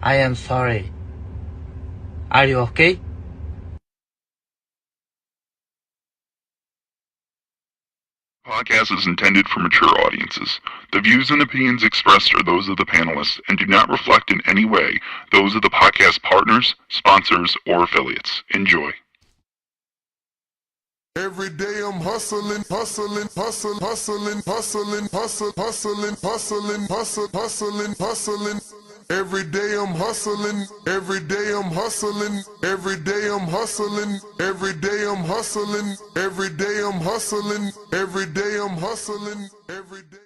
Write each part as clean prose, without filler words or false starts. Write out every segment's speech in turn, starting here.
I am sorry. Are you okay? Podcast is intended for mature audiences. The views and opinions expressed are those of the panelists and do not reflect in any way those of the podcast partners, sponsors, or affiliates. Enjoy. Every day I'm hustling, hustling, hustling, hustling, hustling, hustling, hustling, hustling, hustling, hustling, hustling. Every day I'm hustling, every day I'm hustling, every day I'm hustling, every day I'm hustling, every day I'm hustling, every day I'm hustling, every day.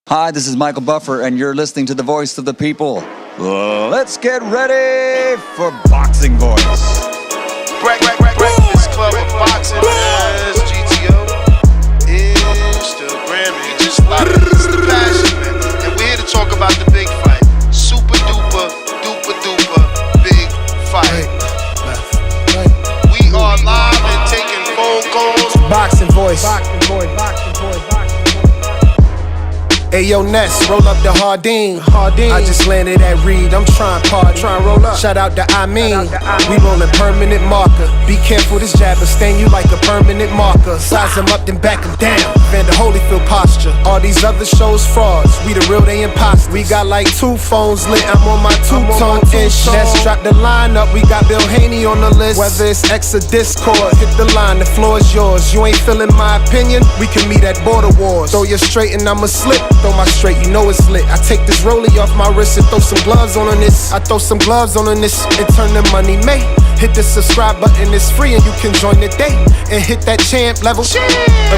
Hi, this is Michael Buffer, and you're listening to the voice of the people. Let's get ready for Boxing Voice. Breakfast Club of Boxing as GTO, Instagram, and just a lot of it's the passion, man. And we're here to talk about the big fight. Super duper, duper duper, big fight. We are live and taking phone calls. Boxing Voice. Ayo Ness, roll up the Hardin. I just landed at Reed, I'm trying party. Roll up. Shout out to I mean. We rollin' permanent marker. Be careful, this jabber stain you like a permanent marker. Size them up, then back them down. Vander Holyfield posture. All these other shows frauds. We the real, they imposters. We got like 2 phones lit. I'm on my 2-tone ish. Let's drop the line up. We got Bill Haney on the list. Whether it's X or Discord, hit the line, the floor is yours. You ain't feeling my opinion? We can meet at Border Wars. Throw you straight and I'ma slip. Throw my straight, you know it's lit. I take this rollie off my wrist and throw some gloves on this. I throw some gloves on this and turn the money made. Hit the subscribe button, it's free and you can join the day. And hit that champ level.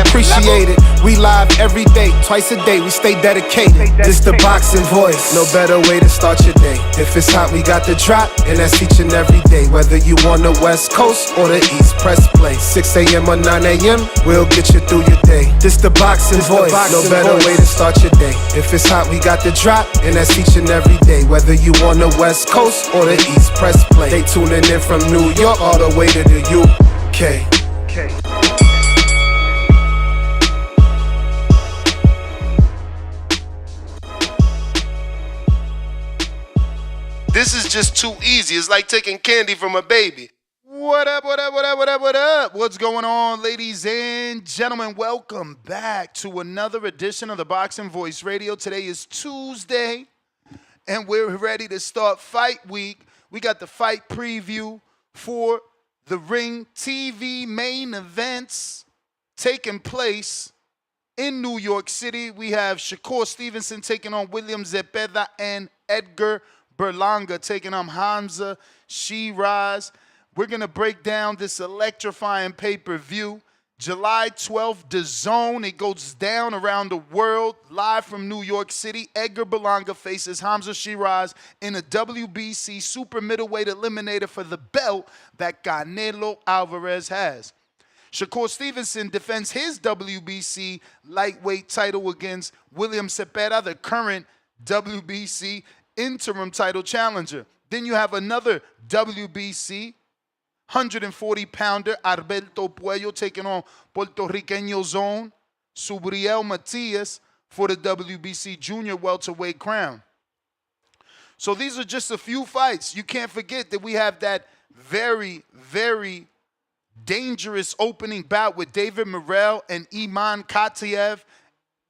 Appreciate it. We live every day, twice a day, we stay dedicated. This the Boxing Voice. No better way to start your day. If it's hot, we got the drop, and that's each and every day. Whether you on the West Coast or the East, press play. 6 a.m. or 9 a.m., we'll get you through your day. This the Boxing Voice. No better way to start your day. If it's hot, we got the drop, and that's each and every day. Whether you on the West Coast or the East, press play. They tuning in from New York all the way to the UK. This is just too easy. It's like taking candy from a baby. What up, what up, what up, what up, what up? What's going on, ladies and gentlemen? Welcome back to another edition of the Boxing Voice Radio. Today is Tuesday, and we're ready to start fight week. We got the fight preview for the Ring TV main events taking place in New York City. We have Shakur Stevenson taking on William Zepeda and Edgar Berlanga taking on Hamzah Sheeraz. We're going to break down this electrifying pay-per-view. July 12th, DAZN. It goes down around the world. Live from New York City, Edgar Berlanga faces Hamzah Sheeraz in a WBC super middleweight eliminator for the belt that Canelo Alvarez has. Shakur Stevenson defends his WBC lightweight title against William Zepeda, the current WBC interim title challenger. Then you have another WBC 140-pounder, Alberto Puello, taking on Puerto Riqueño zone, Subriel Matias, for the WBC junior welterweight crown. So these are just a few fights. You can't forget that we have that very, very dangerous opening bout with David Morrell and Imam Khataev.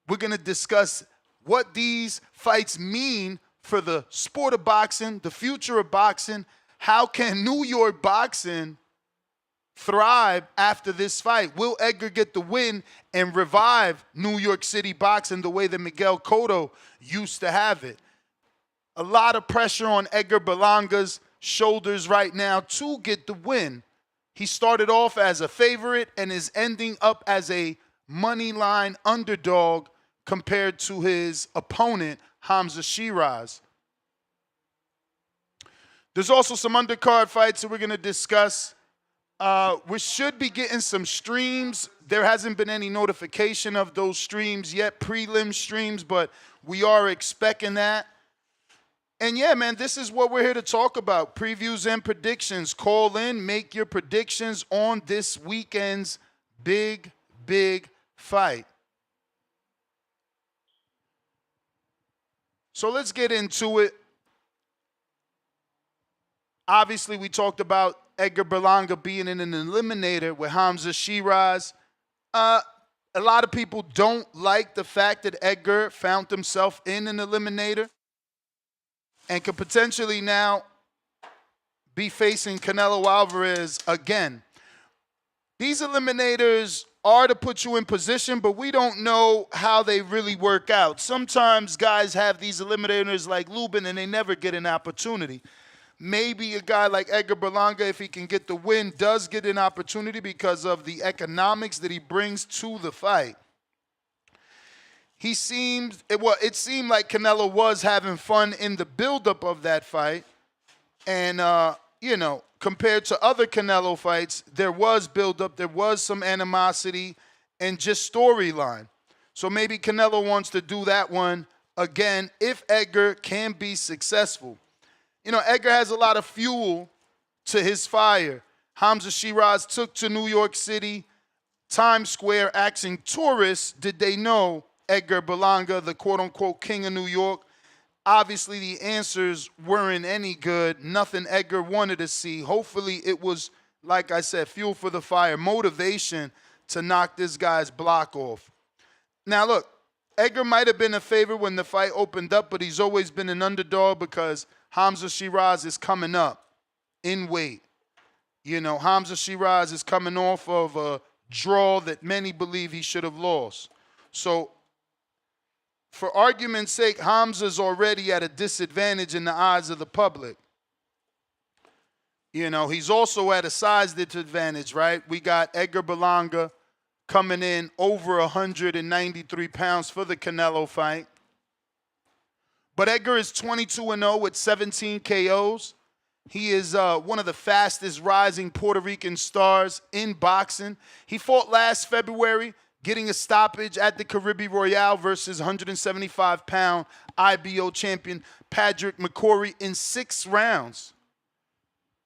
We're going to discuss what these fights mean for the sport of boxing, the future of boxing. How can New York boxing thrive after this fight? Will Edgar get the win and revive New York City boxing the way that Miguel Cotto used to have it? A lot of pressure on Edgar Berlanga's shoulders right now to get the win. He started off as a favorite and is ending up as a money line underdog compared to his opponent, Hamzah Sheeraz. There's also some undercard fights that we're going to discuss. We should be getting some streams. There hasn't been any notification of those streams yet, prelim streams, but we are expecting that. And yeah, man, this is what we're here to talk about. Previews and predictions. Call in, make your predictions on this weekend's big fight. So let's get into it. Obviously, we talked about Edgar Berlanga being in an eliminator with Hamzah Sheeraz. A lot of people don't like the fact that Edgar found himself in an eliminator and could potentially now be facing Canelo Alvarez again. These eliminators are to put you in position, but we don't know how they really work out. Sometimes guys have these eliminators like Lubin and they never get an opportunity. Maybe a guy like Edgar Berlanga, if he can get the win, does get an opportunity because of the economics that he brings to the fight. It seemed like Canelo was having fun in the buildup of that fight. And, compared to other Canelo fights, there was buildup, there was some animosity, and just storyline. So maybe Canelo wants to do that one again if Edgar can be successful. Edgar has a lot of fuel to his fire. Hamzah Sheeraz took to New York City, Times Square, asking tourists, did they know Edgar Berlanga, the quote-unquote king of New York? Obviously, the answers weren't any good. Nothing Edgar wanted to see. Hopefully, it was, like I said, fuel for the fire, motivation to knock this guy's block off. Now, look, Edgar might have been a favorite when the fight opened up, but he's always been an underdog because Hamzah Sheeraz is coming up in weight. Hamzah Sheeraz is coming off of a draw that many believe he should have lost. So, for argument's sake, Hamzah's already at a disadvantage in the eyes of the public. He's also at a size disadvantage, right? We got Edgar Berlanga coming in over 193 pounds for the Canelo fight. But Edgar is 22-0 with 17 KOs. He is one of the fastest rising Puerto Rican stars in boxing. He fought last February, getting a stoppage at the Caribbean Royale versus 175-pound IBO champion Patrick McCrory in 6 rounds.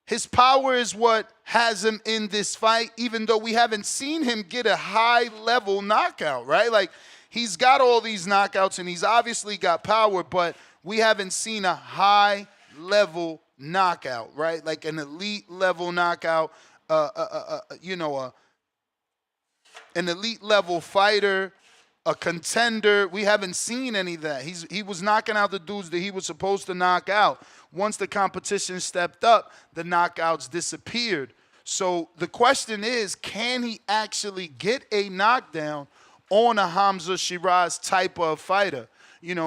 His power is what has him in this fight, even though we haven't seen him get a high-level knockout, right? Like, he's got all these knockouts, and he's obviously got power, but we haven't seen a high-level knockout, right? Like an elite-level knockout, an elite-level fighter, a contender. We haven't seen any of that. He was knocking out the dudes that he was supposed to knock out. Once the competition stepped up, the knockouts disappeared. So the question is, can he actually get a knockdown on a Hamzah Sheeraz type of fighter?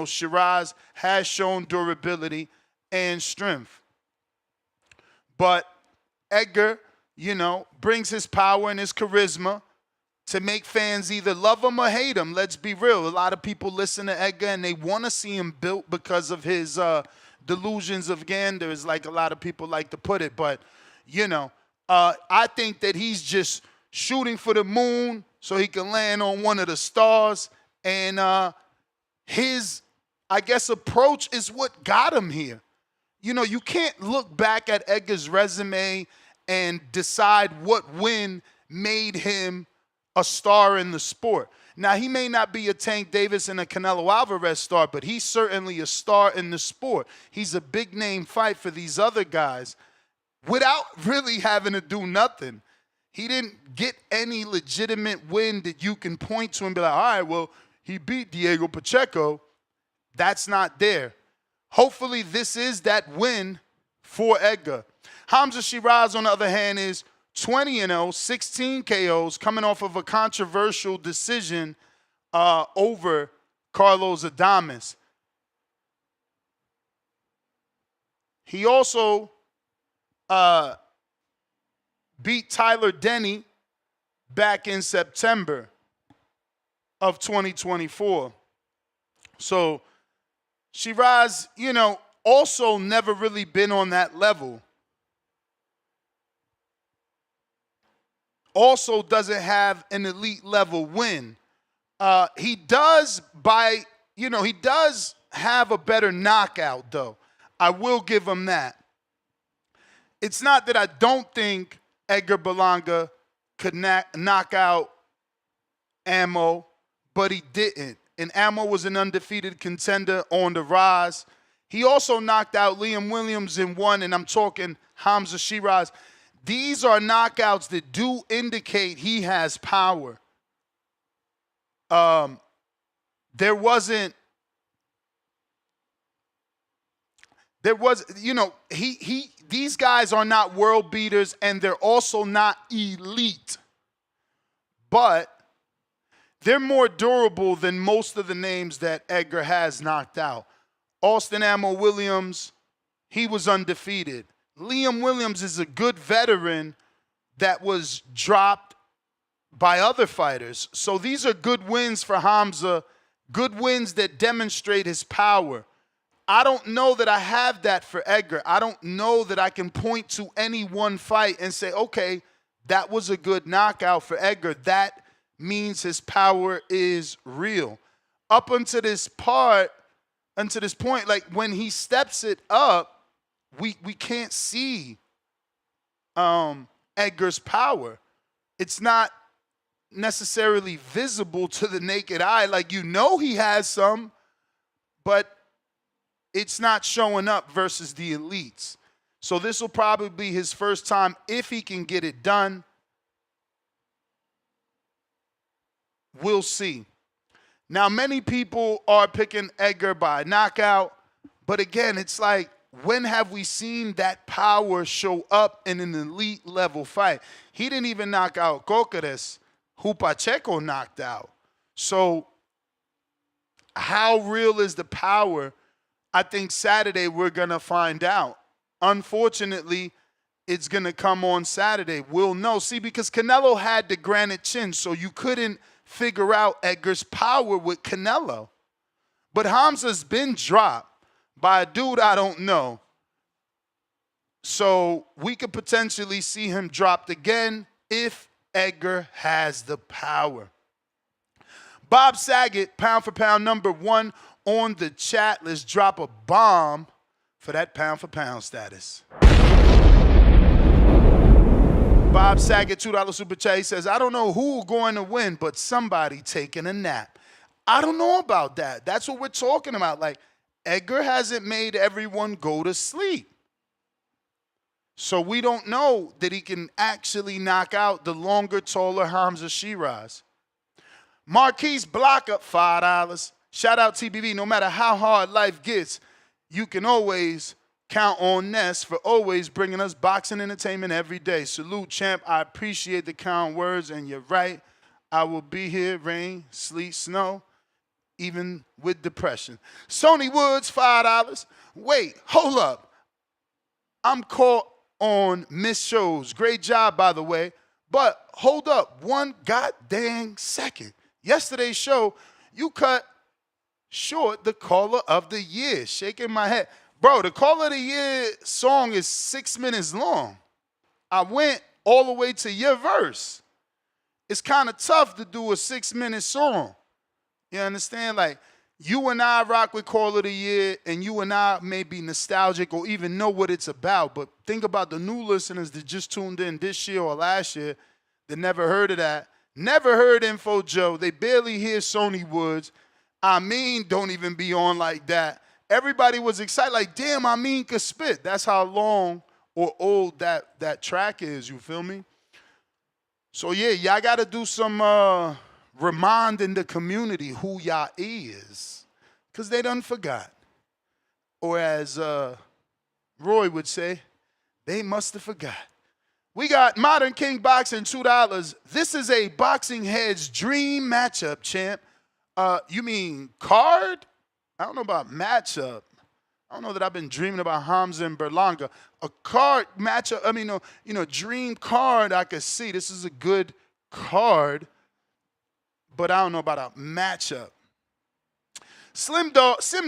Shiraz has shown durability and strength. But Edgar, brings his power and his charisma to make fans either love him or hate him. Let's be real. A lot of people listen to Edgar and they want to see him built because of his delusions of grandeur, is like a lot of people like to put it. But, I think that he's just shooting for the moon so he can land on one of the stars. And his, approach is what got him here. You can't look back at Edgar's resume and decide what win made him a star in the sport. Now, he may not be a Tank Davis and a Canelo Alvarez star, but he's certainly a star in the sport. He's a big-name fight for these other guys without really having to do nothing. He didn't get any legitimate win that you can point to and be like, all right, well, he beat Diego Pacheco. That's not there. Hopefully, this is that win for Edgar. Hamzah Sheeraz, on the other hand, is 20-0, 16 KOs, coming off of a controversial decision over Carlos Adames. He also beat Tyler Denny back in September of 2024. So Shiraz, also never really been on that level. Also doesn't have an elite level win. He does have a better knockout though. I will give him that. It's not that I don't think Edgar Berlanga could knock out Ammo, but he didn't. And Ammo was an undefeated contender on the rise. He also knocked out Liam Williams in one, and I'm talking Hamzah Sheeraz. These are knockouts that do indicate he has power. There was, these guys are not world beaters, and they're also not elite. But they're more durable than most of the names that Edgar has knocked out. Austin Ammo Williams, he was undefeated. Liam Williams is a good veteran that was dropped by other fighters. So these are good wins for Hamzah, good wins that demonstrate his power. I don't know that I have that for Edgar. I don't know that I can point to any one fight and say, okay, that was a good knockout for Edgar. That means his power is real. Up until this point, like when he steps it up, we can't see Edgar's power. It's not necessarily visible to the naked eye. Like, you know he has some, but it's not showing up versus the elites. So this will probably be his first time if he can get it done. We'll see. Now, many people are picking Edgar by knockout, but again, it's like, when have we seen that power show up in an elite level fight? He didn't even knock out Cocares, who Pacheco knocked out. So how real is the power? I think Saturday we're going to find out. Unfortunately, it's going to come on Saturday. We'll know. See, because Canelo had the granite chin, so you couldn't figure out Edgar's power with Canelo. But Hamzah's been dropped by a dude I don't know. So we could potentially see him dropped again if Edgar has the power. Bob Saget, pound for pound #1 on the chat. Let's drop a bomb for that pound for pound status. Bob Saget, $2 super chat. He says, I don't know who's going to win, but somebody taking a nap. I don't know about that. That's what we're talking about. Like, Edgar hasn't made everyone go to sleep. So we don't know that he can actually knock out the longer, taller Hamzah Sheeraz. Marquise Blocker, $5. Shout out TBV. No matter how hard life gets, you can always count on Ness for always bringing us boxing entertainment every day. Salute, champ. I appreciate the kind words, and you're right. I will be here, rain, sleet, snow, even with depression. Sony Woods, $5. Wait, hold up. I'm caught on missed shows. Great job, by the way. But hold up one goddamn second. Yesterday's show, you cut short the caller of the year. Shaking my head. Bro, the caller of the year song is 6 minutes long. I went all the way to your verse. It's kind of tough to do a 6-minute song. You understand? Like, you and I rock with Call of the Year, and you and I may be nostalgic or even know what it's about. But think about the new listeners that just tuned in this year or last year that never heard of that. Never heard Info Joe. They barely hear Sony Woods. I mean, don't even be on like that. Everybody was excited, like, damn, I mean could spit. That's how long or old that track is, you feel me? So, yeah, y'all got to do some reminding the community who y'all is, because they done forgot. Or as Roy would say, they must have forgot. We got Modern King Boxing, $2. This is a boxing head's dream matchup, champ. You mean card? I don't know about matchup. I don't know that I've been dreaming about Hamzah and Berlanga. A card matchup, I mean, dream card I could see. This is a good card, but I don't know about a matchup. Sim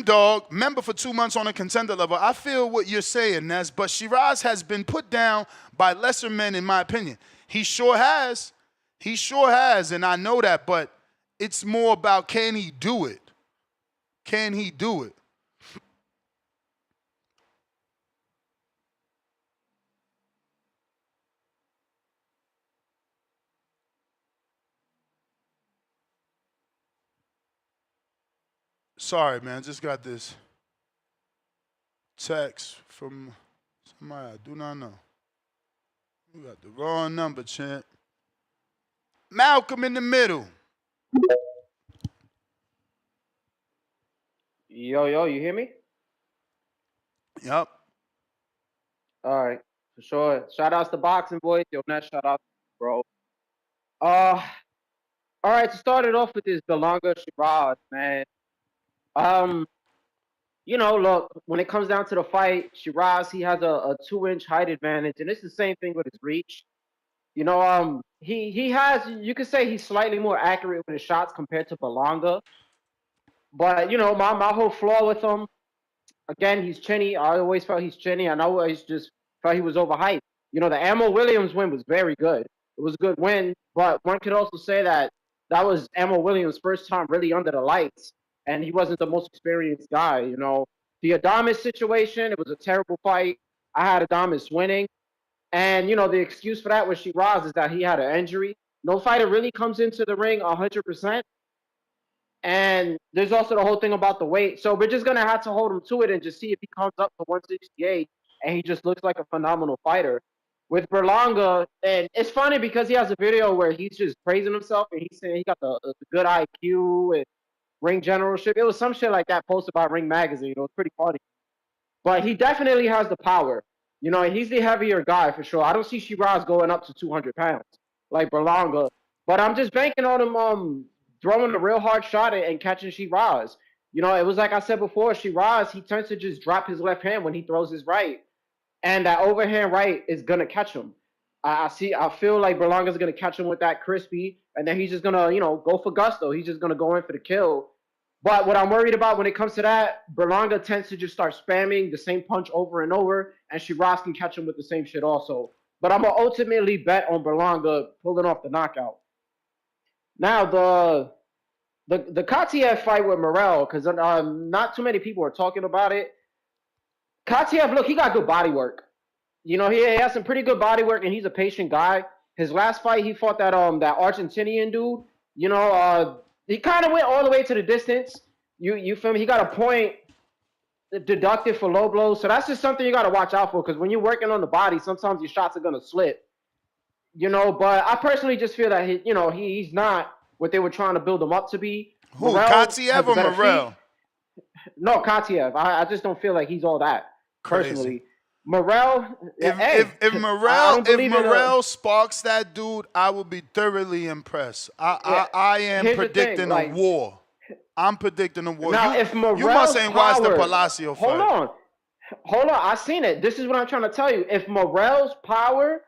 Dog, member for 2 months on a contender level. I feel what you're saying, Ness, but Shiraz has been put down by lesser men, in my opinion. He sure has. He sure has, and I know that, but it's more about, can he do it? Can he do it? Sorry, man. Just got this text from somebody I do not know. You got the wrong number, champ. Malcolm in the middle. Yo, you hear me? Yep. All right, for sure. Shout outs to Boxing Voice. Yo, Ness, shout out, bro. All right, to start it off with this Berlanga Shiraz, man. Look, when it comes down to the fight, Shiraz, he has a 2-inch height advantage, and it's the same thing with his reach. He has, you could say he's slightly more accurate with his shots compared to Berlanga. But, my whole flaw with him, again, he's chinny. I always felt he's chinny. I always just felt he was overhyped. The Ammo Williams win was very good. It was a good win, but one could also say that was Ammo Williams' first time really under the lights, and he wasn't the most experienced guy. The Adames situation, it was a terrible fight. I had Adames winning, and the excuse for that with Shiraz is that he had an injury. No fighter really comes into the ring 100%. And there's also the whole thing about the weight. So we're just going to have to hold him to it and just see if he comes up to 168 and he just looks like a phenomenal fighter. With Berlanga, and it's funny because he has a video where he's just praising himself and he's saying he got the good IQ and ring generalship. It was some shit like that posted by Ring Magazine. It was pretty funny. But he definitely has the power. He's the heavier guy for sure. I don't see Shiraz going up to 200 pounds like Berlanga. But I'm just banking on him throwing a real hard shot and catching Shiraz. It was like I said before, Shiraz, he tends to just drop his left hand when he throws his right. And that overhand right is going to catch him. I feel like Berlanga's going to catch him with that crispy, and then he's just going to, go for gusto. He's just going to go in for the kill. But what I'm worried about when it comes to that, Berlanga tends to just start spamming the same punch over and over, and Shiraz can catch him with the same shit also. But I'm going to ultimately bet on Berlanga pulling off the knockout. Now, the Khataev fight with Morrell, because not too many people are talking about it. Khataev, look, he got good body work. He has some pretty good body work, and he's a patient guy. His last fight, he fought that Argentinian dude. He kind of went all the way to the distance. You feel me? He got a point deducted for low blows. So that's just something you got to watch out for, because when you're working on the body, sometimes your shots are going to slip. But I personally just feel that he's not what they were trying to build him up to be. Who, Khataev or Morrell? No, Khataev. I just don't feel like he's all that. Crazy. Personally. Morrell, if Morrell sparks that dude, I will be thoroughly impressed. I am predicting a war. I'm predicting a war. Now, if Morrell's you must ain't watched the Palacio fight. Hold on. I seen it. This is what I'm trying to tell you. If Morrell's power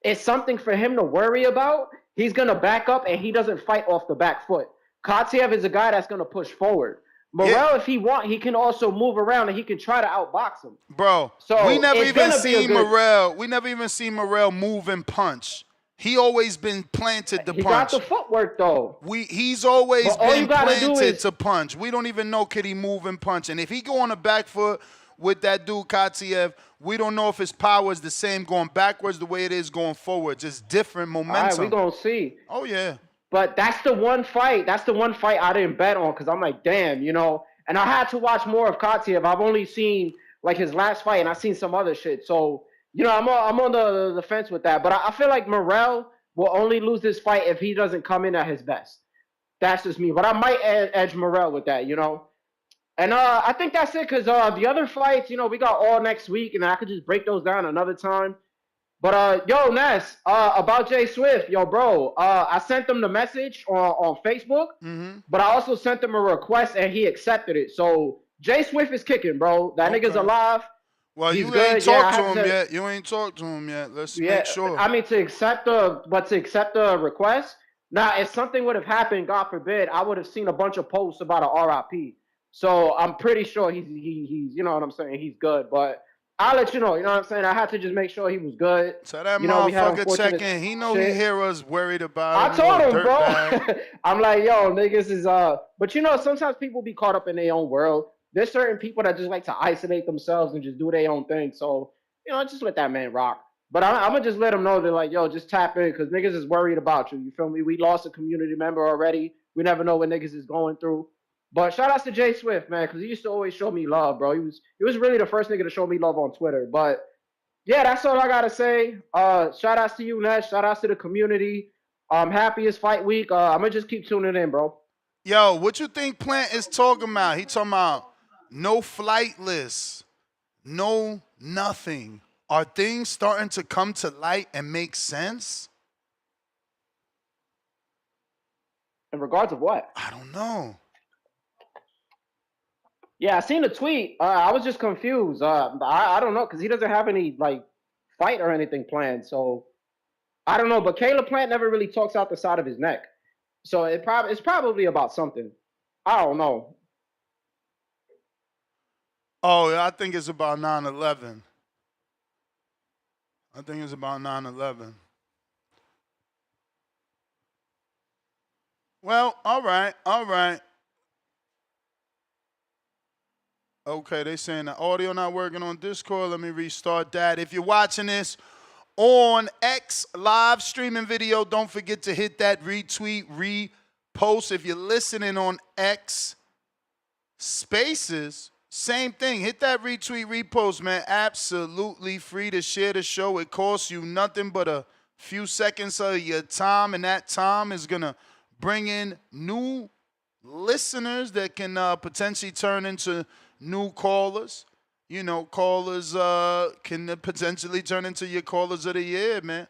is something for him to worry about, he's gonna back up and he doesn't fight off the back foot. Khataev is a guy that's gonna push forward. Morrell, if he want, he can also move around and he can try to outbox him. Bro, so we never even seen Morrell. We never even seen Morrell move and punch. He always been planted to punch. He got the footwork though. He's always been planted to punch. We don't even know could he move and punch. And if he go on a back foot with that dude Khataev, we don't know if his power is the same going backwards the way it is going forward. Just different momentum. All right, we gonna see. Oh yeah. But that's the one fight. That's the one fight I didn't bet on because I'm like, damn, And I had to watch more of Khataev. I've only seen like his last fight, and I've seen some other shit. So I'm on the fence with that. But I feel like Morrell will only lose this fight if he doesn't come in at his best. That's just me. But I might edge Morrell with that, And I think that's it because the other fights, we got all next week, and I could just break those down another time. But, yo, Ness, about Jay Swift, yo, bro, I sent him the message on Facebook, but I also sent him a request, and he accepted it. So, Jay Swift is kicking, bro. That nigga's alive. Well, you ain't talked to him yet. You ain't talked to him yet. Let's make sure. I mean, to accept the request, now, if something would have happened, God forbid, I would have seen a bunch of posts about a RIP. So, I'm pretty sure he's you know what I'm saying, he's good, but I'll let you know what I'm saying? I had to just make sure he was good. So that motherfucker check-in, he know he hear us worried about him. I told him, bro. I'm like, yo, niggas is, but sometimes people be caught up in their own world. There's certain people that just like to isolate themselves and just do their own thing. So, just let that man rock. But I'm going to just let him know that, like, yo, just tap in because niggas is worried about you. You feel me? We lost a community member already. We never know what niggas is going through. But shout out to Jay Swift, man, because he used to always show me love, bro. He was really the first nigga to show me love on Twitter. But yeah, that's all I gotta say. Shout outs to you, Ness. Shout outs to the community. Happy it's fight week. I'm gonna just keep tuning in, bro. Yo, what you think Plant is talking about? He talking about no flight list, no nothing. Are things starting to come to light and make sense? In regards of what? I don't know. Yeah, I seen the tweet. I was just confused. I don't know because he doesn't have any like fight or anything planned. So I don't know. But Caleb Plant never really talks out the side of his neck. So it's probably about something. I don't know. Oh, yeah, I think it's about 9/11. I think it's about 9/11. Well, all right. Okay, they saying the audio not working on Discord. Let me restart that. If you're watching this on X live streaming video, don't forget to hit that retweet, repost. If you're listening on X Spaces, same thing. Hit that retweet, repost, man. Absolutely free to share the show. It costs you nothing but a few seconds of your time, and that time is going to bring in new listeners that can potentially turn into new callers. You know, callers can potentially turn into your callers of the year, man.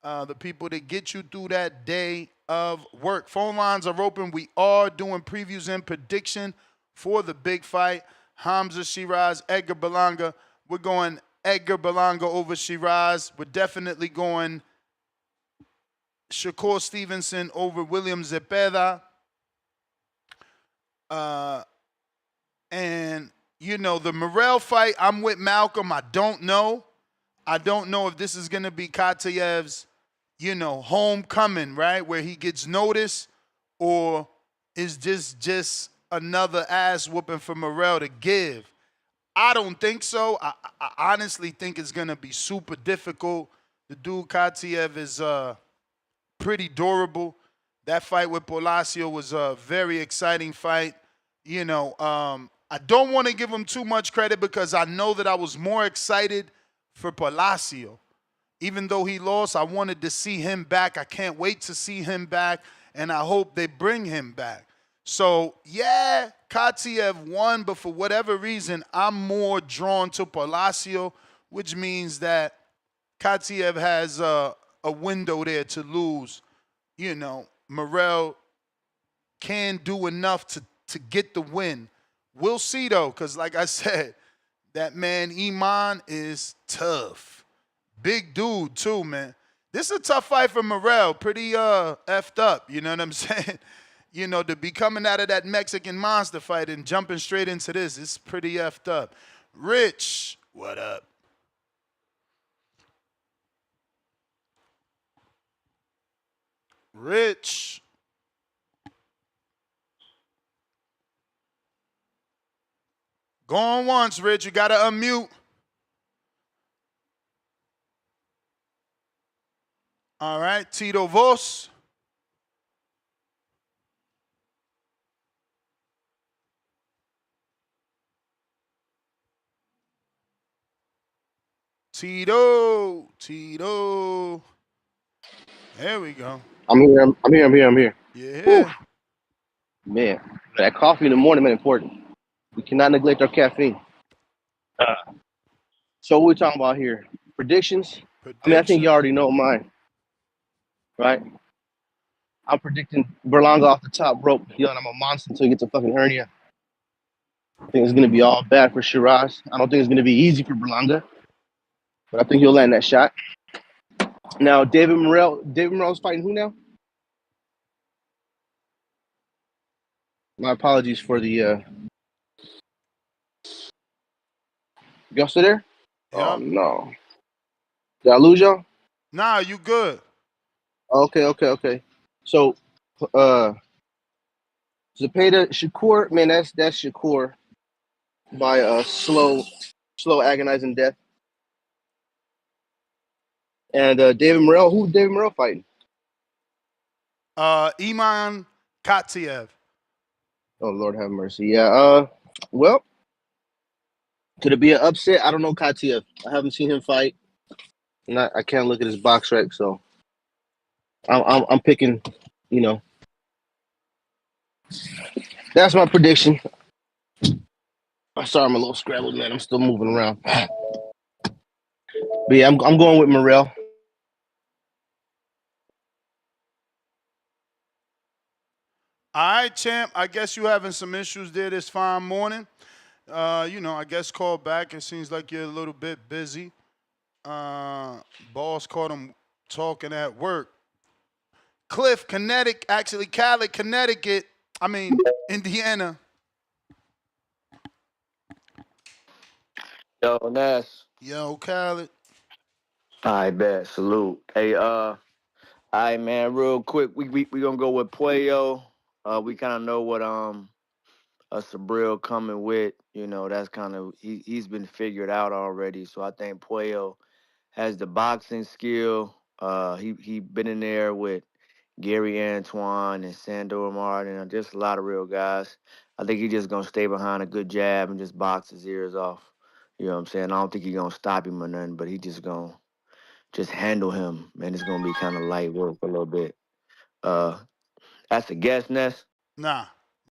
The people that get you through that day of work. Phone lines are open. We are doing previews and prediction for the big fight. Hamzah Sheeraz, Edgar Berlanga. We're going Edgar Berlanga over Shiraz. We're definitely going Shakur Stevenson over William Zepeda. And, you know, the Morrell fight, I'm with Malcolm. I don't know. I don't know if this is going to be Khataev's, you know, homecoming, right, where he gets noticed, or is this just another ass whooping for Morrell to give? I don't think so. I honestly think it's going to be super difficult. The dude Khataev is pretty durable. That fight with Palacio was a very exciting fight. You know, I don't want to give him too much credit because I know that I was more excited for Palacio. Even though he lost, I wanted to see him back. I can't wait to see him back, and I hope they bring him back. So, yeah, Khataev won, but for whatever reason, I'm more drawn to Palacio, which means that Khataev has a window there to lose. You know, Morrell can do enough to get the win. We'll see, though, because like I said, that man Imam is tough. Big dude, too, man. This is a tough fight for Morrell. Pretty effed up, you know what I'm saying? You know, to be coming out of that Mexican monster fight and jumping straight into this, it's pretty effed up. Rich, what up? Rich. Going once, Rich. You got to unmute. All right, Tito Vos. Tito. There we go. I'm here. Yeah. Oof. Man, that coffee in the morning is important. We cannot neglect our caffeine. So what we talking about here? Predictions? I mean, I think you already know mine, right? I'm predicting Berlanga off the top rope. Yo, I'm a monster until he gets a fucking hernia. I think it's going to be all bad for Shiraz. I don't think it's going to be easy for Berlanga, but I think he'll land that shot. Now, David Morrell's fighting who now? My apologies for the... Y'all still there? Yep. Oh, no. Did I lose y'all? Nah, you good. Okay. So, Zepeda, Shakur, man, that's Shakur by a slow, agonizing death. And David Morrell, who's David Morrell fighting? Imam Khataev. Oh, Lord have mercy. Yeah. Well, could it be an upset? I don't know Khataev. I haven't seen him fight. I can't look at his box rec, so I'm picking. You know, that's my prediction. I'm sorry, I'm a little scrambled, man. I'm still moving around. But yeah, I'm going with Morrell. All right, champ. I guess you having some issues there this fine morning. You know, I guess call back. It seems like you're a little bit busy. Boss caught him talking at work. Cliff, Connecticut, actually Cali, Connecticut. I mean, Indiana. Yo, Ness. Yo, Khaled. I bet. Salute. Hey, all right, man. Real quick, we gonna go with Puello. We kind of know what Subriel coming with. You know, that's kind of he's been figured out already. So I think Puello has the boxing skill. He been in there with Gary Antoine and Sandor Martin and just a lot of real guys. I think he's just gonna stay behind a good jab and just box his ears off. You know what I'm saying? I don't think he's gonna stop him or nothing, but he just handle him, man. It's gonna be kind of light work a little bit. That's a guess, Ness. Nah,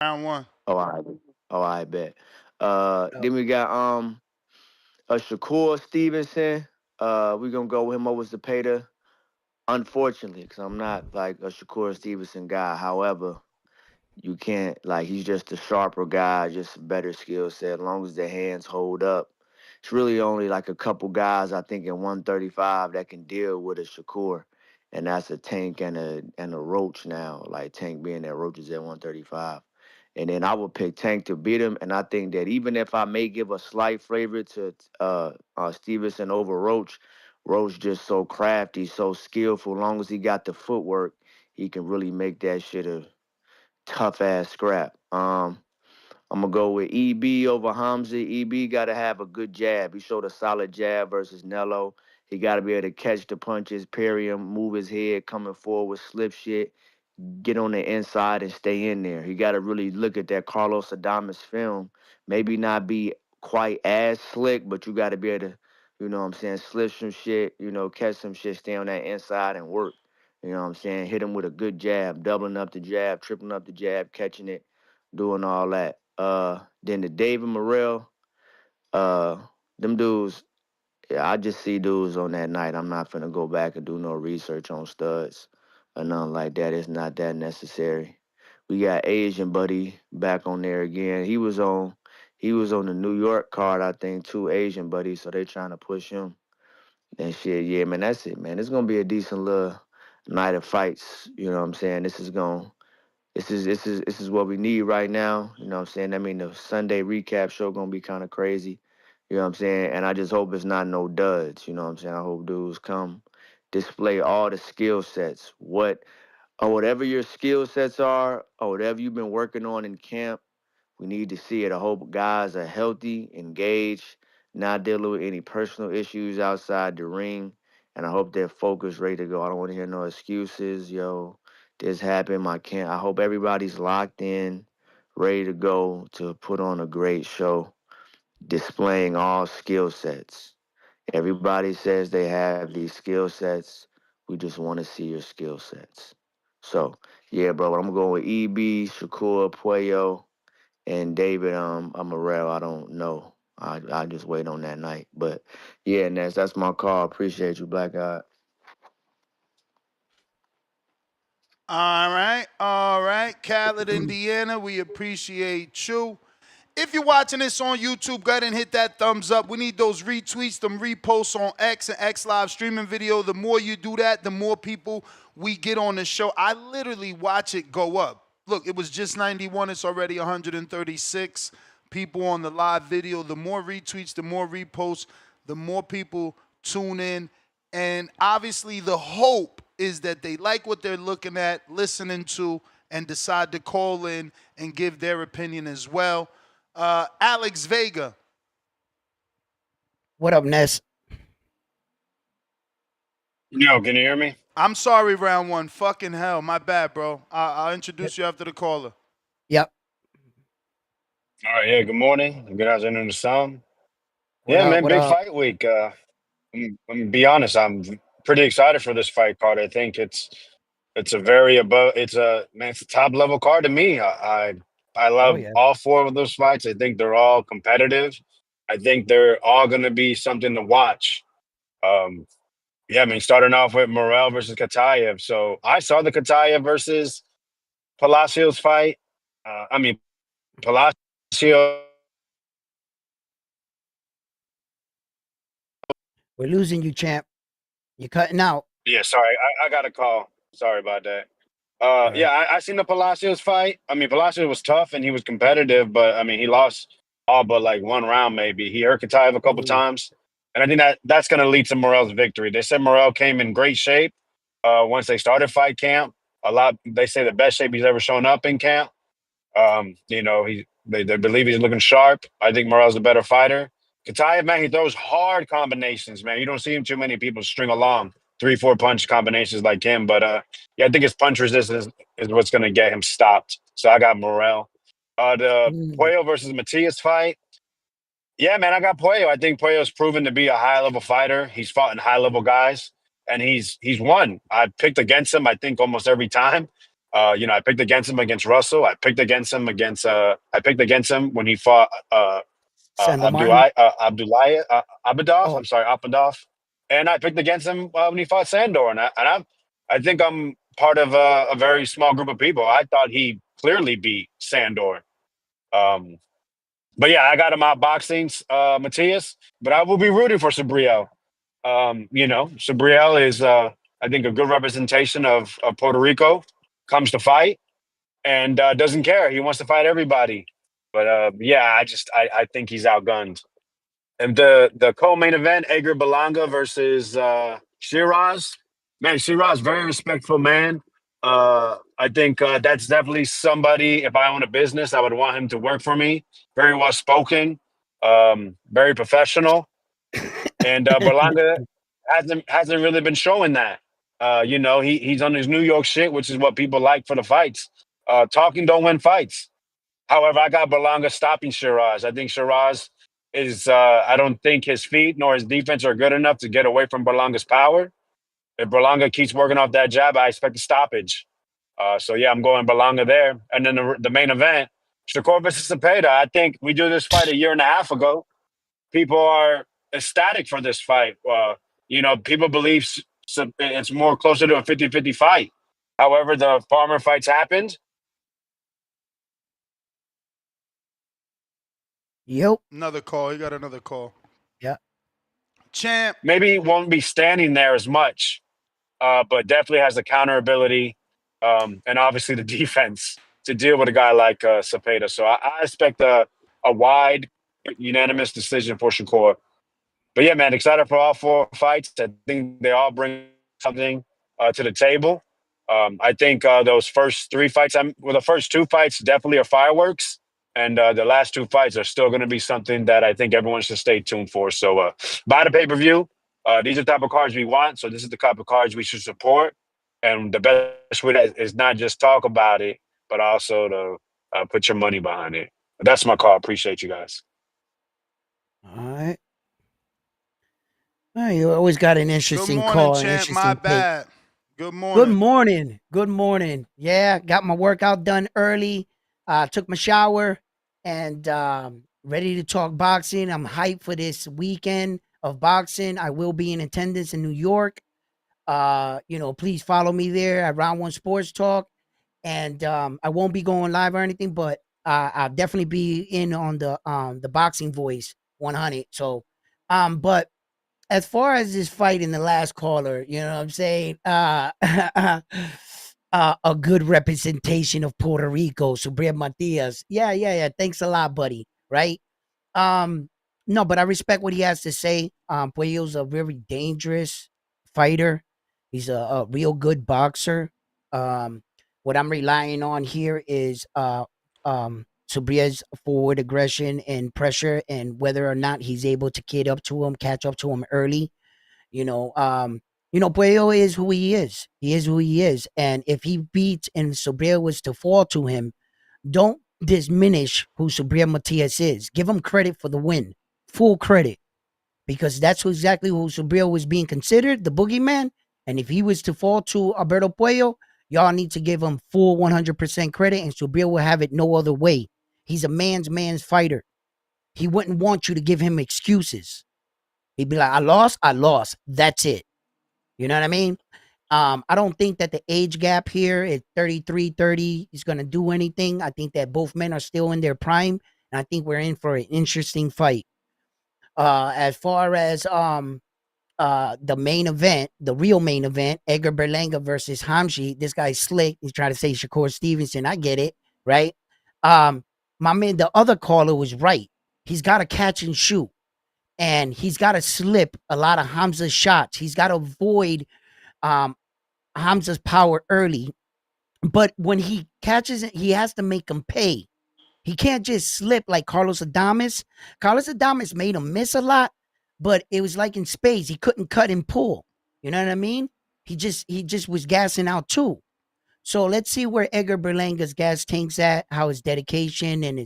round one. I bet. Then we got a Shakur Stevenson. We gonna go with him over Zepeda. Unfortunately, because I'm not like a Shakur Stevenson guy. However, you can't he's just a sharper guy, just a better skill set. As long as their hands hold up, it's really only like a couple guys I think in 135 that can deal with a Shakur, and that's a Tank and a Roach now. Like Tank being that Roach is at 135, and then I would pick Tank to beat him. And I think that even if I may give a slight favorite to Stevenson over Roach, Roach just so crafty, so skillful. As long as he got the footwork, he can really make that shit a tough ass scrap. I'm gonna go with EB over Hamzah. EB got to have a good jab. He showed a solid jab versus Nello. He got to be able to catch the punches, parry him, move his head, coming forward, slip shit, get on the inside and stay in there. He got to really look at that Carlos Adames film. Maybe not be quite as slick, but you got to be able to, you know what I'm saying, slip some shit, you know, catch some shit, stay on that inside and work. You know what I'm saying? Hit him with a good jab, doubling up the jab, tripling up the jab, catching it, doing all that. Then the David Morrell, them dudes, yeah, I just see dudes on that night. I'm not finna go back and do no research on studs or nothing like that. It's not that necessary. We got Asian Buddy back on there again. He was on the New York card, I think, too, Asian Buddy, so they trying to push him. And shit, yeah, man, that's it, man. It's gonna be a decent little night of fights. You know what I'm saying? This is what we need right now. You know what I'm saying? I mean, the Sunday recap show gonna be kind of crazy. You know what I'm saying? And I just hope it's not no duds. You know what I'm saying? I hope dudes come display all the skill sets. Whatever your skill sets are, or whatever you've been working on in camp, we need to see it. I hope guys are healthy, engaged, not dealing with any personal issues outside the ring. And I hope they're focused, ready to go. I don't want to hear no excuses. Yo, this happened. I hope everybody's locked in, ready to go to put on a great show, displaying all skill sets. Everybody says they have these skill sets. We just want to see your skill sets. So, yeah, bro, I'm going with EB, Shakur, Puello, and David Morrell. I don't know. I just wait on that night. But, yeah, Ness, that's my call. Appreciate you, Black Eye. All right. Khaled, Indiana, we appreciate you. If you're watching this on YouTube, go ahead and hit that thumbs up. We need those retweets, them reposts on X and X live streaming video. The more you do that, the more people we get on the show. I literally watch it go up. Look, it was just 91. It's already 136 people on the live video. The more retweets, the more reposts, the more people tune in. And obviously the hope is that they like what they're looking at, listening to, and decide to call in and give their opinion as well. Alex Vega. What up, Ness? Yo, can you hear me? I'm sorry, round one. Fucking hell. My bad, bro. I'll introduce you after the caller. Yep. All right, yeah, good morning. Good afternoon to some. What Yeah, up? man, What big up? fight week. I'm gonna be honest, I'm pretty excited for this fight card. I think it's a very above it's a man, it's a top level card to me. I Oh love yeah. all four of those fights. I think they're all competitive. I think they're all gonna be something to watch. Um yeah, I mean, starting off with Morrell versus Khataev. So I saw the Khataev versus Palacios fight. I mean Palacios. We're losing you, champ. You're cutting out. Yeah, sorry, I got a call. Sorry about that. All Yeah, right. I seen the Palacios fight. I mean, Palacios was tough and he was competitive, but I mean, he lost all but like one round. Maybe he hurt Kataev a couple Ooh. times, and I think that's going to lead to Morrell's victory. They said Morrell came in great shape once they started fight camp. They say the best shape he's ever shown up in camp. They believe he's looking sharp. I think Morrell's a better fighter. Kataev, man, he throws hard combinations, man. You don't see him too many people string along 3-4 punch combinations like him. But yeah, I think his punch resistance is what's gonna get him stopped. So I got Morrell. The Mm. Puello versus Matias fight. Yeah, man, I got Puello. I think Puello's proven to be a high level fighter. He's fought in high level guys, and he's won. I picked against him, I think, almost every time. I picked against him against Russell. I picked against him when he fought Sandor Martin. Abadov. Oh, I'm sorry, Abadov. And I picked against him when he fought Sandor. I think I'm part of a very small group of people. I thought he clearly beat Sandor. Um, but yeah, I got him out boxing Matias, but I will be rooting for Subriel. Subriel is, I think, a good representation of Puerto Rico, comes to fight and doesn't care. He wants to fight everybody. But yeah, I think he's outgunned. And the co-main event, Edgar Berlanga versus Shiraz. Man, Shiraz, very respectful man. I think that's definitely somebody, if I own a business, I would want him to work for me. Very well spoken, very professional. And Berlanga hasn't really been showing that. He's on his New York shit, which is what people like for the fights. Talking don't win fights. However, I got Berlanga stopping Shiraz. I think Shiraz is. I don't think his feet nor his defense are good enough to get away from Berlanga's power. If Berlanga keeps working off that jab, I expect a stoppage. So yeah, I'm going Berlanga there. And then the main event, Shakur versus Zepeda. I think we do this fight a year and a half ago. People are ecstatic for this fight. People believe it's more closer to a 50-50 fight. However, the farmer fights happened. yep. Another call. He got another call. Yeah. Champ. Maybe he won't be standing there as much, but definitely has the counter ability and obviously the defense to deal with a guy like Zepeda. So I expect a wide, unanimous decision for Shakur. But yeah, man, excited for all four fights. I think they all bring something to the table. I think those first three fights, the first two fights definitely are fireworks. And the last two fights are still going to be something that I think everyone should stay tuned for. So buy the pay-per-view. These are the type of cards we want. So this is the type of cards we should support. And the best way is not just talk about it, but also to put your money behind it. That's my call. Appreciate you guys. All right. Well, you always got an Good interesting morning, call, an champ. My interesting take. bad. Good Good morning. morning. Good morning. Yeah, got my workout done early. Took my shower and ready to talk boxing. I'm hyped for this weekend of boxing. I will be in attendance in New York. Please follow me there at Round One Sports Talk. And I won't be going live or anything, but I'll definitely be in on the Boxing Voice 100. So, but as far as this fight in the last caller, you know what I'm saying? A good representation of Puerto Rico, Subriel Matias. Yeah. Thanks a lot, buddy. Right? No, but I respect what he has to say. Puello's a very dangerous fighter. He's a real good boxer. What I'm relying on here is Subriel's forward aggression and pressure, and whether or not he's able to catch up to him early. Puello is who he is. He is who he is, and if he beats and Subriel was to fall to him, don't diminish who Subriel Matias is. Give him credit for the win, full credit, because that's exactly who Subriel was being considered, the boogeyman. And if he was to fall to Alberto Puello, y'all need to give him full 100% credit, and Subriel will have it no other way. He's a man's fighter. He wouldn't want you to give him excuses. He'd be like, I lost. That's it. You know what I mean? I don't think that the age gap here at 33, 30 is going to do anything. I think that both men are still in their prime, and I think we're in for an interesting fight. As far as the main event, the real main event, Edgar Berlanga versus Hamzah. This guy's slick. He's trying to say Shakur Stevenson. I get it, right? My man, the other caller was right. He's got to catch and shoot, and he's got to slip a lot of Hamzah's shots. He's got to avoid Hamzah's power early, but when he catches it, he has to make him pay. He can't just slip like Carlos Adames. Carlos Adames made him miss a lot, but it was like in spades. He couldn't cut and pull. You know what I mean? He just was gassing out too. So let's see where Edgar Berlanga's gas tank's at, how his dedication and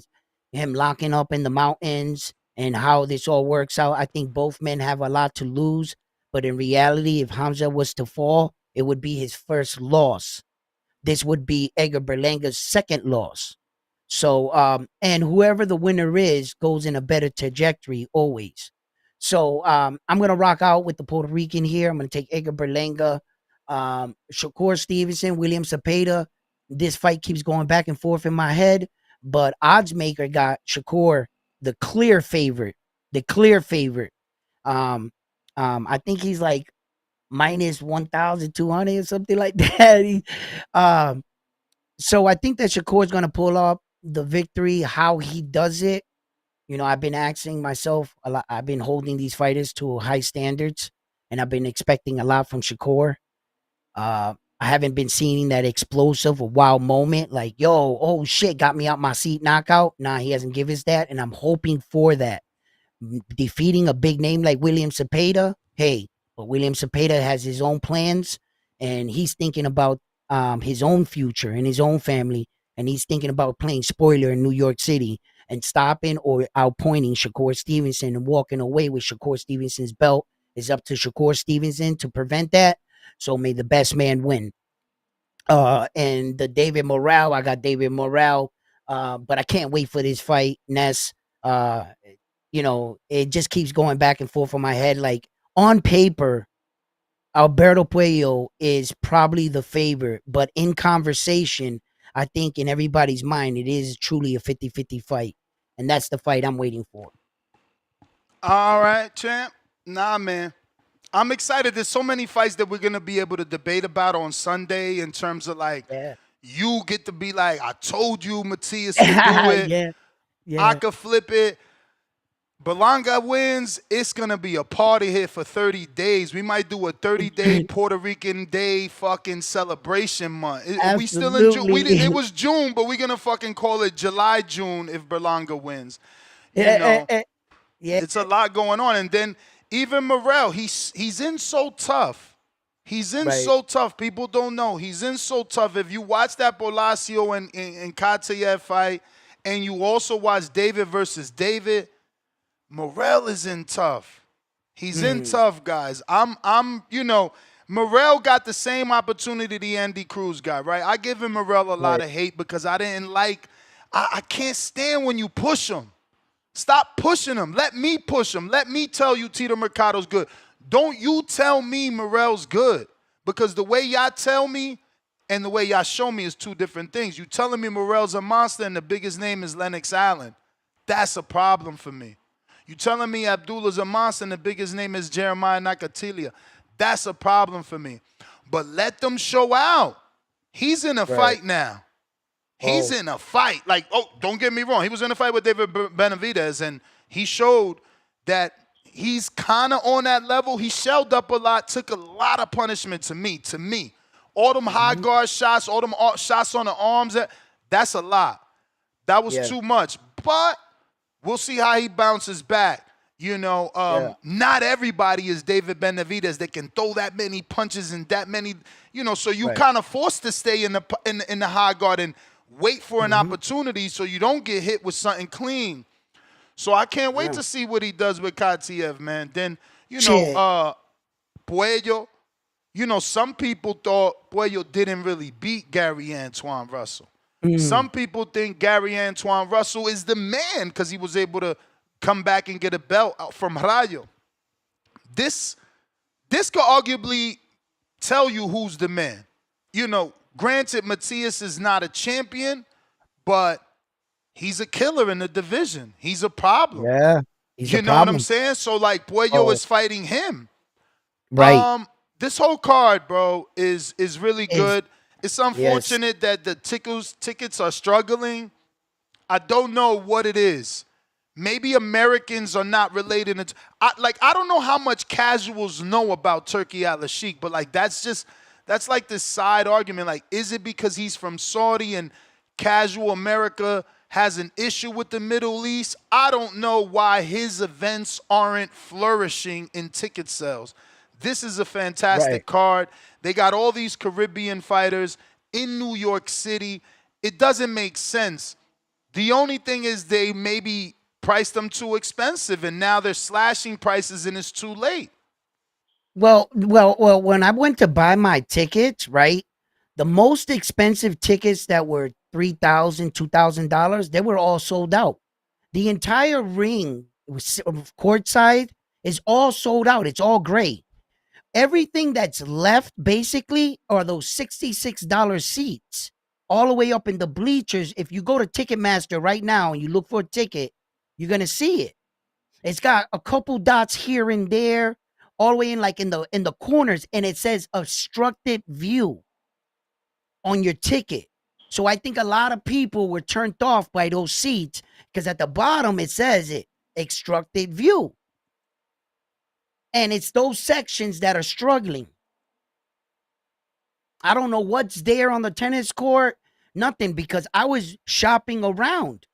him locking up in the mountains and how this all works out. I think both men have a lot to lose, but in reality, if Hamzah was to fall, it would be his first loss. This would be Edgar Berlanga's second loss. So, and whoever the winner is goes in a better trajectory always. So, I'm going to rock out with the Puerto Rican here. I'm going to take Edgar Berlanga, Shakur Stevenson, William Zepeda. This fight keeps going back and forth in my head, but odds maker got Shakur, the clear favorite. I think he's like minus 1,200 or something like that. So I think that Shakur is going to pull up the victory. How he does it, you know, I've been asking myself a lot. I've been holding these fighters to high standards, and I've been expecting a lot from Shakur. I haven't been seeing that explosive or wow moment like, yo, oh shit, got me out my seat knockout. Nah, he hasn't given us that, and I'm hoping for that. Defeating a big name like William Zepeda, hey, but William Zepeda has his own plans, and he's thinking about his own future and his own family, and he's thinking about playing spoiler in New York City and stopping or outpointing Shakur Stevenson and walking away with Shakur Stevenson's belt. It's up to Shakur Stevenson to prevent that. So may the best man win. And the David Morrell, I got David Morrell, but I can't wait for this fight, Ness. You know, it just keeps going back and forth in my head. Like, on paper, Alberto Puello is probably the favorite, but in conversation, I think in everybody's mind, it is truly a 50-50 fight. And that's the fight I'm waiting for. All right, champ. Nah, man. I'm excited. There's so many fights that we're going to be able to debate about on Sunday in terms of, like, you get to be like, I told you Matias could do it. I could flip it. Berlanga wins, it's going to be a party here for 30 days. We might do a 30-day Puerto Rican Day fucking celebration month. We still in June. It was June, but we're going to fucking call it July, June if Berlanga wins. You know, it's a lot going on. And then even Morrell, he's in so tough. He's in so tough. People don't know. He's in so tough. If you watch that Palacio and Khataev fight, and you also watch David versus David, Morrell is in tough. He's in tough, guys. You know, Morrell got the same opportunity the Andy Cruz got, right? I give him Morrell a lot of hate because I didn't like, I can't stand when you push him. Stop pushing him. Let me push him. Let me tell you Tito Mercado's good. Don't you tell me Morrell's good, because the way y'all tell me and the way y'all show me is two different things. You telling me Morrell's a monster and the biggest name is Lennox Allen. That's a problem for me. You telling me Abdullah's a monster and the biggest name is Jeremiah Nakatilia. That's a problem for me. But let them show out. He's in a fight now. He's in a fight. Like, oh, don't get me wrong. He was in a fight with David Benavidez, and he showed that he's kind of on that level. He shelled up a lot, took a lot of punishment to me. All them high guard shots, all them shots on the arms, that's a lot. That was too much. But we'll see how he bounces back. You know, not everybody is David Benavidez that can throw that many punches and that many, you know, so you kind of forced to stay in the high guard. And wait for an opportunity so you don't get hit with something clean. So I can't wait to see what he does with Khataev, man. Then, Puello, some people thought Puello didn't really beat Gary Antoine Russell. Some people think Gary Antoine Russell is the man because he was able to come back and get a belt out from Rayo. This could arguably tell you who's the man. Granted, Matias is not a champion, but he's a killer in the division. He's a problem. Yeah. You know what I'm saying? So, like, Puello is fighting him. Right. This whole card, bro, is really good. It's unfortunate that the tickets are struggling. I don't know what it is. Maybe Americans are not related. I don't know how much casuals know about Turki Al-Sheikh, but like that's like this side argument. Like, is it because he's from Saudi and casual America has an issue with the Middle East? I don't know why his events aren't flourishing in ticket sales. This is a fantastic card. They got all these Caribbean fighters in New York City. It doesn't make sense. The only thing is they maybe priced them too expensive, and now they're slashing prices, and it's too late. Well, when I went to buy my tickets, right, the most expensive tickets that were $3,000, $2,000, they were all sold out. The entire ring, courtside, is all sold out. It's all gray. Everything that's left, basically, are those $66 seats, all the way up in the bleachers. If you go to Ticketmaster right now and you look for a ticket, you're going to see it. It's got a couple dots here and there, all the way in the corners, and it says obstructed view on your ticket. So I think a lot of people were turned off by those seats because at the bottom it says obstructed view. And it's those sections that are struggling. I don't know what's there on the tennis court, nothing, because I was shopping around,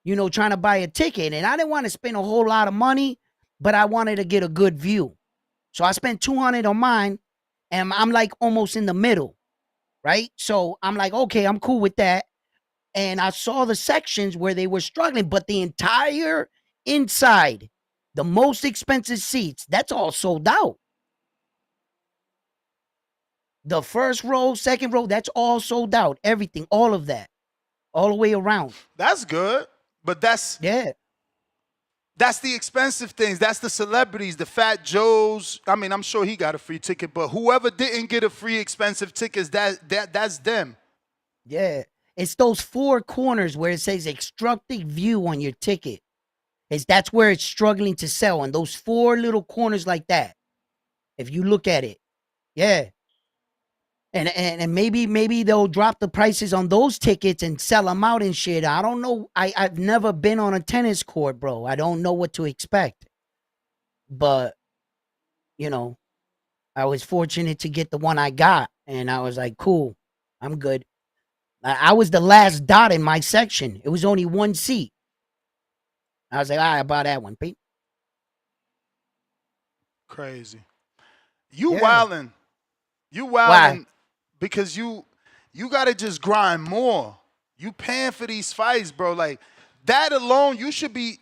trying to buy a ticket, and I didn't want to spend a whole lot of money, but I wanted to get a good view. So I spent $200 on mine, and I'm like almost in the middle, right? So I'm like, okay, I'm cool with that. And I saw the sections where they were struggling, but the entire inside, the most expensive seats, that's all sold out. The first row, second row, that's all sold out. Everything, all of that, all the way around. That's good, but that's the expensive things. That's the celebrities, the Fat Joes. I mean, I'm sure he got a free ticket, but whoever didn't get a free expensive ticket, that's them. Yeah, it's those four corners where it says obstructed view on your ticket. That's where it's struggling to sell, and those four little corners like that. If you look at it, yeah. And maybe they'll drop the prices on those tickets and sell them out and shit. I don't know. I've never been on a tennis court, bro. I don't know what to expect. But, I was fortunate to get the one I got, and I was like, cool, I'm good. I was the last dot in my section. It was only one seat. I was like, all right, I bought that one, Pete. Crazy. You wildin'. You wildin' because you got to just grind more. You paying for these fights, bro. Like, that alone, you should be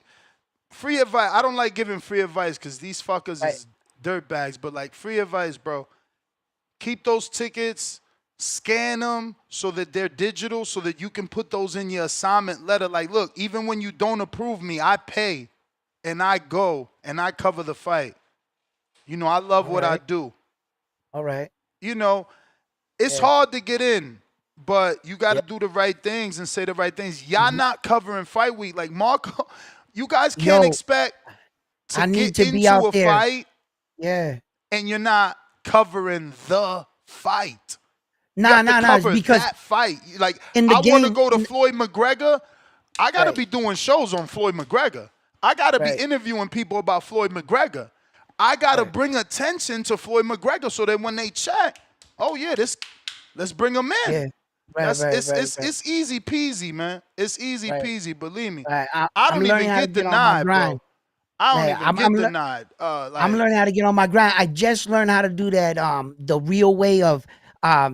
free advice. I don't like giving free advice because these fuckers is dirtbags, but like free advice, bro. Keep those tickets, scan them so that they're digital so that you can put those in your assignment letter. Like, look, even when you don't approve me, I pay and I go and I cover the fight. I love what I do. All right. It's hard to get in, but you got to do the right things and say the right things. Y'all not covering fight week. Like, Marco, you guys can't expect to get into a fight. Yeah. And you're not covering the fight. Nah, because that fight. Like, I want to go to Floyd McGregor. I got to be doing shows on Floyd McGregor. I got to be interviewing people about Floyd McGregor. I got to bring attention to Floyd McGregor so that when they check, oh yeah, let's bring him in. Yeah. It's easy peasy, man. It's easy peasy. Believe me. I don't even get denied, bro. I don't even get denied. I'm learning how to get on my grind. I just learned how to do that. The real way of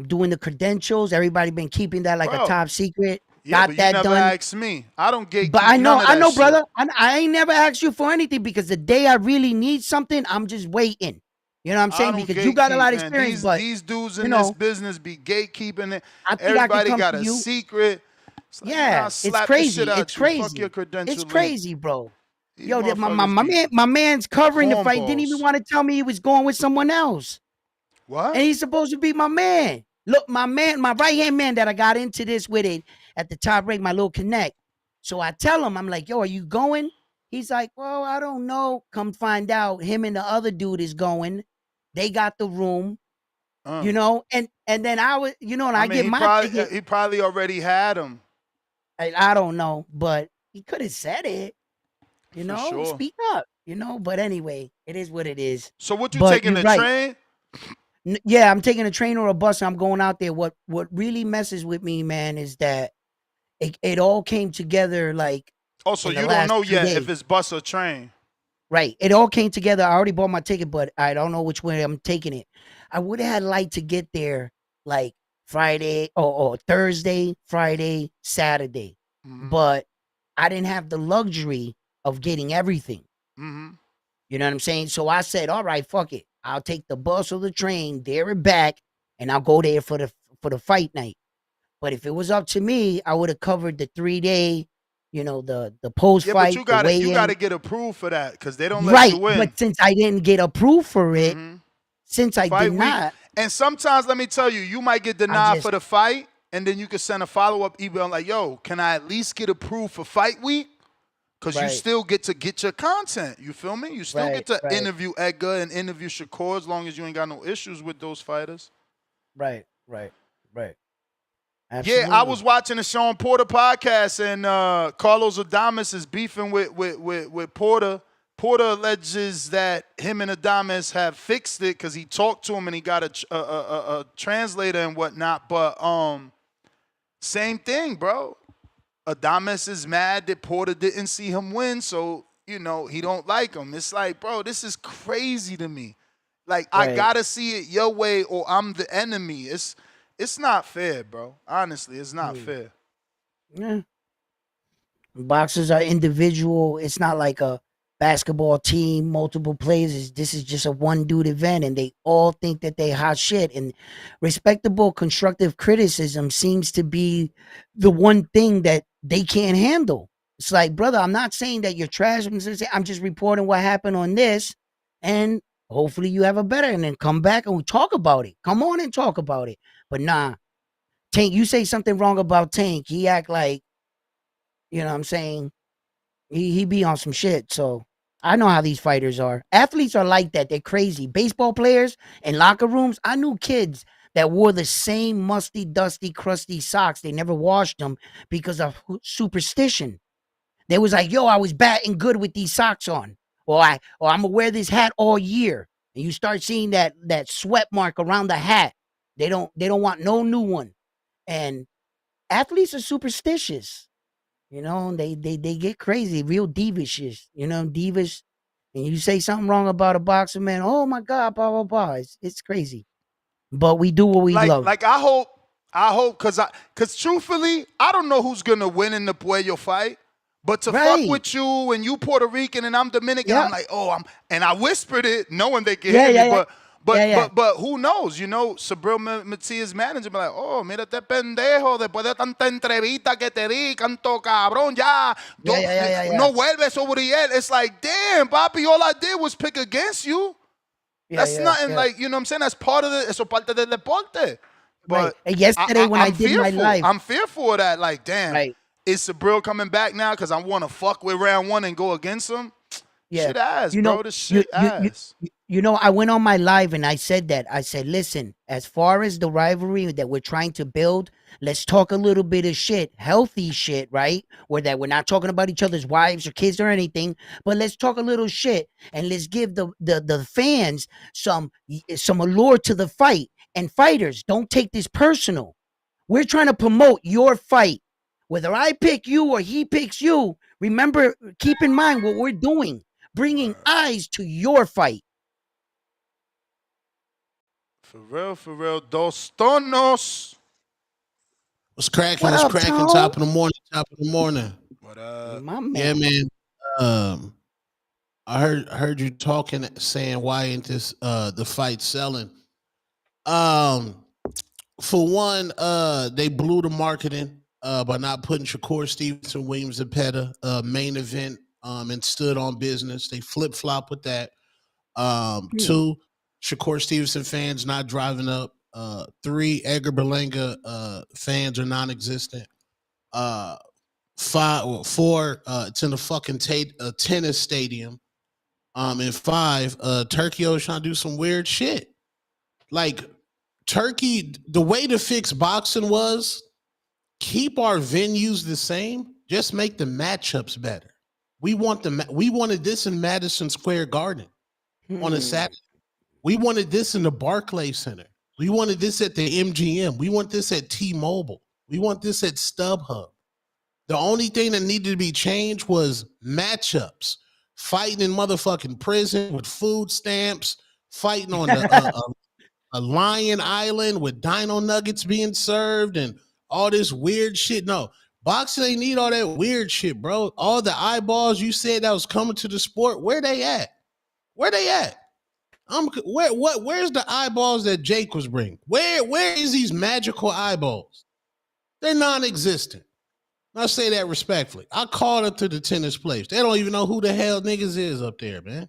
doing the credentials. Everybody been keeping that like a top secret. Yeah, got but you that never done. asked me. I don't gatekeep But I know, none of that shit. brother. I ain't never asked you for anything because the day I really need something, I'm just waiting. You know what I'm saying? Because you got a lot of experience, but these dudes you in know, this business be gatekeeping it. I think I could Everybody come got to a you. secret. It's like, Yeah, nah, it's slap the crazy. shit out It's you. Fuck crazy. your credential It's link. crazy, bro. These Yo, motherfuckers be my man's covering the fight. Didn't cornballs. even want to tell me he was going with someone else. What? And he's supposed to be my man. Look, my right-hand man that I got into this with it at the top rank, my little connect. So I tell him, I'm like, yo, are you going? He's like, well, I don't know. Come find out. Him and the other dude is going. They got the room, you know, and then I was, you know, and I get my ticket. He probably already had him. I don't know, but he could have said it, you For know, sure. speak up, you know. But anyway, it is what it is. So what you But taking the you're right. train? Yeah, I'm taking a train or a bus. And I'm going out there. What really messes with me, man, is that it all came together like. Oh, so in the you don't last know 2 yet days. if it's bus or train? Right. It all came together. I already bought my ticket, but I don't know which way I'm taking it. I would have had liked to get there like Friday or Thursday, Friday, Saturday, but I didn't have the luxury of getting everything. Mm-hmm. You know what I'm saying? So I said, all right, fuck it. I'll take the bus or the train there and back, and I'll go there for the fight night. But if it was up to me, I would have covered the 3-day, you know, the post fight. Yeah, but you gotta get approved for that because they don't let Right, you in. but since I didn't get approved for it, since I Fight did week. not, And sometimes, let me tell you, you might get denied for the fight, and then you can send a follow-up email like, yo, can I at least get approved for fight week? Because you still get to get your content. You feel me? You still get to interview Edgar and interview Shakur as long as you ain't got no issues with those fighters. Right. Absolutely. Yeah, I was watching the Sean Porter podcast, and Carlos Adames is beefing with Porter. Porter alleges that him and Adames have fixed it because he talked to him and he got a translator and whatnot. But same thing, bro. Adames is mad that Porter didn't see him win, so, you know, he don't like him. It's like, bro, this is crazy to me. Like, I gotta see it your way or I'm the enemy. It's not fair, bro. Honestly, it's not fair. Yeah. Boxers are individual. It's not like a basketball team, multiple players. This is just a one dude event, and they all think that they hot shit. And respectable, constructive criticism seems to be the one thing that they can't handle. It's like, brother, I'm not saying that you're trash. I'm just reporting what happened on this, and hopefully you have a better. And then come back and we talk about it. Come on and talk about it. But nah, Tank, you say something wrong about Tank, he act like, you know what I'm saying? He be on some shit. So I know how these fighters are. Athletes are like that. They're crazy. Baseball players in locker rooms. I knew kids that wore the same musty, dusty, crusty socks. They never washed them because of superstition. They was like, yo, I was batting good with these socks on. Or I'm gonna wear this hat all year. And you start seeing that sweat mark around the hat. They don't want no new one. And athletes are superstitious. You know, they get crazy, real divish, you know, divas. And you say something wrong about a boxer, man, oh my God, blah, blah, blah. It's crazy. But we do what we love. Like I hope, cause truthfully, I don't know who's gonna win in the Puello fight. But to fuck with you and you Puerto Rican and I'm Dominican, I'm like, and I whispered it knowing they can hear me, but who knows? You know, Subriel Matias' manager be like, oh, mira este pendejo, después de tanta entrevista que te di, canto cabrón, ya, no vuelves sobre él. It's like, damn, papi, all I did was pick against you. That's nothing like, you know what I'm saying? That's part of eso parte del deporte. But and yesterday when I did my live. I'm fearful of that. Like, damn, is Subriel coming back now because I want to fuck with round one and go against him? Shit ass, you know, bro. This shit ass. You know, I went on my live and I said that. I said, listen, as far as the rivalry that we're trying to build, let's talk a little bit of shit, healthy shit, right? Where that we're not talking about each other's wives or kids or anything, but let's talk a little shit and let's give the fans some allure to the fight. And fighters, don't take this personal. We're trying to promote your fight. Whether I pick you or he picks you, remember, keep in mind what we're doing, bringing eyes to your fight. For real, Dos Tonos. What's cracking? What What's up, cracking? Tone? Top of the morning. Top of the morning. What up? My man. Yeah, man. I heard you talking, saying why ain't this the fight selling? For one, they blew the marketing by not putting Shakur Stevenson, William Zepeda main event and stood on business. They flip flop with that. Two, Shakur Stevenson fans not driving up. Three, Edgar Berlanga fans are non-existent. Four, it's in a fucking tennis stadium. And five, Turkey is trying to do some weird shit. Like Turkey, the way to fix boxing was keep our venues the same, just make the matchups better. We wanted this in Madison Square Garden on a Saturday. We wanted this in the Barclays Center. We wanted this at the MGM. We want this at T-Mobile. We want this at StubHub. The only thing that needed to be changed was matchups. Fighting in motherfucking prison with food stamps, fighting on a Lion Island with dino nuggets being served and all this weird shit. No, boxing ain't need all that weird shit, bro. All the eyeballs you said that was coming to the sport, where they at? Where they at? Where's the eyeballs that Jake was bringing? Where is these magical eyeballs? They're non-existent. I say that respectfully. I called up to the tennis place. They don't even know who the hell niggas is up there, man.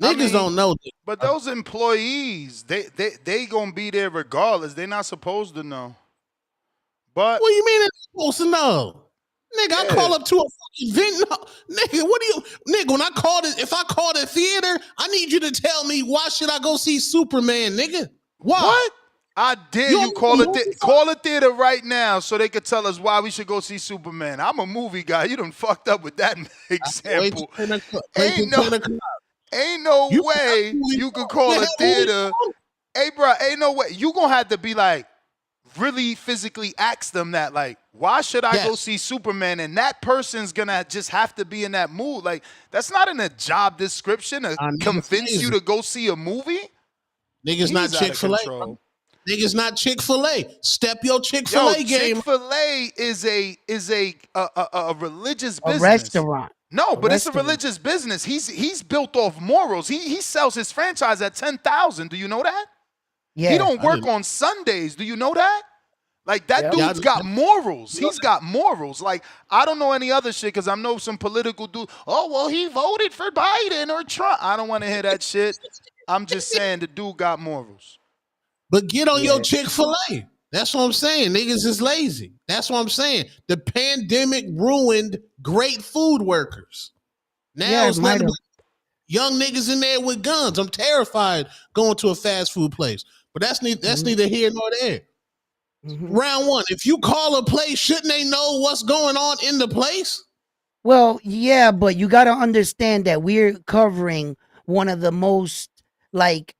Niggas don't know. But those employees, they gonna be there regardless. They're not supposed to know. But what do you mean they're supposed to know? Nigga, I call up to a fucking event. Nigga, what do you, nigga, when I called it, if I called a theater, I need you to tell me why should I go see Superman, nigga? Why? What? I dare you call a theater right now so they could tell us why we should go see Superman. I'm a movie guy. You done fucked up with that example. Ain't no way you could call a theater. Hey, bro, ain't no way. You gonna have to be like, really physically ask them that, like, why should I go see Superman? And that person's gonna just have to be in that mood. Like, that's not in a job description to convince you to go see a movie. Niggas not Chick-fil-A. Niggas not Chick-fil-A. Step your Chick-fil-A game. Chick-fil-A is a religious business. A restaurant. No, but it's a religious business. He's built off morals. He sells his franchise at 10,000. Do you know that? Yeah. He don't work on Sundays. Do you know that? Like, that dude's got morals. He's got morals. Like, I don't know any other shit because I know some political dude. Oh, well, he voted for Biden or Trump. I don't want to hear that shit. I'm just saying the dude got morals. But get on your Chick-fil-A. That's what I'm saying. Niggas is lazy. That's what I'm saying. The pandemic ruined great food workers. Now it's not young niggas in there with guns. I'm terrified going to a fast food place. But that's neither here nor there. Round one. If you call a place, shouldn't they know what's going on in the place? Well, yeah, but you got to understand that we're covering one of the most, like,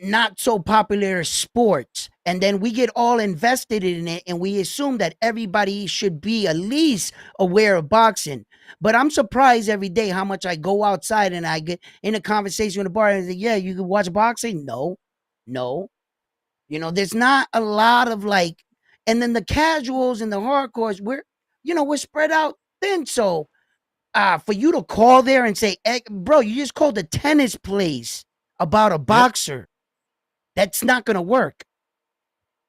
not so popular sports, and then we get all invested in it and we assume that everybody should be at least aware of boxing. But I'm surprised every day how much I go outside and I get in a conversation with a bar and say, yeah, you can watch boxing. No. You know, there's not a lot of, like, and then the casuals and the hardcores, we're spread out thin. So for you to call there and say, hey, bro, you just called a tennis place about a boxer. That's not going to work.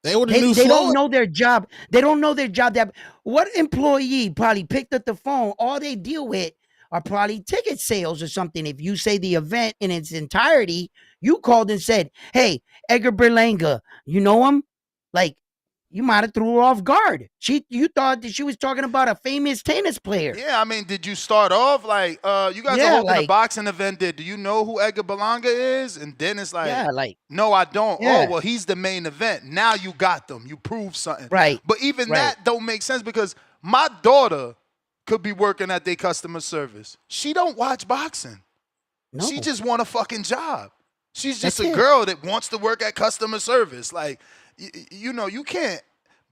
They don't know their job. They don't know their job. What employee probably picked up the phone? All they deal with are probably ticket sales or something. If you say the event in its entirety, you called and said, hey, Edgar Berlanga, you know him? Like, you might have threw her off guard. You thought that she was talking about a famous tennis player. Yeah, I mean, did you start off like, you guys are holding a boxing event there. Do you know who Edgar Berlanga is? And then it's like, no, I don't. Yeah. Oh, well, he's the main event. Now you got them. You proved something. Right. But even that don't make sense because my daughter could be working at their customer service. She don't watch boxing. No. She just want a fucking job. She's just a girl that wants to work at customer service. Like, you know, you can't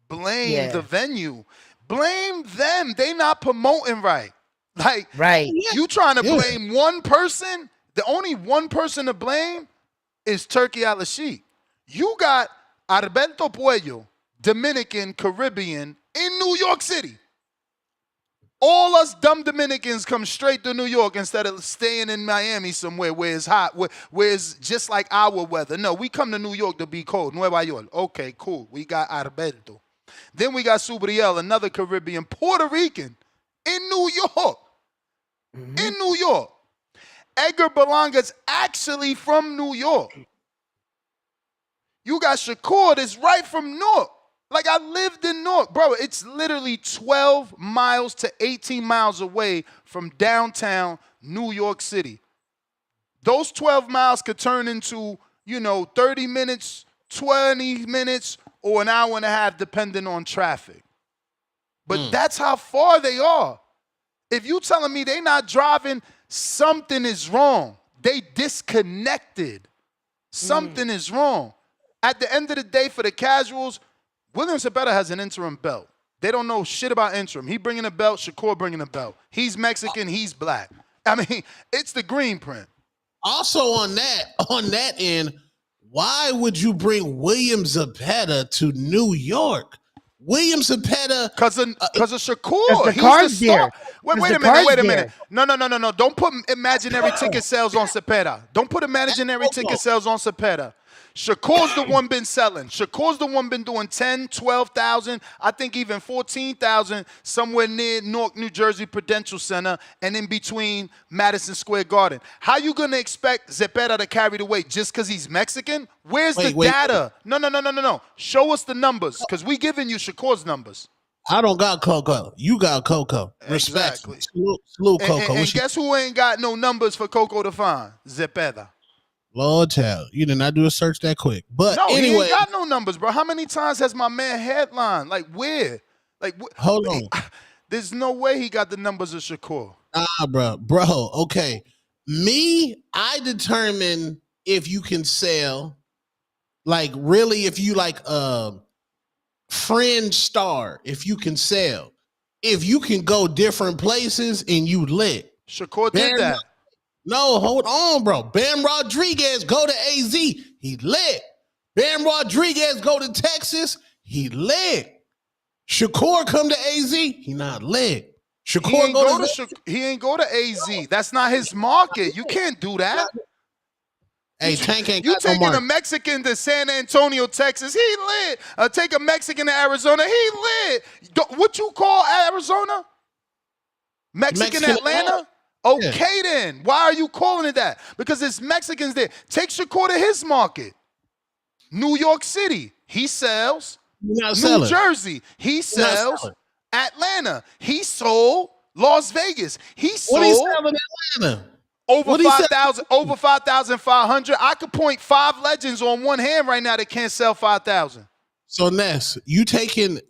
blame the venue. Blame them. They not promoting right. Like, you trying to blame one person? The only one person to blame is Turkey Al-Sheikh. You got Alberto Puello Dominican, Caribbean in New York City. All us dumb Dominicans come straight to New York instead of staying in Miami somewhere where it's hot, where it's just like our weather. No, we come to New York to be cold. Nueva York. Okay, cool. We got Alberto. Then we got Subriel, another Caribbean, Puerto Rican in New York. In New York. Edgar Berlanga's actually from New York. You got Shakur that's right from Newark. Like, I lived in Newark. Bro, it's literally 12 miles to 18 miles away from downtown New York City. Those 12 miles could turn into, 30 minutes, 20 minutes, or an hour and a half, depending on traffic. But that's how far they are. If you telling me they not driving, something is wrong. They disconnected. Something is wrong. At the end of the day, for the casuals, William Zepeda has an interim belt. They don't know shit about interim. He bringing a belt, Shakur bringing a belt. He's Mexican, he's black. I mean, it's the green print. Also on that end, why would you bring William Zepeda to New York? William Zepeda, because of Shakur. The card's there. Wait a minute. No. Don't put imaginary ticket sales on Zepeda. Don't put imaginary ticket sales on Zepeda. Shakur's the one been selling. Shakur's the one been doing 10, 12,000, I think even 14,000 somewhere near Newark, New Jersey Prudential Center and in between Madison Square Garden. How you going to expect Zepeda to carry the weight just because he's Mexican? Where's the data? No. Show us the numbers because we giving you Shakur's numbers. I don't got Coco. You got Coco. Respect. Exactly. Salute Coco. And guess who ain't got no numbers for Coco to find? Zepeda. Lord tell. You did not do a search that quick. But no, anyway. He ain't got no numbers, bro. How many times has my man headlined? Like, where? Like, hold on. There's no way he got the numbers of Shakur. Nah, bro. Okay. I determine if you can sell, like, really, if you like friend star, if you can sell. If you can go different places and you lit. Shakur did that. No, hold on, bro. Bam Rodriguez go to AZ. He lit. Bam Rodriguez go to Texas. He lit. Shakur come to AZ. He not lit. Shakur he ain't go to AZ. That's not his market. You can't do that. Hey, Tank ain't you got no taking market. a Mexican to San Antonio, Texas. He lit. Take a Mexican to Arizona. He lit. What you call Arizona? Mexican Atlanta? Okay, then. Why are you calling it that? Because there's Mexicans there. Take Shakur to his market. New York City, he sells. New Jersey, he sells. Atlanta, he sold. Las Vegas, he sold. What he selling in Atlanta? Over 5,000, over 5,500. I could point 5 legends on one hand right now that can't sell 5,000. So Ness, you taking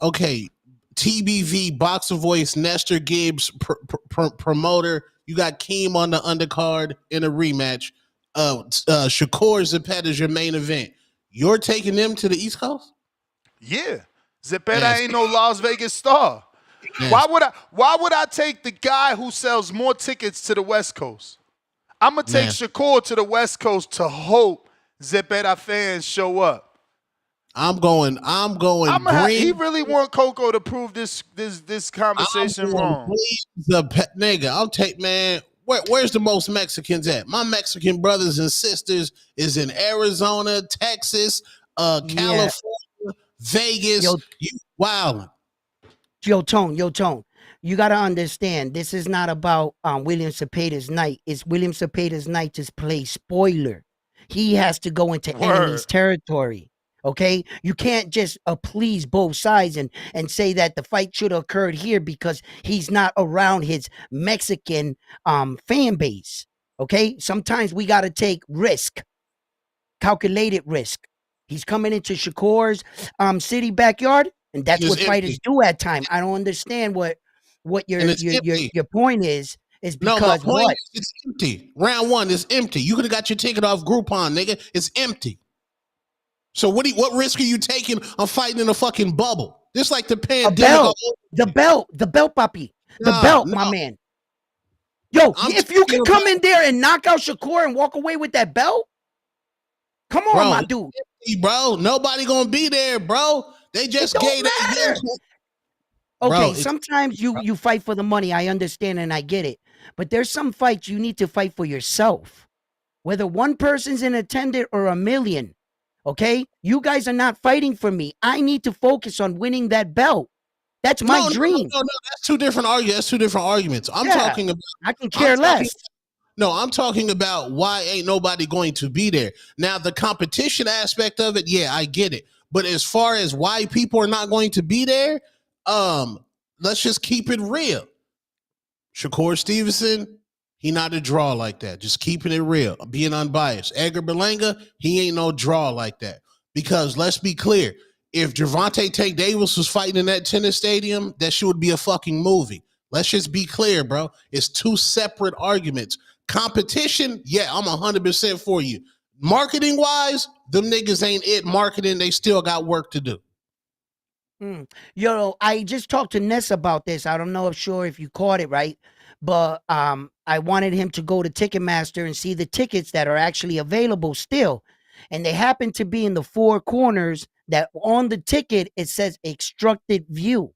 TBV, Boxer Voice, Nestor Gibbs, promoter. You got Keem on the undercard in a rematch. Shakur Zepeda is your main event. You're taking them to the East Coast? Yeah. Zepeda ain't no Las Vegas star. Why would I take the guy who sells more tickets to the West Coast? I'm gonna take Shakur to the West Coast to hope Zepeda fans show up. I'm going green. He really want Coco to prove this conversation wrong. Nigga, I'll take, man. Where's the most Mexicans at? My Mexican brothers and sisters is in Arizona, Texas, California, Vegas. You wildin'. Yo, Tone. You got to understand, this is not about William Zepeda's night. It's William Zepeda's night to play spoiler. He has to go into enemy's territory. Okay, you can't just please both sides and say that the fight should have occurred here because he's not around his Mexican fan base. Okay, sometimes we got to take risk, calculated risk. He's coming into Shakur's city backyard, and that's what fighters do at times. I don't understand what your point is. Is because my point is it's empty. Round 1 is empty. You could have got your ticket off Groupon, nigga. It's empty. So what risk are you taking on fighting in a fucking bubble? Just like the pandemic. The belt, papi. The belt, my man. Yo, if you can come in there and knock out Shakur and walk away with that belt, come on, my dude. Bro, nobody gonna be there, bro. They just gave that young. Okay, sometimes you fight for the money. I understand and I get it. But there's some fights you need to fight for yourself. Whether one person's in attendance or a million, okay? You guys are not fighting for me. I need to focus on winning that belt. That's my dream. No, that's two different arguments. That's two different arguments. I'm talking about. I can care less. I'm talking about why ain't nobody going to be there. Now, the competition aspect of it, yeah, I get it. But as far as why people are not going to be there, let's just keep it real. Shakur Stevenson, he not a draw like that. Just keeping it real, being unbiased. Edgar Berlanga, he ain't no draw like that. Because let's be clear, if Gervonta Tank Davis was fighting in that tennis stadium, that shit would be a fucking movie. Let's just be clear, bro. It's two separate arguments. Competition, yeah, I'm 100% for you. Marketing-wise, them niggas ain't it. Marketing, they still got work to do. Yo, I just talked to Ness about this. I don't know if you caught it right, but I wanted him to go to Ticketmaster and see the tickets that are actually available still. And they happen to be in the four corners that on the ticket, it says obstructed view.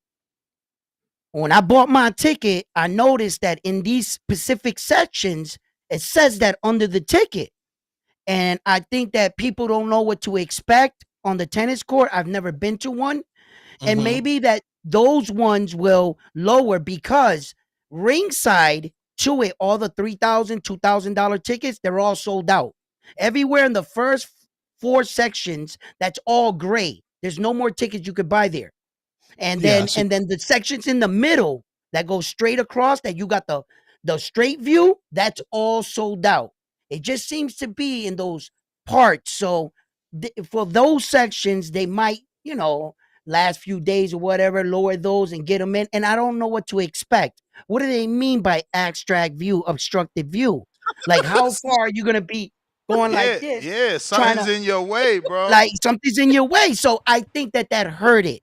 When I bought my ticket, I noticed that in these specific sections, it says that under the ticket. And I think that people don't know what to expect on the tennis court. I've never been to one. And maybe that those ones will lower because ringside to it, all the $3,000, $2,000 tickets, they're all sold out. Everywhere in the first four sections, that's all gray. There's no more tickets you could buy there. And then the sections in the middle that go straight across, that you got the straight view, that's all sold out. It just seems to be in those parts. So for those sections, they might, last few days or whatever, lower those and get them in. And I don't know what to expect. What do they mean by abstract view, obstructed view? Like, how far are you going to be going like this? Yeah, something's in your way, bro. Like, something's in your way. So I think that hurt it.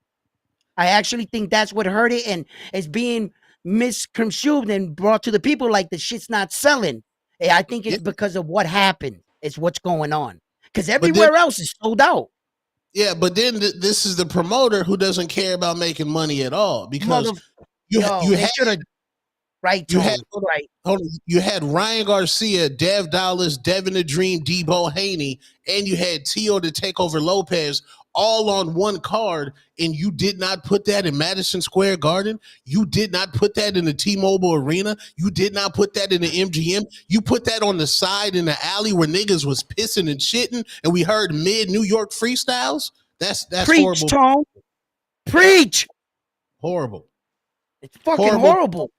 I actually think that's what hurt it. And it's being misconstrued and brought to the people like the shit's not selling. I think it's because of what happened. It's what's going on. Because everywhere else is sold out. Yeah, but then this is the promoter who doesn't care about making money at all because you had Ryan Garcia, Dev Dallas, Devin the Dream, Debo Haney, and you had Tio to take over Lopez all on one card, and you did not put that in Madison Square Garden. You did not put that in the T-Mobile Arena. You did not put that in the MGM. You put that on the side in the alley where niggas was pissing and shitting, and we heard mid-New York freestyles. That's Preach, horrible. Tone. Preach. Horrible. It's fucking horrible.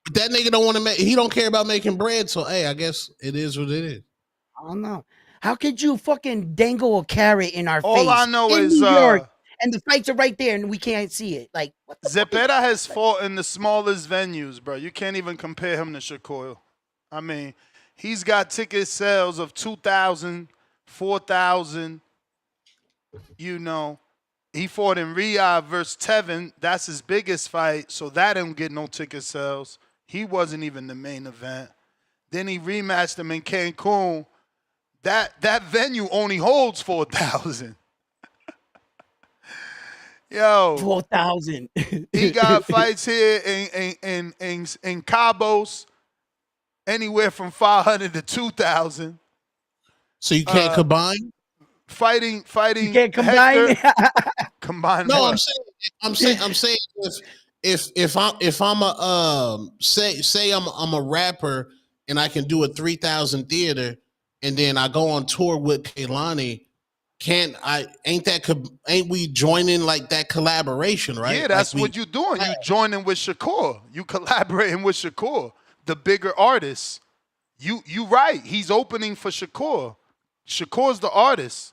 But that nigga don't want to make. He don't care about making bread. So hey, I guess it is what it is. I don't know. How could you fucking dangle a carrot in our face? All I know in is New York, and the fights are right there, and we can't see it. Like, what the Zepeda has fought in the smallest venues, bro. You can't even compare him to Shakur. I mean, he's got ticket sales of 2,000, 4,000. He fought in Riyadh versus Tevin. That's his biggest fight, so that didn't get no ticket sales. He wasn't even the main event. Then he rematched him in Cancun. That venue only holds 4,000. Yo, 4,000. He got fights here in Cabos, anywhere from 500 to 2,000. So you can't combine. Fighting. You can't combine. Combine. No, what? I'm saying if I'm a say I'm a rapper and I can do a 3,000 theater. And then I go on tour with Kehlani. Ain't we joining like that collaboration, right? Yeah, that's what you're doing. You joining with Shakur. You collaborating with Shakur, the bigger artist. You right. He's opening for Shakur. Shakur's the artist.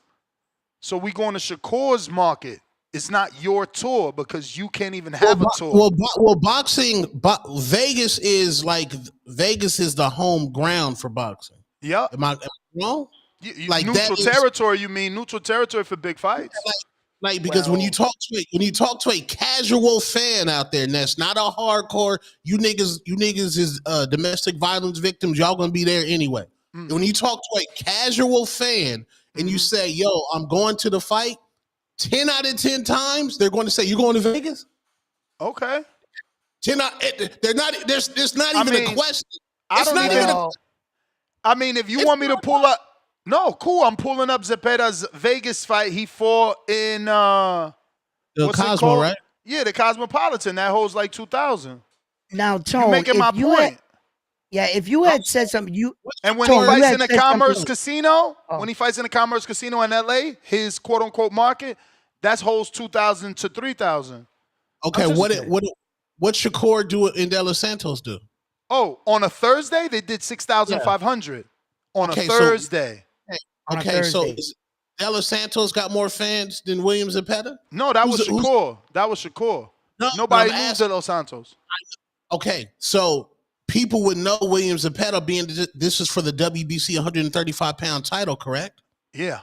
So we going to Shakur's market. It's not your tour because you can't even have a tour. Well, boxing, Vegas is the home ground for boxing. Yeah. Am I wrong? Like neutral territory, you mean neutral territory for big fights? Because when you talk to a casual fan out there, and that's not a hardcore, you niggas is domestic violence victims, y'all gonna be there anyway. When you talk to a casual fan and you say, yo, I'm going to the fight, 10 out of 10 times, they're going to say, "You going to Vegas?" Okay. 10 out, they're not. There's not even a question. I don't even. I mean, if you want me to pull up, no, cool. I'm pulling up Zepeda's Vegas fight. He fought in the Cosmo, right? Yeah, the Cosmopolitan. That holds like 2,000. Now, Tone, you're making my point. If you had said something, and when he fights in a Commerce Casino, when he fights in a Commerce Casino in LA, his quote unquote market, that holds 2,000 to 3,000. Okay, what Shakur do in De Los Santos do? Oh, on a Thursday they did 6,500 on a Thursday. So De Los Santos got more fans than William Zepeda? No, that was Shakur. That was Shakur. Nobody knew De Los Santos. Okay, so people would know William Zepeda being this is for the WBC 135-pound title, correct? Yeah.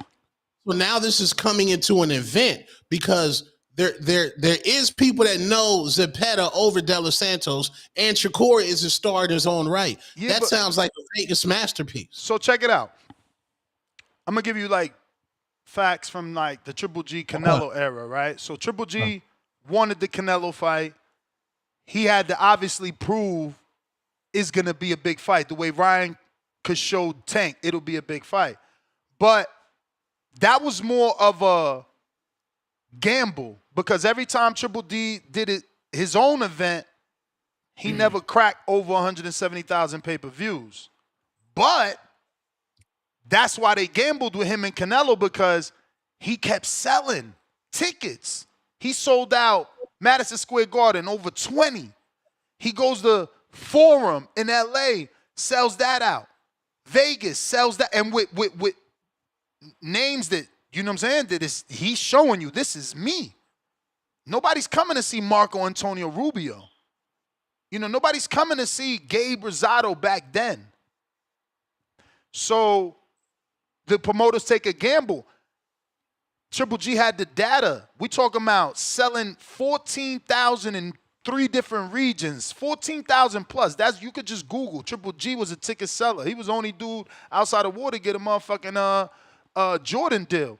So now this is coming into an event because there is people that know Zepeda over De Los Santos, and Shakur is a star in his own right. Yeah, that sounds like a Vegas masterpiece. So check it out. I'm gonna give you like facts from like the Triple G Canelo era, right? So Triple G wanted the Canelo fight. He had to obviously prove it's gonna be a big fight. The way Ryan could show Tank, it'll be a big fight. But that was more of a gamble because every time Triple D did it his own event, he never cracked over 170,000 pay-per-views. But that's why they gambled with him and Canelo because he kept selling tickets. He sold out Madison Square Garden over 20. He goes to Forum in LA, sells that out. Vegas sells that, and with names that, you know what I'm saying, that is, he's showing you, this is me. Nobody's coming to see Marco Antonio Rubio. You know, nobody's coming to see Gabe Rosado back then. So the promoters take a gamble. Triple G had the data. We talking about selling 14,000 in 3 different regions, 14,000 plus. That's, you could just Google. Triple G was a ticket seller. He was the only dude outside of war to get a motherfucking Jordan deal.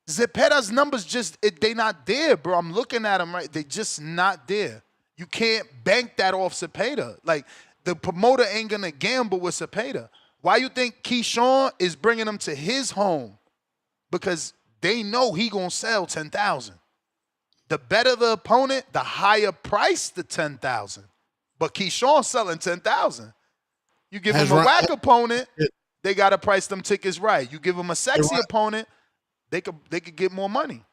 Zepeda's numbers just, they not there, bro. I'm looking at them, right? They just not there. You can't bank that off Zepeda. Like, the promoter ain't gonna gamble with Zepeda. Why you think Keyshawn is bringing him to his home? Because they know he gonna sell 10,000. The better the opponent, the higher price the 10,000. But Keyshawn selling 10,000. You give him a whack opponent, they gotta price them tickets right. You give him a sexy opponent, they could get more money.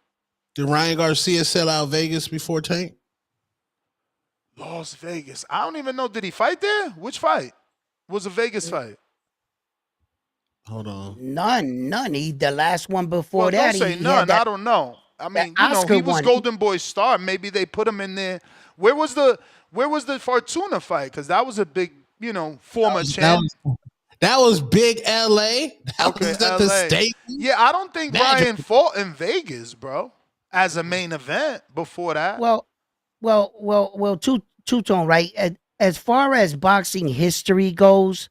Did Ryan Garcia sell out Vegas before Tank? Las Vegas. I don't even know. Did he fight there? Which fight? Was a Vegas fight? Hold on. None. The last one before that. Don't say none. I don't know. I mean, you know, he was Golden Boy star. Maybe they put him in there. Where was the Fortuna fight? Because that was a big, you know, former champ. That was big LA. That was at the state. Yeah, I don't think Ryan fought in Vegas, bro, as a main event before that. Well, two-tone, right? As far as boxing history goes,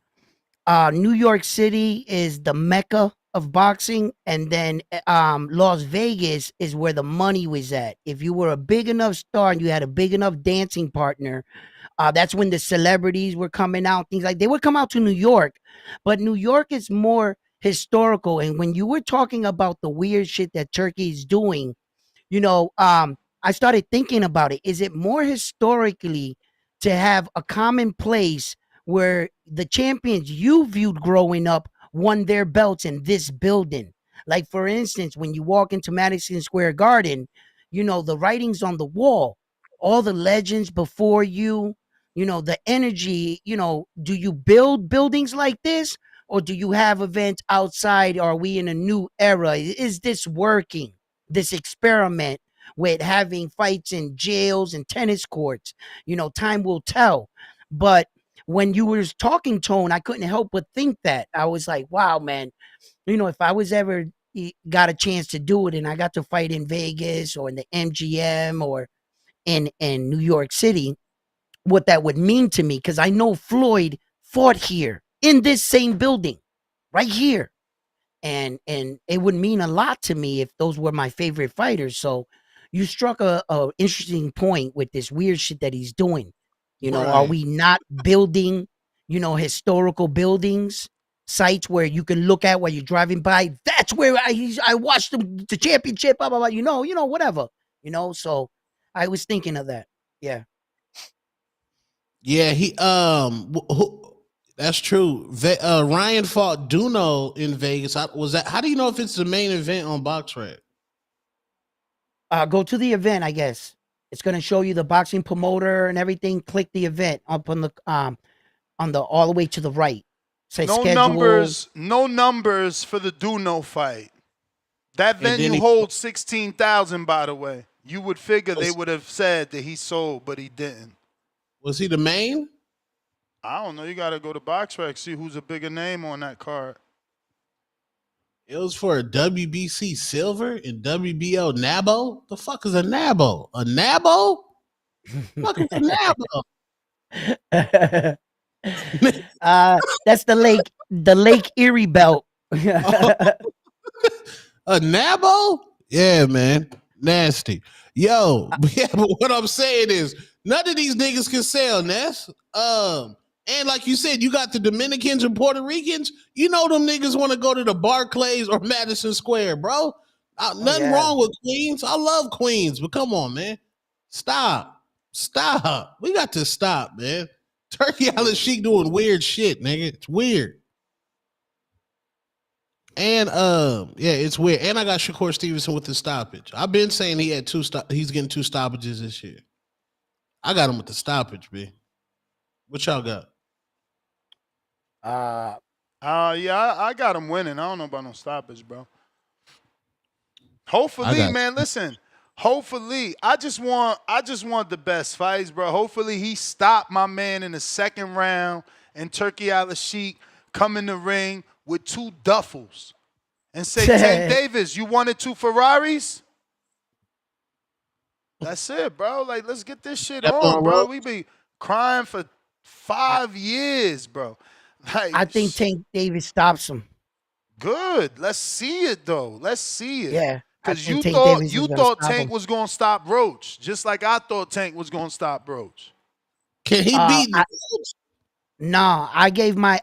New York City is the mecca of boxing, and then Las Vegas is where the money was at. If you were a big enough star and you had a big enough dancing partner, that's when the celebrities were coming out. Things like they would come out to New York, but New York is more historical. And when you were talking about the weird shit that Turkey is doing, you know, I started thinking about it. Is it more historically to have a common place where the champions you viewed growing up won their belts in this building? Like, for instance, when you walk into Madison Square Garden, you know, the writings on the wall, all the legends before you, you know, the energy, you know, do you build buildings like this, or do you have events outside? Are we in a new era? Is this working, this experiment with having fights in jails and tennis courts? You know, time will tell. But when you were talking, Tone, I couldn't help but think that. I was like, wow, man, you know, if I was ever got a chance to do it and I got to fight in Vegas or in the MGM or in New York City, what that would mean to me, because I know Floyd fought here in this same building right here. and it would mean a lot to me if those were my favorite fighters. So you struck a interesting point with this weird shit that he's doing. You know, are we not building, you know, historical buildings, sites where you can look at while you're driving by? That's where I watched the championship, blah, blah, blah, you know, whatever, you know. So I was thinking of that. Yeah. Yeah, that's true. Ryan fought Duno in Vegas. Was that? How do you know if it's the main event on BoxRec? Go to the event, I guess. It's going to show you the boxing promoter and everything. Click the event up on the all the way to the right. Say no schedule. No numbers for the Duno fight. That venue holds 16,000. By the way, you would figure they would have said that he sold, but he didn't. Was he the main? I don't know. You got to go to BoxRec, see who's a bigger name on that card. It was for a WBC silver and WBO Nabo. The fuck is a Nabo? A Nabo? Fuck is a Nabo? That's the Lake Erie belt. A Nabo? Yeah, man. Nasty. Yo, yeah, but what I'm saying is none of these niggas can sell, Ness. And like you said, you got the Dominicans and Puerto Ricans. You know them niggas want to go to the Barclays or Madison Square, bro. Nothing wrong with Queens. I love Queens, but come on, man. Stop. We got to stop, man. Turkey Island Sheik doing weird shit, nigga. It's weird. And yeah, it's weird. And I got Shakur Stevenson with the stoppage. I've been saying he had he's getting 2 stoppages this year. I got him with the stoppage, B. What y'all got? Yeah, I got him winning. I don't know about no stoppage, bro. Hopefully, man, listen. Hopefully, I just want the best fights, bro. Hopefully, he stopped my man in the second round and Turkey Island Sheik come in the ring with 2 duffels and say, Tank Davis, you wanted 2 Ferraris? That's it, bro. Like, let's get this shit on, bro. We be crying for 5 years, bro. Like, I think Tank Davis stops him. Good. Let's see it, though. Let's see it. Yeah. Because you thought Tank was going to stop Roach, just like I thought Tank was going to stop Roach. Can he beat No, I gave my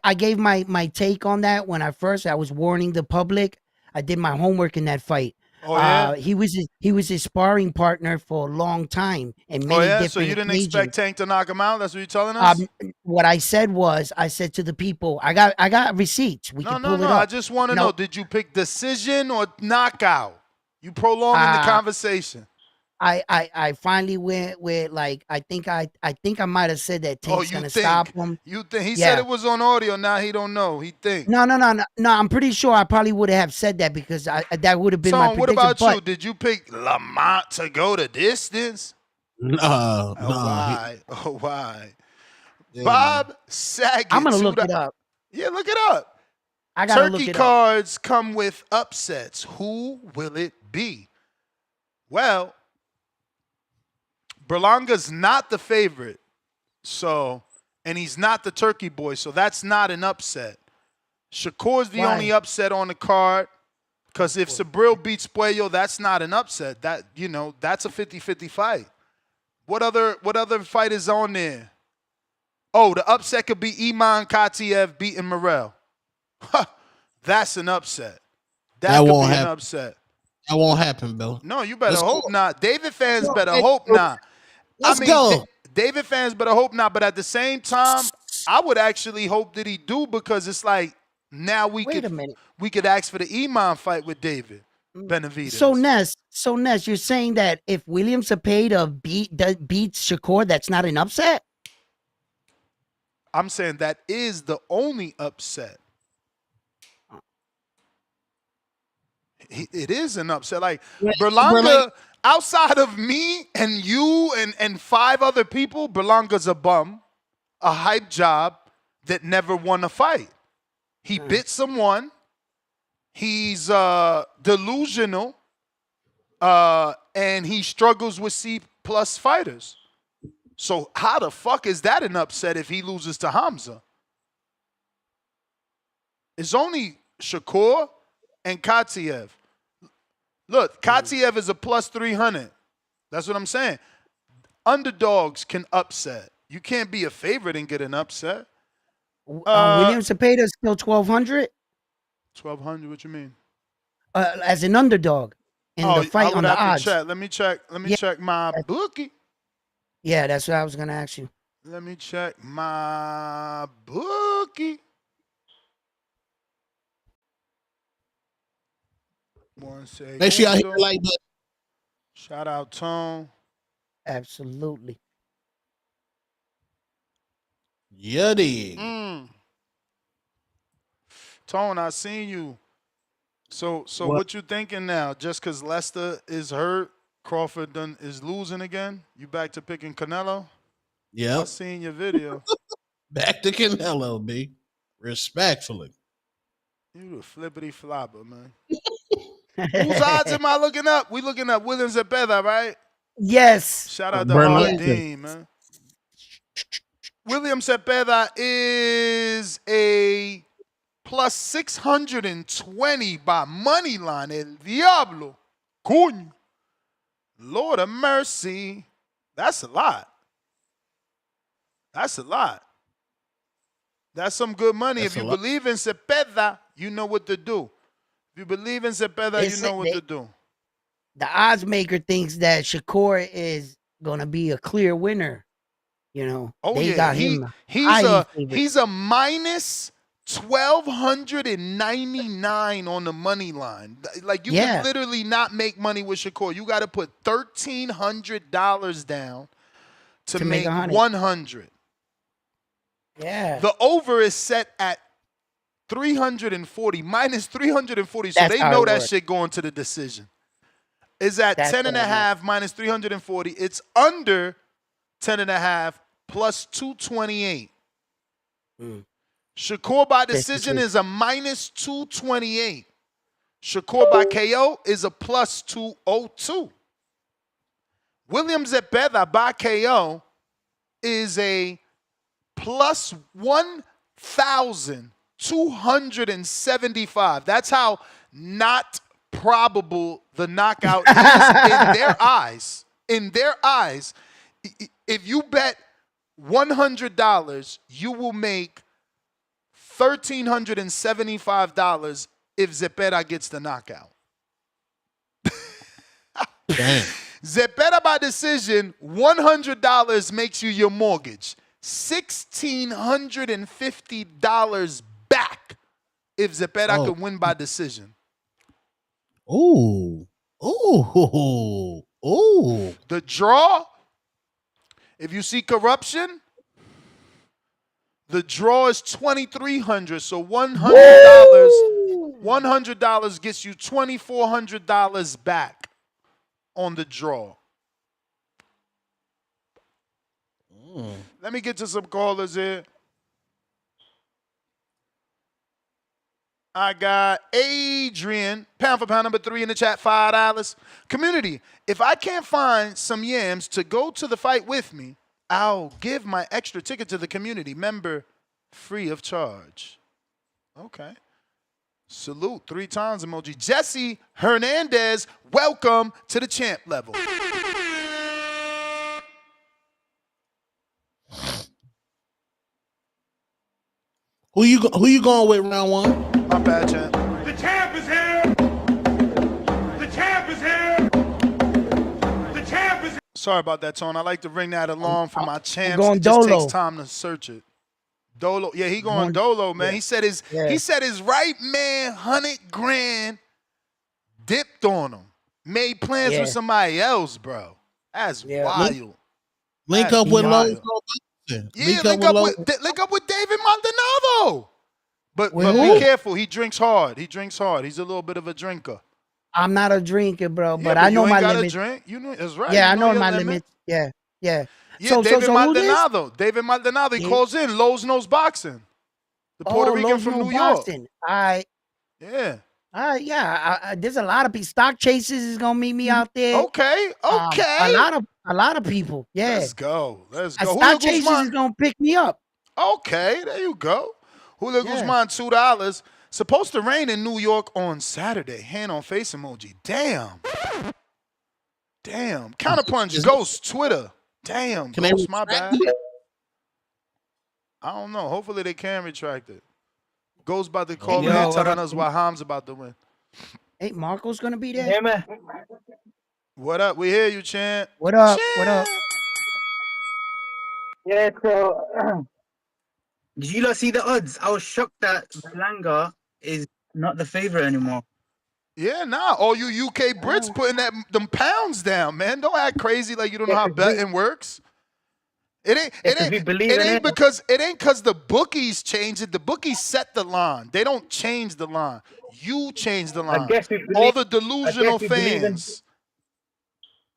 take on that when I was warning the public. I did my homework in that fight. Oh, yeah? He was his sparring partner for a long time and many different So you didn't occasions. expect Tank to knock him out? That's what you're telling us? What I said to the people, I got receipts. We can pull it up. I just want to know, did you pick decision or knockout? You prolonging the conversation. I finally went with, like, I think I might have said that Tank's gonna stop him. You think he said it was on audio? Now he don't know. He think. No. I'm pretty sure I probably would have said that because that would have been my prediction. What about you? Did you pick Lamont to go the distance? No. Why? Why? Yeah, Bob Saget. I'm gonna look it up. Yeah, look it up. I gotta look it up. Turkey cards come with upsets. Who will it be? Well, Berlanga's not the favorite, and he's not the Turkey boy, so that's not an upset. Shakur's the only upset on the card, because if Subriel beats Puello, that's not an upset. That's a 50-50 fight. What other fight is on there? Oh, the upset could be Imam Khataev beating Morrell. That's an upset. That could won't be happen. An upset. That won't happen, Bill. No, you better hope not. David fans better hope not. Let's go. David fans better hope not. But at the same time, I would actually hope that he do, because it's like now we could ask for the Imam fight with David Benavidez. So Ness, you're saying that if William Zepeda beats Shakur, that's not an upset? I'm saying that is the only upset. It is an upset. Like, Berlanga, outside of me and you and 5 other people, Berlanga's a bum, a hype job that never won a fight. He bit someone. He's delusional, and he struggles with C+ fighters. So how the fuck is that an upset if he loses to Hamzah? It's only Shakur, and Khataev. Look, Khataev is a plus 300. That's what I'm saying. Underdogs can upset. You can't be a favorite and get an upset. William Zepeda is still 1,200. 1,200. What you mean? As an underdog in the fight on the odds. Check. Let me check my bookie. Yeah, that's what I was gonna ask you. Let me check my bookie. Make sure y'all hit the like button. Shout out Tone. Absolutely. Yuddy. Tone, I seen you. So what you thinking now? Just because Lester is hurt, Crawford is losing again? You back to picking Canelo? Yeah. I seen your video. Back to Canelo, B. Respectfully. You the flippity flopper, man. Whose odds am I looking up? We looking up William Zepeda, right? Yes. Shout out to Hardin, man. William Zepeda is a plus 620 by money line. El Diablo. Coño. Lord of mercy. That's a lot. That's a lot. That's some good money. If you believe in Zepeda, you know what to do. If you believe in Zepeda, you know what to do. The odds maker thinks that Shakur is going to be a clear winner. You know, they got him. He's a minus 1,299 on the money line. Like you can literally not make money with Shakur. You got to put $1,300 down to make 100. Yeah. The over is set at 340, minus 340. So they know that shit going to the decision. Is at 10.5 minus 340. It's under 10.5 plus 228. Shakur by decision is a minus 228. Shakur by KO is a plus 202. William Zepeda by KO is a plus 1,275. That's how not probable the knockout is in their eyes. In their eyes, if you bet $100, you will make $1,375 if Zepeda gets the knockout. Damn. Zepeda by decision, $100 makes you your mortgage. $1,650 back if Zepeda can win by decision. Ooh. The draw, if you see corruption, the draw is $2,300. So $100 gets you $2,400 back on the draw. Let me get to some callers here. I got Adrian, pound for pound number 3 in the chat, $5. Community, if I can't find some yams to go to the fight with me, I'll give my extra ticket to the community member free of charge. Okay. Salute 3 times emoji. Jesse Hernandez, welcome to the champ level. Who you going with round 1? My bad, champ. The champ is here. The champ is here. The champ is here. Sorry about that, Tone. I like to ring that alarm for my champs. Going it just Dolo. takes time to search it. Dolo, yeah, he going Dolo, man. He said his right man, $100,000 dipped on him. Made plans with somebody else, bro. That's wild. Link up with Lowe's. Yeah, link up with David Maldonado. But be careful. He drinks hard. He's a little bit of a drinker. I'm not a drinker, bro, but Yeah, I know you my ain't gotta limits. drink. You know that's right. Yeah, You I know your my limit. limits. Yeah. Yeah, So David who Maldonado. David Maldonado. He calls in. Lowe's Knows Boxing. The Puerto Rican Lowe's from Knows New York. Boxing. Yeah. There's a lot of people. Stock Chasers is gonna meet me out there. Okay. A lot of people. Yeah. Let's go. Stock Chasers is gonna pick me up. Okay, there you go. Julio Guzman, $2. Supposed to rain in New York on Saturday. Hand on face emoji. Damn. Counterpunch. Ghost. Twitter. Damn. Can they Ghost, my retract bad. it? I don't know. Hopefully they can retract it. Ghost about to call Yo, in here what telling up? us why Ham's about to win. Hey, Marco's gonna be there. Yeah, man. What up? We hear you, Chant. What up? What up? Yeah, so did you lot see the odds? I was shocked that Berlanga is not the favorite anymore. Yeah, nah. All you UK Brits putting them pounds down, man. Don't act crazy like you don't know how betting works. It ain't because the bookies change it. The bookies set the line. They don't change the line. You change the line. All the delusional fans.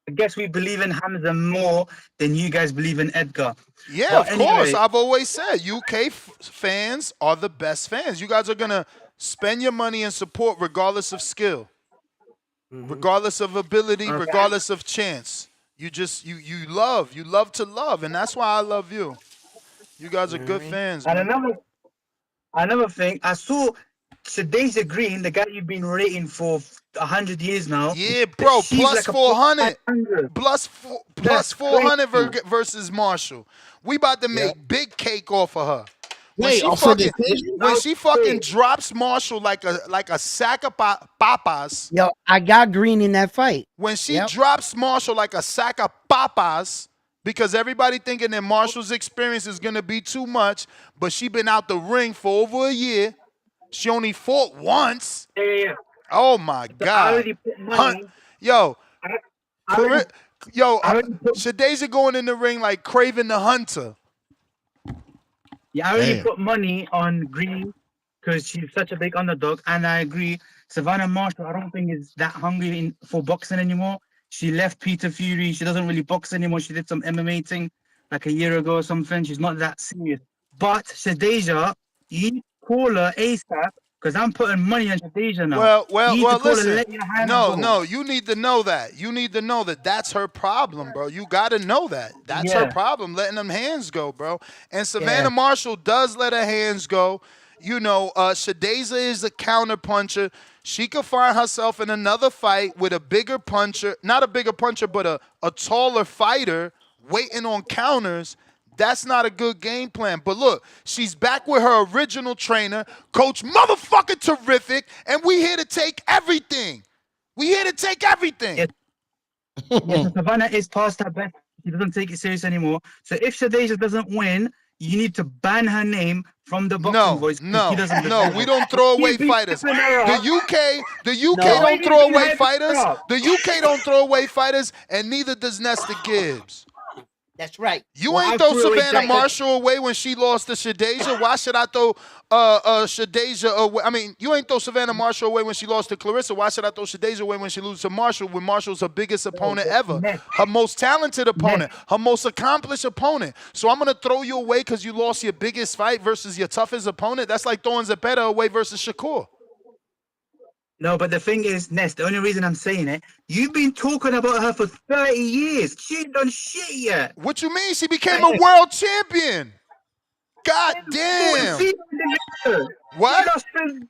I guess we believe in Hamzah more than you guys believe in Edgar. Yeah, But of course. anyway, I've always said UK fans are the best fans. You guys are gonna spend your money and support regardless of skill, regardless of ability, regardless of chance. You just you love to love, and that's why I love you. You guys are good fans. And Man. another thing, I saw Shadeja Green, the guy you've been rating for 100 years now. Yeah, bro, she's plus like a 400. 500. Plus 400 versus Marshall. We about to make big cake off of her. When she fucking drops Marshall like a sack of papas. Yo, I got Green in that fight. When she drops Marshall like a sack of papas, because everybody thinking that Marshall's experience is gonna be too much, but she been out the ring for over a year. She only fought once. Yeah. Oh my God. I already put money. Shadeja going in the ring like Craven the Hunter. Yeah, I already put money on Green because she's such a big underdog, and I agree. Savannah Marshall, I don't think is that hungry for boxing anymore. She left Peter Fury. She doesn't really box anymore. She did some MMA thing like a year ago or something. She's not that serious. But Shadeja, you call her ASAP because I'm putting money on Shadeja now. Well, listen. No, you need to know that. You need to know that that's her problem, bro. You got to know that. That's her problem, letting them hands go, bro. And Savannah Marshall does let her hands go. You know, Shadeja is a counter puncher. She could find herself in another fight with a bigger puncher, not a bigger puncher, but a taller fighter waiting on counters. That's not a good game plan. But look, she's back with her original trainer, Coach Motherfucking Terrific, and we here to take everything. We here to take everything. Yes, Savannah is past her best. She doesn't take it serious anymore. So if Shadeja doesn't win, you need to ban her name from the boxing voice. No, we don't throw away fighters. The UK don't throw away fighters. The UK don't throw away fighters, and neither does Nesta Gibbs. That's right. You ain't throw Savannah Marshall away when she lost to Shadeja. Why should I throw Shadeja away? I mean, you ain't throw Savannah Marshall away when she lost to Clarissa. Why should I throw Shadeja away when she loses to Marshall when Marshall's her biggest opponent ever? Her most talented opponent. Her most accomplished opponent. So I'm going to throw you away because you lost your biggest fight versus your toughest opponent? That's like throwing Zepeda away versus Shakur. No, but the thing is, Ness, the only reason I'm saying it, you've been talking about her for 30 years. She ain't done shit yet. What you mean? She became a world champion. God damn. What? She lost to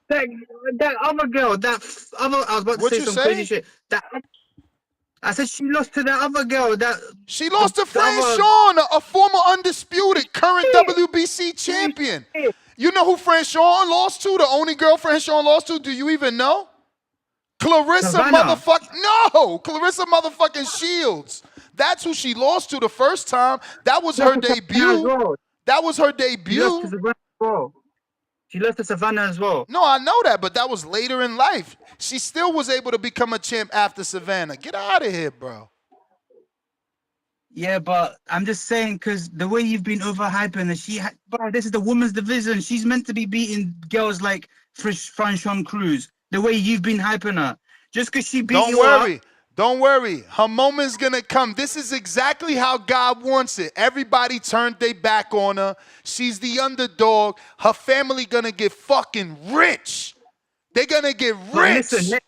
that other girl, I was about to say some crazy shit. I said she lost to that other girl. She lost to Fran Sean, a former undisputed current WBC champion. You know who Fran Sean lost to? The only girl Fran Sean lost to? Do you even know? Clarissa motherfucking Shields. That's who she lost to the first time. That was her debut. That was her debut. She lost to Savannah as well. No, I know that, but that was later in life. She still was able to become a champ after Savannah. Get out of here, bro. Yeah, but I'm just saying because the way you've been overhyping her, bro, this is the women's division. She's meant to be beating girls like Franchon Cruz. The way you've been hyping her. Just because she beat you up. Don't worry. Her moment's going to come. This is exactly how God wants it. Everybody turned their back on her. She's the underdog. Her family going to get fucking rich. They're going to get rich. Listen,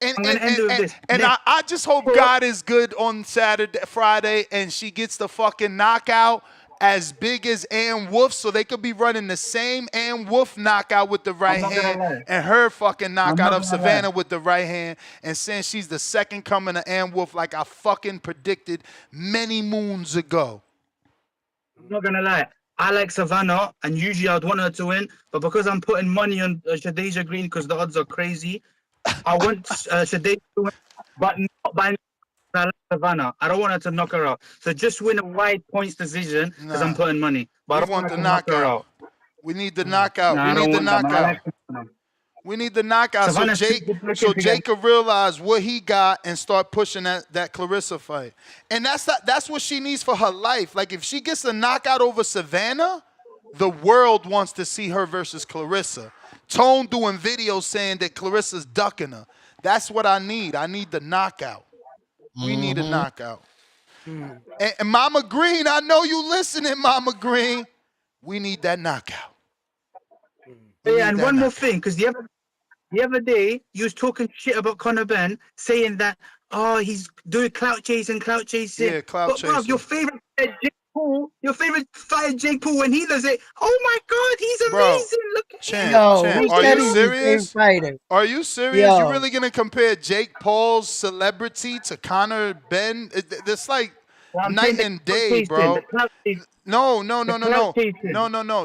I just hope God is good on Friday, and she gets the fucking knockout, as big as Ann Wolf, so they could be running the same Ann Wolf knockout with the right hand and her fucking knockout of Savannah with the right hand, and saying she's the second coming of Ann Wolf like I fucking predicted many moons ago. I'm not gonna lie. I like Savannah, and usually I'd want her to win, but because I'm putting money on Shadeja Green because the odds are crazy, I want Shadeja to win, but not by I like Savannah. I don't want her to knock her out. So just win a wide points decision because I'm putting money. But I don't want the to knock her out. We need the knockout. Nah, we need the knockout. like we need the knockout Savannah, so Jake could realize what he got and start pushing that Clarissa fight. And that's what she needs for her life. Like if she gets a knockout over Savannah, the world wants to see her versus Clarissa. Tone doing videos saying that Clarissa's ducking her. That's what I need. I need the knockout. We need a knockout. And Mama Green, I know you listening, Mama Green. We need that knockout. Yeah, and one more thing, because the other day you was talking shit about Conor Ben, saying that he's doing clout chasing. Yeah, clout chasing. Bro, your favorite Jake Paul, Jake Paul, when he does it, oh my God, he's amazing. Look at Champ, are you serious? Are you serious? Yo. You really gonna compare Jake Paul's celebrity to Conor Ben? It's like night and day, bro. No.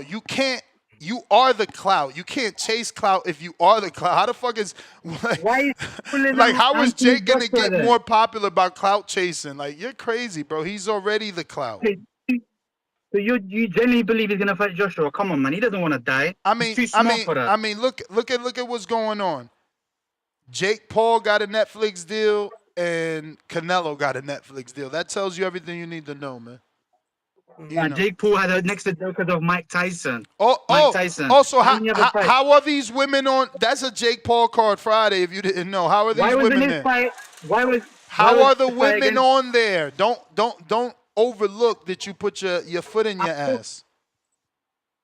You can't. You are the clout. You can't chase clout if you are the clout. How the fuck is like how is Jake gonna get more popular by clout chasing? Like you're crazy, bro. He's already the clout. So you genuinely believe he's gonna fight Joshua? Come on, man. He doesn't want to die. He's too smart for that. Look at what's going on. Jake Paul got a Netflix deal and Canelo got a Netflix deal. That tells you everything you need to know, man. Jake Paul had a next to because of Mike Tyson. Tyson. Also, how are these women on? That's a Jake Paul card Friday. If you didn't know, how are these women there? How are the women on there? Don't overlook that you put your foot in your ass.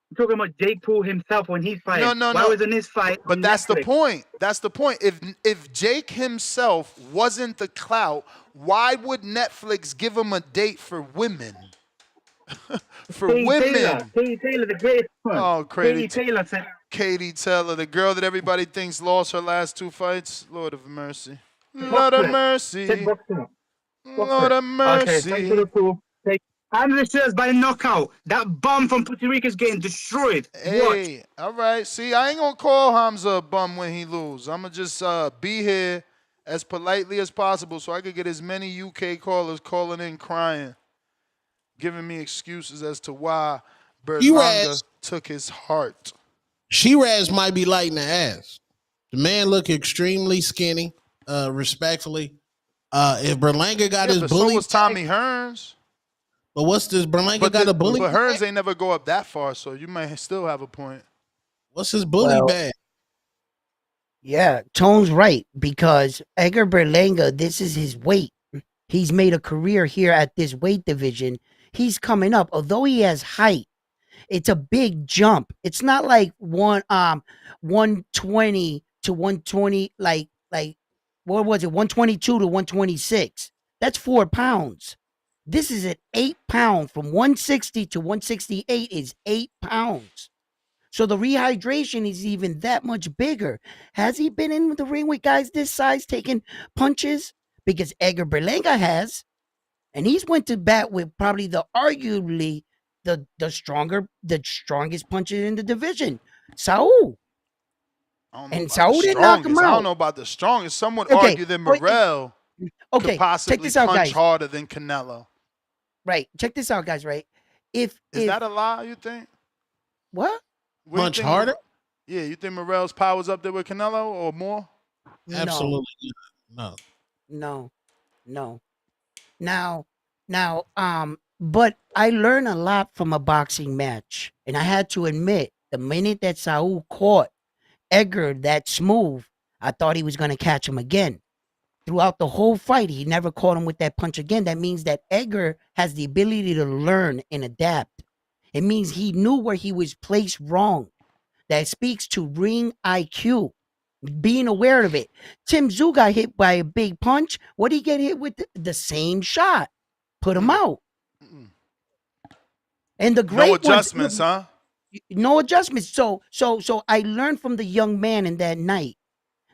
I'm talking about Jake Paul himself when he's fighting. No. Why wasn't his fight? But that's the point. That's the point. If Jake himself wasn't the clout, why would Netflix give him a date for women? For women. Katie Taylor, the greatest one. Oh, Katie Taylor. Katie Taylor, the girl that everybody thinks lost her last 2 fights. Lord of mercy. Lord of mercy. Lord of mercy. Hamzah Sheeraz by knockout. That bum from Puerto Rico is getting destroyed. Hey, all right. See, I ain't going to call Hamzah a bum when he lose. I'm going to just be here as politely as possible so I could get as many UK callers calling in crying, giving me excuses as to why Berlanga took his heart. Shiraz might be lighting the ass. The man look extremely skinny, respectfully. If Berlanga got his bully... So was Tommy Hearns. But what's this? Berlanga got a bully But Hearns ain't never go up that far, so you might still have a point. What's his bully bag? Yeah, Tone's right, because Edgar Berlanga, this is his weight. He's made a career here at this weight division. He's coming up. Although he has height, it's a big jump. It's not like 120 to 120, like what was it? 122 to 126. That's 4 pounds. This is at 8 pounds. From 160 to 168 is 8 pounds. So the rehydration is even that much bigger. Has he been in the ring with guys this size taking punches? Because Edgar Berlanga has. And he's went to bat with probably arguably the strongest puncher in the division, Saul. And Saul didn't knock him out. I don't know about the strongest. Some would argue that Morrell could possibly punch harder than Canelo. Right. Check this out, guys. Right. Is that a lie, you think? What? Punch harder? Yeah, you think Morrell's power's up there with Canelo or more? Absolutely no. Now, but I learned a lot from a boxing match, and I had to admit, the minute that Saul caught Edgar that smooth, I thought he was going to catch him again. Throughout the whole fight, he never caught him with that punch again. That means that Edgar has the ability to learn and adapt. It means he knew where he was placed wrong. That speaks to ring IQ, being aware of it. Tim Tszyu got hit by a big punch. What did he get hit with? The same shot. Put him out. And the great no adjustments, ones, no adjustments. So I learned from the young man in that night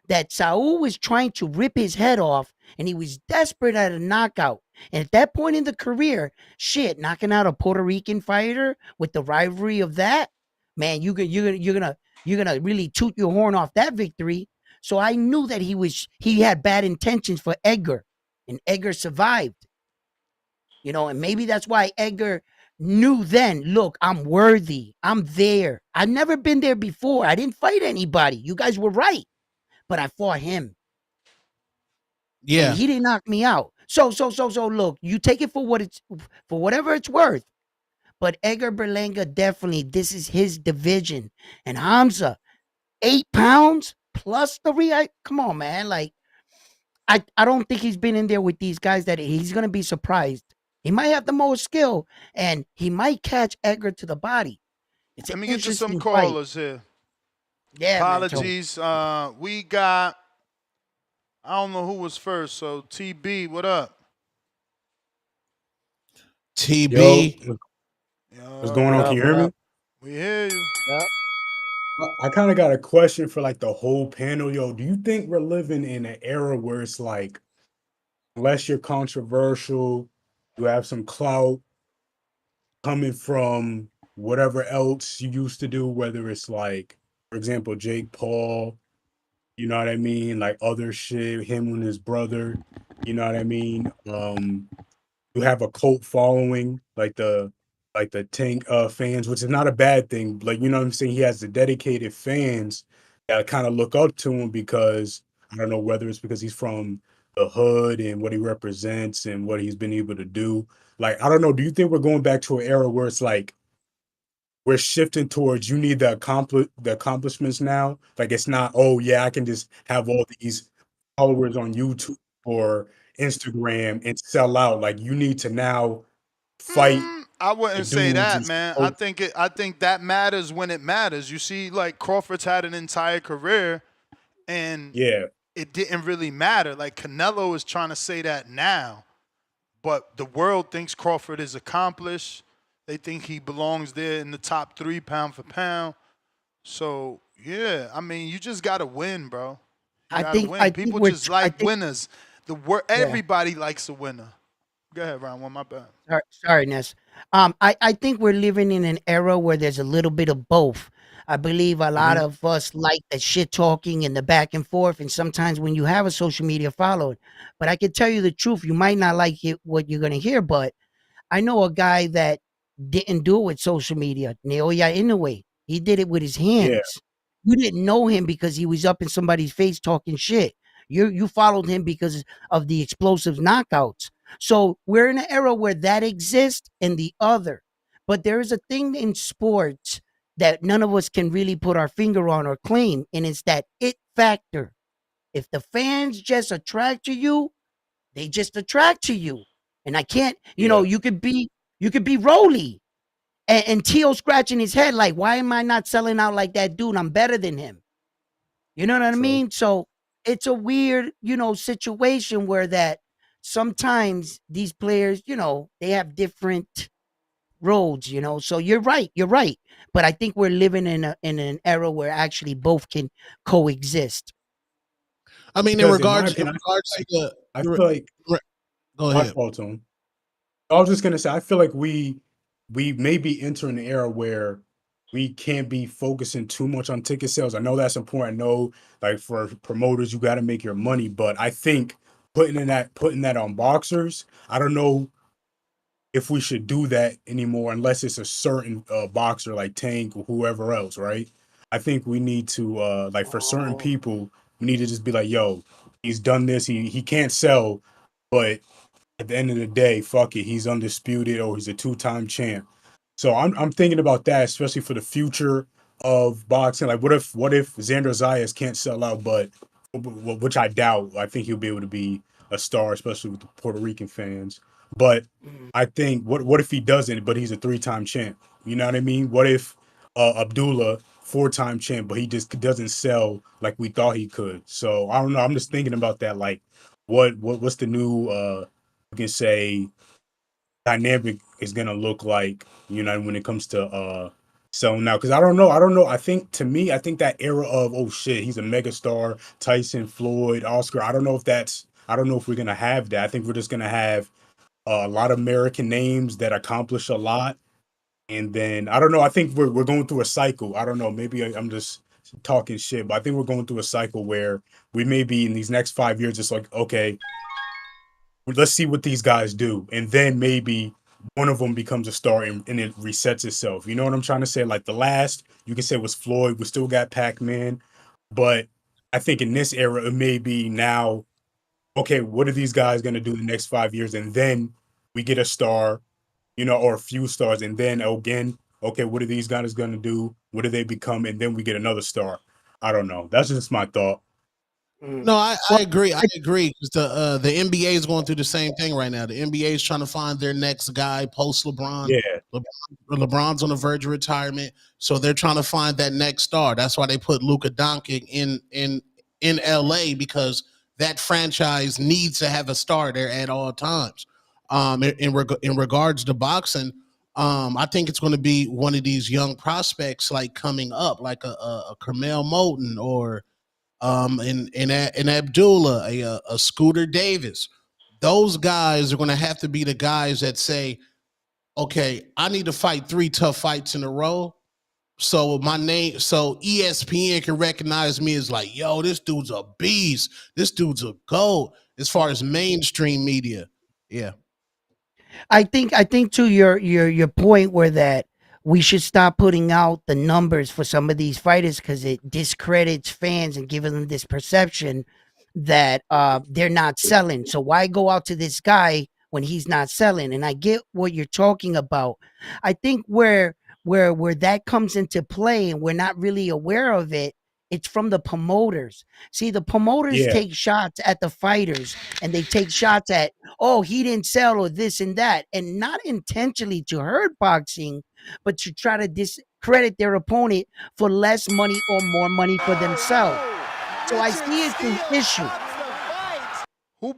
that Saul was trying to rip his head off, and he was desperate at a knockout. And at that point in the career, shit, knocking out a Puerto Rican fighter with the rivalry of that, man, you're gonna really toot your horn off that victory. So I knew that he had bad intentions for Edgar, and Edgar survived. You know, and maybe that's why Edgar knew then, look, I'm worthy. I'm there. I've never been there before. I didn't fight anybody. You guys were right. But I fought him. Yeah. And he didn't knock me out. So look, you take it for whatever it's worth. But Edgar Berlanga, definitely, this is his division. And Hamzah, 8 pounds plus the come on, man. Like, I don't think he's been in there with these guys that he's gonna be surprised. He might have the most skill, and he might catch Edgar to the body. Let me get to some callers here. Yeah, apologies. We got, I don't know who was first. So TB, what up? TB, what's going on? Can you hear me? We hear you. I kind of got a question for like the whole panel. Yo, do you think we're living in an era where it's like, unless you're controversial, you have some clout coming from whatever else you used to do, whether it's like, for example, Jake Paul, you know what I mean? Like other shit, him and his brother, you know what I mean? You have a cult following, like the Tank fans, which is not a bad thing. Like, you know what I'm saying? He has the dedicated fans that kind of look up to him because, I don't know whether it's because he's from the hood and what he represents and what he's been able to do. Like, I don't know. Do you think we're going back to an era where it's like, we're shifting towards you need the accomplishments now? Like, it's not, oh yeah, I can just have all these followers on YouTube or Instagram and sell out. Like, you need to now fight. I wouldn't say that, man. I think that matters when it matters. You see, like Crawford's had an entire career, and it didn't really matter. Like Canelo is trying to say that now, but the world thinks Crawford is accomplished. They think he belongs there in the top 3 pound for pound. So yeah, I mean, you just gotta win, bro. You gotta win. People just like winners. Everybody likes a winner. Go ahead, Ron. My bad. Sorry, Ness. I think we're living in an era where there's a little bit of both. I believe a lot of us like the shit talking and the back and forth, and sometimes when you have a social media following. But I can tell you the truth, you might not like what you're gonna hear, but I know a guy that didn't do it with social media. Naoya Inoue. He did it with his hands. Yeah. You didn't know him because he was up in somebody's face talking shit. You followed him because of the explosive knockouts. So we're in an era where that exists and the other. But there is a thing in sports that none of us can really put our finger on or claim, and it's that it factor. If the fans just attract to you, they just attract to you. And I can't, you know, you could be Rolly and Tio scratching his head like, why am I not selling out like that dude? I'm better than him. You know what I mean? So it's a weird, situation where that sometimes these players, they have different roads, So you're right. But I think we're living in an era where actually both can coexist. I mean, in regards to the, I feel like, go ahead. I was just gonna say, I feel like we may be entering an era where we can't be focusing too much on ticket sales. I know that's important. I know, like, for promoters, you got to make your money, but I think putting that on boxers, I don't know if we should do that anymore unless it's a certain boxer like Tank or whoever else, right? I think we need to for certain people, we need to just be like, yo, he's done this, he can't sell, but at the end of the day, fuck it, he's undisputed or he's a 2-time champ. So I'm thinking about that, especially for the future of boxing. Like, what if Xander Zayas can't sell out, but which I doubt. I think he'll be able to be a star, especially with the Puerto Rican fans. But I think what if he doesn't, but he's a 3-time champ? You know what I mean? What if Abdullah, 4-time champ, but he just doesn't sell like we thought he could? So I don't know. I'm just thinking about that. Like, what's the new you can say dynamic is gonna look like, when it comes to selling now. Because I don't know. I think that era of, oh shit, he's a megastar, Tyson, Floyd, Oscar. I don't know if we're gonna have that. I think we're just gonna have a lot of American names that accomplish a lot. And then I don't know. I think we're going through a cycle. I don't know. Maybe I'm just talking shit, but I think we're going through a cycle where we may be in these next 5 years, just like, okay, let's see what these guys do, and then maybe one of them becomes a star and it resets itself. You know what I'm trying to say? Like the last, you can say, was Floyd. We still got Pac-Man, but I think in this era it may be now. Okay, what are these guys going to do the next 5 years, and then we get a star, or a few stars, and then again, okay, what are these guys going to do? What do they become? And then we get another star. I don't know. That's just my thought. No, I agree. I agree. Because the NBA is going through the same thing right now. The NBA is trying to find their next guy post LeBron. Yeah. LeBron's on the verge of retirement, so they're trying to find that next star. That's why they put Luka Doncic in LA, because that franchise needs to have a star there at all times. In regards to boxing, I think it's going to be one of these young prospects like coming up, like a Carmel Moulton or in Abdullah, a Scooter Davis. Those guys are going to have to be the guys that say, okay, I need to fight 3 tough fights in a row. So ESPN can recognize me as like, yo, this dude's a beast. This dude's a GOAT as far as mainstream media. Yeah. I think to your point where that we should stop putting out the numbers for some of these fighters because it discredits fans and giving them this perception that they're not selling. So why go out to this guy when he's not selling? And I get what you're talking about. I think where that comes into play and we're not really aware of it, it's from the promoters. See, the promoters take shots at the fighters and they take shots at, oh, he didn't sell or this and that, and not intentionally to hurt boxing, but to try to discredit their opponent for less money or more money for themselves. So I see it's an issue.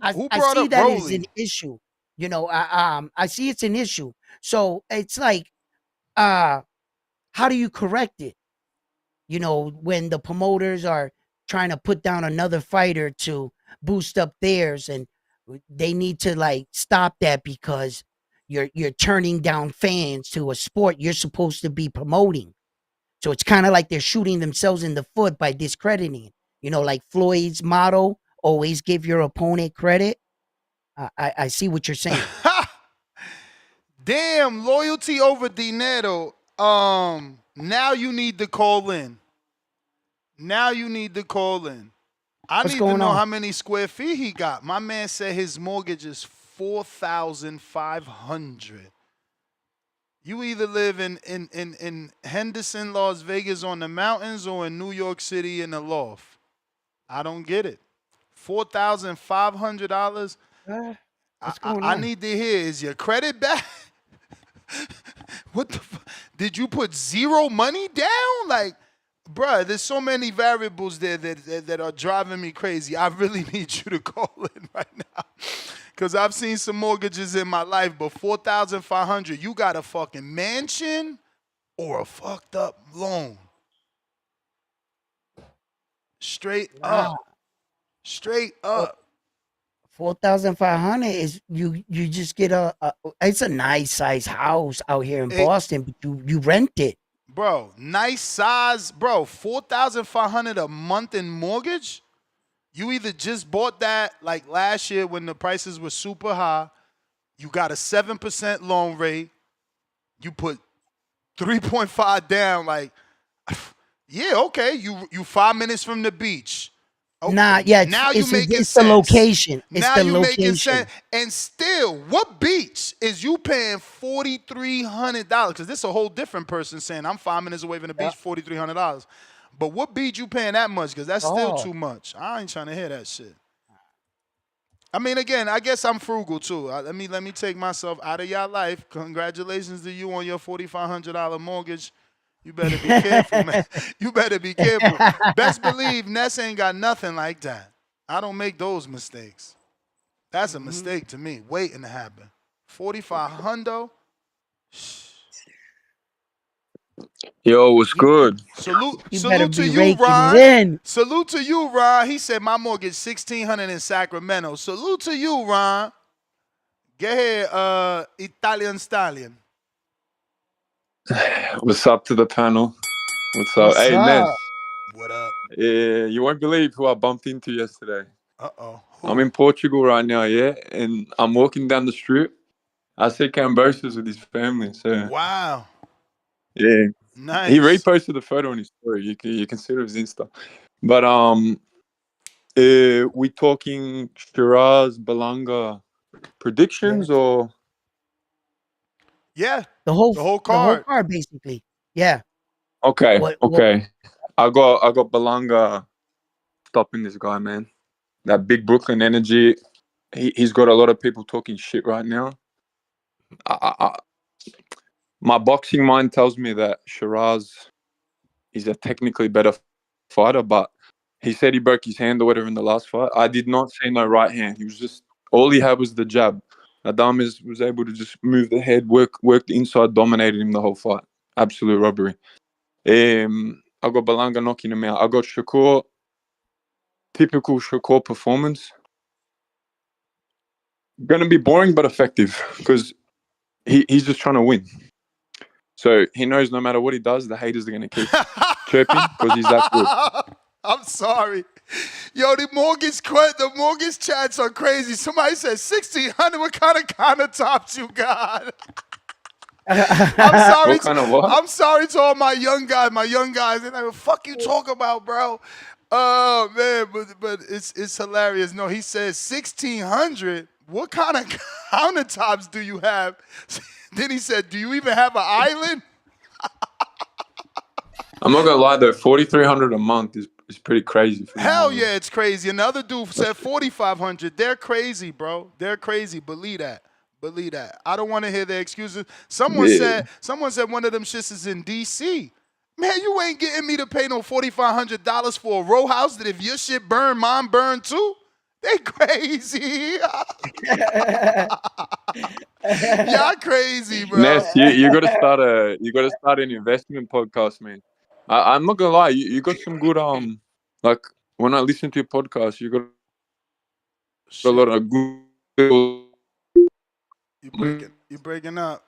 I see that as an issue. I see it's an issue. So it's like, how do you correct it? When the promoters are trying to put down another fighter to boost up theirs, and they need to like stop that because you're turning down fans to a sport you're supposed to be promoting. So it's kind of like they're shooting themselves in the foot by discrediting it. Like Floyd's motto, always give your opponent credit. I see what you're saying. Damn, loyalty over dinero. Now you need to call in. I need to know how many square feet he got. My man said his mortgage is $4,500. You either live in Henderson, Las Vegas on the mountains, or in New York City in the loft. I don't get it. $4,500. I need to hear, is your credit bad? What the did you put zero money down? Like, bruh, there's so many variables there that are driving me crazy. I really need you to call in right now. Because I've seen some mortgages in my life, but $4,500, you got a fucking mansion or a fucked up loan. Straight up. 4,500 is you just get it's a nice size house out here in Boston, but you rent it. Bro, nice size, bro. $4,500 a month in mortgage. You either just bought that like last year when the prices were super high. You got a 7% loan rate. You put 3.5 down. Like, yeah, okay. You 5 minutes from the beach. Okay. Now you making sense. The location. It's the location. Making sense. And still, what beach is you paying $4,300? Because this is a whole different person saying I'm 5 minutes away from the beach, $4,300. But what beach you paying that much? Because that's still too much. I ain't trying to hear that shit. I mean, again, I guess I'm frugal too. Let me take myself out of your life. Congratulations to you on your $4,500 mortgage. You better be careful, man. You better be careful. Best believe Ness ain't got nothing like that. I don't make those mistakes. That's a mistake to me, waiting to happen. 4,500. Yo, what's good? Salute better to be you, raking Ron. it in. Salute to you, Ron. He said my mortgage $1,600 in Sacramento. Salute to you, Ron. Get here, Italian stallion. What's up to the panel? What's up? What's Hey, up? Ness. What up? You won't believe who I bumped into yesterday. Uh-oh. I'm in Portugal right now, yeah, and I'm walking down the street. I see Cambosis with his family. So wow. Yeah. Nice. He reposted the photo on his story. You can see it on his Insta. But we talking Shiraz, Berlanga predictions or Yeah. The whole card. The whole card, basically. Yeah. okay, What- okay. I got Berlanga stopping this guy, man. That big Brooklyn energy. He's got a lot of people talking shit right now. My boxing mind tells me that Shiraz is a technically better fighter, but he said he broke his hand or whatever in the last fight. I did not see no right hand. He was just, all he had was the jab. Adames was able to just move the head, work the inside, dominated him the whole fight. Absolute robbery. I got Berlanga knocking him out. I got Shakur, typical Shakur performance. Going to be boring but effective because he's just trying to win. So he knows no matter what he does, the haters are going to keep chirping because he's that good. I'm sorry. Yo, the mortgage chats are crazy. Somebody said 1,600. What kind of countertops you got? I'm sorry. What kind of what? I'm sorry to all my young guys. And like, what the fuck you talk about, bro? Oh man, but it's hilarious. No, he says 1,600. What kind of countertops do you have? Then he said, do you even have an island? I'm not gonna lie though, 4,300 a month is pretty crazy. For Hell yeah, it's crazy. Another dude said 4,500. They're crazy, bro. They're crazy. Believe that. I don't want to hear their excuses. Someone said one of them shits is in DC. Man, you ain't getting me to pay no $4,500 for a row house that if your shit burn, mine burn too. They crazy. Y'all crazy, bro. Ness, you gotta start an investment podcast, man. I'm not gonna lie, you got some good like when I listen to your podcast, you got a lot of good. You breaking up.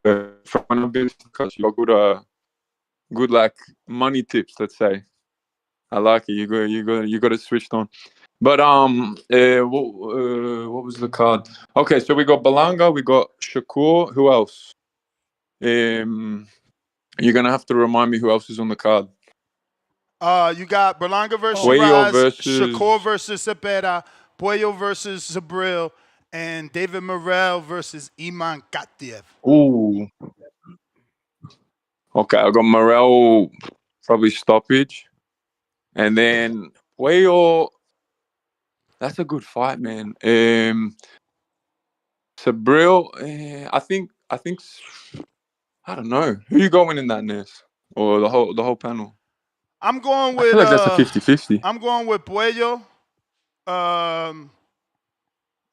From one of these podcasts, you got good like money tips. Let's say, I like it. You got it switched on. But what was the card? Okay, so we got Berlanga, we got Shakur. Who else? You're gonna have to remind me who else is on the card. You got Berlanga versus Shiraz, Shakur versus Zepeda, Puello versus Subriel, and David Morrell versus Imam Khataev. Ooh. Okay, I got Morrell probably stoppage, and then Puello. That's a good fight, man. Subriel, I think I don't know. Who you going in that, Ness? Or the whole panel? I'm going with I feel like that's a 50-50. I'm going with Puello.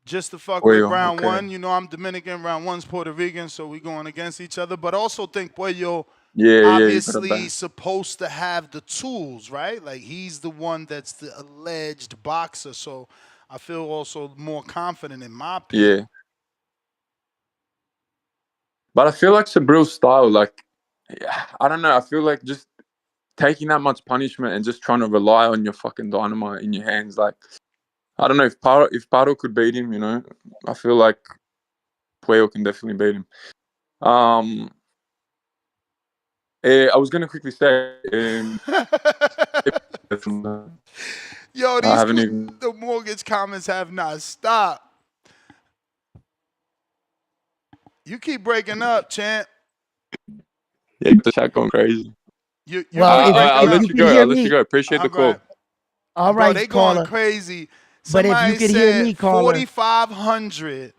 Just to fuck with round one. You know, I'm Dominican, round one's Puerto Rican, so we going against each other. But also think Puello obviously supposed to have the tools, right? Like he's the one that's the alleged boxer. So I feel also more confident in my opinion. Yeah. But I feel like Subriel's style, like, I don't know. I feel like just taking that much punishment and just trying to rely on your fucking dynamite in your hands, like, I don't know if Paro could beat him, you know. I feel like Puello can definitely beat him. I was gonna quickly say, yo, the mortgage comments have not stopped. You keep breaking up, champ. Yeah, the chat going crazy. I'll let you go. Appreciate the call. All right, bro, they going crazy. But if you could hear me, caller, 4,500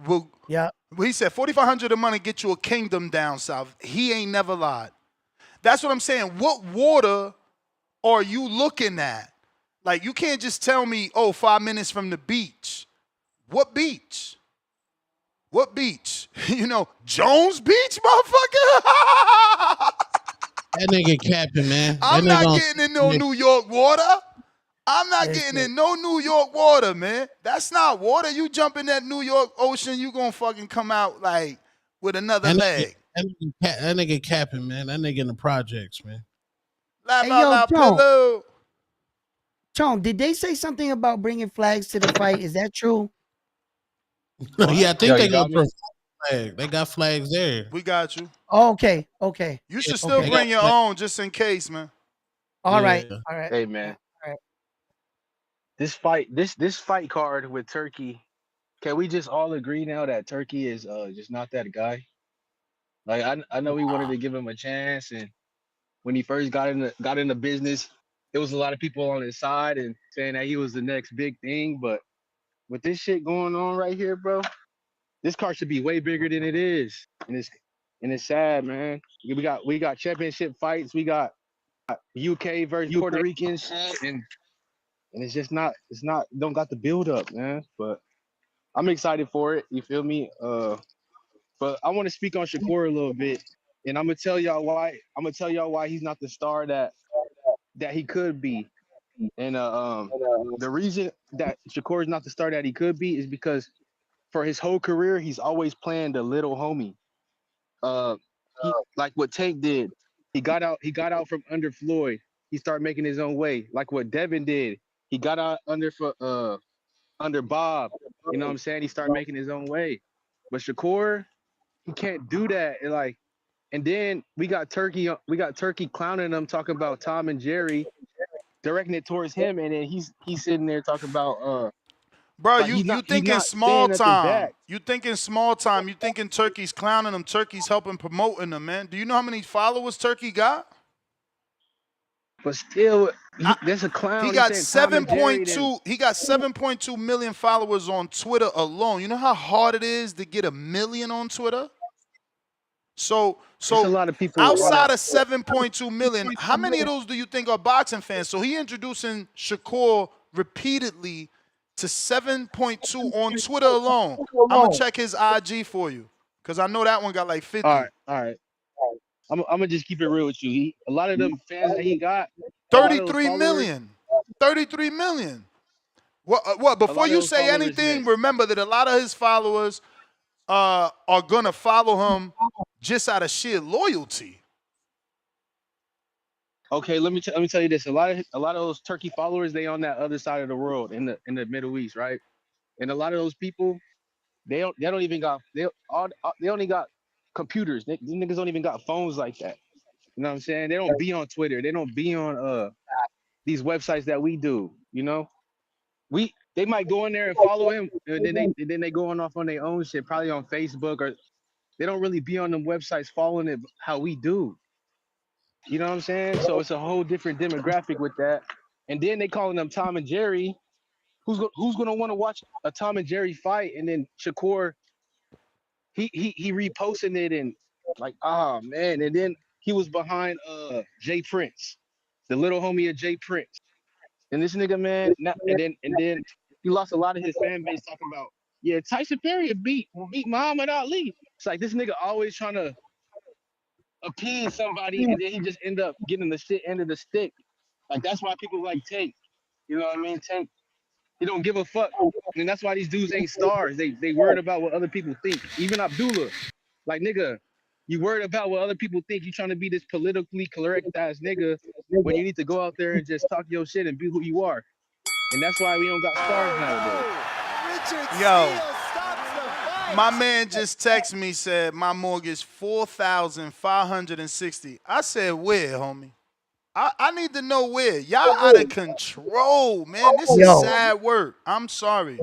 will. Yeah. Well, he said 4,500 a month to get you a kingdom down south. He ain't never lied. That's what I'm saying. What water are you looking at? Like, you can't just tell me, oh, 5 minutes from the beach. What beach? What beach? You know, Jones Beach, motherfucker? That nigga capping, man. I'm that not getting in no New York water. I'm not getting in no New York water, man. That's not water. You jump in that New York Ocean, you gonna fucking come out like with another leg. That nigga capping, man. That nigga in the projects, man. La, Hey, la, yo, la, Tone. pillow. Tone, did they say something about bringing flags to the fight? Is that true? Yeah, I think Yo, they you got got me? flag. They got flags there. We got you. Oh, okay, okay. You should still bring your own just in case, man. All right, Yeah. all right. Hey man, All right. this fight card with Turkey. Can we just all agree now that Turkey is just not that guy? Like I know we wanted to give him a chance, and when he first got in the business, there was a lot of people on his side and saying that he was the next big thing. But with this shit going on right here, bro, this card should be way bigger than it is, and it's sad, man. We got championship fights, we got UK versus Puerto Rican shit, and it's just not don't got the build up, man. But I'm excited for it. You feel me? But I want to speak on Shakur a little bit, and I'm gonna tell y'all why. I'm gonna tell y'all why he's not the star that he could be. And the reason that Shakur is not the star that he could be is because for his whole career he's always playing the little homie. He like what Tank did. He got out from under Floyd. He started making his own way. Like what Devin did. He got out under Bob. You know what I'm saying? He started making his own way. But Shakur, he can't do that. And then we got Turkey clowning him, talking about Tom and Jerry, directing it towards him, and then he's sitting there talking about Bro, like you thinking small time. You thinking small time. You thinking Turkey's clowning him. Turkey's helping promoting him, man. Do you know how many followers Turkey got? But still, there's a clown. He got 7.2. He got 7.2 million followers on Twitter alone. You know how hard it is to get 1 million on Twitter? So a lot of people outside of 7.2 million, how many of those do you think are boxing fans? So he introducing Shakur repeatedly to 7.2 on Twitter alone. I'm gonna check his IG for you because I know that one got like 50. All right. I'm gonna just keep it real with you. A lot of them fans that he got, 33 million. 33 million. What? Before you say anything, remember that a lot of his followers are gonna follow him just out of sheer loyalty. Okay, let me tell you this. A lot of those Turkey followers, they on that other side of the world in the Middle East, right? And a lot of those people, they only got computers. These niggas don't even got phones like that. You know what I'm saying? They don't be on Twitter. They don't be on these websites that we do. You know, they might go in there and follow him, and then they going off on their own shit, probably on Facebook, or they don't really be on them websites following it how we do. You know what I'm saying? So it's a whole different demographic with that. And then they calling them Tom and Jerry. Who's gonna want to watch a Tom and Jerry fight? And then Shakur, he reposting it and like, oh man. And then he was behind Jay Prince, the little homie of Jay Prince. And this nigga, man, and then he lost a lot of his fan base talking about, yeah, Tyson Fury beat Muhammad Ali. It's like this nigga always trying to appease somebody, and then he just end up getting the shit end of the stick. Like that's why people like Tank. You know what I mean? Tank, he don't give a fuck. And that's why these dudes ain't stars. They worried about what other people think. Even Abdullah, like nigga, you worried about what other people think. You trying to be this politically correct ass nigga when you need to go out there and just talk your shit and be who you are. And that's why we don't got stars nowadays. Yo, my man just texted me, said my mortgage $4,560. I said, where, homie? I need to know where. Y'all out of control, man. This is sad work. I'm sorry.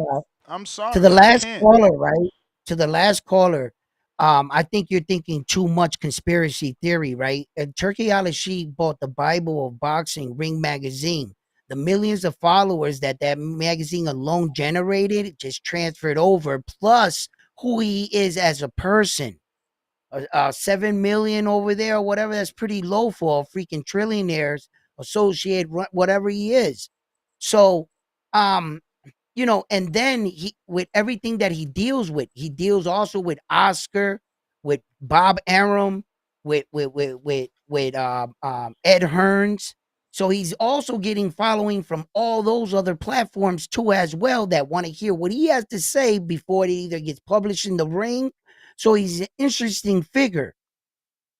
I'm sorry. To the last caller, right? To the last caller, I think you're thinking too much conspiracy theory, right? And Turkey Al-Sheikh bought the Bible of Boxing, Ring Magazine. The millions of followers that magazine alone generated just transferred over, plus who he is as a person. 7 million over there or whatever, that's pretty low for a freaking trillionaires associate whatever he is. So, you know, and then he, with everything that he deals also with Oscar, with Bob Arum, with Ed Hearns. So he's also getting following from all those other platforms too as well that want to hear what he has to say before it either gets published in the ring. So he's an interesting figure.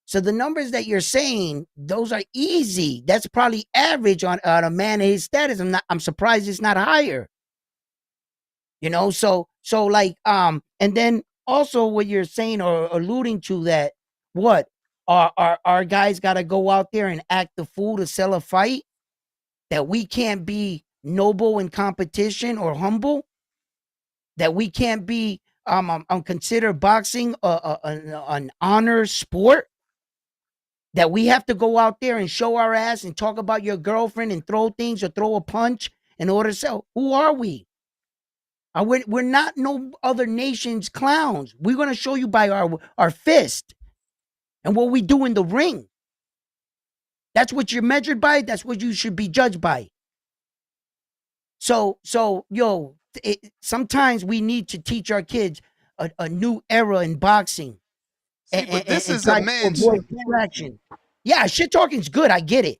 So the numbers that you're saying, those are easy. That's probably average on a man of his status. I'm surprised it's not higher. You know, so like and then also what you're saying or alluding to that, what our guys got to go out there and act the fool to sell a fight, that we can't be noble in competition or humble, that we can't be consider boxing an honor sport, that we have to go out there and show our ass and talk about your girlfriend and throw things or throw a punch in order to sell. Who are we? We're not no other nation's clowns. We're going to show you by our fist and what we do in the ring. That's what you're measured by. That's what you should be judged by. So yo, sometimes we need to teach our kids a new era in boxing. See, but this is a distraction. Yeah, shit talking's good. I get it.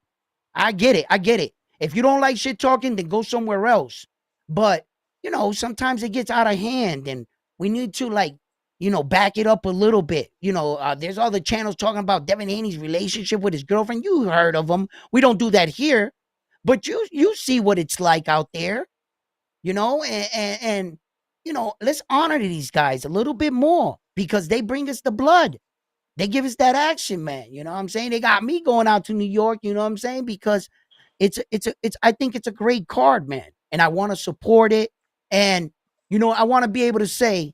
If you don't like shit talking, then go somewhere else. But you know, sometimes it gets out of hand, and we need to, like, you know, back it up a little bit. You know, there's other channels talking about Devin Haney's relationship with his girlfriend. You heard of them. We don't do that here, but you see what it's like out there, you know, and you know, let's honor these guys a little bit more because they bring us the blood. They give us that action, man. You know what I'm saying? They got me going out to New York, you know what I'm saying? Because I think it's a great card, man. And I want to support it. And, you know, I want to be able to say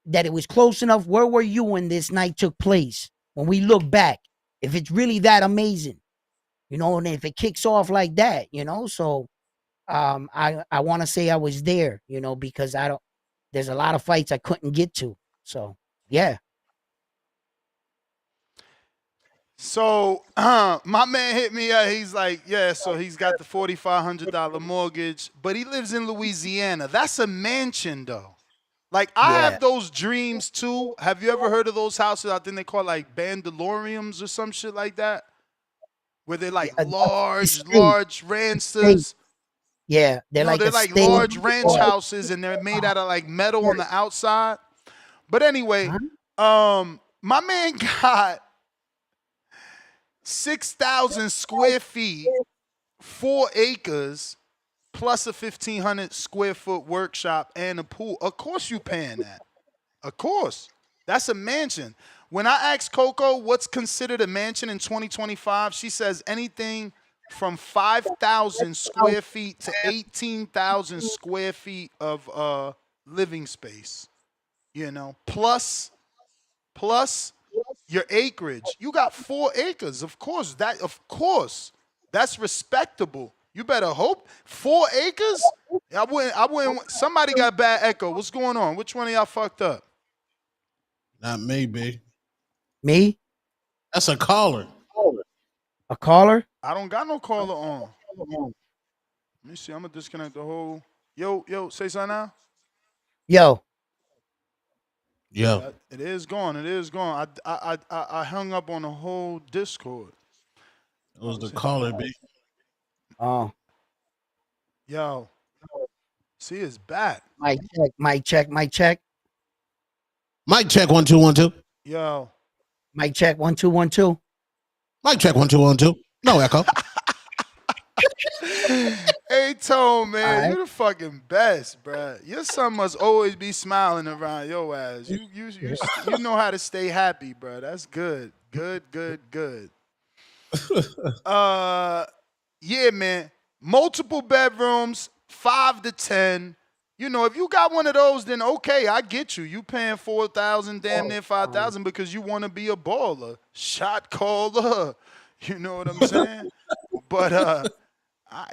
that it was close enough. Where were you when this night took place? When we look back, if it's really that amazing, you know, and if it kicks off like that, you know, so I want to say I was there, you know, because there's a lot of fights I couldn't get to. So, yeah. So my man hit me up. He's like, yeah, so he's got the $4,500 mortgage, but he lives in Louisiana. That's a mansion, though. Like, I have those dreams, too. Have you ever heard of those houses? I think they call, like, bandoloriums or some shit like that, where they're, like, large ranches. Yeah, they're like large ranch houses, and they're made out of, like, metal on the outside. But anyway, my man got 6,000 square feet, 4 acres, plus a 1,500 square foot workshop and a pool. Of course you paying that. Of course. That's a mansion. When I asked Coco what's considered a mansion in 2025, she says anything from 5,000 square feet to 18,000 square feet of living space. You know, plus your acreage. You got 4 acres. Of course. That's respectable. You better hope. 4 acres? I wouldn't. Somebody got bad echo. What's going on? Which one of y'all fucked up? Not me, B. Me? That's a caller. A caller? I don't got no caller on. Let me see. I'm gonna disconnect the whole. Yo, say something now. Yo. It is gone. I hung up on the whole Discord. It was the caller, B. Oh. Yo. See, it's back. Mic check. Mic check 1 2 1 2. Yo. Mic check 1 2 1 2. Mic check 1 2 1 2. No echo. Hey, Tone, man, you the fucking best, bruh. Your son must always be smiling around your ass. You know how to stay happy, bruh. That's good. Good. Yeah, man. Multiple bedrooms, 5 to 10. You know, if you got one of those, then okay, I get you. You paying 4,000, damn near 5,000 because you want to be a baller, shot caller. You know what I'm saying? But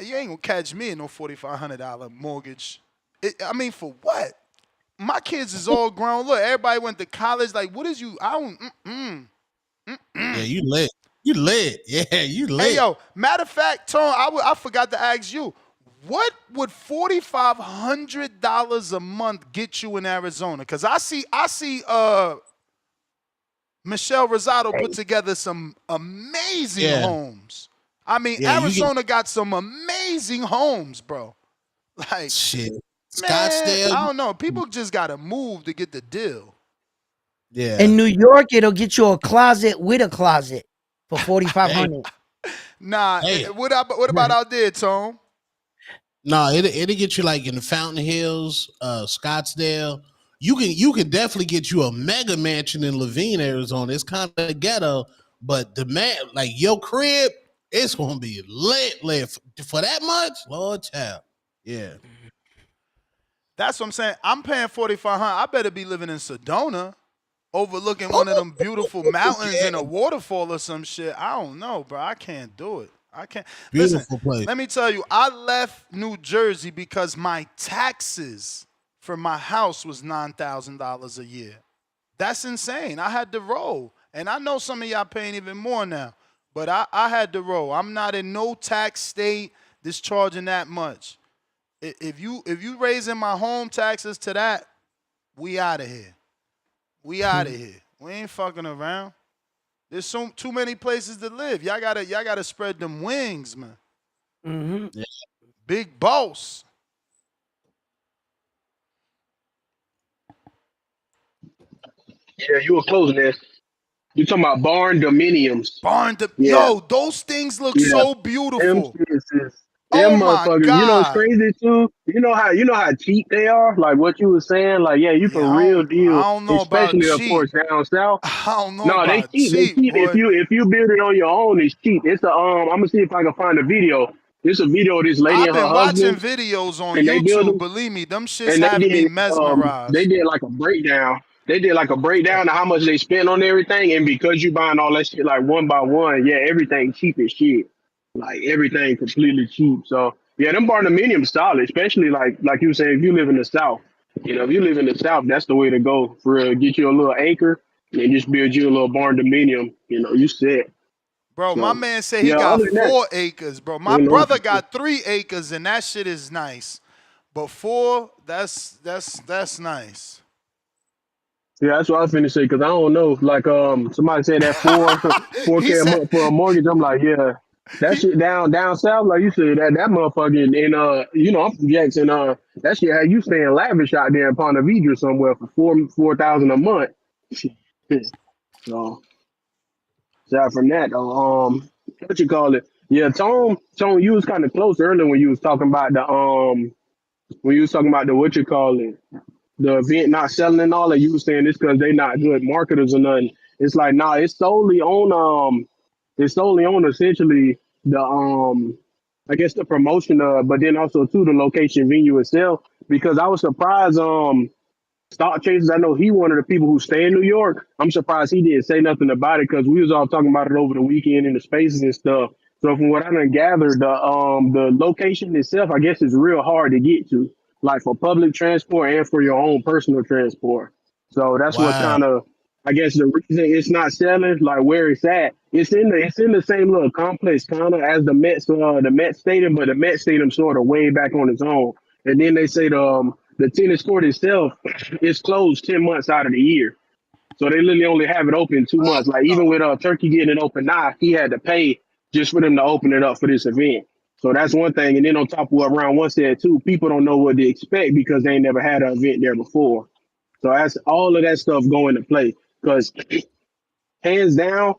you ain't gonna catch me in no $4,500 mortgage. I mean, for what? My kids is all grown. Look, everybody went to college. Like, what is you? I don't. Yeah, you lit. Yeah, you lit. Hey, yo, matter of fact, Tone, I forgot to ask you, What would $4,500 a month get you in Arizona? Because I see Michelle Rosado put together some amazing homes. I mean, Arizona got some amazing homes, bro. Like, shit. Man, Scottsdale. I don't know. People just gotta move to get the deal. Yeah. In New York, it'll get you a closet with a closet for $4,500. Nah, what about out there, Tom? No, it'll get you like in the Fountain Hills, Scottsdale. You can definitely get you a mega mansion in Laveen, Arizona. It's kind of ghetto, but like your crib, it's gonna be lit for that much. Lord child. Yeah. That's what I'm saying. I'm paying $4,500. I better be living in Sedona, overlooking one of them beautiful mountains and a waterfall or some shit. I don't know, bro. I can't do it. I can't. Beautiful place. Let me tell you, I left New Jersey because my taxes for my house was $9,000 a year. That's insane. I had to roll. And I know some of y'all paying even more now, but I had to roll. I'm not in no tax state that's charging that much. If you raising my home taxes to that, we out of here. We out of here. We ain't fucking around. There's too many places to live. Y'all gotta spread them wings, man. Mm-hmm. Yeah. Big boss. Yeah, you were closing this. You talking about barn dominiums? Yo, those things look so beautiful. Them my motherfuckers, God. you know what's crazy too? You know how cheap they are? Like what you were saying, like you can real deal. I don't know especially about of course down south. I don't know No, about they cheap. They cheap. boy. If you build it on your own, it's cheap. It's I'm gonna see if I can find a video. It's a video of this lady I've and her been watching husband. videos on and they build YouTube. them, Believe me, them shits and have me mesmerized. they did like a breakdown. They did like a breakdown of how much they spent on everything, and because you buying all that shit like one by one, everything cheap as shit. Like everything completely cheap. So them barndominiums solid, especially like you said, if you live in the South. If you live in the South, that's the way to go for real. Get you a little acre and just build you a little barndominium. You set. Bro, So, my man said he got other than that, 4 acres, bro. My brother got 3 acres, and that shit is nice. But 4, that's nice. Yeah, that's what I was finna say, because I don't know. Like somebody said that 4K a month for a mortgage. I'm like, yeah. That shit down south, like you said, that motherfucking and I'm from Jackson, that shit had you staying lavish out there in Ponte Vedra somewhere for $4,000 a month. So aside from that, what you call it? Yeah, Tone, you was kind of close earlier when you was talking about the what you call it, the event not selling and all that. You was saying this because they not good marketers or nothing. It's like, nah, it's solely on essentially the I guess the promotion but then also too the location venue itself, because I was surprised Stock Chasers, I know he one of the people who stay in New York. I'm surprised he didn't say nothing about it, because we was all talking about it over the weekend in the spaces and stuff. So from what I done gathered, the location itself, I guess, is real hard to get to, like for public transport and for your own personal transport. So that's what kind of, I guess, the reason it's not selling, like where it's at. It's in the same little complex kind of as the Mets Stadium, but the Mets Stadium sort of way back on its own. And then they say the tennis court itself is closed 10 months out of the year. So they literally only have it open 2 months. Like even with Turkey getting it open now, he had to pay just for them to open it up for this event. So that's one thing. And then on top of what Round One said too, people don't know what to expect because they ain't never had an event there before. So that's all of that stuff go into play. Because hands down,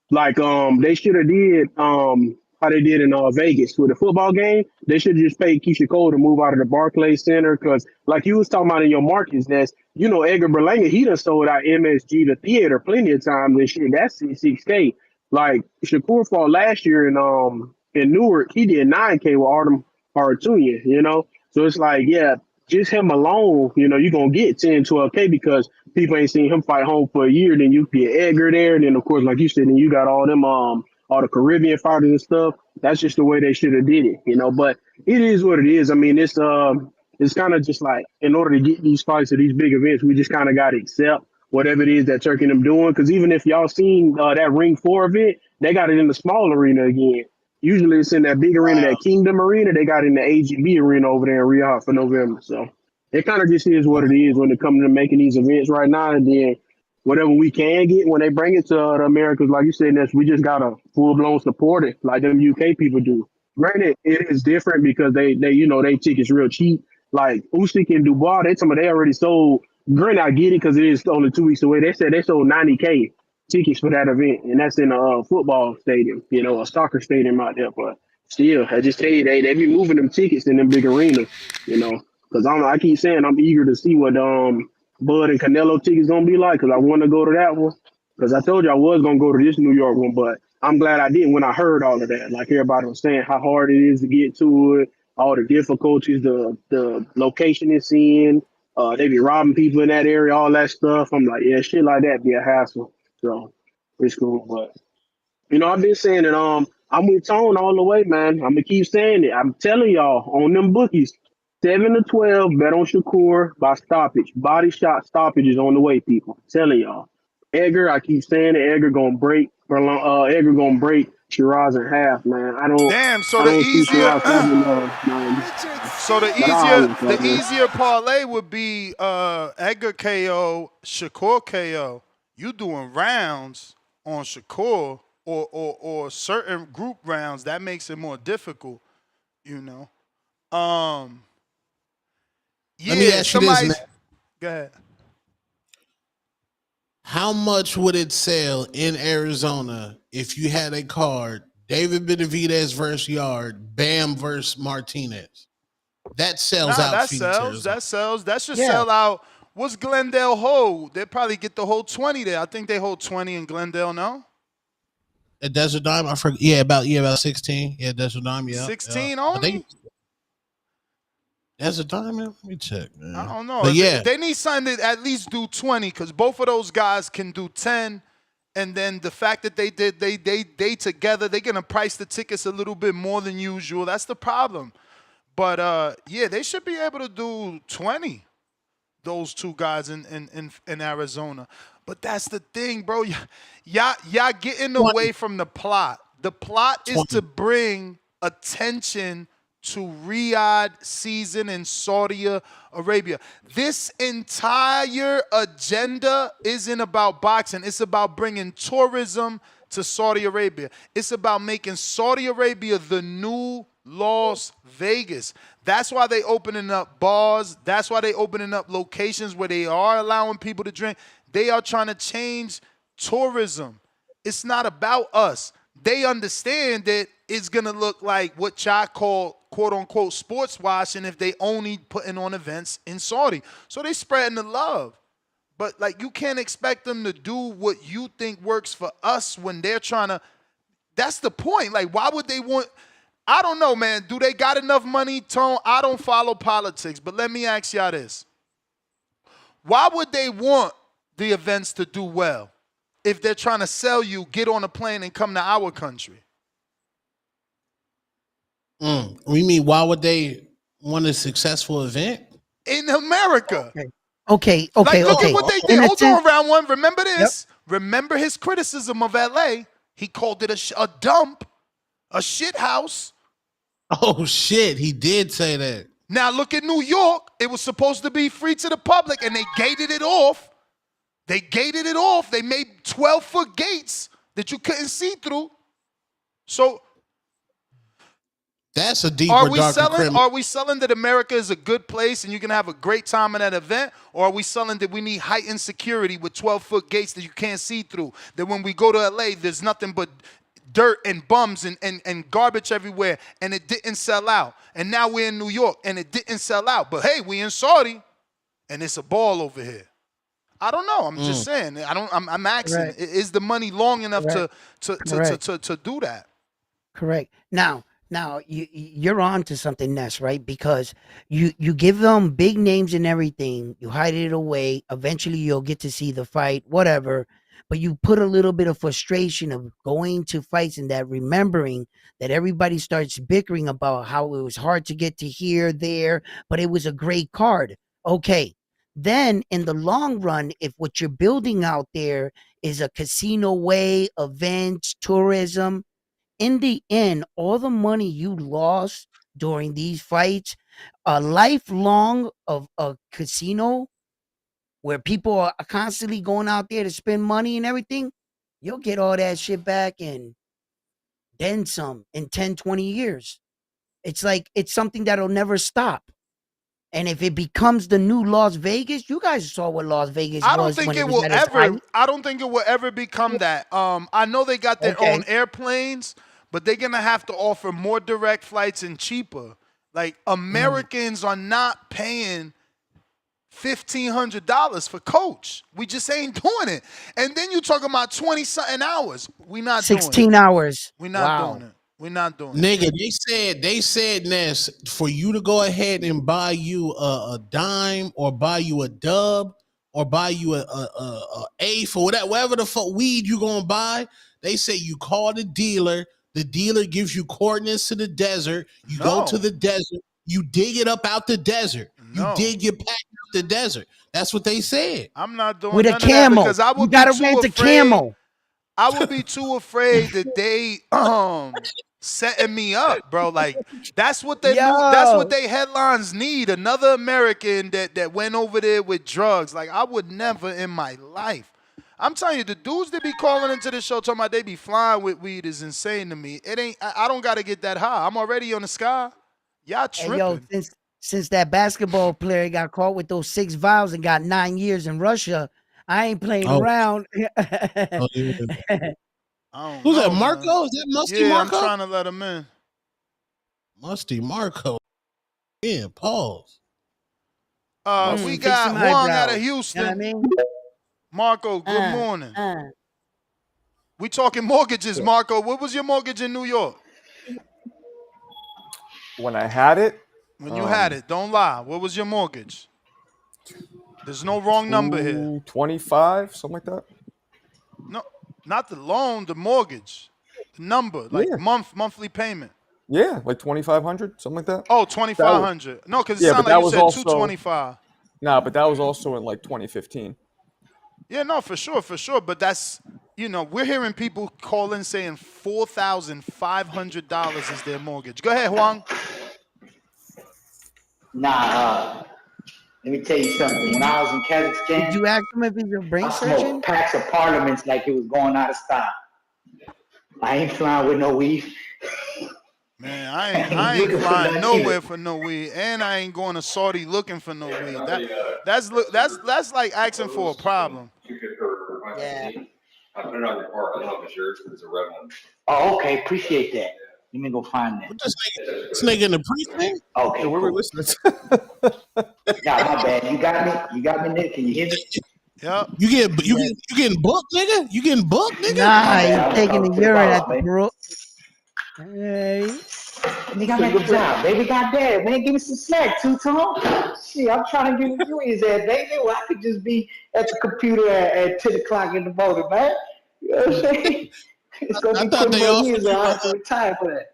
like they should have did how they did in Vegas with the football game. They should have just paid Keisha Cole to move out of the Barclays Center, because like you was talking about in your markets, that's Edgar Berlanga, he done sold out MSG the theater plenty of times and shit. That's 6K. Like Shakur fought last year in Newark, he did 9K with Artem Haratunya, So it's like, yeah, just him alone, you're gonna get 10, 12K because people ain't seen him fight home for a year. Then you get Edgar there, and then of course, like you said, then you got all them all the Caribbean fighters and stuff. That's just the way they should have did it, But it is what it is. I mean, it's kind of just like, in order to get these fights at these big events, we just kind of got to accept whatever it is that Turkey and them doing. Because even if y'all seen that Ring 4 event, they got it in the small arena again. Usually it's in that big arena, that Kingdom Arena. They got in the AGB arena over there in Riyadh for November. So it kind of just is what it is when it comes to making these events right now. And then whatever we can get when they bring it to the Americas, like you said, we just got to full blown support it like them UK people do. Granted, it is different because they they tickets real cheap. Like Usyk and Dubois, they already sold. Granted, I get it because it is only 2 weeks away. They said they sold 90K tickets for that event, and that's in a football stadium, a soccer stadium out there. But still, I just tell you, they be moving them tickets in them big arenas, because I keep saying I'm eager to see what Bud and Canelo tickets gonna be like, because I want to go to that one. Because I told you I was gonna go to this New York one, but I'm glad I didn't when I heard all of that. Like everybody was saying, how hard it is to get to it, all the difficulties, the location it's in. They be robbing people in that area, all that stuff. I'm like, yeah, shit like that be a hassle. So it's cool. But I've been saying it. I'm with Tone all the way, man. I'm gonna keep saying it. I'm telling y'all on them bookies, 7-12, bet on Shakur by stoppage. Body shot stoppage is on the way, people. I'm telling y'all. Edgar, I keep saying it. Edgar gonna break Shiraz in half, man. I don't see Shiraz having man. So the easier parlay would be Edgar KO, Shakur KO. You doing rounds on Shakur or certain group rounds, that makes it more difficult, Yeah, let me ask you this, man. Go ahead. How much would it sell in Arizona if you had a card, David Benavidez versus Yard, Bam versus Martinez? That sells out. That sells. That should sell out. What's Glendale hold? They probably get the whole 20 there. I think they hold 20 in Glendale, no? At Desert Dime, I forget. Yeah, about 16. Yeah, Desert Dime, yeah. 16 only? Desert Dime, man? Let me check, man. I don't know. But yeah. They need something to at least do 20 because both of those guys can do 10. And then the fact that they together, they're going to price the tickets a little bit more than usual. That's the problem. But, yeah, they should be able to do 20, those two guys in Arizona. But that's the thing, bro. Y'all getting away from the plot. The plot is to bring attention to Riyadh season in Saudi Arabia. This entire agenda isn't about boxing. It's about bringing tourism to Saudi Arabia. It's about making Saudi Arabia the new Las Vegas. That's why they opening up bars. That's why they opening up locations where they are allowing people to drink. They are trying to change tourism. It's not about us. They understand that it's going to look like what y'all call, quote-unquote, sports washing if they only putting on events in Saudi. So they spreading the love. But, like, you can't expect them to do what you think works for us when they're trying to – that's the point. Like, why would they want – I don't know, man. Do they got enough money, Tone? I don't follow politics, but let me ask y'all this. Why would they want the events to do well if they're trying to sell you, get on a plane and come to our country? We mean, why would they want a successful event? In America. Okay. Look at what they did. Hold on, round one. Remember this. Yep. Remember his criticism of L.A. He called it a dump, a shit house. Oh, shit. He did say that. Now, look at New York. It was supposed to be free to the public, and they gated it off. They made 12-foot gates that you couldn't see through. So that's a deeper, darker Are we selling that America is a good place and you can have a great time in that event? Or are we selling that we need heightened security with 12-foot gates that you can't see through? That when we go to L.A., there's nothing but dirt and bums and garbage everywhere, and it didn't sell out. And now we're in New York, and it didn't sell out. But, hey, we in Saudi, and it's a ball over here. I don't know. I'm just saying. I'm asking. Right. Is the money long enough to do that? Correct. Now you're on to something, Ness, right? Because you give them big names and everything. You hide it away. Eventually, you'll get to see the fight, whatever. But you put a little bit of frustration of going to fights and that remembering that everybody starts bickering about how it was hard to get to here, there, but it was a great card. Okay. Then in the long run, if what you're building out there is a casino way, events, tourism, in the end, all the money you lost during these fights, a lifelong of a casino where people are constantly going out there to spend money and everything, you'll get all that shit back and then some in 10, 20 years. It's like it's something that'll never stop. And if it becomes the new Las Vegas, you guys saw what Las Vegas was when it was at its height. I don't think it will ever become that. I know they got their own airplanes, but they're gonna have to offer more direct flights and cheaper. Like Americans are not paying $1,500 for coach. We just ain't doing it. And then you talking about 20-something hours. We not 16 doing it. hours. We not doing it. We're not doing Nigga, it. they said, Ness, for you to go ahead and buy you a dime or buy you a dub or buy you a eighth or whatever the fuck weed you gonna buy, they say you call the dealer gives you coordinates to the desert, you go to the desert, you dig it up out the desert. You dig your pack out the desert. That's what they said. I'm not doing with a none camel. Of that because I would You gotta be too rent a afraid. camel. I would be too afraid that they setting me up, bro. Like that's what they that's what they headlines need. Another American that went over there with drugs. Like I would never in my life. I'm telling you, the dudes that be calling into the show talking about they be flying with weed is insane to me. It ain't. I don't gotta get that high. I'm already on the sky. Y'all tripping. Hey, yo, since that basketball player got caught with those 6 vials and got 9 years in Russia, I ain't playing around. Who's that, Marco? Man. Is that Musty yeah, Marco? I'm trying to let him in. Musty Marco. Yeah, pause. We got Juan out of Houston. You know what I mean? Marco, good morning. We talking mortgages, Marco. What was your mortgage in New York? When I had it? When you had it, don't lie. What was your mortgage? There's no wrong number here. 25, something like that. No, not the loan, the mortgage. The number, like monthly payment. Yeah, like 2,500, something like that. Oh, 2,500. No, because it sounded like you said 225. Nah, but that was also in like 2015. Yeah, no, for sure. But that's, we're hearing people call in saying $4,500 is their mortgage. Go ahead, Juan. Nah, let me tell you something. When I was in Kazakhstan, did you ask him if he's a brain surgeon? Smoked packs of parliaments like it was going out of style. I ain't flying with no weed. Man, I ain't flying nowhere for no weed, and I ain't going to Saudi looking for no weed. That's like asking for a problem. Yeah. I put it on your car. I don't know if it's yours, but it's a red one. Oh, okay. Appreciate that. Let me go find that. This nigga in the precinct? Okay. So we were listening to. Nah, my bad. You got me? You got me, Nick? Can you hear me? Yep. You getting booked, nigga? You getting booked, nigga? Nah, he's taking the urine at the brook. Hey. Nigga, I'm at the job, baby. Goddamn, man, give me some slack, two-tone. Shit, I'm trying to give you his ass, baby. Well, I could just be at the computer at 10 o'clock in the morning, man. You know what I'm saying? It's going to be 20 more years. I'll have to retire for that.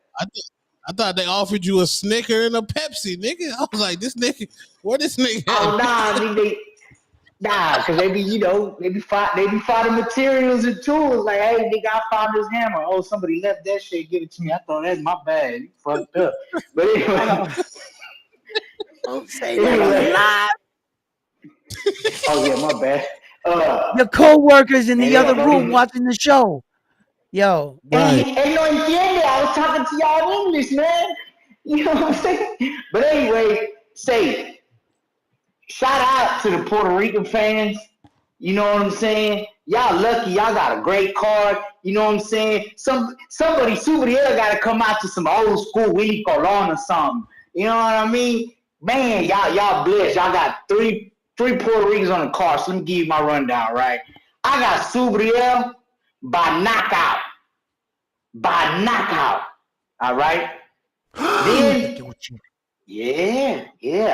I thought they offered you a Snicker and a Pepsi, nigga. I was like, this nigga, where this nigga at? Oh, nah, because they be, they be finding materials and tools. Like, hey, nigga, I found this hammer. Oh, somebody left that shit, give it to me. I thought that's my bad. You fucked up. But anyway. Don't say that live. Oh, yeah, my bad. Your co-workers in the other room watching the show. Yo. Right. Hey, no entiende. I was talking to y'all in English, man. You know what I'm saying? But anyway, shout out to the Puerto Rican fans. You know what I'm saying? Y'all lucky. Y'all got a great card. You know what I'm saying? Somebody, Subriel got to come out to some old school Willie Colon or something. You know what I mean? Man, y'all blessed. Y'all got three Puerto Ricans on the card. So let me give you my rundown, right? I got Subriel by knockout. All right? Then, yeah.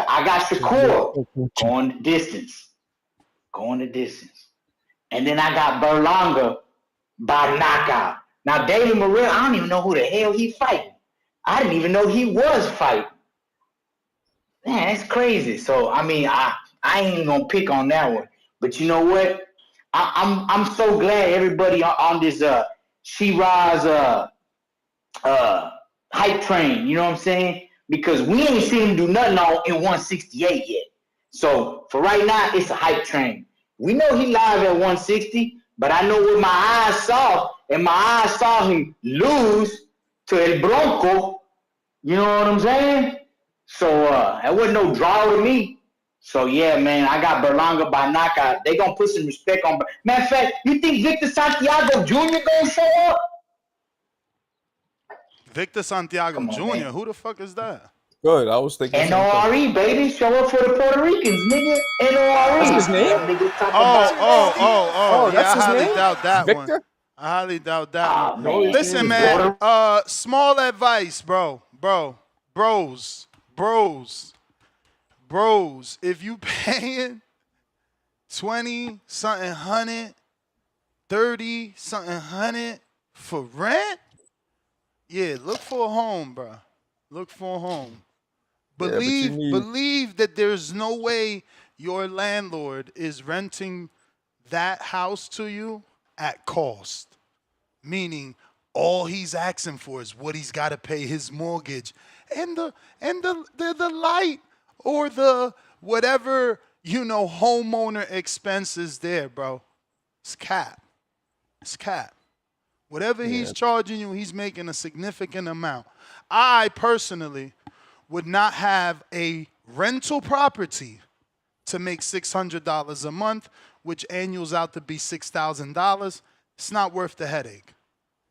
I got Shakur going the distance. And then I got Berlanga by knockout. Now, David Morrell, I don't even know who the hell he fighting. I didn't even know he was fighting. Man, that's crazy. So, I mean, I ain't even going to pick on that one. But you know what? I'm so glad everybody on this Shiraz hype train. You know what I'm saying? Because we ain't seen him do nothing on in 168 yet. So for right now, it's a hype train. We know he live at 160, but I know what my eyes saw, and my eyes saw him lose to El Bronco. You know what I'm saying? So that wasn't no draw to me. So yeah, man, I got Berlanga by knockout. They gonna put some respect on. Matter of fact, you think Victor Santiago Jr. gonna show up? Victor Santiago Come on, Jr. man. Who the fuck is that? Good. I was thinking. NORE, baby, show up for the Puerto Ricans, nigga. NORE. That's his name? Oh, yeah, that's I his highly name? doubt that Victor? one. I highly doubt that one. man. Listen, man, small advice, bros. If you paying 20 something hundred, 30 something hundred for rent, yeah, look for a home, bro. Look for a home. Believe that there's no way your landlord is renting that house to you at cost. Meaning all he's asking for is what he's got to pay his mortgage and the light or the whatever, homeowner expenses there, bro. It's cap. It's cap. Whatever he's charging you, he's making a significant amount. I personally would not have a rental property to make $600 a month, which annuals out to be $6,000. It's not worth the headache.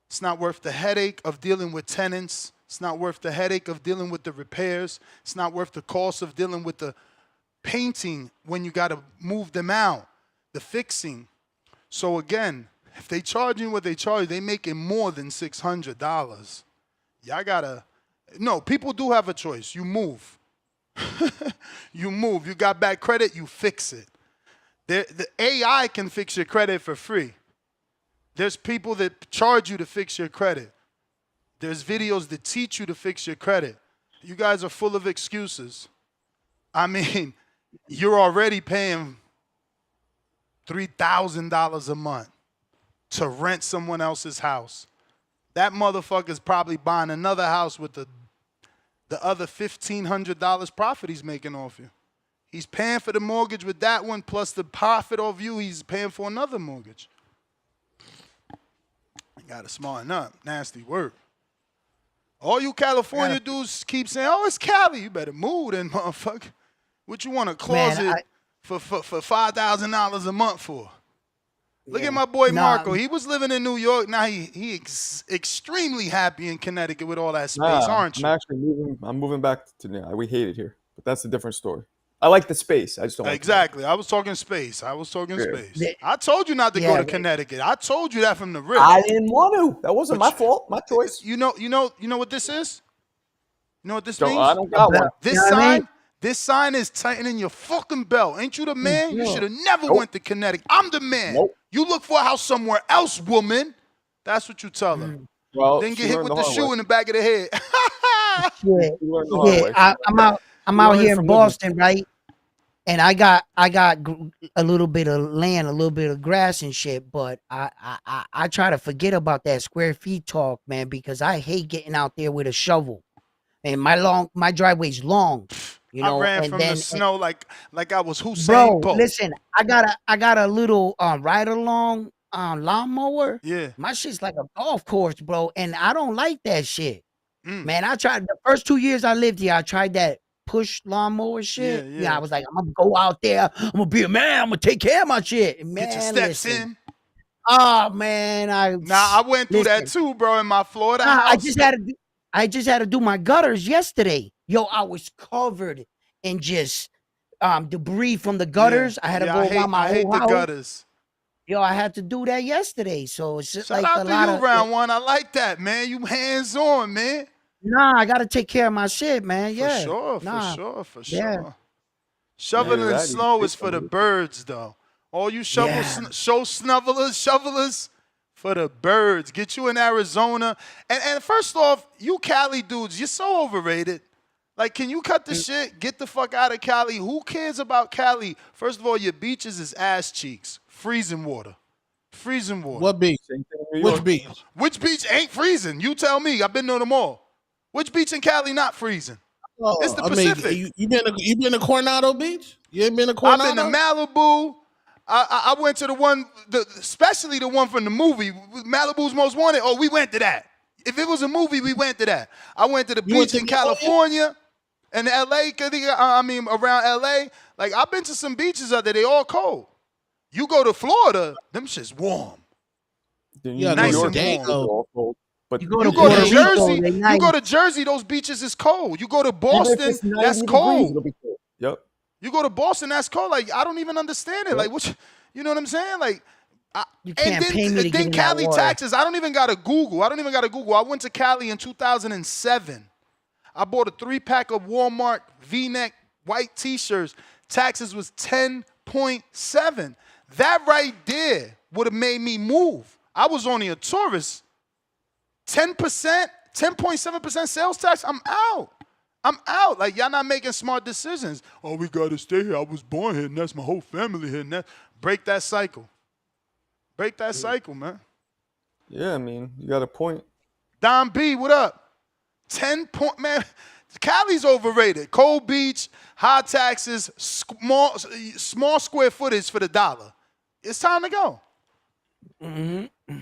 It's not worth the headache of dealing with tenants. It's not worth the headache of dealing with the repairs. It's not worth the cost of dealing with the painting when you got to move them out, the fixing. So again, if they charge you what they charge, they making more than $600. Y'all gotta, no, people do have a choice. You move. You move. You got bad credit, you fix it. The AI can fix your credit for free. There's people that charge you to fix your credit. There's videos that teach you to fix your credit. You guys are full of excuses. I mean, you're already paying $3,000 a month to rent someone else's house. That motherfucker's probably buying another house with the other $1,500 profit he's making off you. He's paying for the mortgage with that one, plus the profit off you, he's paying for another mortgage. You gotta smarten up. Nasty work. All you California dudes keep saying, oh, it's Cali. You better move then, motherfucker. What you want a closet for $5,000 a month for? Look at my boy Marco. He was living in New York. Now he's extremely happy in Connecticut with all that space, aren't you? I'm actually moving. I'm moving back to New York. We hate it here, but that's a different story. I like the space. I just don't like exactly. I was talking space. Space. I told you not to go to Connecticut. I told you that from the rip. I didn't want to. That wasn't my fault. My choice. You know what this is? You know what this means? I don't got one. This sign is tightening your fucking belt. Ain't you the man? You should have never went to Connecticut. I'm the man. You look for a house somewhere else, woman. That's what you tell her. Well, then get hit with the shoe in the back of the head. I'm out here in Boston, right? And I got a little bit of land, a little bit of grass and shit, but I try to forget about that square feet talk, man, because I hate getting out there with a shovel. And my driveway's long. You know, I ran and from then, the snow like I was Hussein bro, Bolt. listen, I got a little ride along lawnmower. Yeah. My shit's like a golf course, bro, and I don't like that shit. Man, I tried the first 2 years I lived here, I tried that push lawnmower shit. Yeah, I was like, I'm gonna go out there, I'm gonna be a man, I'm gonna take care of my shit. Man, get your steps in. Oh man, I went through that too, bro, in my Florida house. I just had to do my gutters yesterday. Yo, I was covered in just debris from the gutters. I had to go around my whole house. Gutters. Yo, I had to do that yesterday. So it's just Shout like out a to lot you, of round one. I like that, man. You hands on, man. Nah, I gotta take care of my shit, man. Yeah, For sure. Shoveling and slow is for the birds, though. All you shovelers for the birds. Get you in Arizona. And first off, you Cali dudes, you're so overrated. Like, can you cut the shit? Get the fuck out of Cali. Who cares about Cali? First of all, your beaches is ass cheeks. Freezing water. Freezing water. What beach? Which beach? Which beach ain't freezing? You tell me. I've been to them all. Which beach in Cali not freezing? It's the Pacific. You been to Coronado Beach? You ain't been to Coronado? I've been to Malibu. I went to the one, especially the one from the movie, Malibu's Most Wanted. Oh, we went to that. If it was a movie, we went to that. I went to the beach in California and LA, around LA. Like, I've been to some beaches out there. They all cold. You go to Florida, them shit's warm. Nice and warm. But you go to Jersey, you go to Jersey, those beaches is cold. You go to Boston, that's cold. Yep. You go to Boston, that's cold. Like, I don't even understand it. Like, you know what I'm saying? Like, you can't pay me to get in Cali that water. taxes. I don't even gotta Google. I went to Cali in 2007. I bought a 3-pack of Walmart V-neck white T-shirts. Taxes was 10.7. That right there would have made me move. I was only a tourist. 10%, 10.7% sales tax, I'm out. Like, y'all not making smart decisions. Oh, we got to stay here. I was born here, and that's my whole family here. And break that cycle. Break that cycle, man. Yeah, I mean, you got a point. Don B, what up? 10 point, man. Cali's overrated. Cold Beach, high taxes, small square footage for the dollar. It's time to go. Mm-hmm.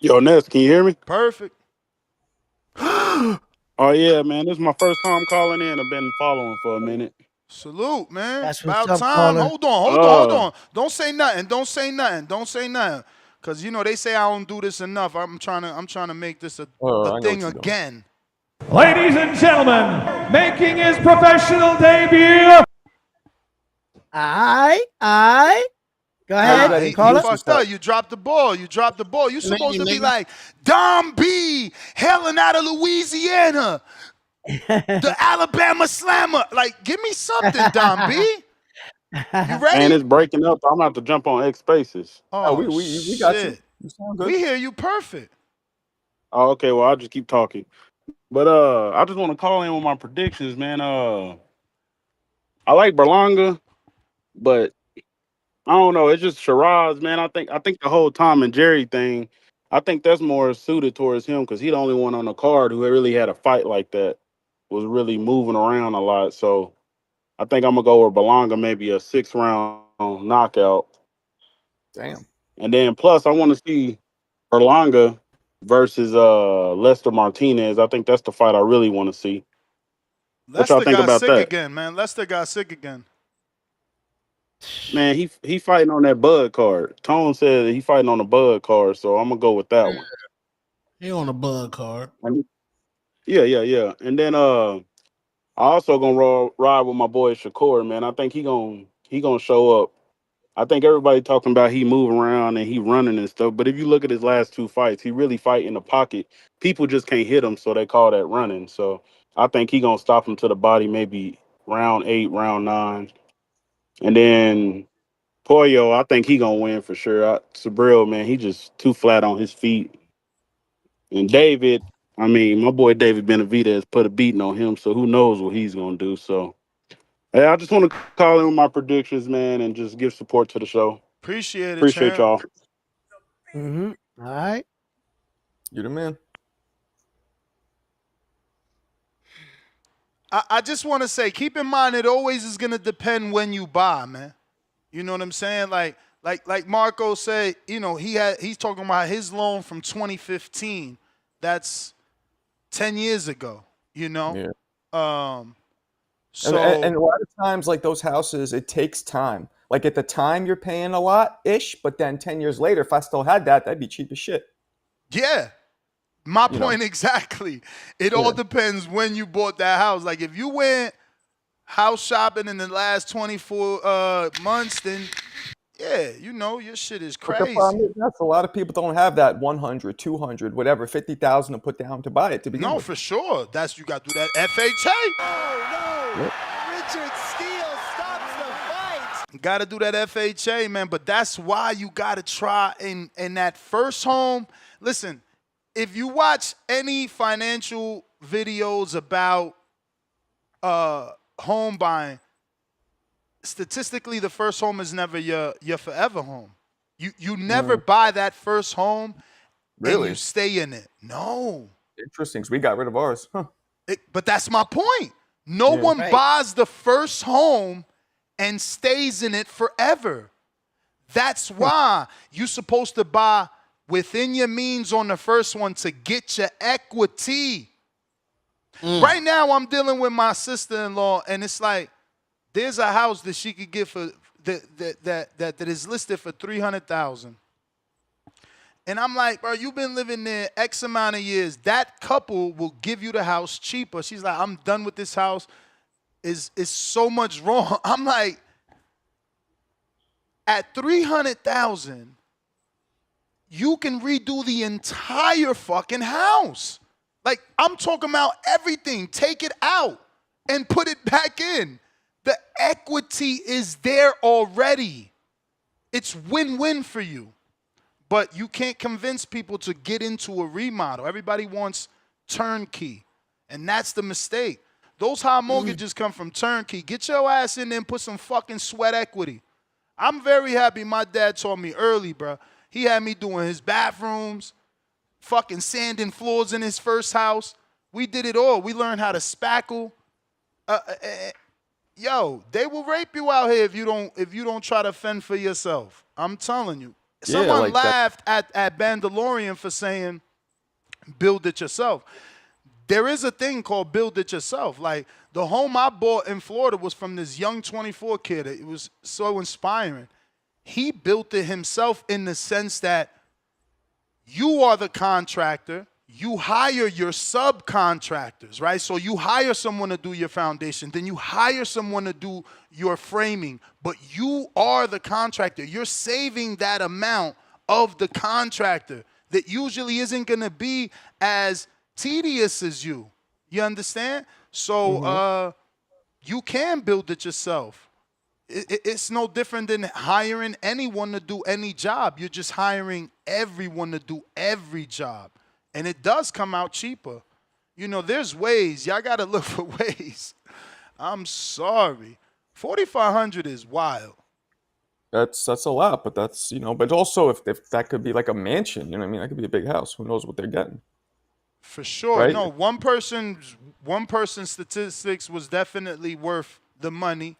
Yo, Ness, can you hear me? Perfect. Oh, yeah, man. This is my first time calling in. I've been following for a minute. Salute, man. That's about what's up, time. caller. Hold on. Don't say nothing. Cause you know they say I don't do this enough. I'm trying to make this a thing again. Ladies and gentlemen, making his professional debut. Aye. Go ahead. You fucked up. You dropped the ball. You're supposed to be like, Dom B, hailing out of Louisiana, the Alabama Slammer. Like, give me something, Dom B. You ready? Man, it's breaking up. I'm about to jump on X Spaces. Oh, we got you. You sound good. We hear you perfect. Oh, okay. Well, I'll just keep talking. But I just want to call in with my predictions, man. I like Berlanga, but I don't know. It's just Shiraz, man. I think the whole Tom and Jerry thing, I think that's more suited towards him because he's the only one on the card who really had a fight like that, was really moving around a lot. So I think I'm gonna go with Berlanga, maybe a 6-round knockout. Damn. And then plus I want to see Berlanga versus Lester Martinez. I think that's the fight I really want to see. What y'all think about that? Again, man. Lester got sick again. Man, he fighting on that Bud card. Tone said he fighting on the Bud card, so I'm gonna go with that one. He on the Bud card. Yeah. And then I also gonna ride with my boy Shakur, man. I think he gonna show up. I think everybody talking about he moving around and he running and stuff, but if you look at his last 2 fights, he really fight in the pocket. People just can't hit him, so they call that running. So I think he gonna stop him to the body, maybe round 8, round 9. And then Puello, I think he gonna win for sure. Subriel, man, he just too flat on his feet. And David, I mean, my boy David Benavidez put a beating on him, so who knows what he's gonna do. So, hey, I just want to call in with my predictions, man, and just give support to the show. Appreciate y'all. Mm-hmm. All right. You the man. I just want to say, keep in mind, it always is going to depend when you buy, man. You know what I'm saying? Like Marco said, you know, he's talking about his loan from 2015. That's 10 years ago, you know? Yeah. So and a lot of times, like those houses, it takes time. Like at the time, you're paying a lot-ish, but then 10 years later, if I still had that, that'd be cheap as shit. Yeah. My point exactly. It all depends when you bought that house. Like if you went house shopping in the last 24 months, then yeah, you know, your shit is crazy. But the problem is, that's a lot of people don't have that 100, 200, whatever, 50,000 to put down to buy it to begin with. For sure. That's, you got to do that FHA. Oh, no. Yep. Richard Steele stops the fight. Got to do that FHA, man. But that's why you got to try in that first home. Listen, if you watch any financial videos about home buying, statistically, the first home is never your forever home. You never buy that first home and Really? you stay in it. No. Interesting. So we got rid of ours. Huh. But that's my point. No one buys the first home and stays in it forever. That's why you're supposed to buy within your means on the first one to get your equity. Right now, I'm dealing with my sister-in-law, and it's like there's a house that she could get for that is listed for $300,000. And I'm like, bro, you've been living there X amount of years. That couple will give you the house cheaper. She's like, I'm done with this house. It's so much wrong. I'm like, at $300,000, you can redo the entire fucking house. Like, I'm talking about everything. Take it out and put it back in. The equity is there already. It's win-win for you. But you can't convince people to get into a remodel. Everybody wants turnkey. And that's the mistake. Those high mortgages come from turnkey. Get your ass in there and put some fucking sweat equity. I'm very happy my dad taught me early, bro. He had me doing his bathrooms, fucking sanding floors in his first house. We did it all. We learned how to spackle. Yo, they will rape you out here if you don't try to fend for yourself. I'm telling you. Someone laughed at Bandalorian for saying, build it yourself. There is a thing called build it yourself. Like, the home I bought in Florida was from this young 24 kid. It was so inspiring. He built it himself in the sense that you are the contractor. You hire your subcontractors, right? So you hire someone to do your foundation. Then you hire someone to do your framing. But you are the contractor. You're saving that amount of the contractor that usually isn't going to be as tedious as you. You understand? So you can build it yourself. It's no different than hiring anyone to do any job. You're just hiring everyone to do every job. And it does come out cheaper. You know, there's ways. Y'all got to look for ways. I'm sorry. $4,500 is wild. That's a lot, but that's, you know, but also if that could be like a mansion, you know what I mean? That could be a big house. Who knows what they're getting? For sure. Right? No, one person's statistics was definitely worth the money.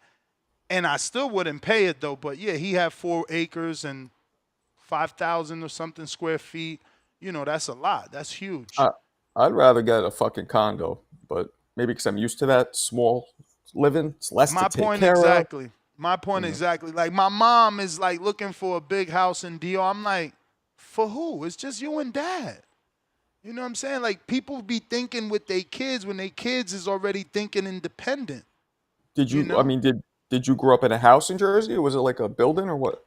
And I still wouldn't pay it though. But yeah, he had 4 acres and 5,000 or something square feet. You know, that's a lot. That's huge. I'd rather get a fucking condo, but maybe because I'm used to that small living, it's less to take care of. My point exactly. Like, my mom is like looking for a big house in DR. I'm like, for who? It's just you and dad. You know what I'm saying? Like, people be thinking with their kids when their kids is already thinking independent. Did you I mean, did you grow up in a house in Jersey, or was it like a building, or what?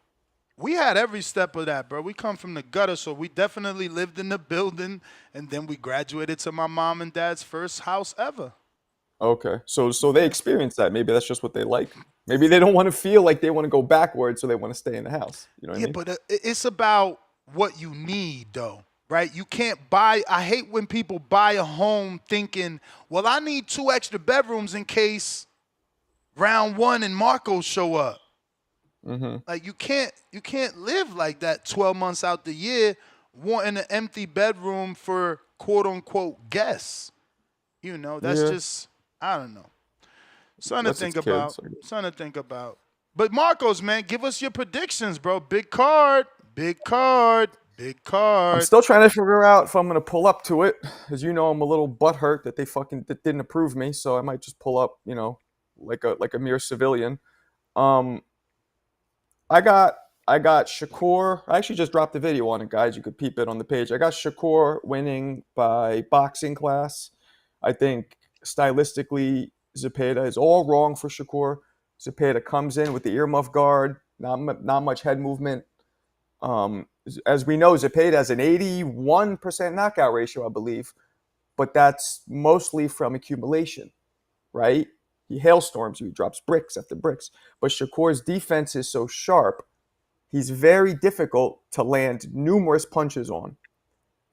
We had every step of that, bro. We come from the gutter, so we definitely lived in the building, and then we graduated to my mom and dad's first house ever. Okay. So they experienced that. Maybe that's just what they like. Maybe they don't want to feel like they want to go backwards, so they want to stay in the house. You know what I mean? Yeah, but it's about what you need, though, right? You can't buy – I hate when people buy a home thinking, well, I need 2 extra bedrooms in case round 1 and Marcos show up. Like, you can't live like that 12 months out the year wanting an empty bedroom for quote-unquote guests. You know, that's just, I don't know. Something to think about. Something to think about. But Marcos, man, give us your predictions, bro. Big card. I'm still trying to figure out if I'm going to pull up to it. As you know, I'm a little butthurt that that didn't approve me, so I might just pull up, you know, like a mere civilian. I got Shakur. I actually just dropped a video on it, guys. You could peep it on the page. I got Shakur winning by boxing class. I think stylistically, Zepeda is all wrong for Shakur. Zepeda comes in with the earmuff guard, not much head movement. As we know, Zepeda has an 81% knockout ratio, I believe, but that's mostly from accumulation, right? He hailstorms you. He drops bricks after bricks. But Shakur's defense is so sharp, he's very difficult to land numerous punches on.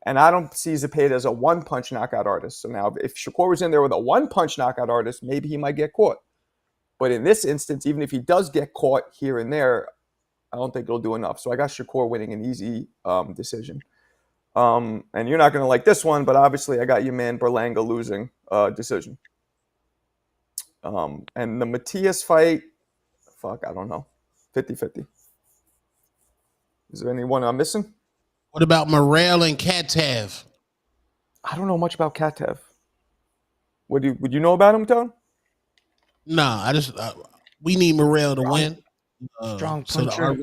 And I don't see Zepeda as a one-punch knockout artist. So now, if Shakur was in there with a one-punch knockout artist, maybe he might get caught. But in this instance, even if he does get caught here and there, I don't think it'll do enough. So I got Shakur winning an easy decision. And you're not going to like this one, but obviously I got your man Berlanga losing decision. And the Matias fight, I don't know, 50-50. Is there anyone I'm missing? What about Morrell and Khataev? I don't know much about Khataev. Would you know about him, Tone? Nah, I just we need Morrell to win. Strong So puncher.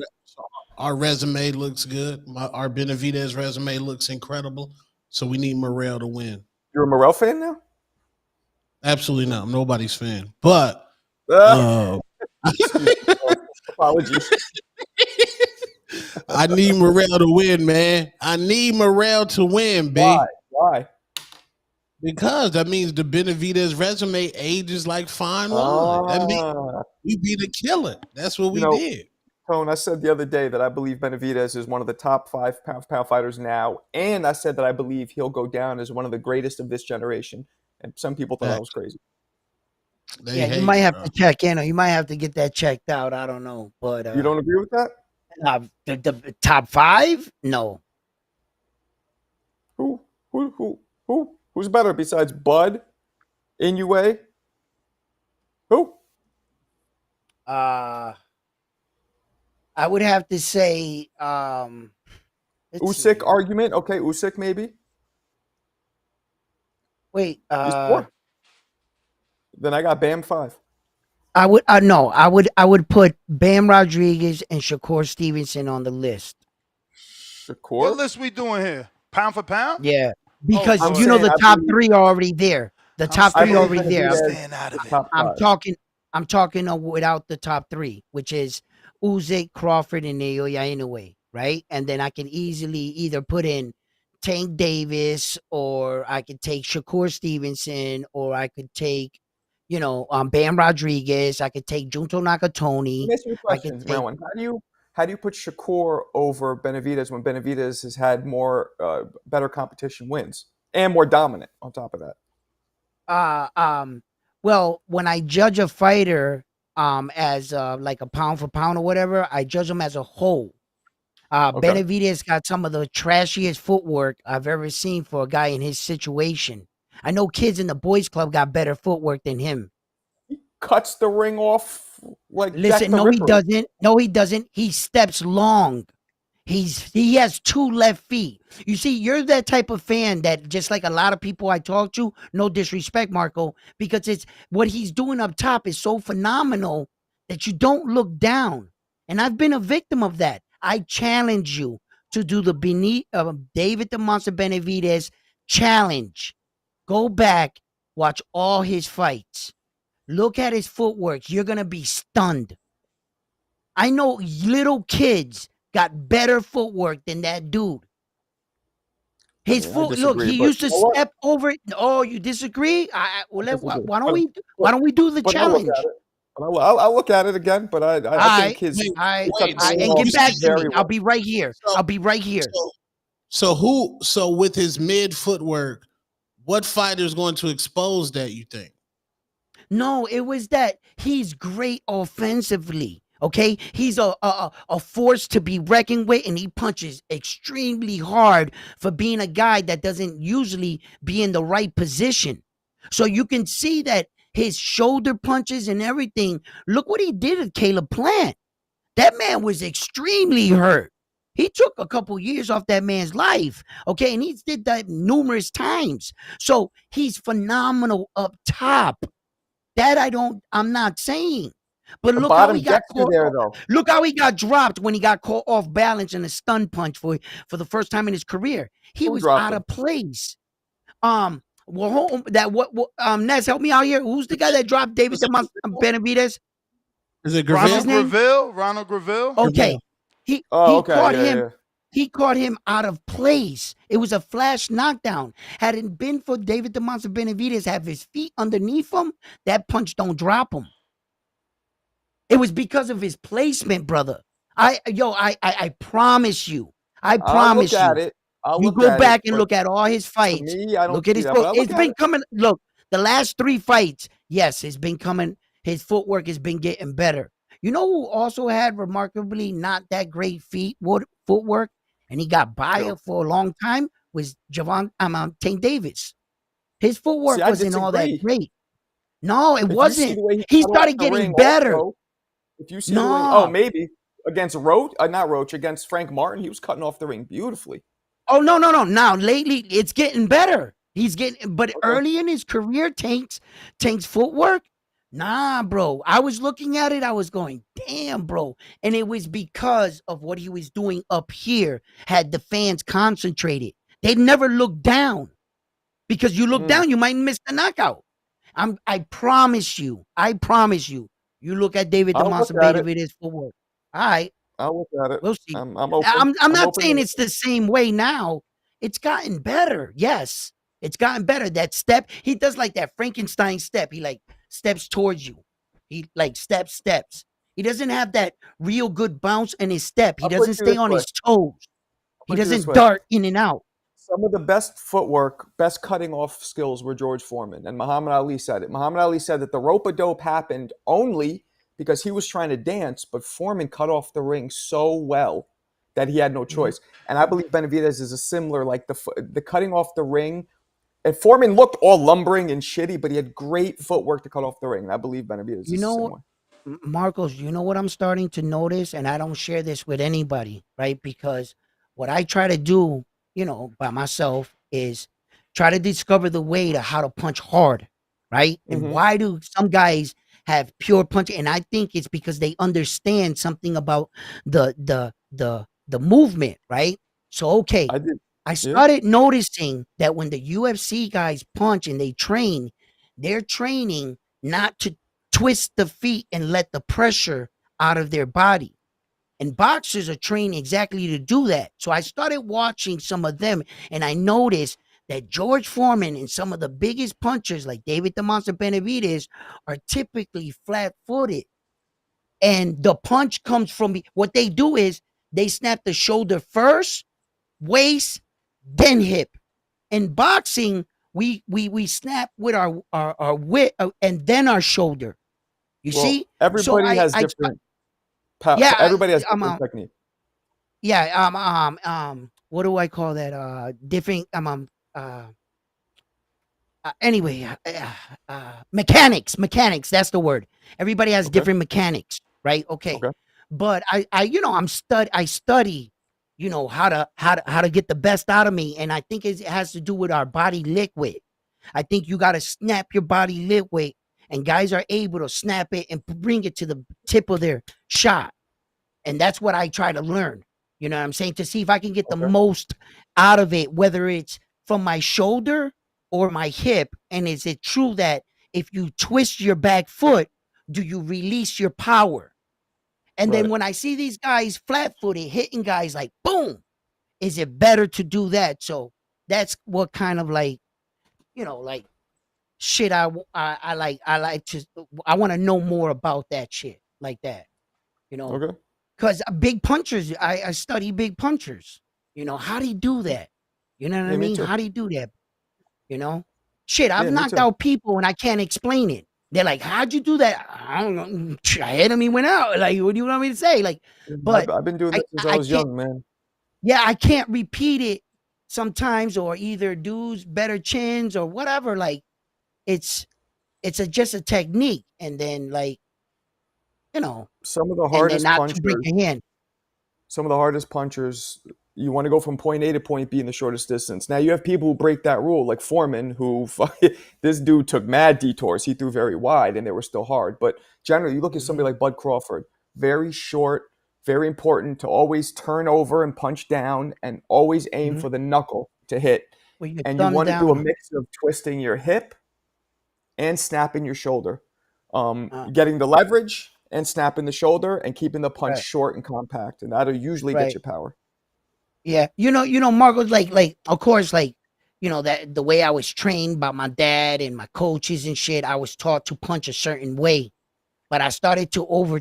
our resume looks good. Our Benavidez resume looks incredible. So we need Morrell to win. You're a Morrell fan now? Absolutely not. I'm nobody's fan. But apologies. I need Morrell to win, man. I need Morrell to win, babe. Why? Because that means the Benavidez resume ages like fine wine. That means we be the killer. That's what we did. Tone, I said the other day that I believe Benavidez is one of the top 5 pound fighters now, and I said that I believe he'll go down as one of the greatest of this generation. And some people thought I was crazy. You might have to check in, or you might have to get that checked out. I don't know, but you don't agree with that? The top 5? No. Who's better besides Bud, Inoue? Who? I would have to say Usyk argument. Okay, Usyk maybe. Wait, He's 4. Then I got Bam 5. I would no, I would put Bam Rodriguez and Shakur Stevenson on the list. Shakur? What list we doing here? Pound for pound? Yeah. Because I'm you know the saying, top 3 are already there. The top 3 are already there. I'm talking without the top 3, which is Usyk, Crawford, and Naoya Inoue, right? And then I can easily either put in Tank Davis, or I could take Shakur Stevenson, or I could take, Bam Rodriguez. I could take Junto Nakatoni. Let me ask you a question, Marlon. How do you put Shakur over Benavidez when Benavidez has had more better competition wins and more dominant on top of that? Well, when I judge a fighter as like a pound for pound or whatever, I judge them as a whole. Benavidez got some of the trashiest footwork I've ever seen for a guy in his situation. I know kids in the boys club got better footwork than him. He cuts the ring off like Listen, Jack the he Ripper. doesn't. No, he doesn't. He steps long. He has 2 left feet. You see, you're that type of fan that, just like a lot of people I talk to, no disrespect, Marco, because it's what he's doing up top is so phenomenal that you don't look down. And I've been a victim of that. I challenge you to do the David the Monster Benavidez challenge. Go back, watch all his fights. Look at his footwork. You're going to be stunned. I know little kids got better footwork than that dude. His foot, look, he used to step over it. Oh, you disagree? Why don't we do the challenge? I'll look at it again, but I think his and get back to me. I'll be right here. So with his mid footwork, what fighter is going to expose that, you think? No, it was that he's great offensively. Okay, he's a force to be reckoned with, and he punches extremely hard for being a guy that doesn't usually be in the right position. So you can see that his shoulder punches and everything. Look what he did to Caleb Plant. That man was extremely hurt. He took a couple years off that man's life. Okay, and he did that numerous times. So he's phenomenal up top. That I'm not saying. But look how he got caught there, though. Look how he got dropped when he got caught off balance in a stun punch for the first time in his career. He was out of place. Nez, help me out here. Who's the guy that dropped David Benavidez? Is it Ronald Graville? Okay. He caught him. He caught him out of place. It was a flash knockdown. Had it been for David the Monster Benavidez have his feet underneath him, that punch don't drop him. It was because of his placement, brother. I promise you. I promise you. You go back and look at all his fights. Look at his foot. It's been coming. Look, the last 3 fights, yes, it's been coming. His footwork has been getting better. You know who also had remarkably not that great footwork, and he got by it for a long time, was Tank Davis. His footwork See, I wasn't all that disagree. great. No, it If you see wasn't. the way he He cut off started the ring getting better. also, if you see the way, maybe against not Roach, against Frank Martin, he was cutting off the ring beautifully. Oh, no. Now, lately, it's getting better. He's getting, but early in his career, Tank's footwork, nah, bro. I was looking at it. I was going, damn, bro. And it was because of what he was doing up here, had the fans concentrated. They'd never look down, because you look down, you might miss the knockout. I promise you. You look at David Benavidez's footwork. All right. I'll look at it. We'll see. I'm open. I'm not saying it's the same way now. It's gotten better. Yes, it's gotten better. That step, he does like that Frankenstein step. He like steps towards you. He like steps. He doesn't have that real good bounce in his step. He doesn't stay on his toes. He doesn't dart in and out. Some of the best footwork, best cutting off skills were George Foreman, and Muhammad Ali said it. Muhammad Ali said that the rope-a-dope happened only because he was trying to dance, but Foreman cut off the ring so well that he had no choice. And I believe Benavidez is a similar, like the cutting off the ring. And Foreman looked all lumbering and shitty, but he had great footwork to cut off the ring. And I believe Benavidez is the same way. Marcos, you know what I'm starting to notice, and I don't share this with anybody, right? Because what I try to do, by myself, is try to discover the way to how to punch hard, right? And why do some guys have pure punching? And I think it's because they understand something about the movement, right? So I started noticing that when the UFC guys punch and they train, they're training not to twist the feet and let the pressure out of their body. And boxers are trained exactly to do that. So I started watching some of them, and I noticed that George Foreman and some of the biggest punchers like David the Monster Benavidez are typically flat-footed. And the punch comes from what they do is they snap the shoulder first, waist, then hip. In boxing, we snap with our width and then our shoulder. You see? Everybody has different. Everybody has different technique. Yeah. What do I call that? Different. Anyway, mechanics. That's the word. Everybody has different mechanics, right? Okay. But I study, how to get the best out of me, and I think it has to do with our body liquid. I think you got to snap your body liquid, and guys are able to snap it and bring it to the tip of their shot. And that's what I try to learn. You know what I'm saying? To see if I can get the most out of it, whether it's from my shoulder or my hip. And is it true that if you twist your back foot, do you release your power? And then when I see these guys flat-footed hitting guys like boom, is it better to do that? So that's what kind of like, shit I want to know more about that shit like that, because big punchers, I study big punchers. How do you do that? You know what I mean? How do you do that? Shit, I've knocked out people and I can't explain it. They're like, how'd you do that? I don't know. I hit him, he went out. Like, what do you want me to say? Like, but I've been doing this since I was young, man. Yeah, I can't repeat it sometimes, or either dudes better chins or whatever. Like, it's just a technique, and then some of the hardest punchers. Hand. Some of the hardest punchers. You want to go from point A to point B in the shortest distance. Now you have people who break that rule, like Foreman, who this dude took mad detours. He threw very wide, and they were still hard. But generally, you look at somebody like Bud Crawford, very short, very important to always turn over and punch down, and always aim for the knuckle to hit. And you want to do a mix of twisting your hip and snapping your shoulder, getting the leverage and snapping the shoulder, and keeping the punch short and compact, and that'll usually get you power. Yeah, Marcos, like, of course, like, that the way I was trained by my dad and my coaches and shit, I was taught to punch a certain way, but I started to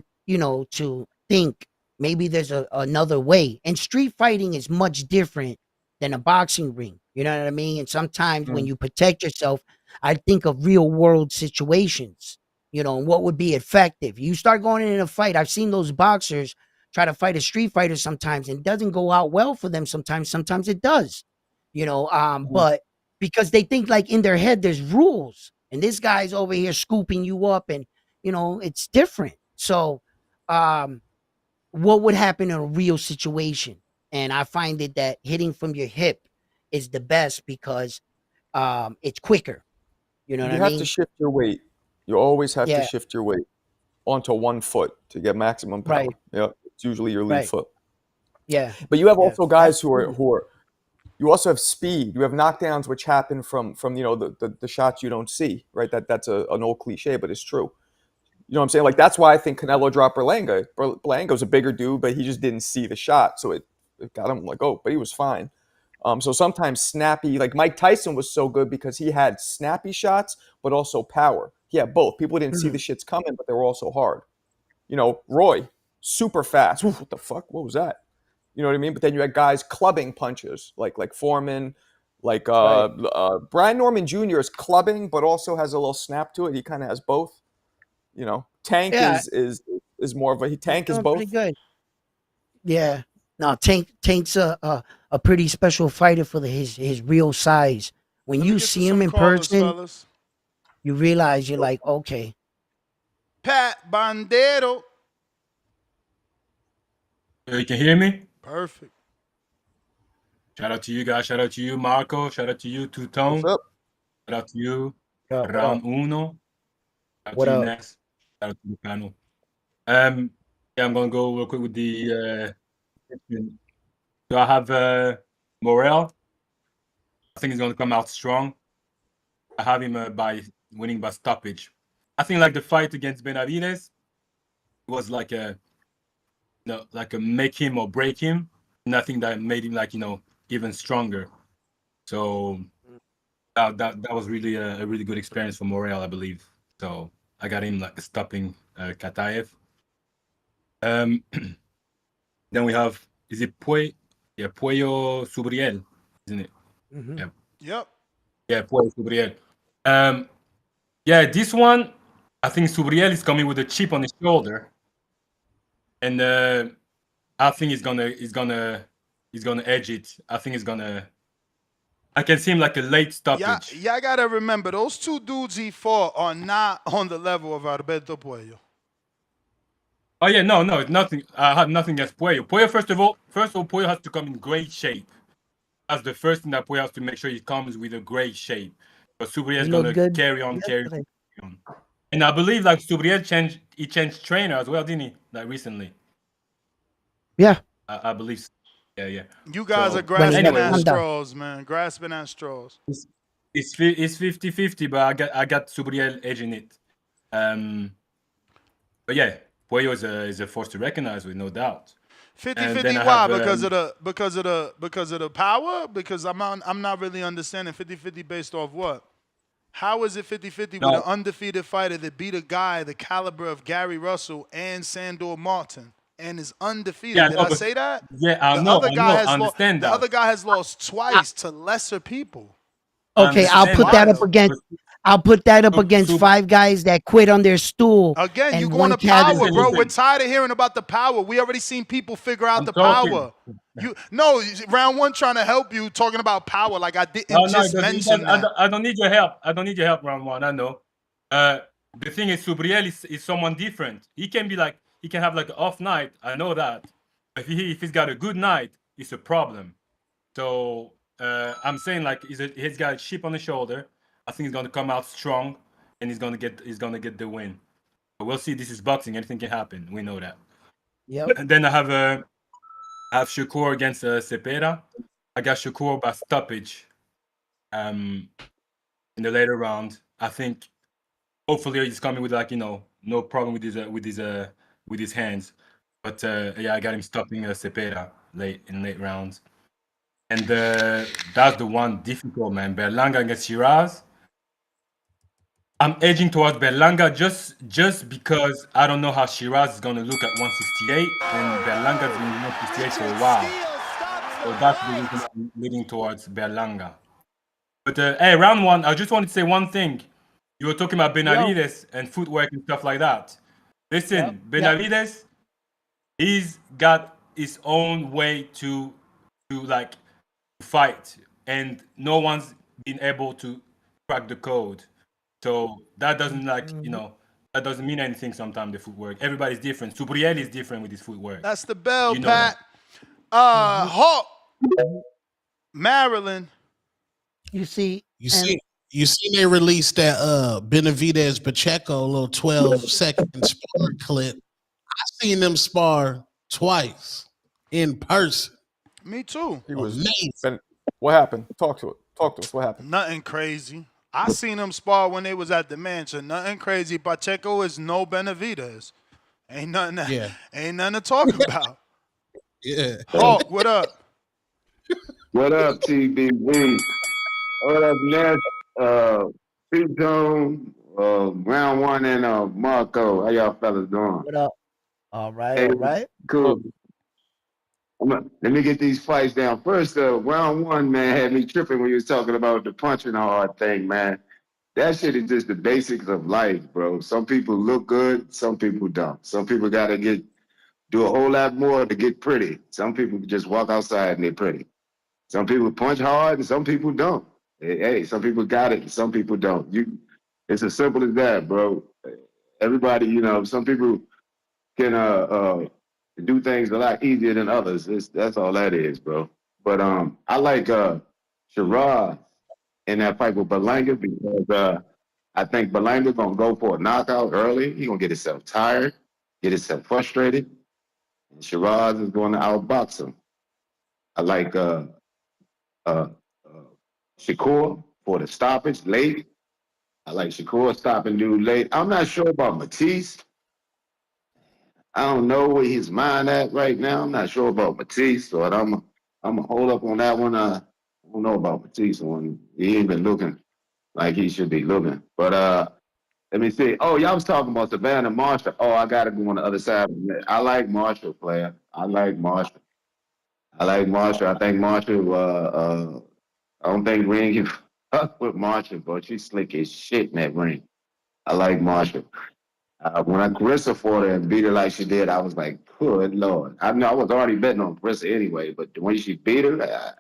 to think maybe there's another way. And street fighting is much different than a boxing ring. You know what I mean? And sometimes when you protect yourself, I think of real world situations. You know, what would be effective? You start going in a fight. I've seen those boxers try to fight a street fighter sometimes, and it doesn't go out well for them sometimes. Sometimes it does. You know, but because they think like in their head there's rules, and this guy's over here scooping you up, and you know it's different. So, what would happen in a real situation? And I find it that hitting from your hip is the best because it's quicker. You know what You I have mean? to shift your weight. You always have to Yeah. shift your weight onto one foot to get maximum power. Right. Yep. It's usually your lead Right. foot. Yeah. But you have Yeah. also guys who are you also have speed. You have knockdowns which happen from you know the shots you don't see, right? That's an old cliche, but it's true. You know what I'm saying? Like that's why I think Canelo dropped Berlanga. Berlanga's a bigger dude, but he just didn't see the shot, so it got him like, oh, but he was fine. So sometimes snappy, like Mike Tyson was so good because he had snappy shots, but also power. He had both. People didn't see the shits coming, but they were also hard. You know, Roy, super fast. Oof, what the fuck? What was that? You know what I mean? But then you had guys clubbing punches, like Foreman, like Brian Norman Jr. is clubbing, but also has a little snap to it. He kind of has both. You know, Tank Yeah. is more of a Tank is Doing both. pretty good. Yeah. No, Tank's a pretty special fighter for his real size. When you see him in person, fellas. you realize you're like, okay. Pat Bandero. You can hear me? Perfect. Shout out to you guys. Shout out to you, Marco. Shout out to you, Two Tone. What's up? Shout out to you, What up? Round Uno. Shout out What to you, up? Ness. Shout out to the panel. Yeah, I'm gonna go real quick with the. So I have Morrell. I think he's gonna come out strong. I have him by winning by stoppage. I think like the fight against Benavides was like a make him or break him. Nothing that made him like even stronger. So that was really a really good experience for Morrell, I believe. So I got him like stopping Khataev. Then we have, is it Puello Subriel, isn't it? Mm-hmm. Yeah. Yep. Yeah, Puello Subriel. Yeah, this one, I think Subriel is coming with a chip on his shoulder, and I think he's gonna edge it. I think I can see him like a late stoppage. Yeah, I gotta remember those two dudes he fought are not on the level of Alberto Puello. Oh yeah, no, it's nothing. I have nothing against Puello. Puello, first of all, Puello has to come in great shape. That's the first thing that Puello has to make sure he comes with a great shape. But Subriel is gonna carry on. And I believe like Subriel changed trainer as well, didn't he? Like recently. Yeah. I believe so. Yeah. You guys are grasping at straws, man. Grasping at straws. It's 50-50, but I got Subriel edging it. But yeah, Puello is a force to recognize with, no doubt. 50-50 why? Because of the power? Because I'm not really understanding 50-50 based off what? How is it 50-50 with an undefeated fighter that beat a guy the caliber of Gary Russell and Sandor Martin and is undefeated? Yeah, Did I say that? Yeah, I understand that. The other guy has lost twice to lesser people. Okay, I'll put that up against 5 guys that quit on their stool. Again, you and going one to power, casualty. bro. We're tired of hearing about the power. We already seen people figure out the power. Round one trying to help you talking about power like I didn't mention that. I don't need your help. I don't need your help, round one. I know. The thing is, Subriel is someone different. He can have like an off night. I know that. If he's got a good night, it's a problem. So I'm saying like he's got a chip on the shoulder. I think he's gonna come out strong, and he's gonna get the win. But we'll see. This is boxing. Anything can happen. We know that. Yep. And then I have Shakur against Zepeda. I got Shakur by stoppage. In the later round, I think hopefully he's coming with like no problem with his hands. But yeah, I got him stopping Zepeda in late rounds. And that's the one difficult, man. Berlanga against Shiraz. I'm edging towards Berlanga just because I don't know how Shiraz is going to look at 168, and Berlanga's been 168 for a while. So that's the reason I'm leaning towards Berlanga. But hey, round one, I just wanted to say one thing. You were talking about Benavides and footwork and stuff like that. Listen, Benavides, he's got his own way to like fight, and no one's been able to crack the code. So that doesn't that doesn't mean anything sometimes, the footwork. Everybody's different. Subriel is different with his footwork. That's the bell, You know Pat. Hawk, Maryland. You see, you see they released that Benavides Pacheco little 12-second spar clip. I seen them spar twice in person. Me too. He was amazing. What happened? Talk to us. What happened? Nothing crazy. I seen them spar when they was at the mansion. Nothing crazy. Pacheco is no Benavides. Ain't nothing to talk about. Yeah. Hawk, what up? What up, TBV? What up, Ness? P-Zone, Round One, and Marco. How y'all fellas doing? What up? All right, Hey, all right. cool. Let me get these fights down. First, Round One, man, had me tripping when you was talking about the punching hard thing, man. That shit is just the basics of life, bro. Some people look good, some people don't. Some people gotta do a whole lot more to get pretty. Some people just walk outside and they're pretty. Some people punch hard and some people don't. Hey, some people got it and some people don't. It's as simple as that, bro. Everybody, some people can do things a lot easier than others. That's all that is, bro. But I like Shiraz in that fight with Berlanga because I think Berlanga gonna go for a knockout early. He gonna get himself tired, get himself frustrated. And Shiraz is going to outbox him. I like Shakur for the stoppage late. I like Shakur stopping dude late. I'm not sure about Matisse. I don't know where his mind at right now. I'm not sure about Matisse, so I'm gonna hold up on that one. I don't know about Matisse one. He ain't been looking like he should be looking. But let me see. Oh, y'all was talking about Savannah Marshall. Oh, I gotta go on the other side of it. I like Marshall, player. I like Marshall. I think Marshall. I don't think Ring can fuck with Marshall, but she's slick as shit in that ring. I like Marshall. When Carissa fought her and beat her like she did, I was like, good Lord. I know I was already betting on Carissa anyway, but when she beat her,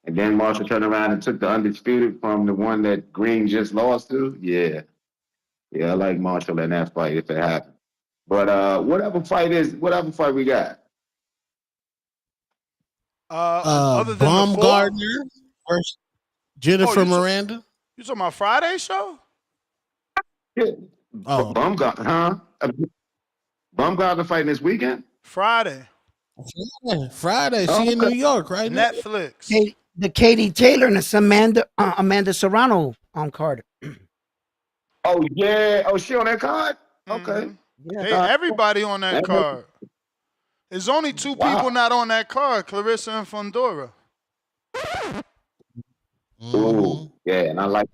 and then Marshall turned around and took the undisputed from the one that Green just lost to, yeah, I like Marshall in that fight if it happened. But whatever fight we got. Other than the Baumgartner versus Jennifer Miranda. You talking about Friday show? Yeah. Oh, Baumgartner, huh? Baumgartner fighting this weekend? Friday. Friday. She in New York, right? Netflix. The Katie Taylor and it's Amanda Serrano on card. Oh yeah. Oh, she on that card? Okay. Yeah, hey, everybody on that card. There's only two people not on that card, Clarissa and Fundora. Ooh, yeah, and I like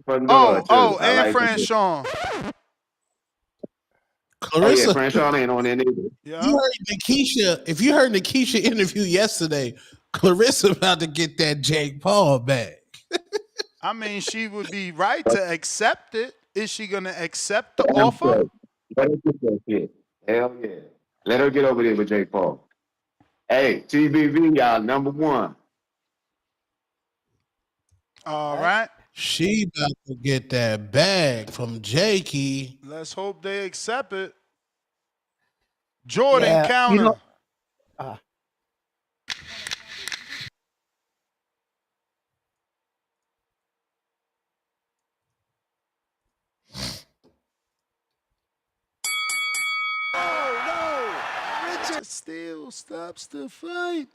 Fundora too. And Franchon. Clarissa. Oh yeah, Franchon ain't on there either. Yeah. You heard Nikisha. If you heard Nikisha interview yesterday, Clarissa about to get that Jake Paul back. I mean, she would be right to accept it. Is she gonna accept the offer? Let her get that shit. Hell yeah. Let her get over there with Jake Paul. Hey, TBV, y'all, number one. All right. She about to get that bag from Jakey. Let's hope they accept it. Jordan counter. You know, Richard still stops the fight.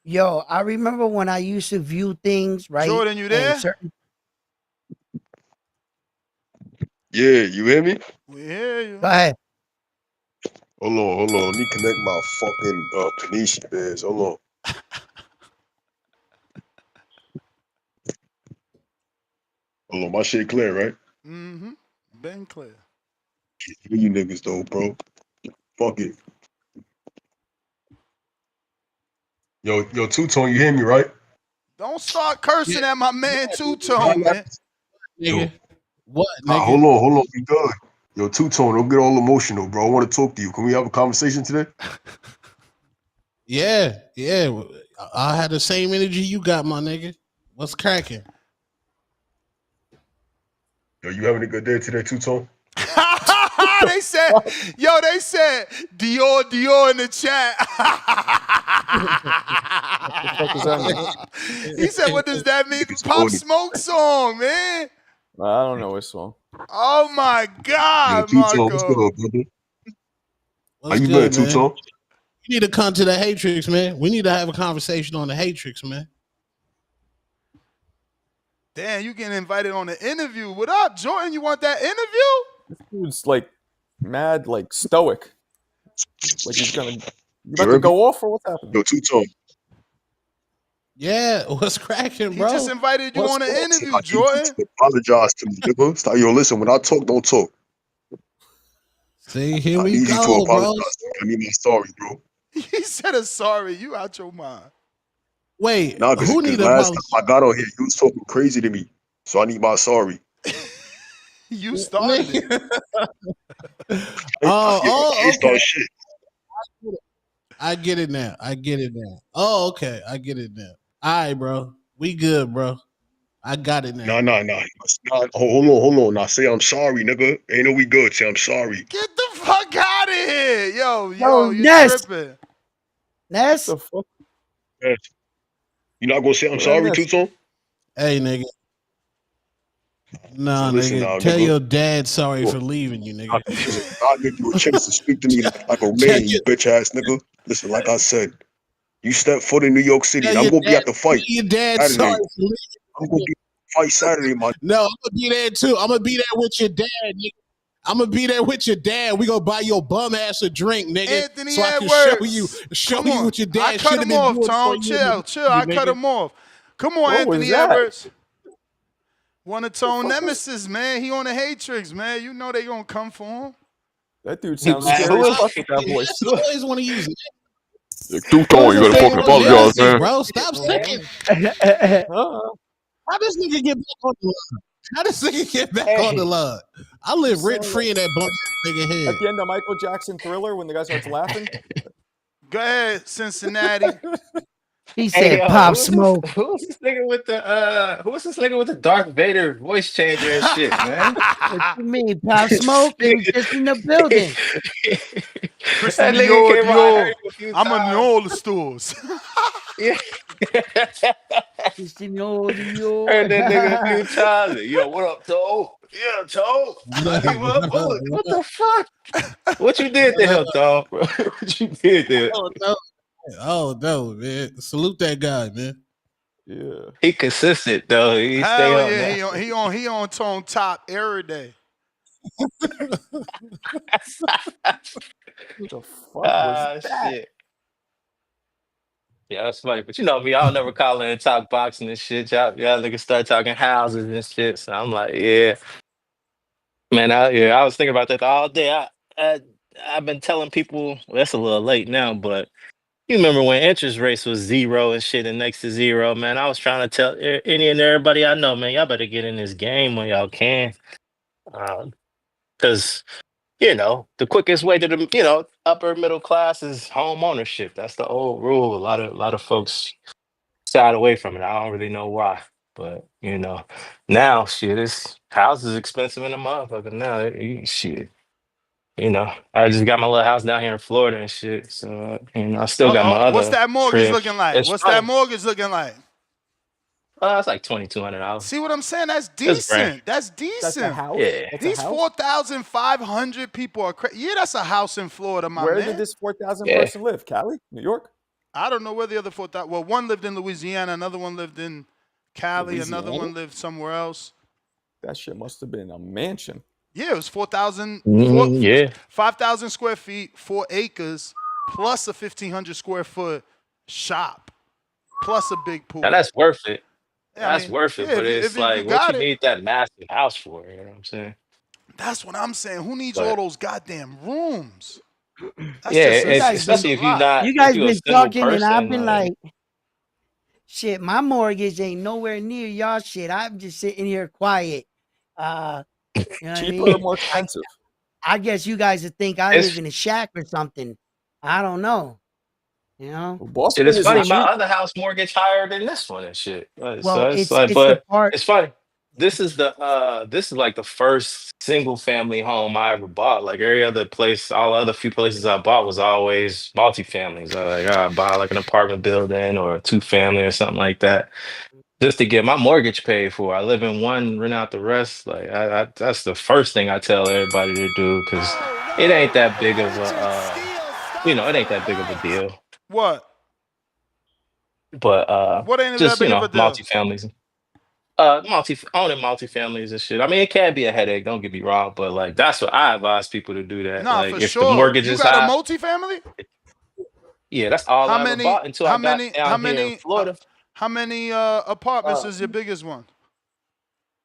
Yo, I remember when I used to view things, right? Jordan, you there? Yeah, you hear me? We hear you. Go ahead. Hold on. Let me connect my fucking Phoenician bears. Hold on. Hold on, my shit clear, right? Mm-hmm. Been clear. Hear you niggas though, bro. Fuck it. Yo, Two-Tone, you hear me, right? Don't start cursing at my man Two-Tone, man. Yo, What, nigga? Hold on. We good. Yo, Two-Tone, don't get all emotional, bro. I want to talk to you. Can we have a conversation today? Yeah. I had the same energy you got, my nigga. What's cracking? Yo, you having a good day today, Two-Tone? They said Dior in the chat. What the fuck does that mean? He said, what does that mean? Pop Smoke song, man. I don't know his song. Oh my God, Yo, Two-Tone, what's Marco. good, brother? What's How you good, been, man? Two-Tone? You need to come to the Hatrix, man. We need to have a conversation on the Hatrix, man. Damn, you getting invited on the interview. What up, Jordan? You want that interview? This dude's like mad, like stoic. Like he's gonna. You about to heard me? go off or what's happening? Yo, Two-Tone. Yeah, what's cracking, He bro? just invited you What's on an up? interview, I need Jordan. you to apologize to me, nigga. Stop. Yo, listen, when I talk, don't talk. See, here I we need you to go, apologize bro. to me. I need my sorry, bro. He said a sorry. You out your mind. Wait, Nah, who need because to last apologize? time I got on here, you was talking crazy to me. So I need my sorry. You started it. Oh, I ain't start okay. shit. I get it now. Oh, okay. I get it now. All right, bro. We good, bro. I got it now. Nah. Hold on. Now say I'm sorry, nigga. Ain't no we good. Say I'm sorry. Get the fuck out of here. Yo, you Ness. tripping. Ness? What the fuck? Yes. You not gonna say I'm What I sorry, missed? Two-Tone? Hey, nigga. Nah, So listen nigga. now, Tell nigga. your dad sorry Look, for leaving you, nigga. God give you a chance to speak to me like a Tell man, you bitch ass nigga. Listen, like I said, you step foot in New York City, and I'm gonna be at the fight Tell your dad Saturday. sorry for leaving. I'm gonna be at the fight Saturday, man. No, I'm gonna be there too. I'm gonna be there with your dad, nigga. I'm gonna be there with your dad. We gonna buy your bum ass a drink, nigga, Anthony so I can Edwards. show Come you on. what your I dad cut should have him been off, doing for Tone. you. Chill. I cut him off. Come on, What was Anthony that? Edwards. Want to Tone Nemesis, man. He on the Hatrix, man. You know they gonna come for him. That dude sounds scary as fuck with that voice. You always want to use it. Two-Tone, you gotta fucking apologize, man. Bro, stop saying. How this nigga get back on the line? How this nigga get back on the line? I live rent free in that bum nigga head. At the end of Michael Jackson Thriller, when the guy starts laughing. Go ahead, Cincinnati. He said Pop Smoke. Who's this nigga with the Darth Vader voice changer and shit, man? What you mean, Pop Smoke? He was just in the building. Christian That nigga came out, I heard Dior. him a few I'm in times. all the stores. Yeah. Christian Dior. Heard that nigga a few times. Yo, what up, Toe? Yeah, Toe. What the fuck? What you did to him, Toe? What you did to him? Oh no, man! Salute that guy, man. Yeah, he consistent though. He Hell stay on yeah, that. he on Tone Top every day. What the fuck was that? Shit. Yeah, that's funny. But you know me, I'll never call in and talk boxing and shit. Y'all niggas start talking houses and shit. So I'm like, yeah. Man, I was thinking about that all day. I've been telling people, well, that's a little late now, but you remember when interest rates was 0 and shit and next to 0, man. I was trying to tell any and everybody I know, man, y'all better get in this game when y'all can. Because, the quickest way to the, upper middle class is home ownership. That's the old rule. A lot of folks shied away from it. I don't really know why. But, now shit, house is expensive in a motherfucker now. Shit. I just got my little house down here in Florida and shit. So, I still got my other What's that mortgage crib. looking like? It's funny. It's like $2,200. See what I'm saying? That's That's brand. decent. That's decent. That's a house? Yeah. That's a These house? 4,500 people are crazy. Yeah, that's a house in Florida, my Where man. did this 4,000 Yeah. person live? Cali? New York? I don't know where the other 4,000. Well, one lived in Louisiana, another one lived in Cali, another Louisiana? one lived somewhere else. That shit must have been a mansion. Yeah, it was 4,000, Yeah. 5,000 square feet, 4 acres, plus a 1,500 square foot shop, plus a big pool. Now that's worth it. Yeah, I That's mean, worth it. yeah, But if it's you like, what got you it. need that massive house for? You know what I'm saying? That's what I'm saying. Who needs But- all those goddamn rooms? That's Yeah, just it's, that's especially a if you're lot. not. You guys if you're a been single talking, and I've person, been like, shit, my mortgage ain't nowhere near y'all shit. I'm just sitting here quiet. You know what I Cheaper mean? or more expensive? I guess you guys would think I live in a shack or something. I don't know. You know? Well, Shit, Boston it's isn't funny. My cheap. other house mortgage higher than this one and shit. Well, So it's it's like, it's the but part. it's funny. This is like the first single family home I ever bought. Like every other place, all other few places I bought was always multifamilies. I buy like an apartment building or a two family or something like that, just to get my mortgage paid for. I live in one, rent out the rest. Like that's the first thing I tell everybody to do because it ain't that big of a it ain't that big of a deal. What? But What ain't that just big of a deal? multifamilies. Owning multifamilies and shit. I mean, it can be a headache, don't get me wrong, but like that's what I advise people to do that. Nah, Like for if the sure. mortgage You is got a high, multifamily? yeah, that's all How I ever many? bought until How I got many? How down here in many? Florida. How many apartments Uh is your biggest one?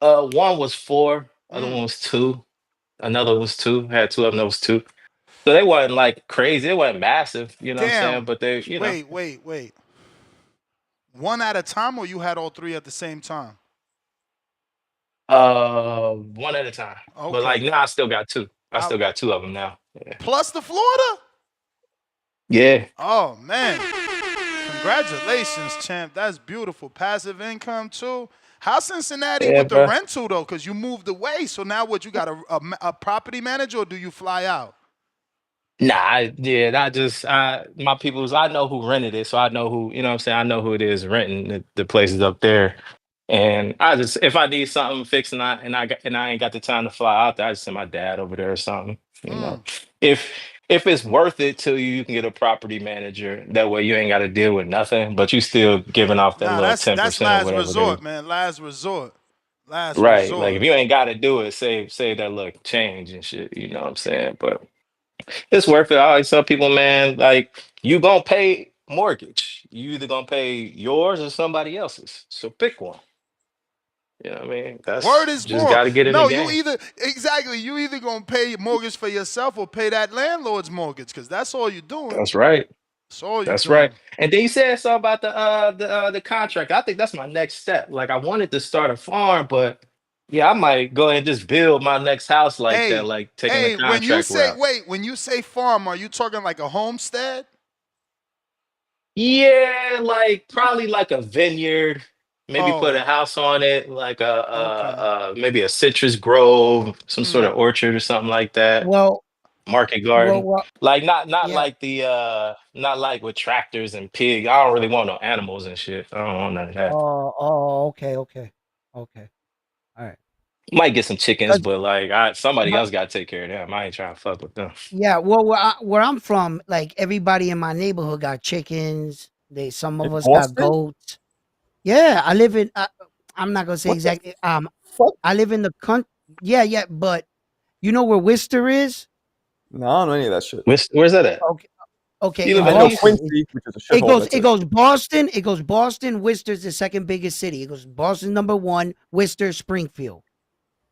one was 4, other one was 2, another was 2, had 2 of them that was 2. So they wasn't like crazy, they wasn't massive, you know what I'm saying? Damn. But they, Wait. One at a time, or you had all 3 at the same time? one at a time. But like Okay. now I still got 2. I I, still got 2 of them now. Yeah. plus the Florida? Yeah. Oh man. Congratulations, champ. That's beautiful. Passive income too. How's Cincinnati Yeah, with the bro. rental though? Because you moved away. So now what? You got a property manager, or do you fly out? Nah, my people's, I know who rented it, so I know who, you know what I'm saying? I know who it is renting the places up there. And I just, if I need something fixed and I ain't got the time to fly out there, I just send my dad over there or something. You know, if if it's worth it to you, you can get a property manager. That way you ain't got to deal with nothing, but you still giving off that Nah, little that's 10% or last whatever they, resort, man. Last resort. Last right. Like resort. if you ain't got to do it, save that little change and shit. You know what I'm saying? But it's worth it. I always tell people, man, like you gonna pay mortgage. You either gonna pay yours or somebody else's. So pick one. You know what I mean? Word That's is just born. got to get in the No, you game. either gonna pay your mortgage for yourself or pay that landlord's mortgage, because that's all you're doing. That's right. That's all you're That's doing. right. And then you said something about the contract. I think that's my next step. Like I wanted to start a farm, but yeah, I might go ahead and just build my next house like that, Hey, like taking the contract route. when you say farm, are you talking like a homestead? Yeah, like probably like a vineyard. Maybe put a Oh, house on it, like okay. maybe a citrus grove, some sort of orchard or something like that. Well, Market well, garden, well. like not Yeah. like not like with tractors and pigs. I don't really want no animals and shit. I don't want none of that. Okay. Okay. All right. Might get some chickens, 'Cause- but like somebody but else got to take care of them. I ain't trying to fuck with them. yeah, well, where I'm from, like everybody in my neighborhood got chickens. Some In of us got Boston? goats. Yeah, I live in. I'm not gonna say What the exactly. fuck? I live in the country. Yeah, but you know where Worcester is? No, I don't know any of that shit. Where's that at? Okay, You in live I in know East? Boston. Quincy, which is a It shithole. goes. That's It it. goes Boston. It goes Boston. Worcester's the second biggest city. It goes Boston number 1. Worcester, Springfield.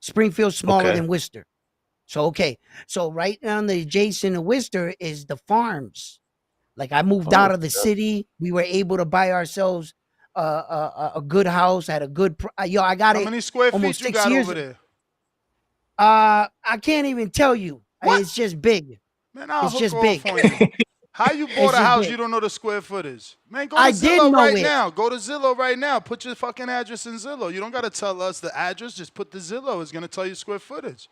Springfield's smaller Okay. than Worcester. So so right on the adjacent to Worcester is the farms. Like I moved Oh out of the shit. city. We were able to buy ourselves a good house at a good. I got How it many square almost feet you 6 got years. over there? I can't even tell you. What? It's just big. Man, I'll It's hook just off big. on you. How you bought It's a just house you big. don't know the square footage? Man, go to I did Zillow know right it. now. Go to Zillow right now. Put your fucking address in Zillow. You don't got to tell us the address. Just put the Zillow. It's going to tell you square footage.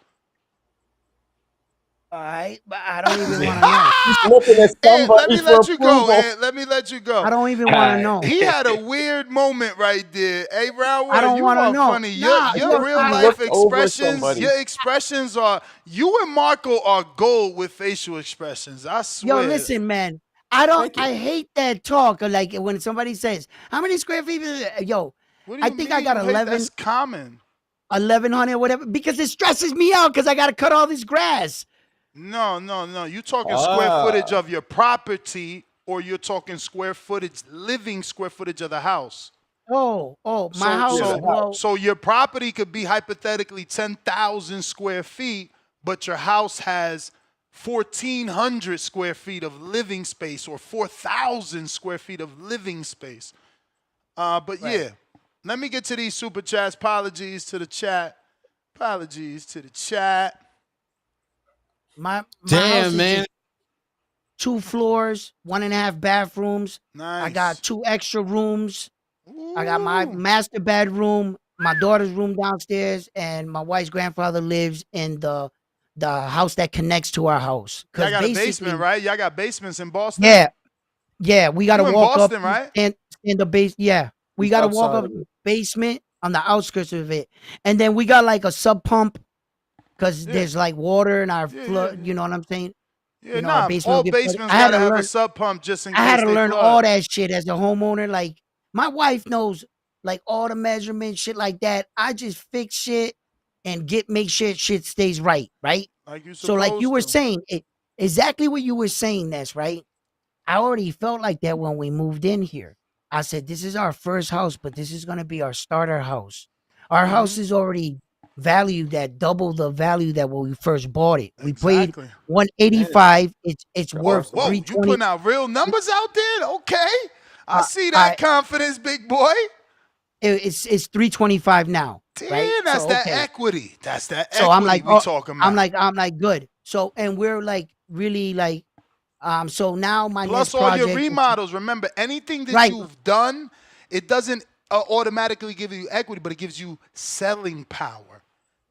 All right, but I don't even want to know. He's looking at Hey, let somebody me for let you go. approval. Hey, let me let you go. I don't even want to Alright. know. He had a weird moment right there. Hey, Brown I World, don't you want to are know. funny. Nah, Your look, real He life looked over expressions, somebody. your expressions are, you and Marco are gold with facial expressions. I swear. yo, listen, man. Thank you. I hate that talk of like when somebody says, how many square feet is it? Yo, What do I you think mean I got you hate? That's common. 1,100, whatever, because it stresses me out because I got to cut all this grass. No. You talking square footage Ah. of your property, or you're talking living square footage of the house? Oh, my So house. Yeah, the so Well, house. so your property could be hypothetically 10,000 square feet, but your house has 1,400 square feet of living space, or 4,000 square feet of living space. But right. yeah, let me get to these super chats. Apologies to the chat. Apologies to the chat. My Damn, house is man. just 2 floors, 1.5 bathrooms. Nice. I got 2 extra rooms. I got my master bedroom, my daughter's room downstairs, and my wife's grandfather lives in the house that connects to our house. Y'all got a basement, right? Y'all got basements in Boston? Yeah, we got to walk Boston, up right? and in the base. Yeah, we got to walk outside up of it. basement on the outskirts of it, and then we got like a sub pump because there's like water in our flood. You know what I'm saying? Yeah, You know, our nah, basement all will get flooded. basements gotta have a sub pump just in case I had to they learn flood. all that shit as a homeowner. Like my wife knows like all the measurements, shit like that. I just fix shit and make sure shit stays right. Like you So like you were to. saying, exactly what you were saying, that's right. I already felt like that when we moved in here. I said, this is our first house, but this is going to be our starter house. Our house is already valued at double the value that when we first bought it. We paid $185. It's worth Whoa, you $320. putting out real numbers out there? Okay. I see that confidence, big boy. It's $325 now. Damn, right? that's So, that okay. equity. That's that So equity I'm like, we talking about. I'm like, good. So, and we're like, really like, so now my Plus next all project your remodels. Remember, anything that you've done, it doesn't automatically give you equity, but it gives you selling power.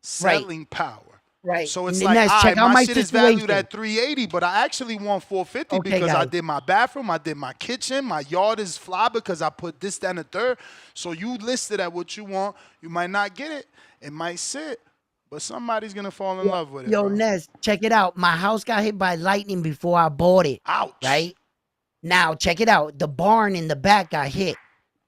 Selling power. Right. So it's And like, let's check out my my shit is valued situation. at 380, but I actually want 450 Okay, because I guys. did my bathroom, I did my kitchen, my yard is fly because I put this, that, and the third. So you listed at what you want. You might not get it. It might sit, but somebody's gonna fall in love with it. Yo, bro. Ness, check it out. My house got hit by lightning before I bought it. Ouch. Right? Now, check it out. The barn in the back got hit.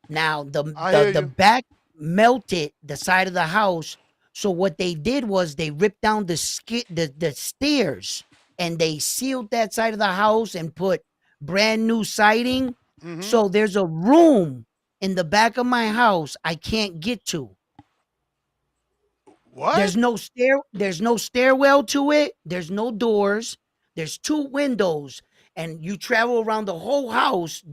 Now, the back melted the side of the house. So what they did was they ripped down the stairs and they sealed that side of the house and put brand new siding. So there's a room in the back of my house I can't get to. What? There's no stairwell to it. There's no doors. There's 2 windows, and you travel around the whole house.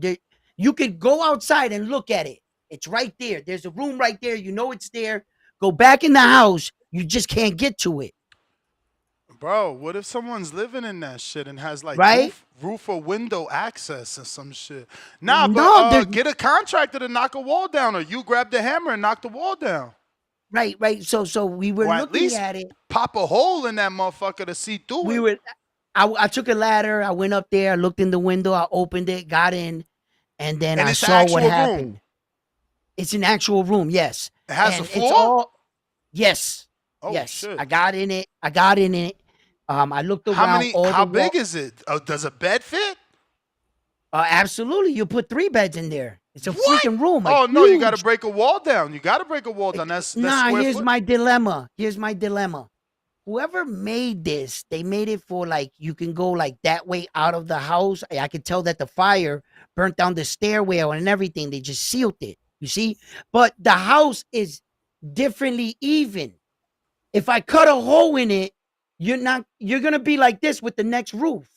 You could go outside and look at it. It's right there. There's a room right there. You know it's there. Go back in the house. You just can't get to it. Bro, what if someone's living in that shit and has like roof or window access or some shit? Nah, but get a contractor to knock a wall down, or you grab the hammer and knock the wall down. Right. So we were looking at it. Pop a hole in that motherfucker to see through it. I took a ladder. I went up there. I looked in the window. I opened it, got in, and then I saw what happened. It's an actual room. Yes. It has a floor? Yes. Oh, yes. shit. I got in it. I looked around. How big is it? Does a bed fit? Absolutely. You put 3 beds in there. It's a freaking room. Oh, no, you got to break a wall down. That's here's my dilemma. Whoever made this, they made it for like, you can go like that way out of the house. I could tell that the fire burnt down the stairwell and everything. They just sealed it, you see? But the house is differently even. If I cut a hole in it, you're going to be like this with the next roof.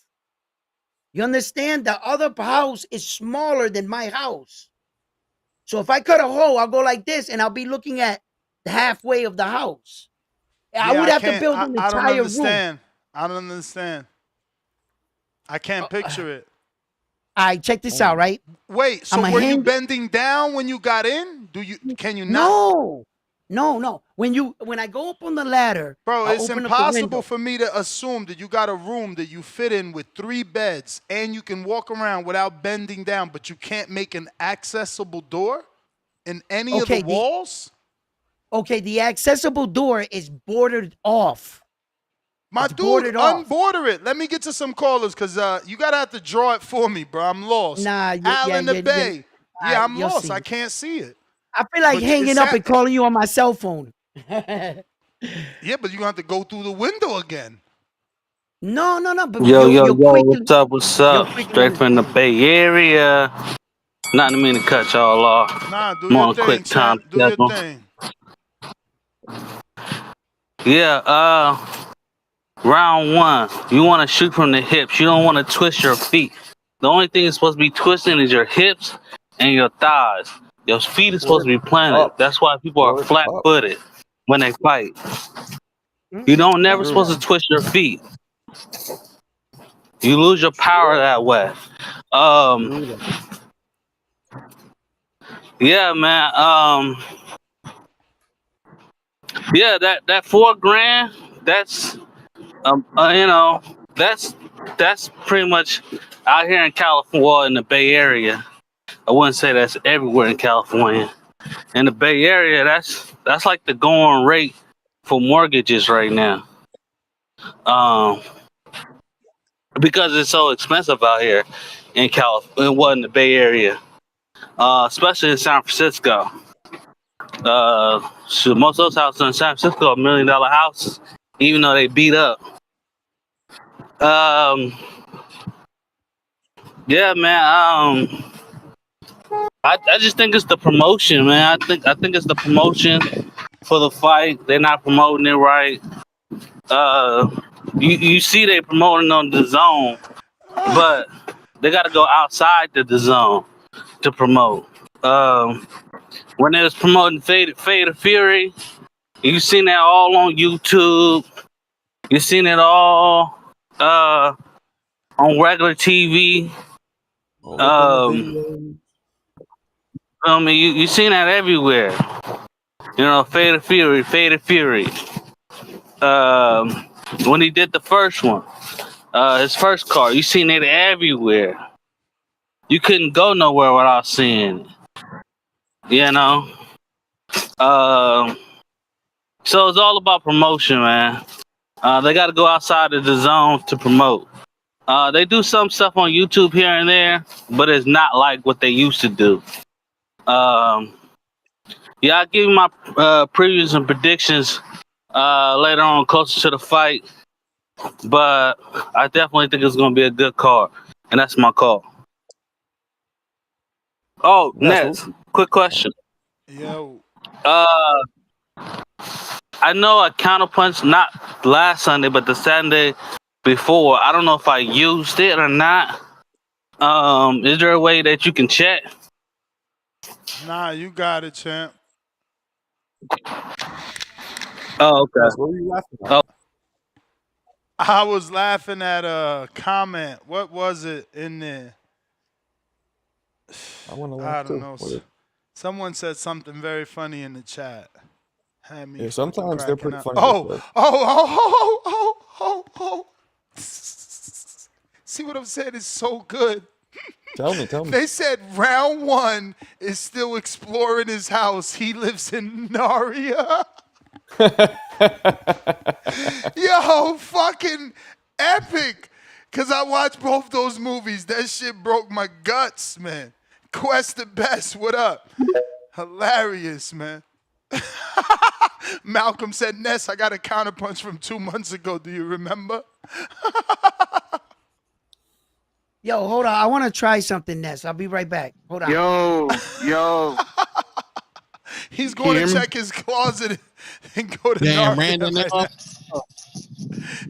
You understand? The other house is smaller than my house. So if I cut a hole, I'll go like this and I'll be looking at the halfway of the house. I would have to build an entire room. I don't understand. I can't picture it. All right, check this out, right? Wait, so were you bending down when you got in? Can you not? No. When I go up on the ladder, bro, it's open impossible for me to assume that you got a room that you fit in with 3 beds and you can walk around without bending down, but you can't make an accessible door in any of the walls? Okay, the accessible door is boarded off. My dude, unborder it. Let me get to some callers because you got to have to draw it for me, bro. I'm lost. Nah, Al in the Bay. Yeah, I'm lost. I can't see it. I feel like hanging up and calling you on my cell phone. Yeah, but you're going to have to go through the window again. No. But yo, what's up? Straight from the Bay Area. Not to mean to cut y'all off. Nah, do I'm your on a thing, quick time do your schedule. thing. Yeah, round 1. You want to shoot from the hips. You don't want to twist your feet. The only thing it's supposed to be twisting is your hips and your thighs. Your feet is supposed to be planted. That's why people are flat-footed when they fight. You don't never supposed to twist your feet. You lose your power that way. Yeah, man. Yeah, that $4,000. That's you know, that's pretty much out here in California, in the Bay Area. I wouldn't say that's everywhere in California. In the Bay Area, that's like the going rate for mortgages right now. Because it's so expensive out here in California, in the Bay Area, especially in San Francisco. So most of those houses in San Francisco are $1 million houses, even though they beat up. Yeah, man. I just think it's the promotion, man. I think it's the promotion for the fight. They're not promoting it right. You see they promoting on DAZN, but they got to go outside the DAZN to promote. When they was promoting Fade to Fury, you seen that all on YouTube. You seen it all on regular TV. I mean, you seen that everywhere. You know, Fade to Fury. When he did the first one, his first card, you seen it everywhere. You couldn't go nowhere without seeing it. You know? So it's all about promotion, man. They got to go outside of the zone to promote. They do some stuff on YouTube here and there, but it's not like what they used to do. Yeah, I'll give you my previews and predictions later on, closer to the fight. But I definitely think it's going to be a good card, and that's my call. Oh, Nets, quick question. Yo. I know a counterpunch, not last Sunday, but the Sunday before. I don't know if I used it or not. Is there a way that you can check? Nah, you got it, champ. Oh, okay. What were you laughing at? Oh. I was laughing at a comment. What was it in there? I don't know. Someone said something very funny in the chat. Had me sometimes they're pretty funny. Oh. See what I'm saying? It's so good. Tell me. They said round 1 is still exploring his house. He lives in Naria. Yo, fucking epic. Because I watched both those movies. That shit broke my guts, man. Quest the best. What up? Hilarious, man. Malcolm said, Ness, I got a counterpunch from 2 months ago. Do you remember? Yo, hold on. I want to try something, Ness. I'll be right back. Hold on. Yo. He's going to check his closet and go to Naria.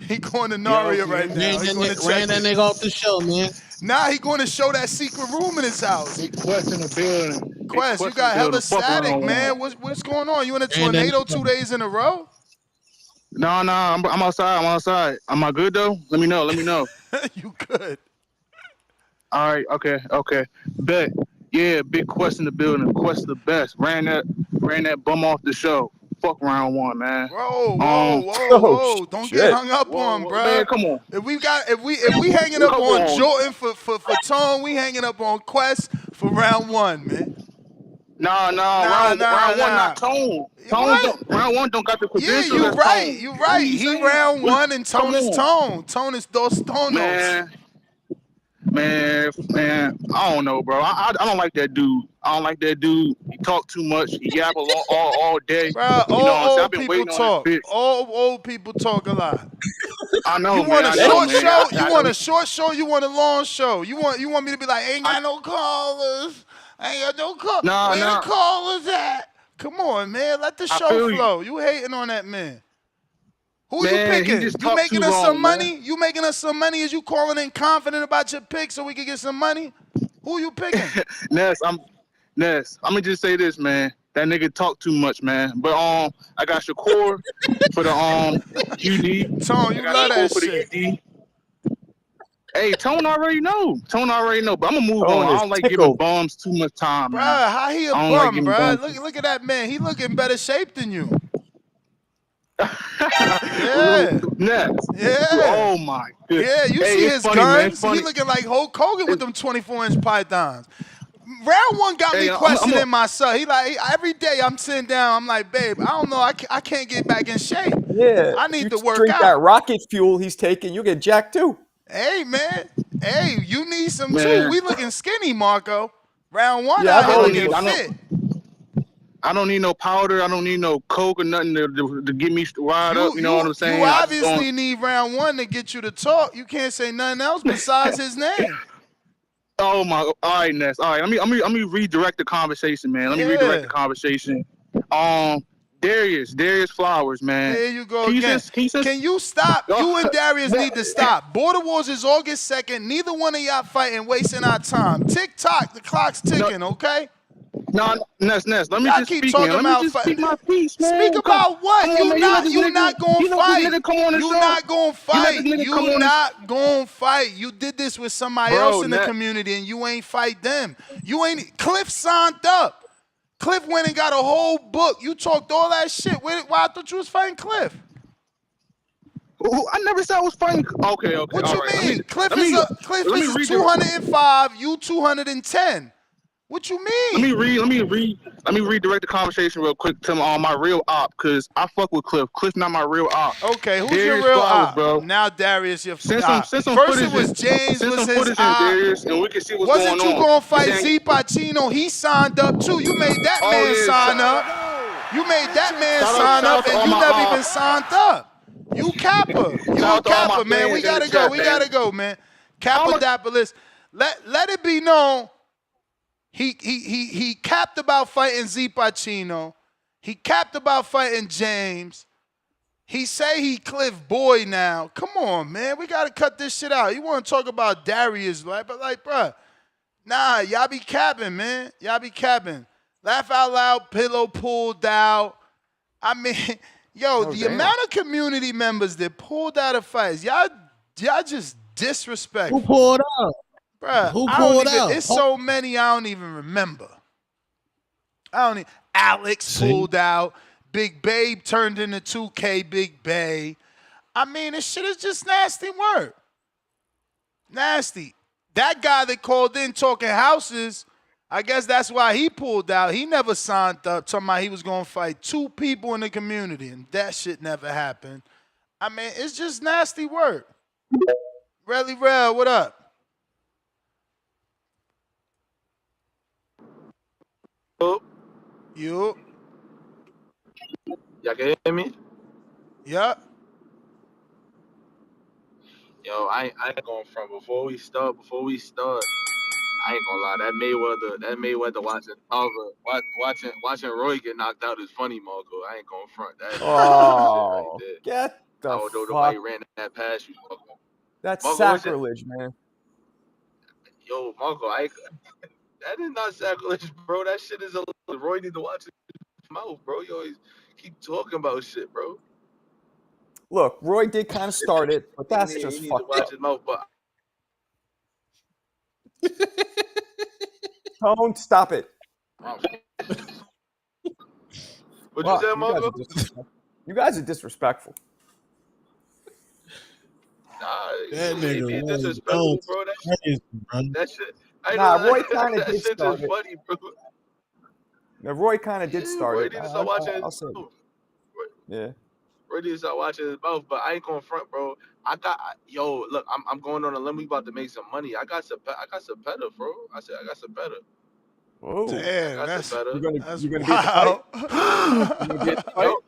He going to Naria right now. Ran that nigga off the show, man. Nah, he going to show that secret room in his house. Big Quest in the building. Quest, you got hella static, man. What's going on? You in a tornado 2 days in a row? No, I'm outside. Am I good though? Let me know. You good. All right, okay. Bet. Yeah, big Quest in the building. Quest the best. Ran that bum off the show. Fuck round 1, man. Whoa. Don't get hung up on, bro. Man, come on. If we hanging up on Jordan for Tone, we hanging up on Quest for round 1, man. Nah, round 1 not Tone. Round 1 don't got the credentials. Yeah, you right. He round 1 and Tone is Tone. Tone is Dos Tonos. Man, I don't know, bro. I don't like that dude. He talk too much. He yap all day. Bro, all old people talk. All old people talk a lot. I know. You want a short show? You want a short show? You want a long show? You want me to be like, ain't got no callers. Ain't got no callers. Where the callers at? Come on, man. Let the show flow. You hating on that man? Who you picking? You making us some money? You making us some money? Is you calling in confident about your pick so we can get some money? Who you picking? Ness, I'm gonna just say this, man. That nigga talk too much, man. But I got Shakur for the UD. Tone, you love that shit. UD. Hey, Tone already know. But I'm gonna move Tone on. I is don't like tickled. giving bums too much time, Bruh, man. how he a I don't like bum, giving bruh? bums. Look at that man. He look in better shape than you. Yeah. Next. Yeah. Oh my goodness. Yeah, you Hey, see it's his funny, man. guns? He looking like Hulk Hogan with them 24-inch pythons. Round one got me Hey, questioning myself. He like, every day I'm sitting down, I'm like, babe, I don't know, I can't get back in shape. Yeah. I need to you work drink out. that rocket fuel he's taking, you get jacked too. Hey, man. Hey, you need some too. Man. We looking skinny, Marco. Round one Yeah, out here I looking don't fit. I don't need no powder. I don't need no coke or nothing to get me wired up. You know what I'm saying? You obviously need round one to get you to talk. You can't say nothing else besides his name. Oh my! All right, Ness. All right, let me redirect the conversation, man. Let me redirect the conversation. Darius Flowers, man. There you go again. Can you stop? You and Darius need to stop. Border Wars is August 2nd. Neither one of y'all fighting, wasting our time. Tick tock, the clock's ticking. Okay. No, Ness. Let me y'all just keep speak, talking man. Let about me just speak my piece, man. Speak about what? Come on, man. You not gonna fight. You not gonna fight. You not gonna fight. You did this with somebody else in the community, and you ain't fight them. You ain't. Cliff signed up. Cliff went and got a whole book. You talked all that shit. Why I thought you was fighting Cliff? I never said I was fighting. Okay. What you mean? Cliff let me is 205. You 210. What you mean? Let me redirect the conversation real quick to my real op, because I fuck with Cliff. Cliff not my real op. Okay, who's Darius your real Flowers, op? bro. Now Darius, your Send some First footage it was James was his op. Darius, and we can see what's going on. Wasn't you gonna fight Z Pacino? He signed up too. You made that man sign up. You made that man sign up, and you never even signed up. You Kappa. You a Kappa, man. We gotta go. We gotta go, man. Kappa Dapolis. Let it be known. He capped about fighting Z Pacino. He capped about fighting James. He say he Cliff boy now. Come on, man. We gotta cut this shit out. You want to talk about Darius, right? But like, bruh, nah, y'all be capping, man. Y'all be capping. Laugh out loud. Pillow pulled out. I mean, yo, the amount of community members that pulled out of fights, y'all just disrespectful. Who pulled out? Bruh, Who pulled out? It's so many I don't even remember. Alex pulled out. Big Babe turned into 2K Big Babe. I mean, this shit is just nasty work. Nasty. That guy that called in talking houses, I guess that's why he pulled out. He never signed up talking about he was going to fight 2 people in the community, and that shit never happened. I mean, it's just nasty work. Relly Rel, what up? You. Y'all can hear me? Yup. Yo, I ain't going front. Before we start, I ain't gonna lie. That Mayweather watching Roy get knocked out is funny, Marco. I ain't going front. That Oh, shit right there. get the I don't know fuck. nobody ran that past you, Marco. That's Marco, sacrilege, man. Yo, Marco, that is not sacrilege, bro. That shit is a Roy need to watch his mouth, bro. You always keep talking about shit, bro. Look, Roy did kind of start it, but that's just he need fucked to watch up. his mouth, but Tone, stop it. What you said, Marco? You guys are disrespectful. Nah, that nigga was disrespectful, bro. That shit. Roy kind of that did shit start is it. funny, bro. Now, Roy kind of did start Roy it. need to start watching I'll say it. Yeah. Roy need to start watching his mouth, but I ain't going front, bro. Look, I'm going on a limb. We about to make some money. I got Zepeda, bro. I said I got Zepeda. Whoa. Damn, that's You're gonna wow.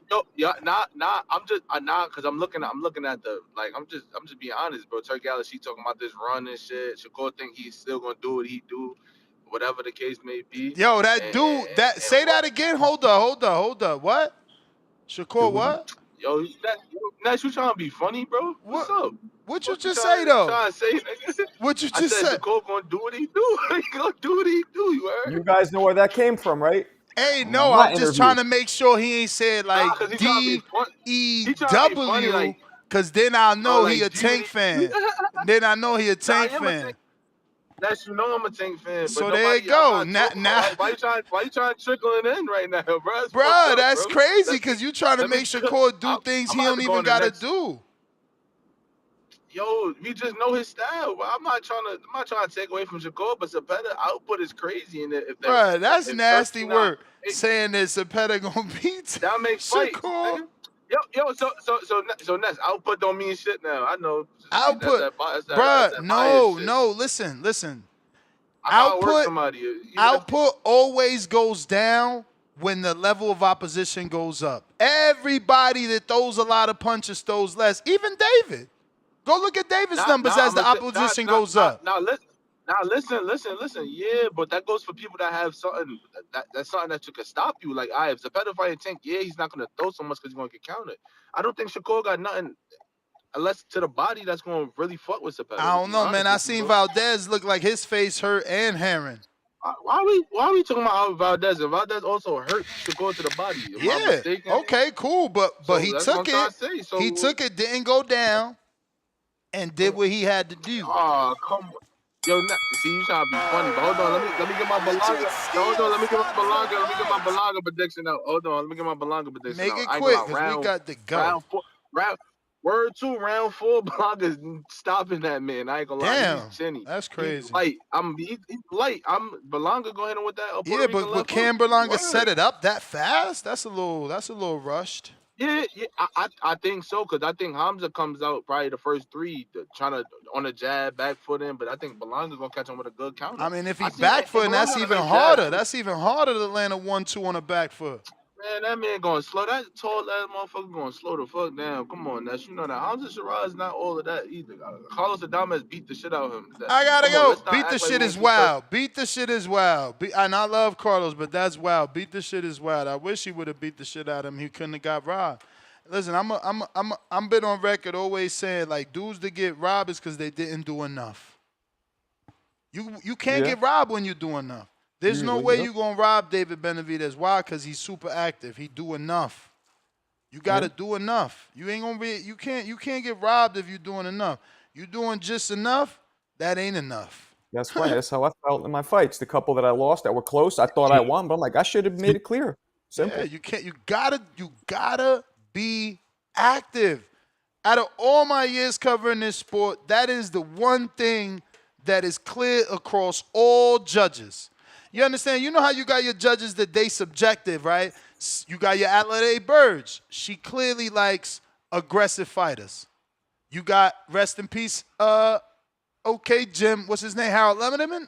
Nah. Cause I'm looking at the I'm just being honest, bro. Turk Gallagher, she talking about this run and shit. Shakur think he's still gonna do what he do, whatever the case may be. Yo, that dude. Say that again. Hold up. What? Shakur, what? Yo, Nash, you trying to be funny, bro? What's up? What you just say though? Trying to say, nigga? What you just said? said? Shakur gonna do what he do. He gonna do what he do. You heard? You guys know where that came from, right? Hey, I'm no, not I'm just interviewed. trying to make sure he ain't said like Cause he trying to be funny. He trying to be funny, DEW, like, cause then I know he like a Tank fan. Then I know he a Nah, Tank I am a Tank. fan. That's I'm a Tank fan, but So there you nobody. I'm go. not Now, talking. Why you trying to trickle it in right now, bro? That's fucked bruh, up, that's bro. crazy because you trying to Let me. make Shakur do things I'm he about don't to go even on the gotta next. do. Yo, we just know his style. I'm not trying to take away from Shakur, but Zepeda output is crazy. And Bruh, that's if nasty 13-9, work saying that Zepeda gonna beat that make fights, Shakur. nigga. So next output don't mean shit now. I know. Output, That's bruh, that bias shit. no, listen. I can outwork Output, somebody. output always goes down when the level of opposition goes up. Everybody that throws a lot of punches throws less. Even David. Go look at David's numbers as the opposition goes up. Listen. Yeah, but that goes for people that have something that's something that you can stop you. Like, if Zepeda fighting Tank, yeah, he's not gonna throw so much because he's gonna get counted. I don't think Shakur got nothing unless to the body that's gonna really fuck with Zepeda. I don't know, man. I seen Valdez look like his face hurt and Herring. Why are we talking about Valdez? And Valdez also hurt Shakur to the body. Am I mistaken? Okay, cool, but he that's took what I'm it. trying to say. He took it, didn't go down, and did what he had to do. Oh, come on. Yo, see, you trying to be funny, but hold on, let me get my Berlanga. Hold on, let me get my Berlanga prediction out. Hold on, let me get my Berlanga prediction Make out. it quick, because we got to go. Round 4, Berlanga's stopping that man. I ain't gonna lie, Damn, he's chinny. that's crazy. He's light. He's light. Berlanga go ahead with that. Yeah, but can Berlanga set it up that fast? That's a little rushed. Yeah, I think so, because I think Hamzah comes out probably the first 3 trying to on a jab, back foot in, but I think Berlanga's going to catch him with a good counter. I mean, if he back foot, that's even harder. That's even harder to land a 1-2 on a back foot. Man, that man going to slow. That tall ass motherfucker going to slow the fuck down. Come on, Ness. You know that. Hamzah Sheeraz is not all of that either. Carlos Adames beat the shit out of him. I gotta go. Beat the shit is wild. Beat the shit is wild. And I love Carlos, but that's wild. Beat the shit is wild. I wish he would have beat the shit out of him. He couldn't have got robbed. Listen, I'm been on record always saying, like, dudes that get robbed is because they didn't do enough. You can't get robbed when you do enough. There's no way you're going to rob David Benavidez. Why? Because he's super active. He do enough. You got to do enough. You ain't going to be, you can't get robbed if you're doing enough. You doing just enough, that ain't enough. That's right. That's how I felt in my fights. The couple that I lost that were close, I thought I won, but I'm like, I should have made it clear. Simple. Yeah, you gotta be active. Out of all my years covering this sport, that is the one thing that is clear across all judges. You understand? You know how you got your judges that they subjective, right? You got your Adelaide Burge. She clearly likes aggressive fighters. You got, rest in peace, okay, Jim, what's his name? Harold Letterman?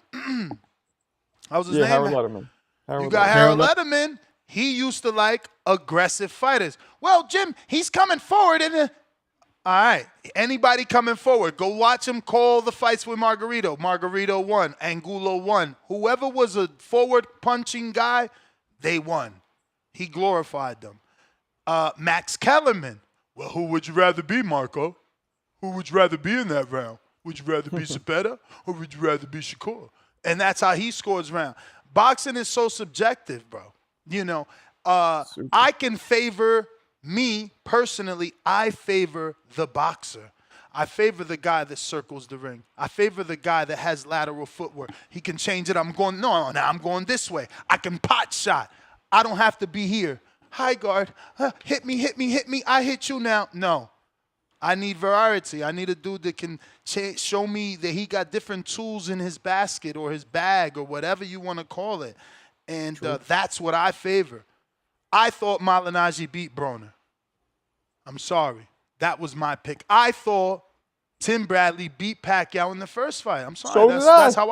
How's his name? Harold Letterman. You got Harold Letterman. He used to like aggressive fighters. Well, Jim, he's coming forward. All right, anybody coming forward, go watch him call the fights with Margarito. Margarito won. Angulo won. Whoever was a forward-punching guy, they won. He glorified them. Max Kellerman. Well, who would you rather be, Marco? Who would you rather be in that round? Would you rather be Zepeda or would you rather be Shakur? And that's how he scores round. Boxing is so subjective, bro. You know, I can favor me personally. I favor the boxer. I favor the guy that circles the ring. I favor the guy that has lateral footwork. He can change it. I'm going this way. I can pot shot. I don't have to be here. High guard. Hit me. I hit you now. No. I need variety. I need a dude that can show me that he got different tools in his basket or his bag or whatever you want to call it. And that's what I favor. I thought Malignaggi beat Broner. I'm sorry. That was my pick. I thought Tim Bradley beat Pacquiao in the first fight. I'm sorry. That's how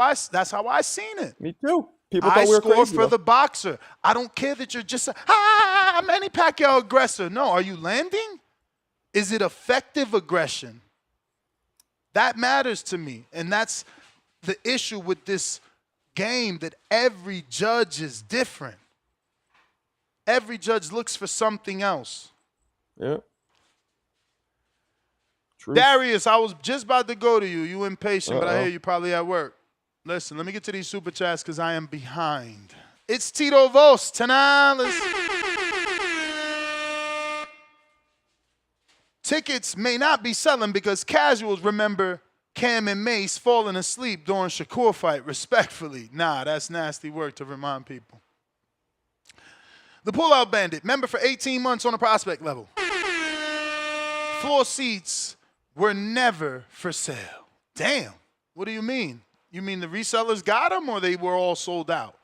I seen it. Me too. People thought we were scored crazy, for the boxer. I don't care that you're just I'm any Pacquiao aggressor. No, are you landing? Is it effective aggression? That matters to me. And that's the issue with this game, that every judge is different. Every judge looks for something else. Yeah. True. Darius, I was just about to go to you. You impatient, but I hear you probably at work. Listen, let me get to these super chats because I am behind. It's Tito Vos, $10. Tickets may not be selling because casuals remember Cam and Mace falling asleep during Shakur fight, respectfully. Nah, that's nasty work to remind people. The Pullout Bandit, member for 18 months on a prospect level. Floor seats were never for sale. Damn. What do you mean? You mean the resellers got them or they were all sold out?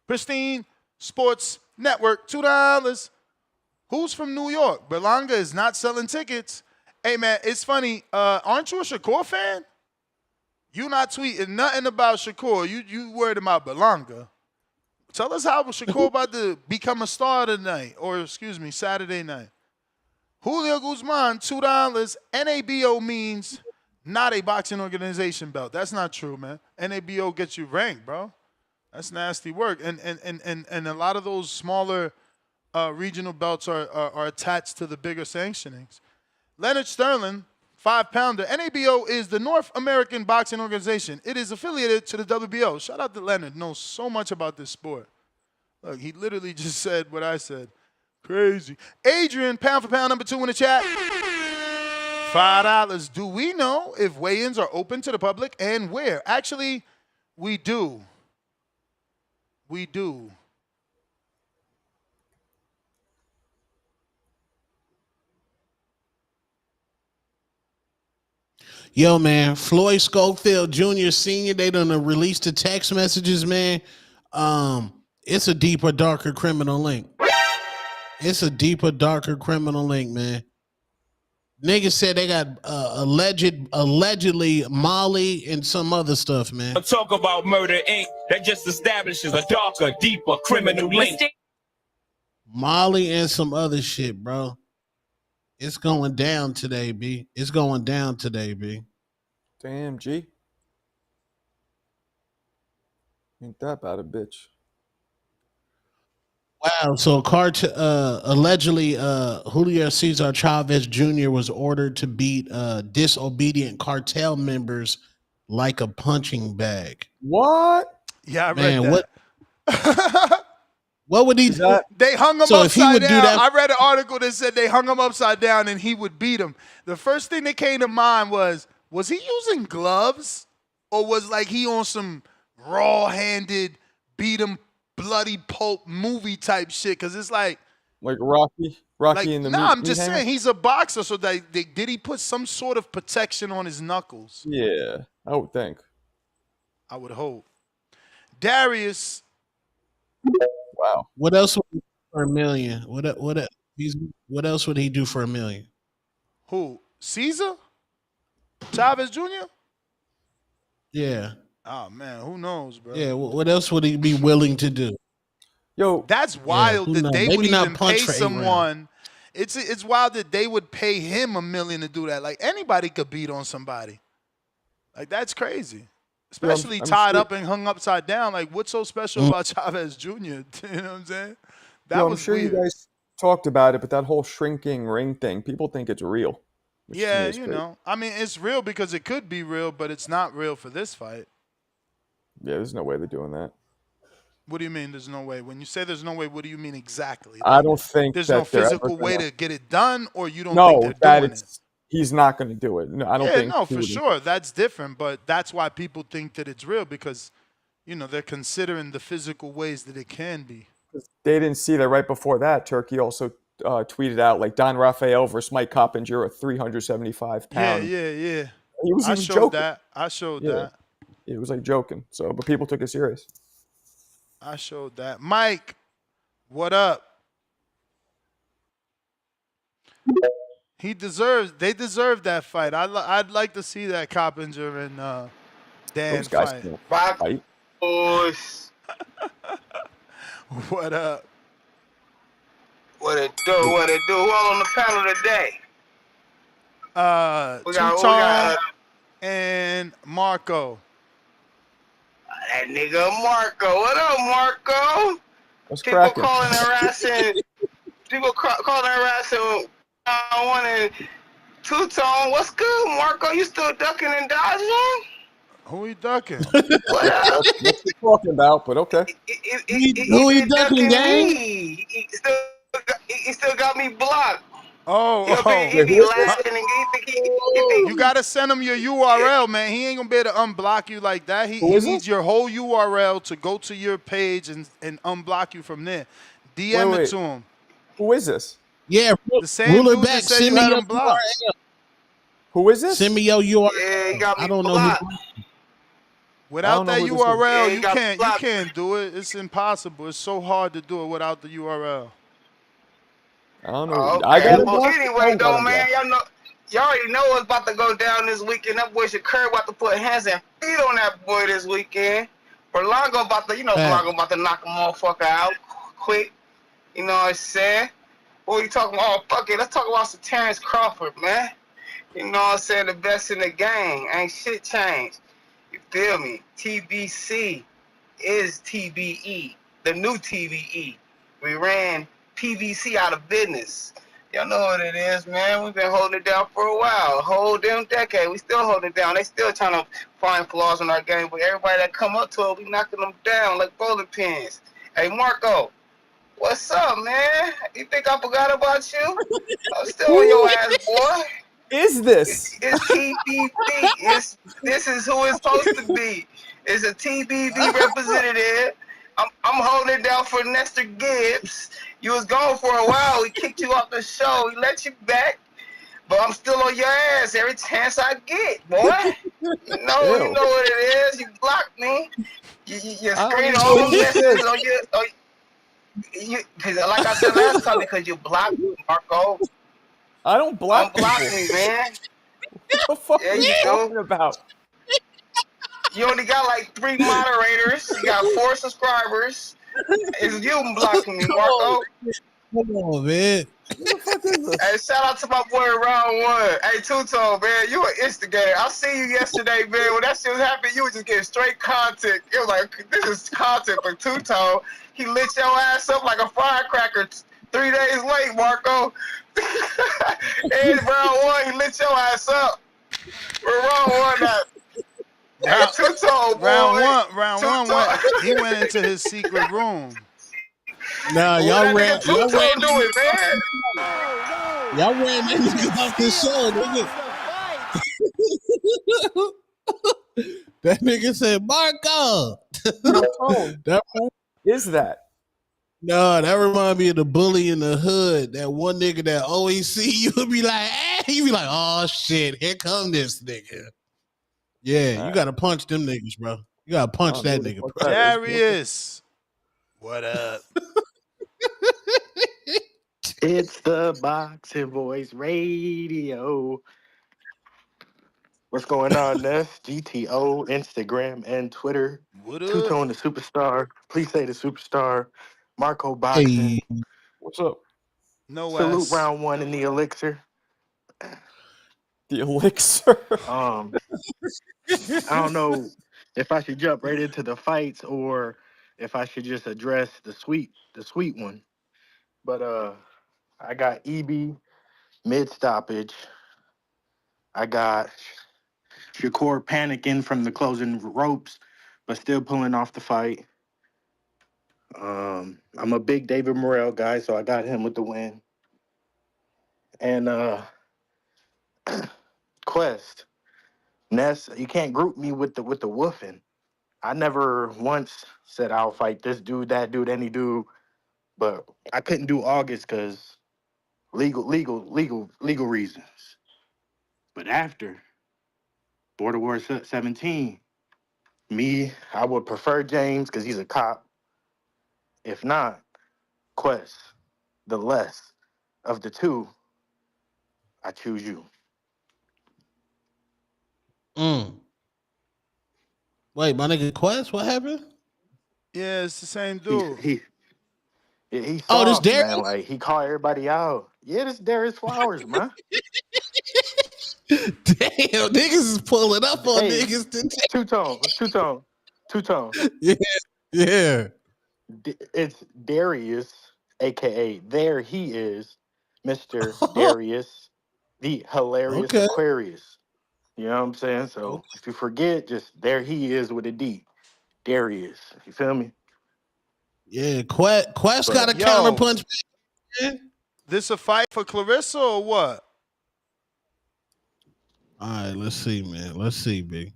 Pristine Sports Network, $2. Who's from New York? Berlanga is not selling tickets. Hey, man, it's funny. Aren't you a Shakur fan? You not tweeting nothing about Shakur. You worried about Berlanga. Tell us how Shakur about to become a star tonight, or excuse me, Saturday night. Julio Guzman, $2. NABO means not a boxing organization belt. That's not true, man. NABO gets you ranked, bro. That's nasty work. And a lot of those smaller regional belts are attached to the bigger sanctionings. Leonard Sterling, 5-pounder. NABO is the North American Boxing Organization. It is affiliated to the WBO. Shout out to Leonard. Knows so much about this sport. Look, he literally just said what I said. Crazy. Adrian, pound for pound, number 2 in the chat. $5. Do we know if weigh-ins are open to the public and where? Actually, we do. We do. Yo, man, Floyd Schofield Jr. Sr., they done released the text messages, man. It's a deeper, darker criminal link. It's a deeper, darker criminal link, man. Niggas said they got allegedly Molly and some other stuff, man. Talk about Murder Inc. That just establishes a darker, deeper criminal link. Molly and some other shit, bro. It's going down today, B. It's going down today, B. Damn, G. Ain't that bad a bitch. Wow, so allegedly Julio Cesar Chavez Jr. was ordered to beat disobedient cartel members like a punching bag. What? Yeah, I Man, read that. What would he do? They hung him So if he upside would do down. that- I read an article that said they hung him upside down and he would beat him. The first thing that came to mind was he using gloves? Or was like he on some raw-handed, beat him, bloody pulp movie type shit? Because it's like Rocky in the I'm just saying he's a boxer, so did he put some sort of protection on his knuckles? Yeah, I would think. I would hope. Darius. Wow. What else would he do for $1 million? What else would he do for $1 million? Who? Caesar? Chavez Jr.? Yeah. Oh man, who knows, bro? Yeah. What else would he be willing to do? Yo, that's wild who that knows? they Maybe would not even punch pay for 8 rounds. someone. It's wild that they would pay him $1 million to do that. Like anybody could beat on somebody. Like that's crazy. Especially I'm tied sure- up and hung upside down. Like what's so special about Chavez Jr.? You know what I'm saying? That I'm was sure weird. you guys talked about it, but that whole shrinking ring thing, people think it's real. which to me Yeah, is you crazy. know. I mean, it's real because it could be real, but it's not real for this fight. Yeah, there's no way they're doing that. What do you mean there's no way? When you say there's no way, what do you mean exactly? I don't think there's that no they're ever physical way gonna- to get it done, or you don't No, think they're that doing it? he's not going to do it. No, I don't Yeah, think. no, he for would. sure. That's different, but that's why people think that it's real because, you know, they're considering the physical ways that it can be. They didn't see that right before that. Turkey also tweeted out like Don Rafael versus Mike Coppinger at 375 pounds. Yeah. He was I even showed joking. that. I showed Yeah. that. It was like joking. So, but people took it serious. I showed that. Mike, what up? They deserve that fight. I'd like to see that Coppinger and Dan Those guys fight. can't Fight. fight. Boys, What up? what it do? What it do? Who all on the panel today? We got- Two-Tone and Marco. That nigga Marco. What up, Marco? What's People cracking? calling harassing. Calling harassing. I wanted Two-Tone. What's good, Marco? You still ducking and dodging? Who he ducking? What you talking about? But okay. He been ducking me. He still got me blocked. He be laughing and You gotta send him your URL, man. He ain't gonna be able to unblock you like that. He needs your whole URL to go to your page and unblock you from there. DM it to him. Who is this? Yeah, The same rule it dude back. that said Send you me had your him blocked. URL. Who is this? Send me your URL. Yeah, he got me I don't know blocked. who. Without that who this is. URL, Yeah, you can't do it. It's impossible. It's so hard to do it without the URL. I don't know. Okay. I got him Well, blocked. anyway, though, man, y'all already know what's about to go down this weekend. That boy Shakur about to put hands and feet on that boy this weekend. Berlanga about to, Berlanga about to knock a motherfucker out quick. You know what I'm saying? What you talking about? Oh, fuck it. Let's talk about some Terrence Crawford, man. You know what I'm saying? The best in the game. Ain't shit changed. You feel me? TBC is TBE, the new TBE. We ran PVC out of business. Y'all know what it is, man. We've been holding it down for a while. A whole damn decade. We still holding it down. They still trying to find flaws in our game, but everybody that come up to it, we knocking them down like bowling pins. Hey, Marco, what's up, man? You think I forgot about you? I'm still on your ass, boy. Is this? It's TBV. This is who it's supposed to be. It's a TBV representative. I'm holding it down for Nestor Gibbs. You was gone for a while. We kicked you off the show. We let you back. But I'm still on your ass every chance I get, boy. You know what it is. You blocked me. You screen all the messages on your... Because like I said last time, because you blocked me, Marco. I don't block Unblock people. me, man. What the fuck Yeah, are you talking about? You only got like 3 moderators. You got 4 subscribers. It's you blocking me, Marco. Come on, man. What the fuck is this? Hey, shout out to my boy Round One. Hey, Two-Tone, man, you an instigator. I see you yesterday, man. When that shit was happening, you was just getting straight content. It was like, this is content for Two-Tone. He lit your ass up like a firecracker 3 days late, Marco. Hey, Round One, he lit your ass up. We're Round One now. Hey, Two-Tone, boy. Round one went into his secret room. Nah, y'all ran Two-Tone do it, man. y'all ran that nigga off the show, nigga. That nigga said, Marco. That is that? No, that remind me of the bully in the hood. That one nigga that always see you and be like, hey, you be like, oh shit, here come this nigga. Yeah, you gotta punch them niggas, bro. You gotta punch that nigga, bro. Darius. What up? It's the Boxing Voice Radio. What's going on, Ness? GTO, Instagram, and Twitter. What up? Two-Tone the Superstar. Please say the Superstar. Marco Boxing. Hey. What's up? No Salute ass. Round One in the Elixir. The Elixir. I don't know if I should jump right into the fights or if I should just address the sweet one. But I got EB mid stoppage. I got Shakur panicking from the closing ropes, but still pulling off the fight. I'm a big David Morrell guy, so I got him with the win. And Quest, Ness, you can't group me with the woofing. I never once said I'll fight this dude, that dude, any dude, but I couldn't do August because legal reasons. But after Border War 17, I would prefer James because he's a cop. If not, Quest, the less of the two, I choose you. Wait, my nigga Quest, what happened? Yeah, it's the same dude. He's soft, Oh, this Darius? man. Like, he called everybody out. Yeah, this Darius Flowers, man. Damn, niggas is pulling up on niggas today. Two-Tone. Yeah. It's Darius, a.k.a. There He Is, Mr. Darius, the hilarious Aquarius. You know what I'm saying? So if you forget, just there he is with a D. There he is. You feel me? Yeah, Quest got a Yo. counter punch. Man. This a fight for Clarissa or what? All right, let's see, man. Let's see, B.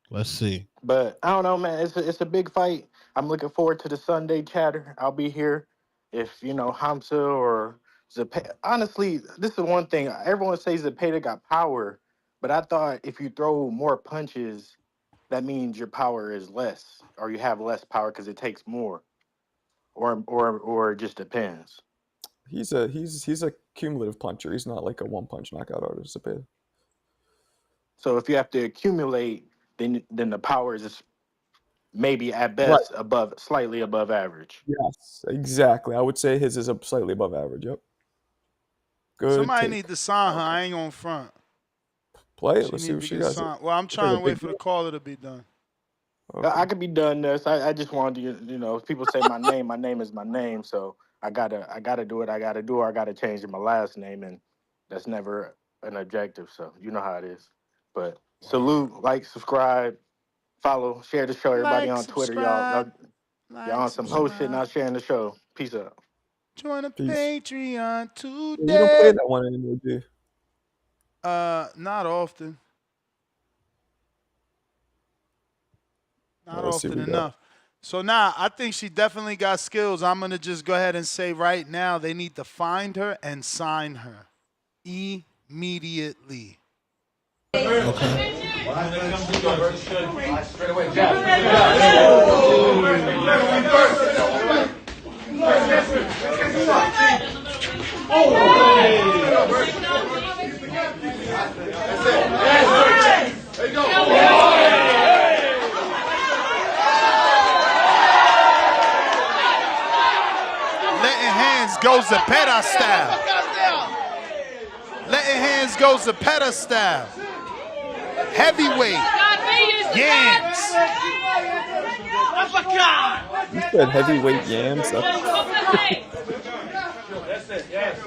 Let's see. But I don't know, man. It's a big fight. I'm looking forward to the Sunday chatter. I'll be here. If Hamzah or Zepeda. Honestly, this is one thing. Everyone says Zepeda got power, but I thought if you throw more punches, that means your power is less, or you have less power because it takes more, or it just depends. He's a cumulative puncher. He's not like a one punch knockout artist. Zepeda. So if you have to accumulate, then the power is maybe at best slightly above average. Yes, exactly. I would say his is slightly above average. Yep. Good. Somebody take. need to sign her. I ain't on front. Play it. Let's see what she got. Well, I'm trying to wait for the caller to be done. Okay. I could be done this. I just wanted to, if people say my name is my name. So I gotta do what I gotta do, or I gotta change my last name, and that's never an objective. So you know how it is. But salute, like, subscribe, follow, share the show. Everybody on Twitter, y'all on some host shit, not sharing the show. Peace out. Join the Patreon today. You don't play that one anymore, do you? Not often. Not often enough. So now I think she definitely got skills. I'm gonna just go ahead and say right now they need to find her and sign her immediately. Okay. Letting hands go Zepeda style. Letting hands go Zepeda style. Heavyweight. Yams. You said heavyweight yams. That's it, yes.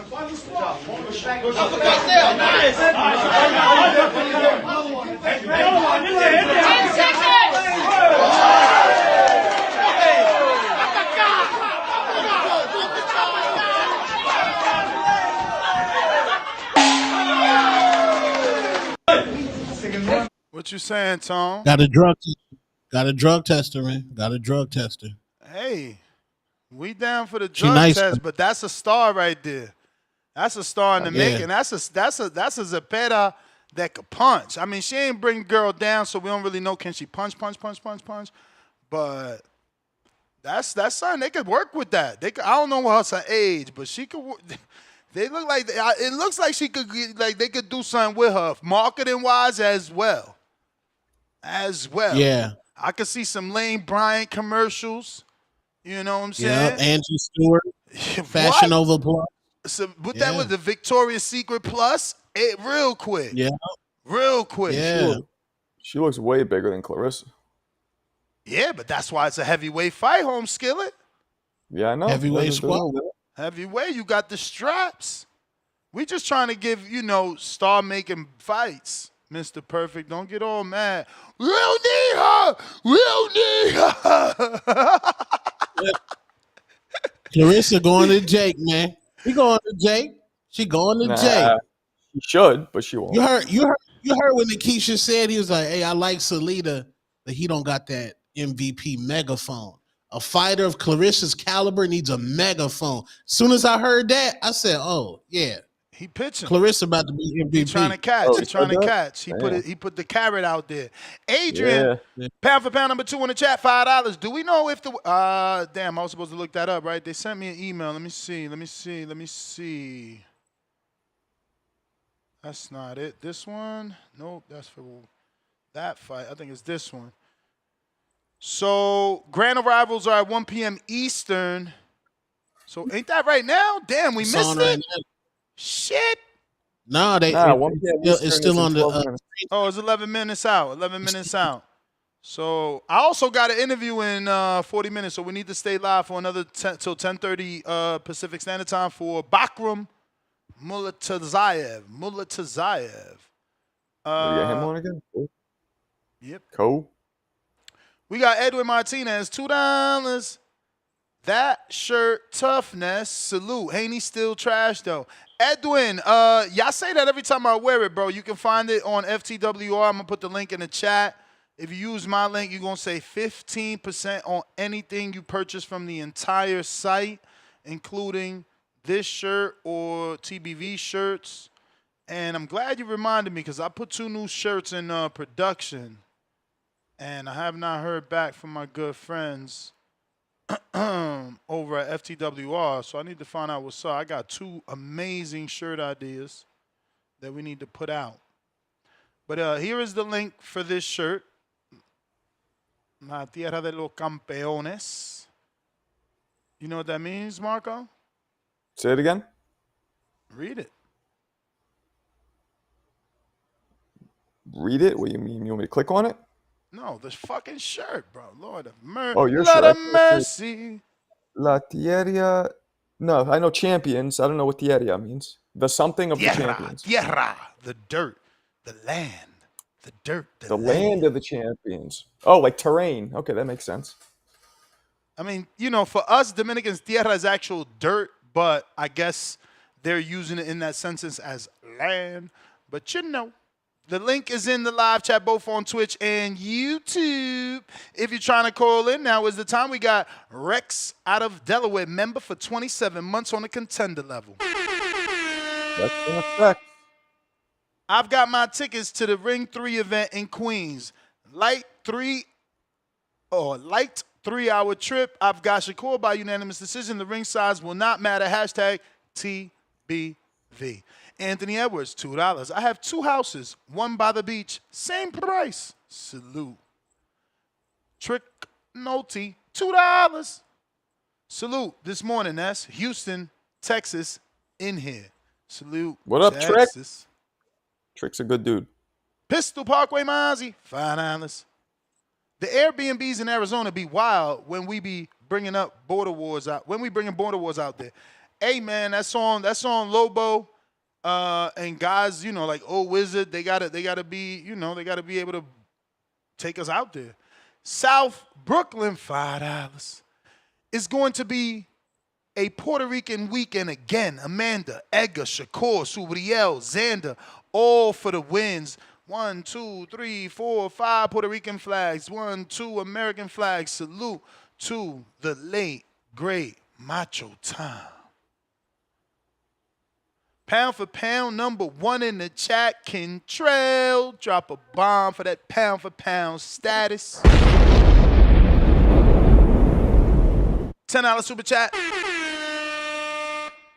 What you saying, Tom? Got a drug tester, man. Got a drug tester. Hey, we down for the drug nice. test, but that's a star right there. That's a star in the making. That's a Zepeda that could punch. I mean, she ain't bring girl down, so we don't really know can she punch. But that's something they could work with that. They could, I don't know what's her age, but she could. They look like it looks like she could they could do something with her marketing wise as well. Yeah. I could see some Lane Bryant commercials. You know what I'm saying? Yeah, Andrew Stewart, Fashion Over Plus. So put that with the Victoria's Secret Plus, real quick. Yeah. Real quick. Yeah. She looks way bigger than Clarissa. Yeah, but that's why it's a heavyweight fight, home skillet. Yeah, I know. Heavyweight squad. Heavyweight, you got the straps. We just trying to give, star-making fights. Mr. Perfect, don't get all mad. We don't need her. We don't need her. Clarissa going to Jake, man. He going to Jake. She going to Jake. She should, but she won't. You heard when Nikisha said, he was like, hey, I like Salita, but he don't got that MVP megaphone. A fighter of Clarissa's caliber needs a megaphone. As soon as I heard that, I said, oh, yeah. He pitching. Clarissa about to be MVP. He trying to catch. He put the carrot out there. Adrian, pound for pound number 2 in the chat, $5. Do we know if damn, I was supposed to look that up, right? They sent me an email. Let me see. That's not it. This one? Nope, that's for that fight. I think it's this one. So, grand arrivals are at 1 p.m. Eastern. So, ain't that right now? Damn, we missed it. Shit. No, it's still on the. It's 11 minutes out. 11 minutes out. So I also got an interview in 40 minutes. So we need to stay live for another till 10:30 Pacific Standard Time for Bakram Mulatazayev. Oh, you got him on again? Cool. Yep. Cool. We got Edwin Martinez, $2. That shirt toughness. Salute. Haney still trash though. Edwin, y'all say that every time I wear it, bro. You can find it on FTWR. I'm gonna put the link in the chat. If you use my link, you're gonna save 15% on anything you purchase from the entire site, including this shirt or TBV shirts. And I'm glad you reminded me because I put 2 new shirts in production. And I have not heard back from my good friends over at FTWR, so I need to find out what's up. I got 2 amazing shirt ideas that we need to put out. But here is the link for this shirt. La tierra de los campeones. You know what that means, Marco? Say it again. Read it. Read it? What do you mean? You want me to click on it? No, the fucking shirt, bro. Lord of mercy. Oh, your Lord shirt. of mercy. La tierra. No, I know champions. I don't know what tierra means. The something of the champions. Tierra, the dirt, the land, the dirt, The land of the champions. Oh, like terrain. Okay, that makes sense. I mean, you know, for us, Dominicans, tierra is actual dirt, but I guess they're using it in that sentence as land. But you know, the link is in the live chat, both on Twitch and YouTube. If you're trying to call in, now is the time. We got Rex out of Delaware, member for 27 months on the contender level. That's in effect. I've got my tickets to the Ring 3 event in Queens. Light 3-hour trip. I've got Shakur by unanimous decision. The ring size will not matter. Hashtag TBV. Anthony Edwards, $2. I have 2 houses, one by the beach, same price. Salute. Trick Noty, $2. Salute. This morning, that's Houston, Texas, in here. Salute. What up, Texas. Trick? Trick's a good dude. Pistol Parkway, Mozzie, $5. The Airbnbs in Arizona be wild when we be bringing up border wars out. When we bringing border wars out there. Hey man, that's on Lobo. And guys, you know, like Old Wizard, they gotta be, you know, they gotta be able to take us out there. South Brooklyn, $5. It's going to be a Puerto Rican weekend again. Amanda, Edgar, Shakur, Subriel, Xander, all for the wins. 1, 2, 3, 4, 5 Puerto Rican flags. 1, 2 American flags. Salute to the late, great Macho Time. Pound for pound, number 1 in the chat. Kentrell, drop a bomb for that pound for pound status. $10 super chat.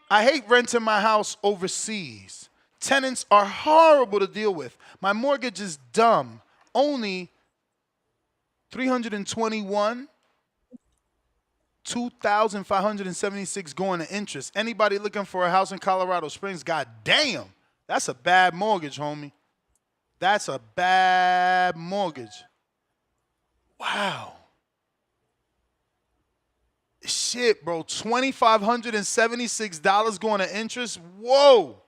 I hate renting my house overseas. Tenants are horrible to deal with. My mortgage is dumb. Only $321, $2,576 going to interest. Anybody looking for a house in Colorado Springs? God damn, that's a bad mortgage, homie. That's a bad mortgage. Wow. Shit, bro. $2,576 going to interest. Whoa.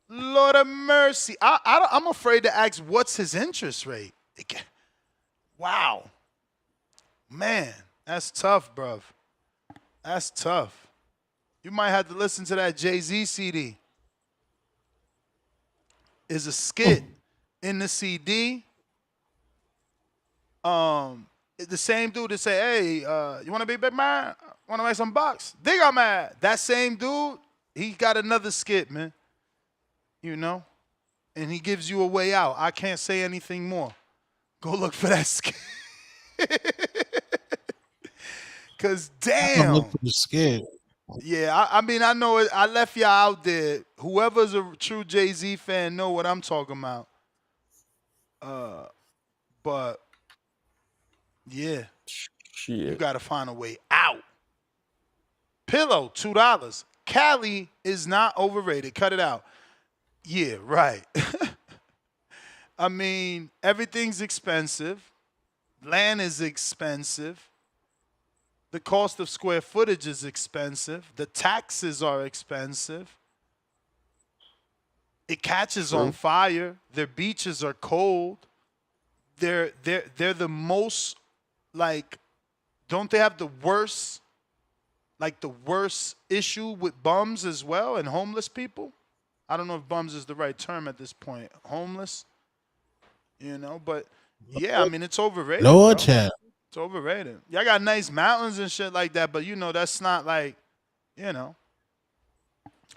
Lord of mercy. I'm afraid to ask what's his interest rate. Wow. Man, that's tough, bruv. That's tough. You might have to listen to that Jay-Z CD. Is a skit in the CD. The same dude that say, hey, you want to be big man? Want to make some bucks? Dig I'm mad. That same dude, he got another skit, man. You know? And he gives you a way out. I can't say anything more. Go look for that skit. Because, damn. Look for the skit. Yeah, I mean, I know it. I left y'all out there. Whoever's a true Jay-Z fan know what I'm talking about. But, yeah. Shit. You got to find a way out. Pillow, $2. Cali is not overrated. Cut it out. Yeah, right. I mean, everything's expensive. Land is expensive. The cost of square footage is expensive. The taxes are expensive. It catches on fire. Their beaches are cold. They're the most, like, don't they have the worst issue with bums as well and homeless people? I don't know if bums is the right term at this point. Homeless, but yeah, I mean, it's overrated. Lord bro. child. It's overrated. Y'all got nice mountains and shit like that, but that's not like,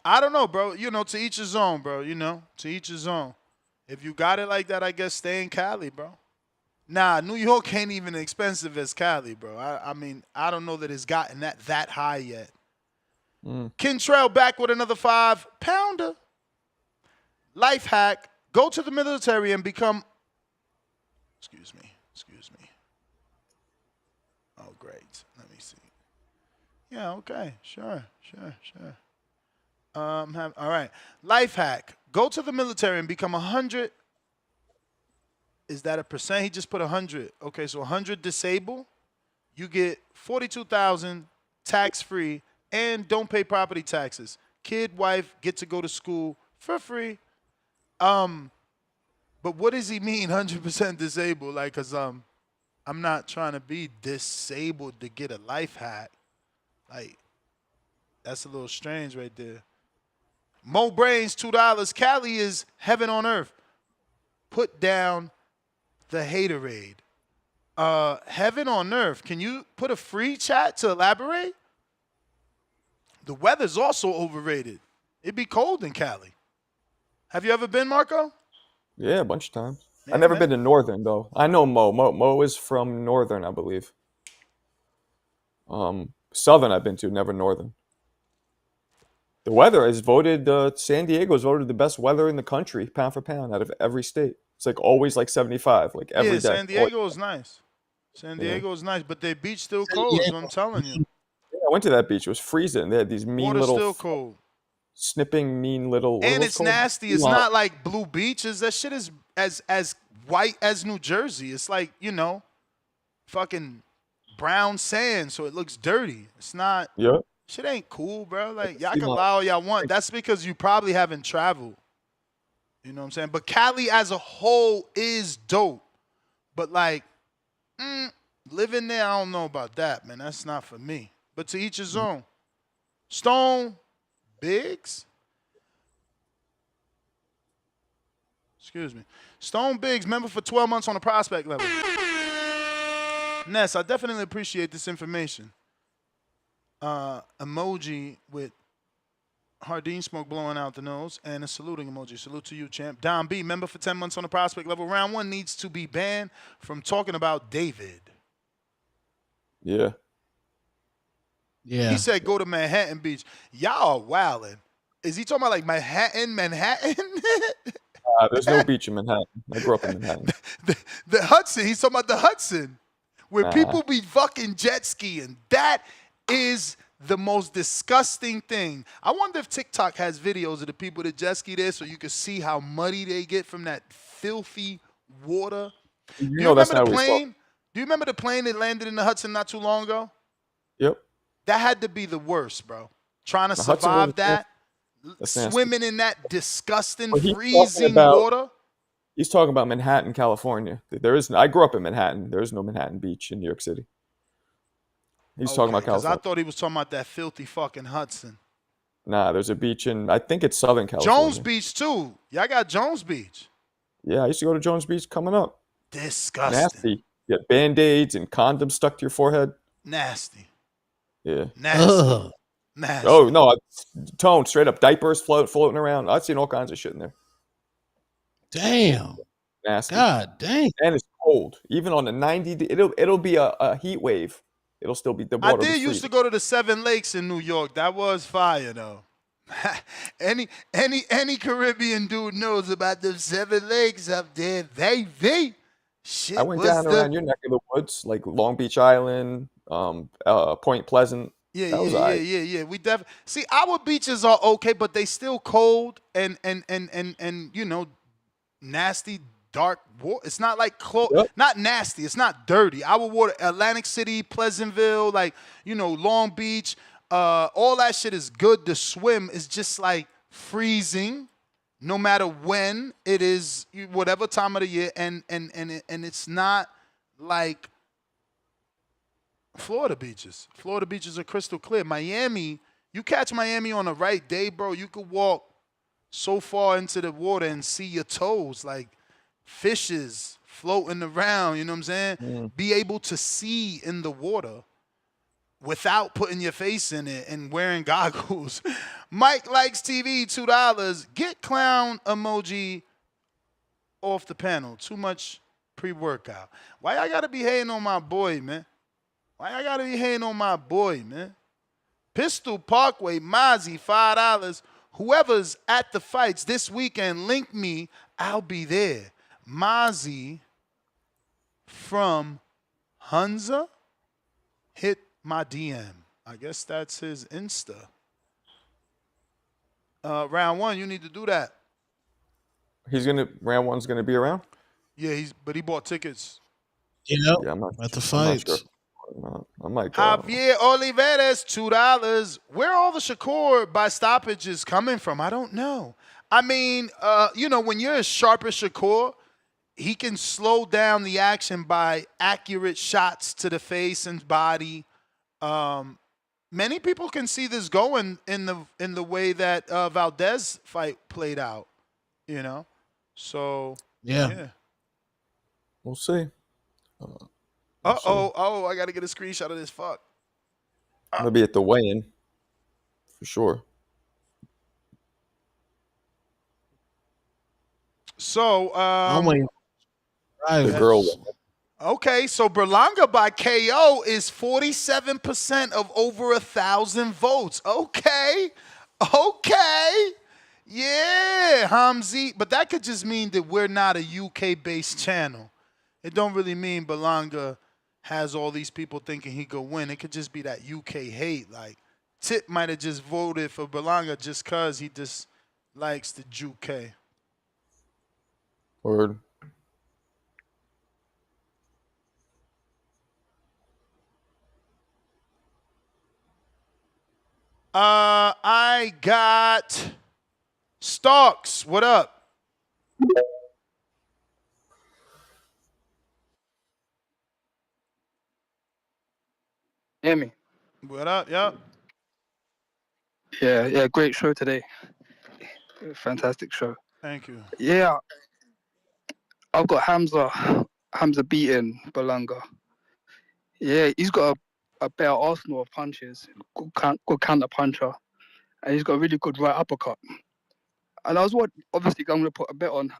I don't know, bro. To each his own, bro. To each his own. If you got it like that, I guess stay in Cali, bro. Nah, New York ain't even expensive as Cali, bro. I mean, I don't know that it's gotten that high yet. Kentrell back with another 5-pounder. Life hack. Go to the military and become... Excuse me. Oh, great. Let me see. Yeah, okay. Sure. All right. Life hack. Go to the military and become 100. Is that a percent? He just put 100. Okay, so 100 disabled. You get $42,000 tax-free and don't pay property taxes. Kid, wife get to go to school for free. But what does he mean 100% disabled? Like, cause I'm not trying to be disabled to get a life hack. Like, that's a little strange right there. Mo Brains, $2. Cali is heaven on earth. Put down the haterade. Heaven on earth. Can you put a free chat to elaborate? The weather's also overrated. It'd be cold in Cali. Have you ever been, Marco? Yeah, a bunch of times. Yeah, I've never man. been to Northern, though. I know Mo. Mo is from Northern, I believe. Southern I've been to, never Northern. The weather is voted, San Diego is voted the best weather in the country, pound for pound, out of every state. It's like always like 75, like every day. San Diego is nice. San Diego is nice, but their beach still cold, so I'm telling you. Yeah, I went to that beach. It was freezing. They had these mean Water's little... still cold. Snipping mean little... And it's nasty. It's not like Blue Beaches. That shit is as white as New Jersey. It's like, fucking brown sand, so it looks dirty. It's not... Yeah. Shit ain't cool, bro. Like, y'all can lie all y'all want. That's because you probably haven't traveled. You know what I'm saying? But Cali as a whole is dope. But, like, living there, I don't know about that, man. That's not for me. But to each his own. Stone Biggs? Excuse me. Stone Biggs, member for 12 months on the prospect level. Ness, I definitely appreciate this information. Emoji with Hardin smoke blowing out the nose and a saluting emoji. Salute to you, champ. Don B, member for 10 months on the prospect level. Round 1 needs to be banned from talking about David. Yeah. He said go to Manhattan Beach. Y'all wildin'. Is he talking about like Manhattan? There's no beach in Manhattan. I grew up in Manhattan. The Hudson. He's talking about the Hudson. Where people be fucking jet skiing. That is the most disgusting thing. I wonder if TikTok has videos of the people that jet ski there so you can see how muddy they get from that filthy water. Do you remember the plane? Do you remember the plane that landed in the Hudson not too long ago? Yep. That had to be the worst, bro. Trying to survive that, swimming in that disgusting, freezing water. He's talking about Manhattan, California. I grew up in Manhattan. There is no Manhattan Beach in New York City. He's talking about California. I thought he was talking about that filthy fucking Hudson. Nah, there's a beach in, I think it's Southern California. Jones Beach, too. Y'all got Jones Beach. Yeah, I used to go to Jones Beach coming up. Disgusting. Nasty. You got Band-Aids and condoms stuck to your forehead. Nasty. Yeah. Nasty. Nasty. Oh, no. Tone, straight up. Diapers floating around. I've seen all kinds of shit in there. Damn. Nasty. God dang. And it's cold. Even on the 90, it'll be a heat wave. It'll still be the water. I did used to go to the 7 Lakes in New York. That was fire, though. any Caribbean dude knows about the 7 Lakes up there. They shit. I went down around your neck of the woods, like Long Beach Island, Point Pleasant. Yeah. We definitely see our beaches are okay, but they still cold and nasty. Dark water. It's not like not nasty. It's not dirty. Our water, Atlantic City, Pleasantville, Long Beach, all that shit is good to swim. It's just like freezing, no matter when it is, whatever time of the year, and it's not like Florida beaches. Florida beaches are crystal clear. Miami, you catch Miami on the right day, bro, you could walk so far into the water and see your toes, like fishes floating around, you know what I'm saying? Be able to see in the water without putting your face in it and wearing goggles. Mike Likes TV, $2. Get clown emoji off the panel. Too much pre-workout. Why y'all gotta be hating on my boy, man? Why y'all gotta be hating on my boy, man? Pistol Parkway, Mozzie, $5. Whoever's at the fights this weekend, link me. I'll be there. Mozzie from Hamzah, hit my DM. I guess that's his Insta. Round one, you need to do that. Round one's gonna be around? Yeah, but he bought tickets. Yeah, I'm not at the I'm not fights. sure. I might go. Javier Olivares, $2. Where are all the Shakur by stoppages coming from? I don't know. I mean, when you're as sharp as Shakur, he can slow down the action by accurate shots to the face and body. Many people can see this going in the way that Valdez fight played out, So yeah. We'll see. I got to get a screenshot of this. Fuck. I'm gonna be at the weigh-in for sure. So, the girl. Okay, so Berlanga by KO is 47% of over 1,000 votes. Okay. Yeah, Hamzah. But that could just mean that we're not a UK-based channel. It don't really mean Berlanga has all these people thinking he could win. It could just be that UK hate. Like, Tip might have just voted for Berlanga just because he just likes the UK. Word. I got Starks. What up? Hear me? What up? Yep. Yeah, great show today. Fantastic show. Thank you. Yeah, I've got Hamzah beating Berlanga. Yeah, he's got a better arsenal of punches, good counter puncher, and he's got a really good right uppercut. And obviously I'm gonna put a bet on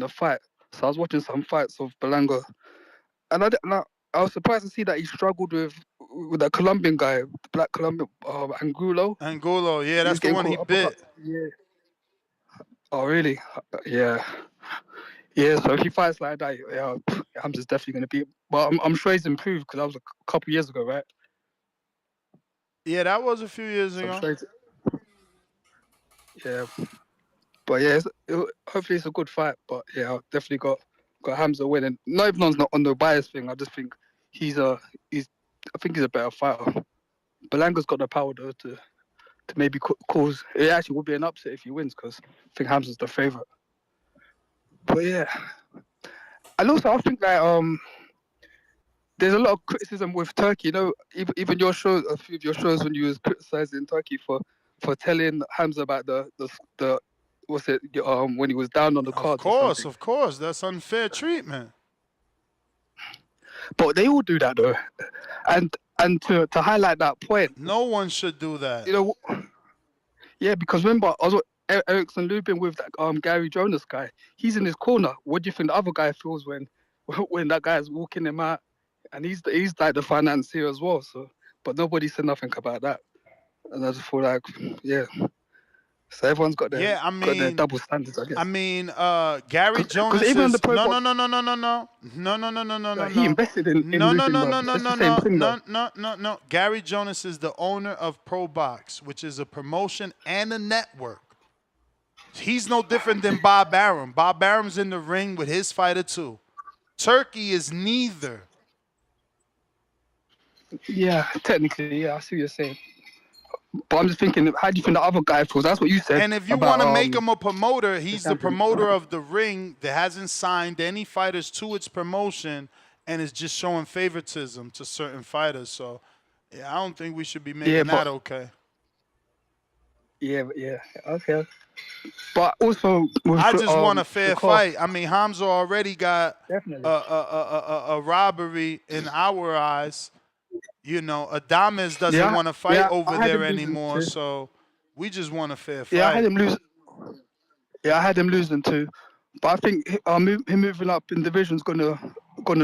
the fight. So I was watching some fights of Berlanga, and I was surprised to see that he struggled with that Colombian guy, the black Colombian, Angulo. Angulo, yeah, that's the one he bit. Yeah. Oh, really? Yeah. Yeah, so if he fights like that, yeah, Hamzah's definitely going to beat. But I'm sure he's improved because that was a couple years ago, right? Yeah, that was a few years ago. Yeah. But yeah, hopefully it's a good fight. But yeah, I've definitely got Hamzah winning. Not even on the bias thing. I just think I think he's a better fighter. Berlanga's got the power though to maybe cause. It actually would be an upset if he wins because I think Hamzah's the favorite. But yeah, and also I think that there's a lot of criticism with Turkey. Even your show, a few of your shows when you was criticizing Turkey for telling Hamzah about the what's it when he was down on the card. Of course, that's unfair treatment. But they all do that though, and to highlight that point, no one should do that. Yeah, because remember I was Erickson Lubin with that Gary Jonas guy. He's in his corner. What do you think the other guy feels when that guy's walking him out? And he's like the financier as well. So, but nobody said nothing about that. And I just feel like, yeah. So everyone's got their got their double standards, I guess. I mean, Gary Jonas is even the no. He invested in No. Gary Jonas is the owner of Pro Box, which is a promotion and a network. He's no different than Bob Arum. Bob Arum's in the ring with his fighter too. Turkey is neither. Yeah, technically, yeah, I see what you're saying. But I'm just thinking, how do you think the other guy feels? That's what you said. And if you about, want to make him a promoter, he's the champion. promoter of the ring that hasn't signed any fighters to its promotion and is just showing favoritism to certain fighters. So, yeah, I don't think we should be making that okay. Yeah, okay. But also, I just want a fair Shakur, fight. I mean, Hamzah already got Definitely. a robbery in our eyes. You know, Adames doesn't want to fight over there anymore, so we just want a fair fight. Yeah, I had him lose. Yeah, I had him losing too. But I think him moving up in division is gonna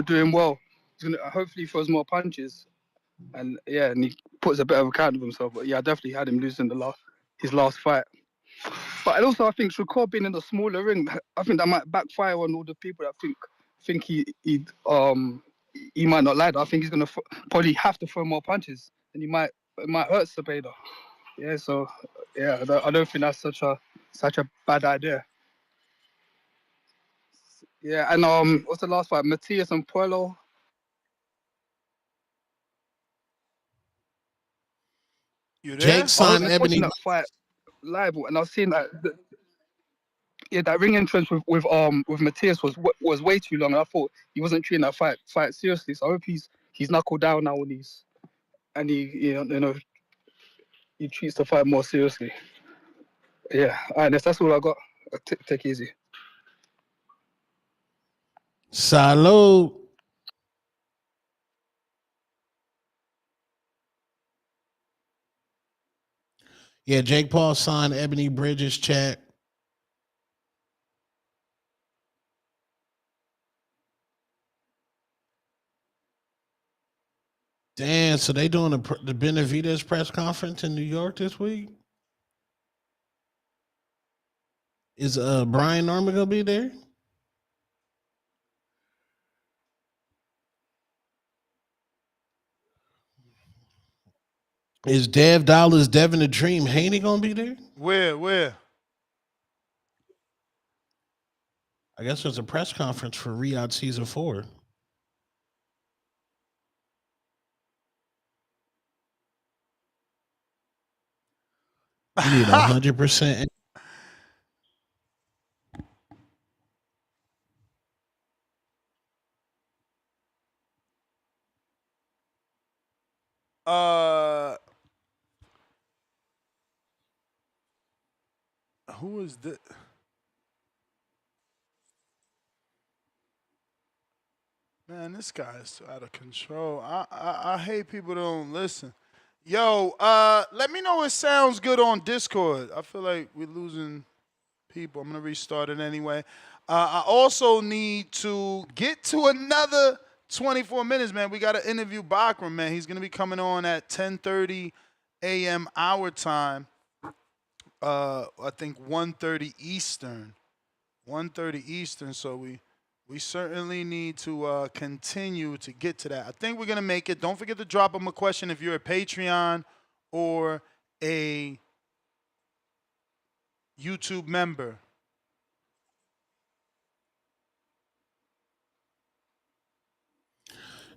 do him well. He's gonna hopefully throws more punches, and he puts a bit of a count of himself. But yeah, I definitely had him losing his last fight. But also, I think Shakur being in the smaller ring, I think that might backfire on all the people that think he might not like that. I think he's gonna probably have to throw more punches, and it might hurt Zepeda. Yeah, so yeah, I don't think that's such a bad idea. Yeah, and what's the last fight? Matias and Puello. You there? Jake signed Ebony. That fight live, and I was seeing that. That ring entrance with Matias was way too long. I thought he wasn't treating that fight seriously. So I hope he's knuckled down now and he treats the fight more seriously. Yeah, and that's all I got. Take it easy. Salud. Yeah, Jake Paul signed Ebony Bridges, chat. Damn, so they doing the Benavidez press conference in New York this week? Is Brian Norman gonna be there? Is Dev Dollars Devin the Dream Haney gonna be there? Where? I guess there's a press conference for Riyadh Season 4. You need 100%. Who is this? Man, this guy is out of control. I hate people that don't listen. Yo, let me know it sounds good on Discord. I feel like we're losing people. I'm going to restart it anyway. I also need to get to another 24 minutes, man. We got to interview Bakram, man. He's going to be coming on at 10:30 a.m. our time. I think 1:30 Eastern. 1:30 Eastern, so we certainly need to continue to get to that. I think we're going to make it. Don't forget to drop him a question if you're a Patreon or a YouTube member.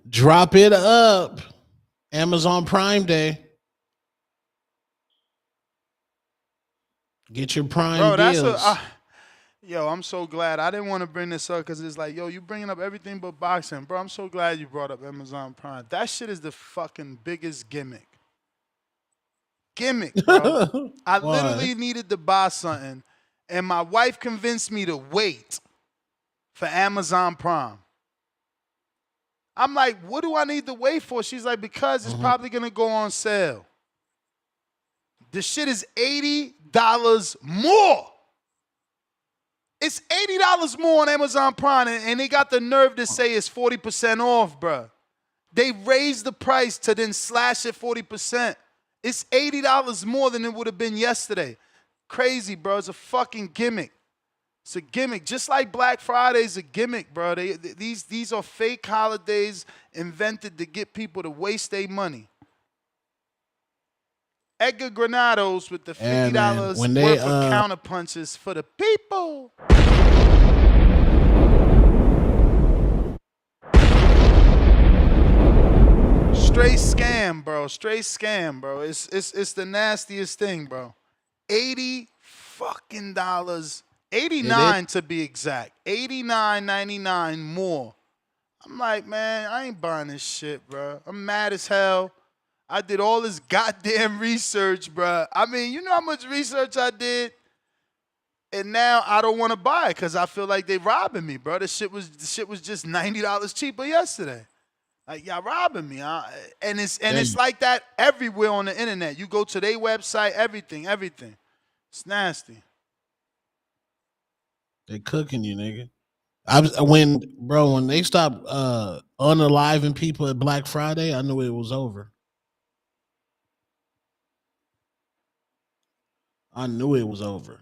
Drop it up. Amazon Prime Day. Get your Prime deals. Yo, I'm so glad. I didn't want to bring this up because it's like, yo, you bringing up everything but boxing. Bro, I'm so glad you brought up Amazon Prime. That shit is the fucking biggest gimmick. Bro. I literally needed to buy something, and my wife convinced me to wait for Amazon Prime. I'm like, what do I need to wait for? She's like, because it's probably going to go on sale. The shit is $80 more. It's $80 more on Amazon Prime, and they got the nerve to say it's 40% off, bro. They raised the price to then slash it 40%. It's $80 more than it would have been yesterday. Crazy, bro. It's a fucking gimmick. It's a gimmick. Just like Black Friday is a gimmick, bro. These are fake holidays invented to get people to waste their money. Edgar Granados with the $50 worth of counter punches for the people. Straight scam, bro. bro. Straight scam, bro. It's the nastiest thing, bro. $80 fucking dollars. 89 to be exact. 89.99 more. I'm like, man, I ain't buying this shit, bro. I'm mad as hell. I did all this goddamn research, bro. I mean, you know how much research I did? And now I don't want to buy it because I feel like they robbing me, bro. The shit was just $90 cheaper yesterday. Like, y'all robbing me. And it's like that everywhere on the internet. You go to their website, everything. It's nasty. They cooking you, nigga. When they stopped unaliving people at Black Friday, I knew it was over. I knew it was over.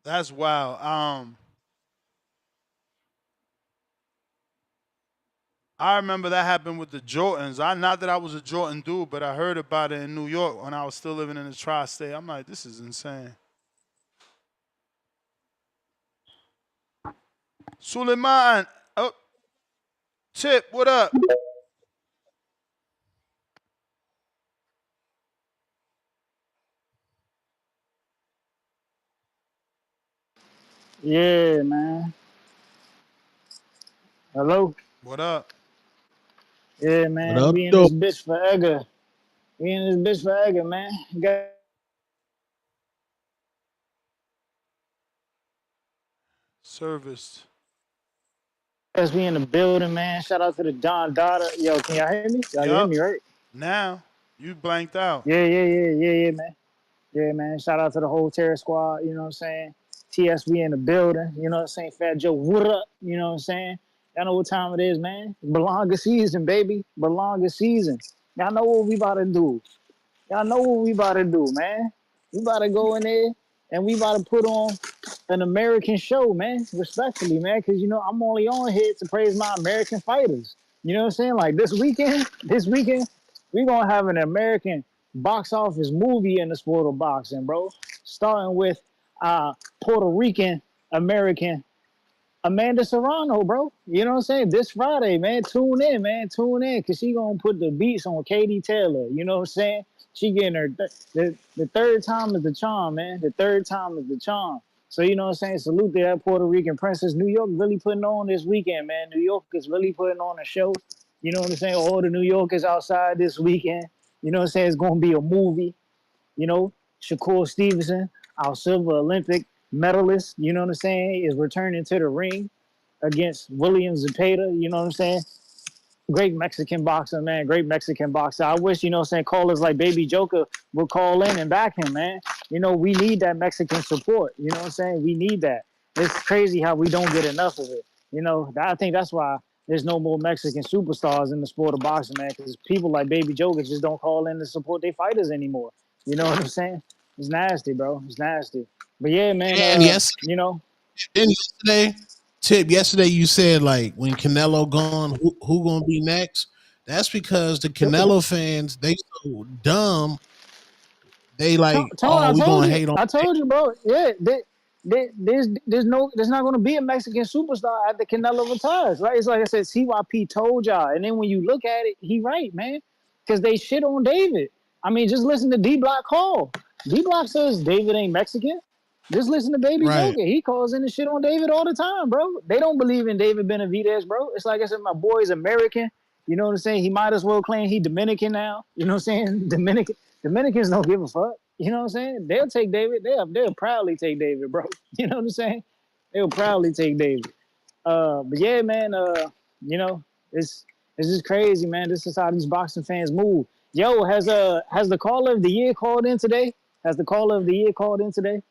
That's wild. I remember that happened with the Jordans. Not that I was a Jordan dude, but I heard about it in New York when I was still living in the tri-state. I'm like, this is insane. Suleiman, oh, Tip, what up? Yeah, man. Hello? What up? Yeah, What man. up, We in though? this bitch for Edgar. We in this bitch for Edgar, man. Got Service. us. We in the building, man. Shout out to the Don Dada. Yo, can y'all hear me? Y'all can hear me, right? Now, you blanked out. Yeah, man. Yeah, man. Shout out to the whole Terror Squad. You know what I'm saying? TSB in the building. You know what I'm saying? Fat Joe, what up? You know what I'm saying? Y'all know what time it is, man. Berlanga season, baby. Berlanga season. Y'all know what we about to do. Y'all know what we about to do, man. We about to go in there and we about to put on an American show, man. Respectfully, man, because you know I'm only on here to praise my American fighters. You know what I'm saying? Like this weekend, we gonna have an American box office movie in the sport of boxing, bro. Starting with Puerto Rican American Amanda Serrano, bro. You know what I'm saying? This Friday, man. Tune in, man. Tune in, because she going to put the beats on Katie Taylor. You know what I'm saying? She getting her, the third time is the charm, man. The third time is the charm. So, you know what I'm saying? Salute to that Puerto Rican princess. New York really putting on this weekend, man. New York is really putting on a show. You know what I'm saying? All the New Yorkers outside this weekend. You know what I'm saying? It's going to be a movie. You know, Shakur Stevenson, our silver Olympic medalist, you know what I'm saying, is returning to the ring against William Zepeda, you know what I'm saying? Great Mexican boxer, man. Great Mexican boxer. I wish, you know what I'm saying, callers like Baby Joker would call in and back him, man. You know, we need that Mexican support. You know what I'm saying? We need that. It's crazy how we don't get enough of it. You know, I think that's why there's no more Mexican superstars in the sport of boxing, man, because people like Baby Joker just don't call in to support their fighters anymore. You know what I'm saying? It's nasty, bro. It's nasty. But yeah, man, And you know. And yesterday you said like when Canelo gone, who gonna be next? That's because the Canelo fans, they so dumb. They like, Tone, I we told gonna you. hate on. I told you, bro. Yeah, there's not going to be a Mexican superstar after Canelo retires, right? It's like I said, CYP told y'all, and then when you look at it, he right, man, because they shit on David. I mean, just listen to D Block call. D Block says David ain't Mexican. Just listen to Baby Right. Joker. He calls in the shit on David all the time, bro. They don't believe in David Benavidez, bro. It's like I said, my boy's American. You know what I'm saying? He might as well claim he Dominican now. You know what I'm saying? Dominicans don't give a fuck. You know what I'm saying? They'll take David. They'll proudly take David, bro. You know what I'm saying? They'll proudly take David. But yeah, man. You know, it's just crazy, man. This is how these boxing fans move. Yo, has the caller of the year called in today? Has the caller of the year called in today?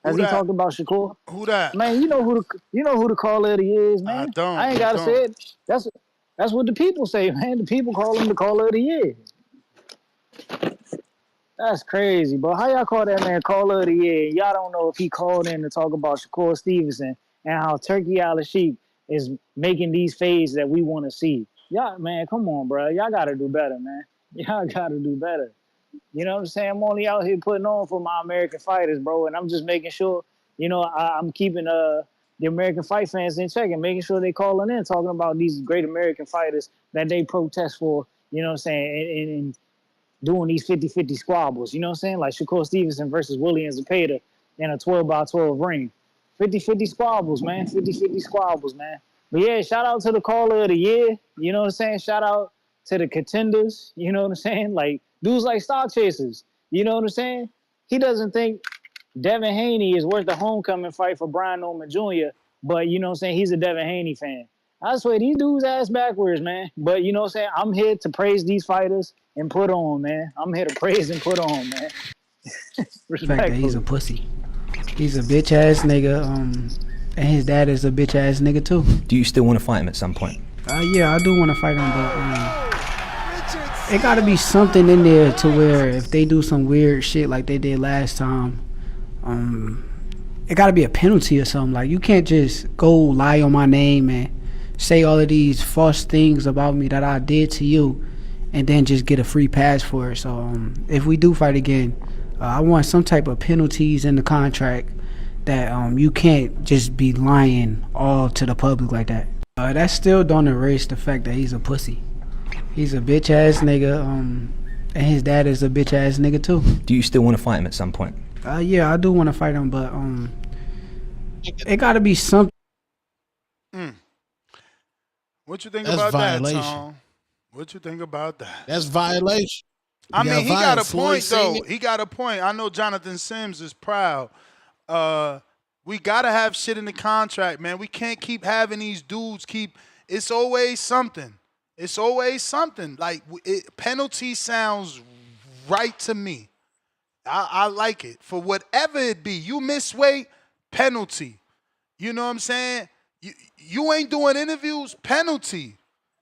Has he talked about Shakur? Who that? Man, you know who the caller of the year is, man. I ain't gotta say it. That's what the people say, man. The people call him the caller of the year. That's crazy, bro. How y'all call that man caller of the year? Y'all don't know if he called in to talk about Shakur Stevenson and how Turkey Al-Sheikh is making these fades that we want to see. Y'all, man, come on, bro. Y'all gotta do better, man. Y'all gotta do better. You know what I'm saying? I'm only out here putting on for my American fighters, bro, and I'm just making sure, you know, I'm keeping the American fight fans ain't checking, making sure they calling in, talking about these great American fighters that they protest for, you know what I'm saying, and doing these 50-50 squabbles, you know what I'm saying? Like Shakur Stevenson versus William Zepeda in a 12-by-12 ring. 50-50 squabbles, man. 50-50 squabbles, man. But yeah, shout out to the caller of the year. You know what I'm saying? Shout out to the contenders. You know what I'm saying? Like, dudes like Stock Chasers. You know what I'm saying? He doesn't think Devin Haney is worth the homecoming fight for Brian Norman Jr., but you know what I'm saying? He's a Devin Haney fan. I swear, these dudes ass backwards, man. But you know what I'm saying? I'm here to praise these fighters and put on, man. I'm here to praise and put on, man. The fact that he's a pussy. He's a bitch ass nigga, and his dad is a bitch ass nigga too. Do you still want to fight him at some point? Yeah, I do want to fight him, but it gotta be something in there to where if they do some weird shit like they did last time, it gotta be a penalty or something. Like, you can't just go lie on my name and say all of these false things about me that I did to you and then just get a free pass for it. So if we do fight again, I want some type of penalties in the contract that you can't just be lying all to the public like that. That still don't erase the fact that he's a pussy. He's a bitch ass nigga, and his dad is a bitch ass nigga too. Do you still want to fight him at some point? Yeah, I do want to fight him, but it gotta be something. What you think That's about violation. that, Tom? What you think about that? That's violation. I mean, he got a point, though. Singing. He got a point. I know Jonathan Sims is proud. We got to have shit in the contract, man. We can't keep having these dudes it's always something. It's always something. Like, penalty sounds right to me. I like it. For whatever it be. You miss weight, penalty. You know what I'm saying? You ain't doing interviews, penalty.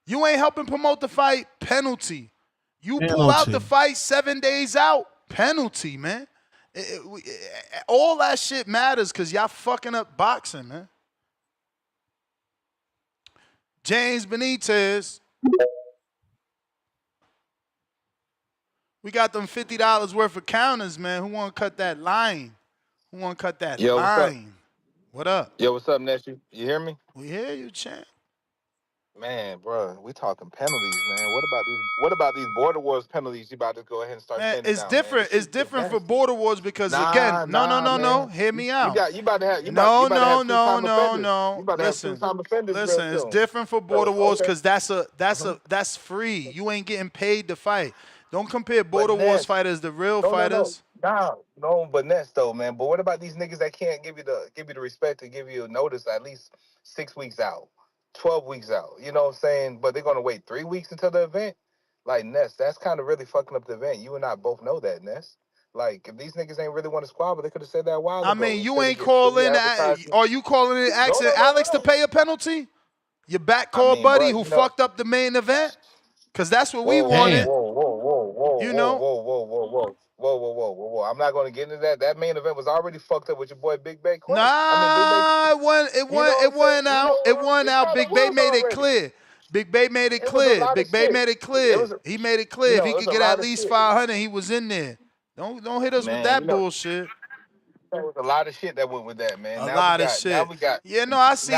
You ain't helping promote the fight, penalty. You pull out the fight 7 days out, penalty, man. All that shit matters because y'all fucking up boxing, man. James Benitez. We got them $50 worth of counters, man. Who want to cut that line? Who want to cut that Yo, line? What up? Yo, what's up, Nessie? You hear me? We hear you, champ. Man, bro, we talking penalties, man. What about these border wars penalties? You about to go ahead and start? Man, sending it's out, different. Man. It's different for border wars because Nah, again, no. man. Hear me out. You about to have you about to have two-time offenders. No. You about to have two-time offenders real Listen, it's soon. different for border wars okay. because that's free. You ain't getting paid to fight. Don't compare border wars fighters to real fighters. No, but Ness though, man. But what about these niggas that can't give you the respect to give you a notice at least 6 weeks out, 12 weeks out? You know what I'm saying? But they're gonna wait 3 weeks until the event. Like, Ness, that's kind of really fucking up the event. You and I both know that, Ness. Like, if these niggas ain't really want to squabble, they could have said that a while ago. I mean, you ain't calling. Are you calling in asking Alex to pay a penalty? Your backcourt buddy who fucked up the main event? Because that's what we wanted. Whoa. You know? Whoa. I'm not going to get into that. That main event was already fucked up with your boy Big Bay Quinn. Nah, it went out. It went out. Big Bay made it clear. Big Bay made it clear. He made it clear. If he could get at least 500, he was in there. Don't hit us with that bullshit. There was a lot of shit that went with that, man. A lot of shit. Yeah, no, I see.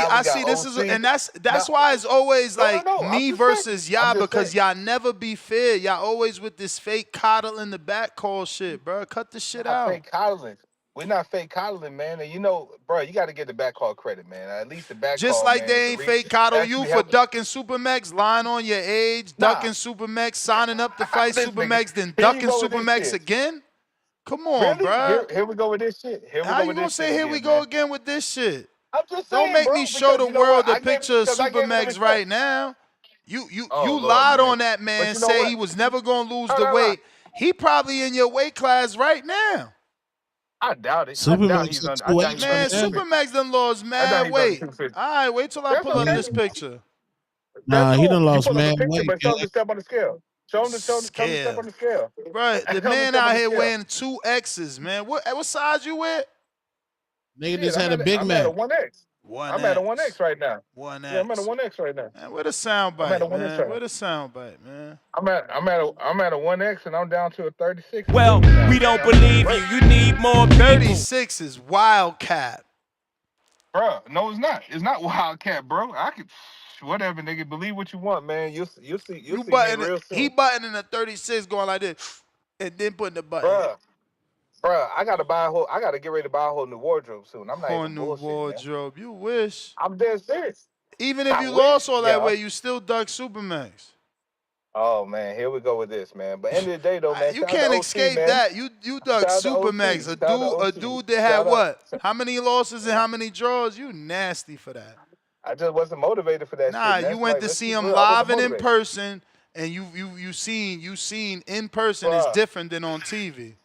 This is, and that's why it's always like me versus y'all because y'all never be fair. Y'all always with this fake coddling the back call shit, bro. Cut the shit out. Fake coddling. We're not fake coddling, man. And you know, bro, you got to get the back call credit, man. At least the back just call, like man, they ain't fake coddle you for ducking Supermax, lying on your age, ducking Supermax, signing up to fight Supermax, then ducking Supermax again. Come on, bro. Here we go with this shit. How you gonna say here we go again with this shit? I'm just saying, don't make bro, me show the world a picture of because I gave him Supermax respect. right now. You Lord, lied man. on that man, But you know say what? he was never gonna lose the weight. He probably in your weight class right now. I doubt it. Supermax done lost mad weight. All right, wait till I pull up this picture. Nah, he done lost Pull up mad the picture, weight. but show him the step on the scale. Show him the step on the scale. Bro, the man out here wearing 2X's, man. What size you wear? Nigga just had a Big Mac. I'm at a 1X. I'm at a 1X right now. 1X. Yeah, I'm at a 1X right now. Man, where the soundbite, man? Where the soundbite, man? I'm at a 1X and I'm down to a 36. Well, we don't believe you. You need more people. 36 is wildcat. Bruh, no, it's not. It's not Wildcat, bro. I could, whatever, nigga. Believe what you want, man. You'll see You me button real it. He soon. buttoning a 36 going like this, and then putting the button. Bruh, I gotta get ready to buy a whole new wardrobe soon. I'm not Whole even new bullshitting, man. wardrobe. You wish. I'm dead serious. Even if I you wish, lost all that yeah. weight, you still dug Supermax. Oh man, here we go with this, man. But end of the day, though, man, You shout out can't to OC, escape man. that. You dug Shout out to Supermax. OC. Shout out to A OC. dude that had Shout out- what? How many losses and how many draws? You nasty for that. I just wasn't motivated for that Nah, shit. you went to see him live and in person, and you seen in person is different than on TV.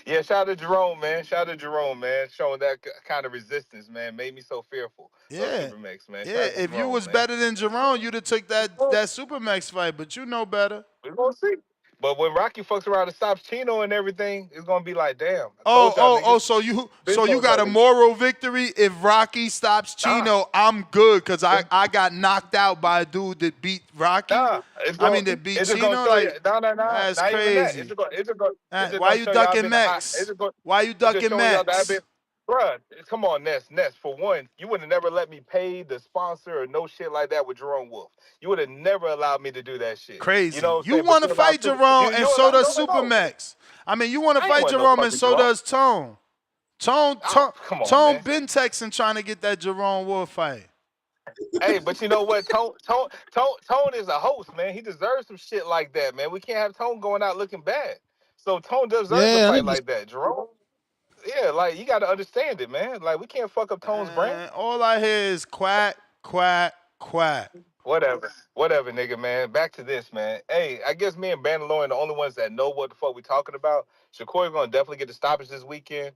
Yeah, shout out to Jerome, man. Shout out to Jerome, man. Showing that kind of resistance, man, made me so fearful. Yeah. Supermax, man. Yeah, Shout out to if you Jerome, was man. better than Jerome, you'd have took that Supermax fight, but you know better. We're gonna see. But when Rocky fucks around and stops Chino and everything, it's gonna be like, damn. So you got a moral victory if Rocky stops Chino. I'm good because I got knocked out by a dude that beat Rocky. That beat Chino. That's crazy. Why you ducking Max? Why you ducking Max? Bruh, come on, Ness. For one, you would have never let me pay the sponsor or no shit like that with Jerome Wolf. You would have never allowed me to do that shit. Crazy. You know what I'm You saying? want But to fight allowed Jerome, and so does no. Supermax. I mean, you want to I ain't fight want no Jerome, and fucking so Jerome. does Tone. Tone man. been texting trying to get that Jerome Wolf fight. Hey, but you know what? Tone is a host, man. He deserves some shit like that, man. We can't have Tone going out looking bad. So Tone deserves a fight like that. Jerome, yeah, like you got to understand it, man. Like we can't fuck up Tone's brand. All I hear is quack, quack, quack. Whatever, nigga, man. Back to this, man. Hey, I guess me and Bandalore are the only ones that know what the fuck we talking about. Shakur's gonna definitely get the stoppage this weekend.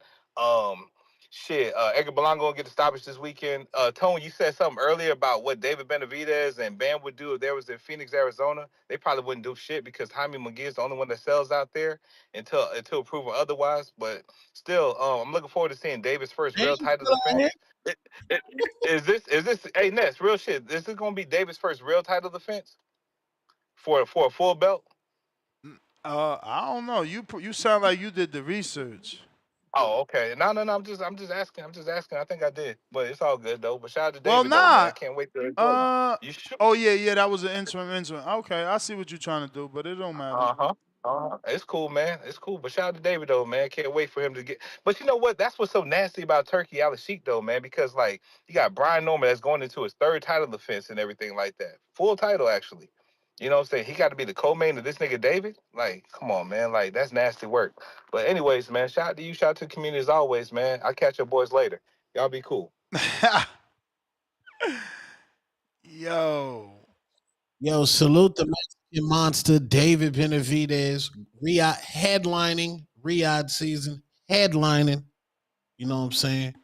Edgar Berlanga gonna get the stoppage this weekend. Tone, you said something earlier about what David Benavidez and Bam would do if there was in Phoenix, Arizona. They probably wouldn't do shit because Jaime McGee is the only one that sells out there until proven otherwise. But still, I'm looking forward to seeing David's first real title defense. Is this hey Ness, real shit? Is this gonna be David's first real title defense for a full belt? I don't know. You sound like you did the research. Oh, okay. No. I'm just asking. I think I did, but it's all good though. But shout out to David. Well, though, nah. man. I can't wait to enjoy. You sure? Oh yeah. That was an interim. Okay, I see what you're trying to do, but it don't matter. It's cool, man. It's cool. But shout out to David though, man. Can't wait for him to get. But you know what? That's what's so nasty about Turkey Al-Sheikh though, man. Because like you got Brian Norman that's going into his third title defense and everything like that. Full title actually. You know what I'm saying? He got to be the co-main of this nigga David. Like, come on, man. Like that's nasty work. But anyways, man. Shout out to you. Shout out to the community as always, man. I'll catch your boys later. Y'all be cool. Yo, salute the Mexican monster, David Benavidez, Riyadh headlining, Riyadh season, headlining. You know what I'm saying?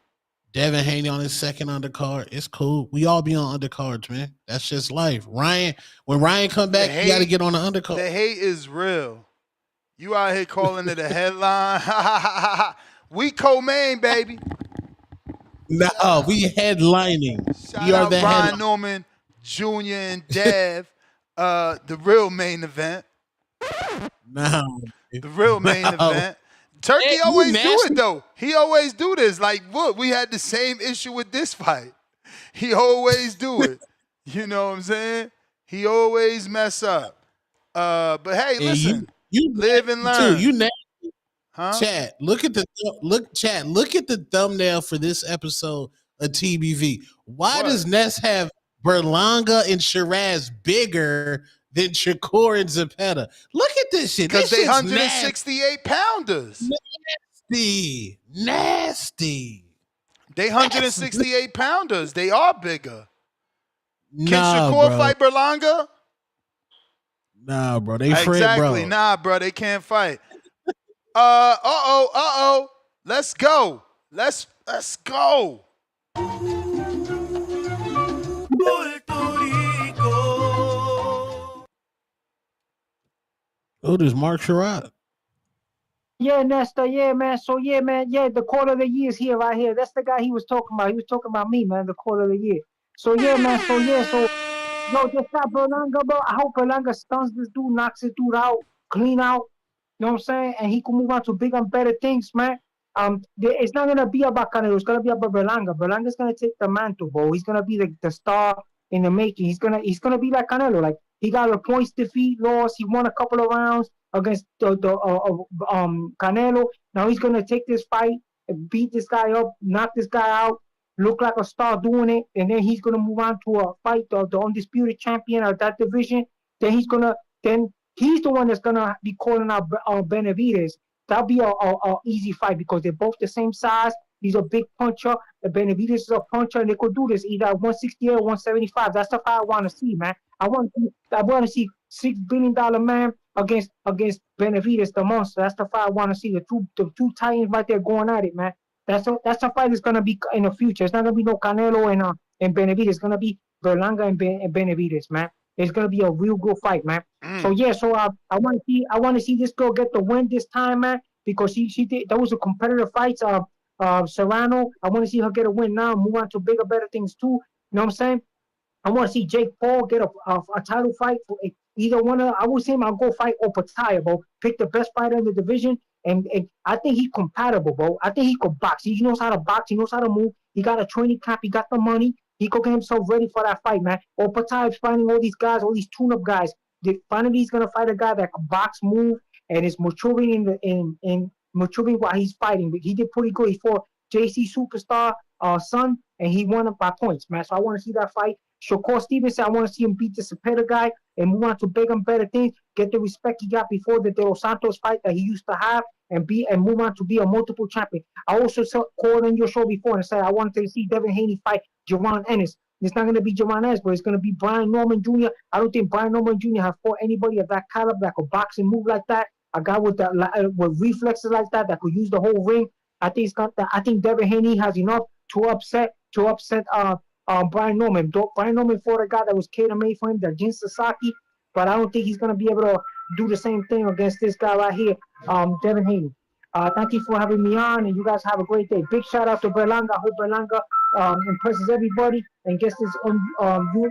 Devin Haney on his second undercard. It's cool. We all be on undercards, man. That's just life. When Ryan come back, you got to get on the undercard. The hate is real. You out here calling it a headline. We co-main, baby. No, we headlining. Shout out Brian Norman Jr. and Dev, the real main event. No. The real main event. Turkey always do it, though. He always do this. Like, look, we had the same issue with this fight. He always do it. You know what I'm saying? He always mess up. But hey, listen. You live and learn. Too. You nasty. Huh? Chat, look at the thumbnail for this episode of TBV. Why does Ness have Berlanga and Shiraz bigger than Shakur and Zepeda? Look at this shit. Because they 168 pounders. Nasty. They 168 pounders. They are bigger. Can Nah, Shakur bro. fight Berlanga? Nah, bro. They afraid, exactly. bro. Nah, bro. They can't fight. Let's go. Let's go. Oh, there's Mark Shiraz. Yeah, Nesta. Yeah, man. So, yeah, man. Yeah, the quarter of the year is here, right here. That's the guy he was talking about. He was talking about me, man, the quarter of the year. So, yeah, man. So, yo, just got Berlanga, bro. I hope Berlanga stuns this dude, knocks this dude out, clean out. You know what I'm saying? And he can move on to bigger and better things, man. It's not gonna be about Canelo. It's gonna be about Berlanga. Berlanga's gonna take the mantle, bro. He's gonna be the star in the making. He's gonna be like Canelo. Like he got a points defeat loss. He won a couple of rounds against Canelo. Now he's gonna take this fight and beat this guy up, knock this guy out, look like a star doing it, and then he's gonna move on to a fight the undisputed champion of that division. Then he's the one that's gonna be calling out Benavidez. That'll be a easy fight because they're both the same size. He's a big puncher. Benavidez is a puncher, and they could do this either at 168 or 175. That's the fight I want to see, man. I want to see $6 billion man against Benavidez, the monster. That's the fight I want to see. The two titans right there going at it, man. That's a fight that's gonna be in the future. It's not gonna be no Canelo and Benavidez. It's gonna be Berlanga and Benavidez, man. It's gonna be a real good fight, man. So yeah, I want to see this girl get the win this time, man, because she did. That was a competitive fight. Serrano. I want to see her get a win now, move on to bigger, better things too. You know what I'm saying? I want to see Jake Paul get a title fight for either one of. I would say I'll go fight Opataya, bro. Pick the best fighter in the division, and I think he's compatible, bro. I think he could box. He knows how to box. He knows how to move. He got a training camp. He got the money. He could get himself ready for that fight, man. Opataya is finding all these guys, all these tune-up guys. Finally, he's gonna fight a guy that can box, move, and is maturing in maturing while he's fighting. But he did pretty good. He fought JC Superstar son, and he won it by points, man. So I want to see that fight. Shakur Stevenson, I want to see him beat the Zepeda guy and move on to bigger and better things. Get the respect he got before the De Los Santos fight that he used to have, and move on to be a multiple champion. I also called in your show before and said I wanted to see Devin Haney fight Jaron Ennis. It's not going to be Jaron Ennis, but it's going to be Brian Norman Jr. I don't think Brian Norman Jr. has fought anybody of that caliber that could box and move like that. A guy with reflexes like that could use the whole ring. I think Devin Haney has enough to upset Brian Norman. Brian Norman fought a guy that was cater-made for him, that Jin Sasaki, but I don't think he's going to be able to do the same thing against this guy right here, Devin Haney. Thank you for having me on, and you guys have a great day. Big shout out to Berlanga. I hope Berlanga impresses everybody and gets this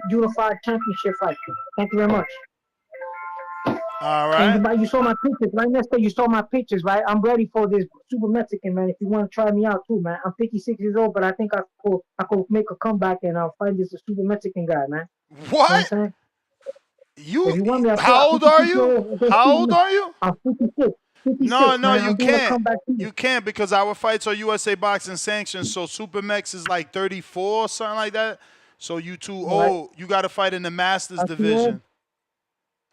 unified championship fight. Thank you very much. All right. And you saw my pictures, right, Nestor? You saw my pictures, right? I'm ready for this Super Mexican, man. If you want to try me out too, man. I'm 56 years old, but I think I could make a comeback and I'll fight this Super Mexican guy, man. What? You if you want me, how old are you? How old are you? I'm 56. No, man. you can't. You can't because our fights are USA Boxing sanctioned. So Super Mex is like 34 or something like that. So you too old. You got to fight in the Masters division.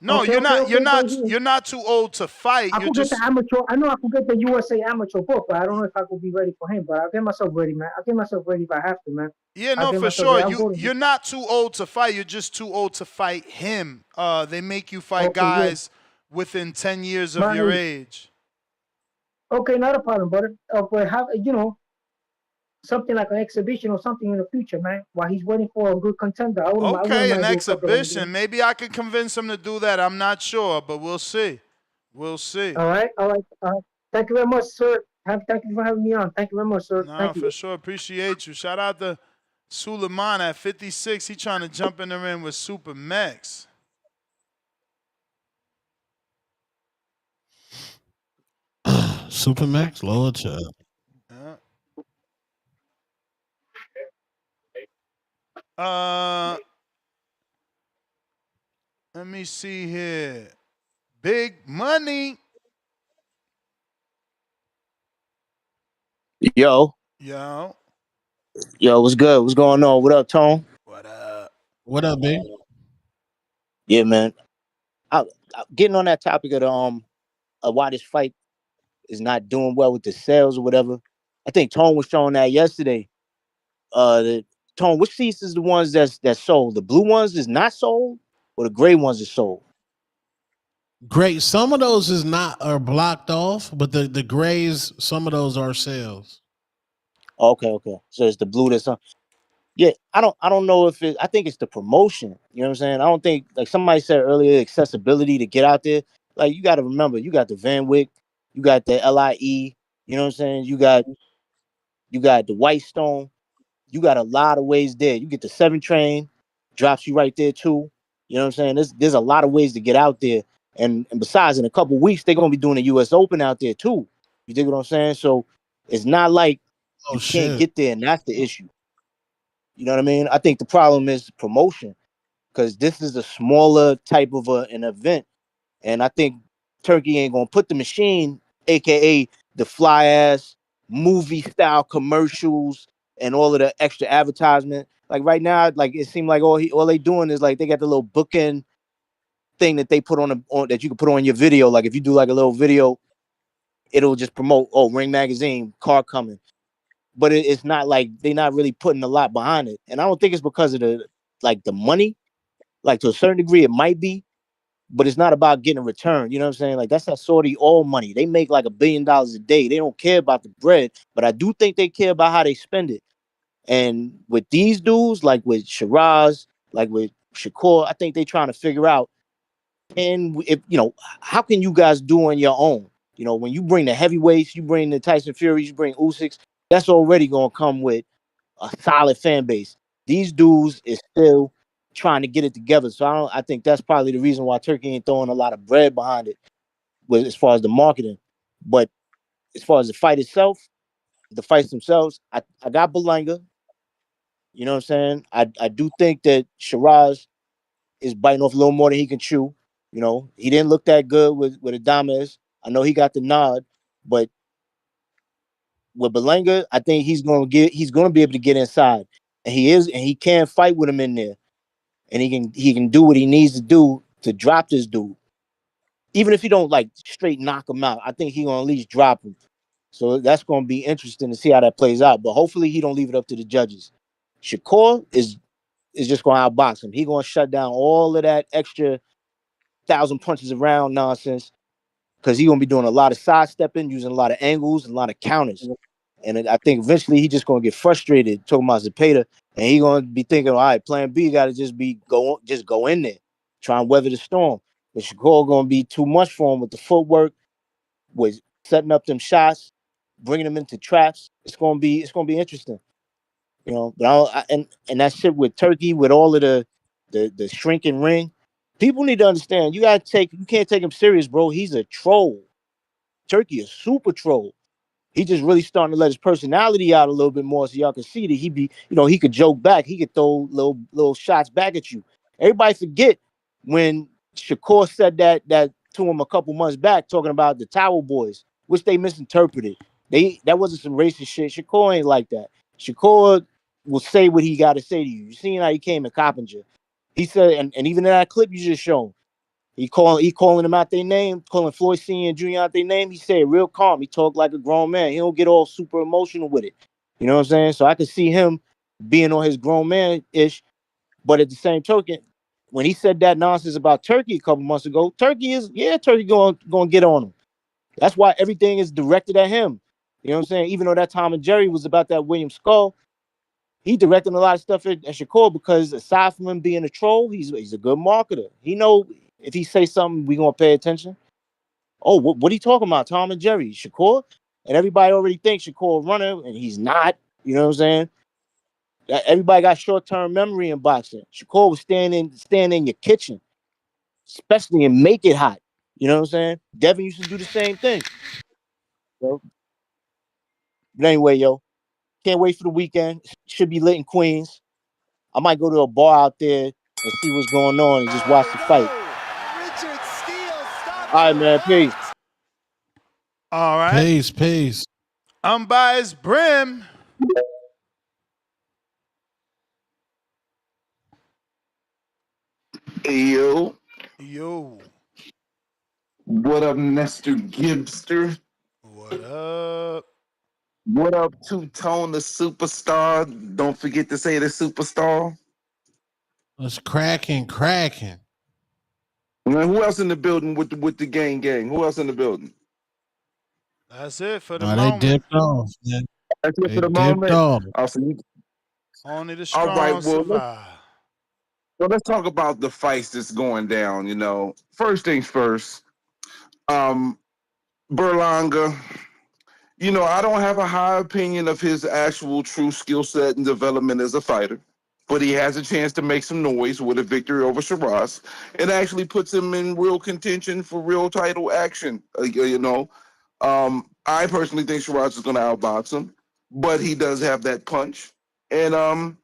No, Okay, you're not too old to fight. I could get the amateur. I know I could get the USA amateur book, but I don't know if I could be ready for him. But I'll get myself ready, man. I'll get myself ready if I have to, man. Yeah, no, for sure. You're not too old to fight. You're just too old to fight him. They make you fight guys within 10 years of your age. Okay, not a problem, brother. But have something like an exhibition or something in the future, man, while he's waiting for a good contender. Okay, an exhibition. Maybe I could convince him to do that. I'm not sure, but we'll see. We'll see. All right. Thank you very much, sir. Thank you for having me on. Thank you very much, sir. No, for sure. Appreciate you. Shout out to Suleiman at 56. He trying to jump in the ring with Super Mex. Super Max, Lord child. Let me see here. Big money. Yo, what's good? What's going on? What up, Tone? What up, big? Yeah, man. Getting on that topic of why this fight is not doing well with the sales or whatever. I think Tone was showing that yesterday. Tone, which seats is the ones that's sold? The blue ones is not sold, or the gray ones are sold? Great. Some of those are blocked off, but the grays, some of those are sales. Okay. So it's the blue that's on. Yeah, I don't know if I think it's the promotion. You know what I'm saying? I don't think, like somebody said earlier, accessibility to get out there. Like you got to remember, you got the Van Wyck, you got the LIE. You know what I'm saying? You got the Whitestone. You got a lot of ways there. You get the 7 train, drops you right there too. You know what I'm saying? There's a lot of ways to get out there. And besides, in a couple of weeks, they're gonna be doing the US Open out there too. You dig what I'm saying? So It's not like Oh you can't shit. get there, and that's the issue. You know what I mean? I think the problem is promotion, because this is a smaller type of an event, and I think Turkey ain't gonna put the machine, aka the fly ass movie style commercials and all of the extra advertisement. Like right now, like it seemed like all they doing is like they got the little bookend thing that they put on that you can put on your video. Like if you do like a little video, it'll just promote, oh, Ring Magazine, car coming. But it's not like they're not really putting a lot behind it. And I don't think it's because of the money. Like to a certain degree, it might be, but it's not about getting a return. You know what I'm saying? Like that's that Saudi oil money. They make like $1 billion a day. They don't care about the bread, but I do think they care about how they spend it. And with these dudes, like with Shiraz, like with Shakur, I think they're trying to figure out, and if how can you guys do on your own? When you bring the heavyweights, you bring the Tyson Furies, you bring Usyk, that's already gonna come with a solid fan base. These dudes is still trying to get it together. So I think that's probably the reason why Turkey ain't throwing a lot of bread behind it as far as the marketing. But as far as the fight itself, the fights themselves, I got Berlanga. You know what I'm saying? I do think that Shiraz is biting off a little more than he can chew. He didn't look that good with Adames. I know he got the nod, but with Berlanga, I think he's gonna be able to get inside. And he can fight with him in there. And he can do what he needs to do to drop this dude. Even if he don't like straight knock him out, I think he gonna at least drop him. So that's gonna be interesting to see how that plays out. But hopefully he don't leave it up to the judges. Shakur is just gonna outbox him. He gonna shut down all of that extra 1,000 punches around nonsense, because he gonna be doing a lot of sidestepping, using a lot of angles, and a lot of counters. And I think eventually he just gonna get frustrated talking about Zepeda, and he gonna be thinking, all right, plan B got to just go in there, try and weather the storm. But Shakur gonna be too much for him with the footwork, with setting up them shots, bringing them into traps. It's gonna be interesting, But and that shit with Turkey, with all of the shrinking ring, people need to understand. You can't take him serious, bro. He's a troll. Turkey is super troll. He just really starting to let his personality out a little bit more, so y'all can see that he could joke back. He could throw little shots back at you. Everybody forget when Shakur said that to him a couple months back, talking about the Towel Boys, which they misinterpreted. That wasn't some racist shit. Shakur ain't like that. Shakur will say what he got to say to you. You seen how he came at Coppinger. He said, and even in that clip you just shown, he calling them out their name, calling Floyd Senior and Junior out their name. He said real calm. He talked like a grown man. He don't get all super emotional with it. You know what I'm saying? So I could see him being on his grown man-ish. But at the same token, when he said that nonsense about Turkey a couple months ago, Turkey going to get on him. That's why everything is directed at him. You know what I'm saying? Even though that Tom and Jerry was about that William Skull, he directed a lot of stuff at Shakur, because aside from him being a troll, he's a good marketer. He know if he say something, we gonna pay attention. Oh, what he talking about? Tom and Jerry, Shakur, and everybody already thinks Shakur a runner, and he's not. You know what I'm saying? Everybody got short-term memory in boxing. Shakur was standing in your kitchen, especially in Make It Hot. You know what I'm saying? Devin used to do the same thing. But anyway, yo, can't wait for the weekend. Should be lit in Queens. I might go to a bar out there and see what's going on and just watch the fight. All right, man. Peace. All right. Peace. Unbiased Brim. Yo. Yo. What up, Nestor Gibster? What up? What up, Two-Tone, the superstar? Don't forget to say the superstar. It's cracking. Man, who else in the building with the gang? Who else in the building? That's it for the They moment. dipped off, man. That's it They for the dipped moment. off. Only the All strong right, survive. well, let's talk about the fights that's going down. First things first. Berlanga. I don't have a high opinion of his actual true skill set and development as a fighter, but he has a chance to make some noise with a victory over Shiraz. It actually puts him in real contention for real title action. I personally think Shiraz is going to outbox him, but he does have that punch. And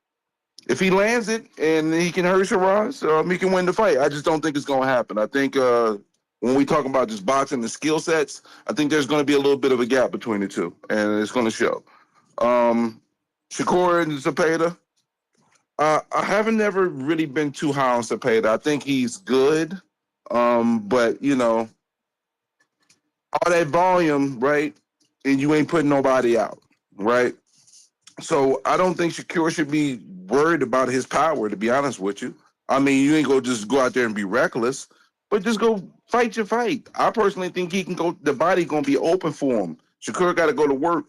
if he lands it and he can hurt Shiraz, he can win the fight. I just don't think it's going to happen. I think when we talk about just boxing and skill sets, I think there's going to be a little bit of a gap between the two, and it's going to show. Shakur and Zepeda, I haven't never really been too high on Zepeda. I think he's good, but, you know, all that volume, right, and you ain't putting nobody out, right? So I don't think Shakur should be worried about his power, to be honest with you. I mean, you ain't gonna just go out there and be reckless, but just go fight your fight. I personally think he can go, the body gonna be open for him. Shakur got to go to work.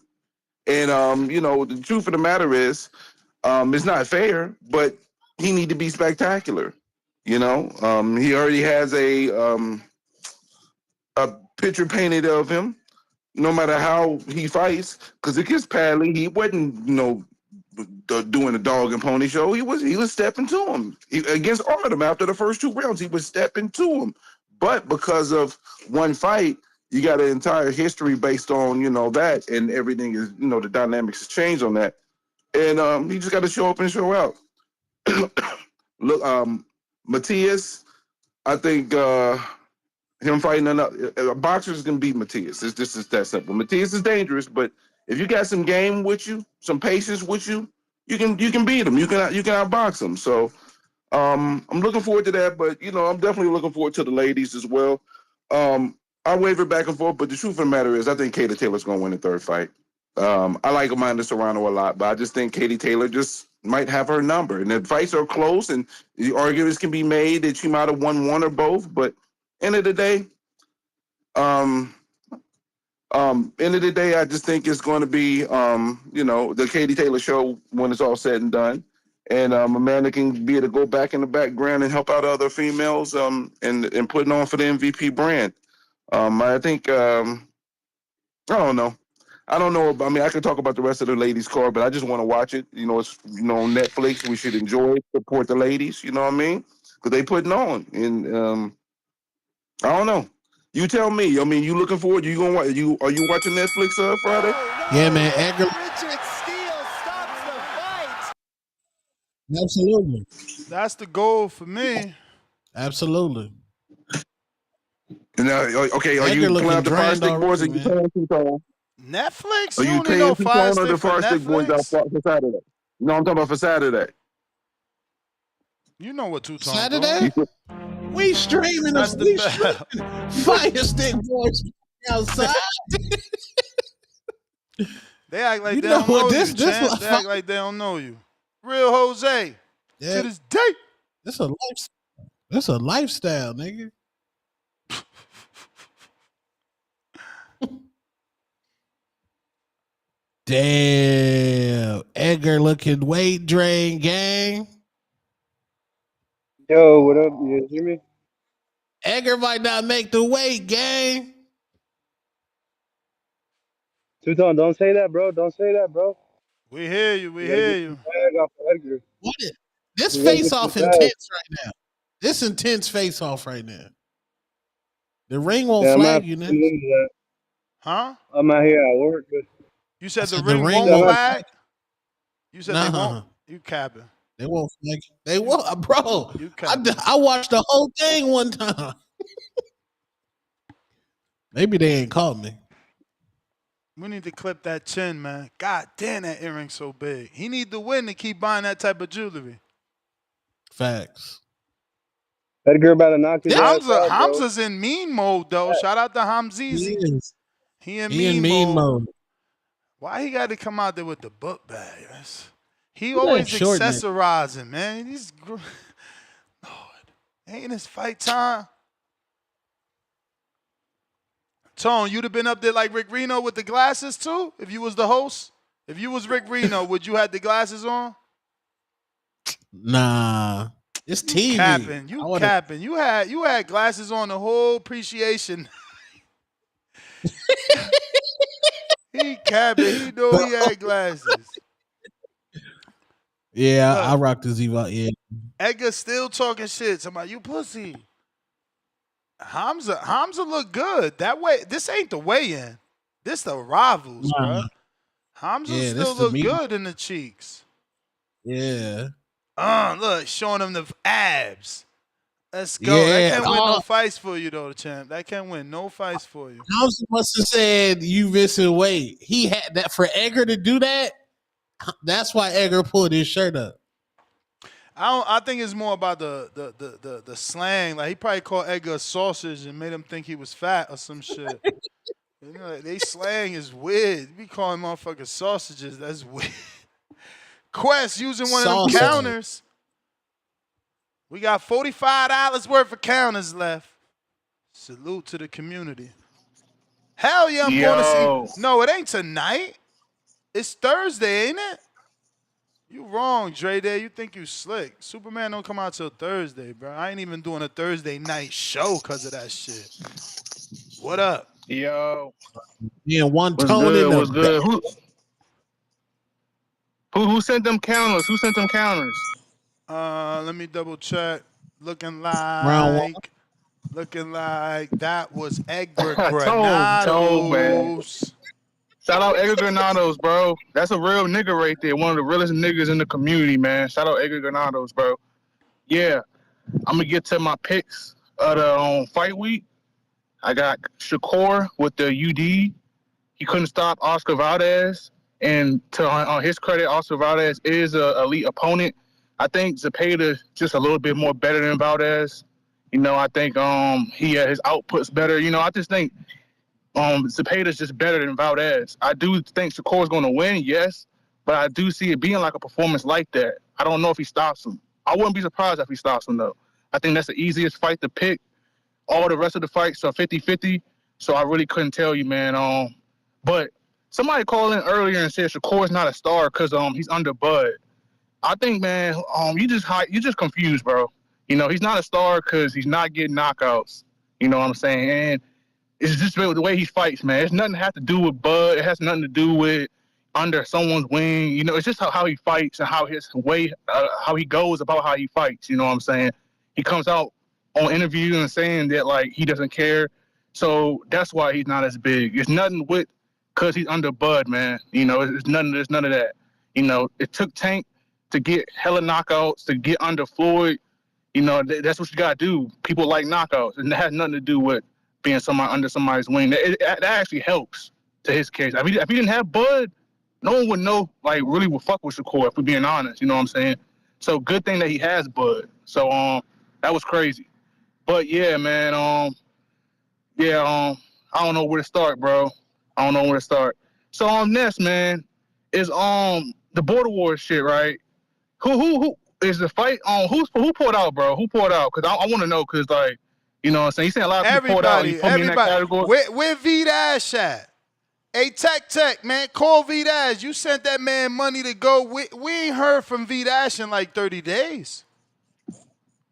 And, you know, the truth of the matter is, it's not fair, but he need to be spectacular. You know, he already has a picture painted of him, no matter how he fights, because against Padley, he wasn't, you know, doing a dog and pony show. He was stepping to him. Against Artem, after the first 2 rounds, he was stepping to him. But because of one fight, you got an entire history based on, you know, that, and everything is, you know, the dynamics has changed on that. And he just got to show up and show out. Look, Matias, I think him fighting a boxer is going to beat Matias. It's just that simple. Matias is dangerous, but if you got some game with you, some patience with you, you can beat him. You can outbox him. So I'm looking forward to that. But you know, I'm definitely looking forward to the ladies as well. I waver back and forth, but the truth of the matter is, I think Katie Taylor's going to win the third fight. I like Amanda Serrano a lot, but I just think Katie Taylor just might have her number. And the fights are close, and the arguments can be made that she might have won one or both. But end of the day, I just think it's going to be, you know, the Katie Taylor show when it's all said and done. And Amanda can be able to go back in the background and help out other females and putting on for the MVP brand. I think, I don't know. I don't know. I mean, I could talk about the rest of the ladies' card, but I just want to watch it. You know, it's, you know, on Netflix. We should enjoy it, support the ladies. You know what I mean? Because they putting on. And I don't know. You tell me. I mean, you looking forward? You gonna watch? Are you watching Netflix Friday? Yeah, man. Edgar. Absolutely. That's the goal for me. Absolutely. Now, okay, are you playing out the Fire Stick Boys or you playing Two-Tone? Netflix? Are you only know playing Fire Two-Tone or the Stick for Fire Stick Boys out Netflix? for Saturday? No, I'm talking about for Saturday. You know what Two-Tone Saturday? We streaming That's us. the We best. streaming Fire Stick Boys outside. They act like You they know don't what, know this- you, this champ. like They act like they don't know you. Real Jose. Yeah. To this day. It's a lifestyle, nigga. Damn. Edgar looking weight drain, gang. Yo, what up? You hear me? Edgar might not make the weight, gang. Two-Tone, don't say that, bro. Don't say that, bro. We hear you. We You gotta hear get you. some bag off of Edgar. What is this You gotta face get off some bag. intense right now? This intense face off right now. The ring won't Yeah, I'm flag not you, into nigga. that. Huh? I'm out here at work, but You said the said the ring ring won't won't flag? You said they Nah. won't? You capping. They won't flag you. They won't, bro. You capping. I watched the whole thing one time. Maybe they ain't caught me. We need to clip that chin, man. God damn, that earring so big. He need to win to keep buying that type of jewelry. Facts. Edgar about to knock his ass out, bro. Hamza's in mean mode, though. Shout out to He Hamzizi. is. He in He in mean mean mode. mode. Why he got to come out there with the book bag? He Who that always short nigga? accessorizing, man. He's Lord, ain't his fight time. Tone, you'd have been up there like Rick Reno with the glasses too? If you was the host? If you was Rick Reno, would you have the glasses on? Nah. It's TV. Capping. You capping. You had glasses on the whole appreciation. He capping. He know he had glasses. Yeah, Look. I rocked the Ziva. Yeah. Edgar still talking shit. Somebody, you pussy. Hamzah look good. That way, this ain't the weigh-in. This the rivals, Nah. bro. Hamza Yeah, still this the look meat. good in the cheeks. Yeah. Look, showing them the abs. Let's go. That Yeah. can't win no fights for you, though, champ. That can't win no fights for you. Hamza must have said you missing weight. He had that for Edgar to do that. That's why Edgar pulled his shirt up. I think it's more about the slang. Like he probably called Edgar a sausage and made him think he was fat or some shit. You know, like, they slang is weird. You be calling motherfuckers sausages. That's weird. Quest using one of them counters. We got $45 worth of counters left. Salute to the community. Hell yeah, I'm going to see. No, it ain't tonight. It's Thursday, ain't it? You wrong, Dre Day. You think you slick. Superman don't come out till Thursday, bro. I ain't even doing a Thursday night show because of that shit. What up? Yo. Yeah, one What's tone good? in the What's good? Who sent them counters? Who sent them counters? Let me double check. Looking Round one. like that was Edgar Tone, man. Granados. Shout out Edgar Granados, bro. That's a real nigga right there. One of the realest niggas in the community, man. Shout out Edgar Granados, bro. Yeah, I'm going to get to my picks of the fight week. I got Shakur with the UD. He couldn't stop Oscar Valdez. And on his credit, Oscar Valdez is an elite opponent. I think Zepeda just a little bit more better than Valdez. You know, I think his output's better. You know, I just think Zepeda's just better than Valdez. I do think Shakur's going to win, yes, but I do see it being like a performance like that. I don't know if he stops him. I wouldn't be surprised if he stops him, though. I think that's the easiest fight to pick. All the rest of the fights are 50-50, so I really couldn't tell you, man. But somebody called in earlier and said Shakur's not a star because he's under Bud. I think, man, you just confused, bro. You know, he's not a star because he's not getting knockouts. You know what I'm saying? And it's just the way he fights, man. It's nothing has to do with Bud. It has nothing to do with under someone's wing. You know, it's just how he fights and how his way, how he goes about how he fights. You know what I'm saying? He comes out on interviews and saying that, like, he doesn't care. So that's why he's not as big. It's nothing with because he's under Bud, man. You know, there's none of that. You know, it took Tank to get hella knockouts, to get under Floyd. You know, that's what you got to do. People like knockouts, and that has nothing to do with being under somebody's wing. That actually helps to his case. If he didn't have Bud, no one would know, like, really would fuck with Shakur, if we're being honest. You know what I'm saying? So good thing that he has Bud. So that was crazy. But yeah, man, I don't know where to start, bro. I don't know where to start. So next, man, is the Border Wars shit, right? Who is the fight on? Who pulled out, bro? Who pulled out? Because I want to know. Because, like, you know what I'm saying? You saying a lot of people pulled out. You put me in that category. Where V-Dash at? Hey, Tech, man, call V-Dash. You sent that man money to go. We ain't heard from V-Dash in like 30 days.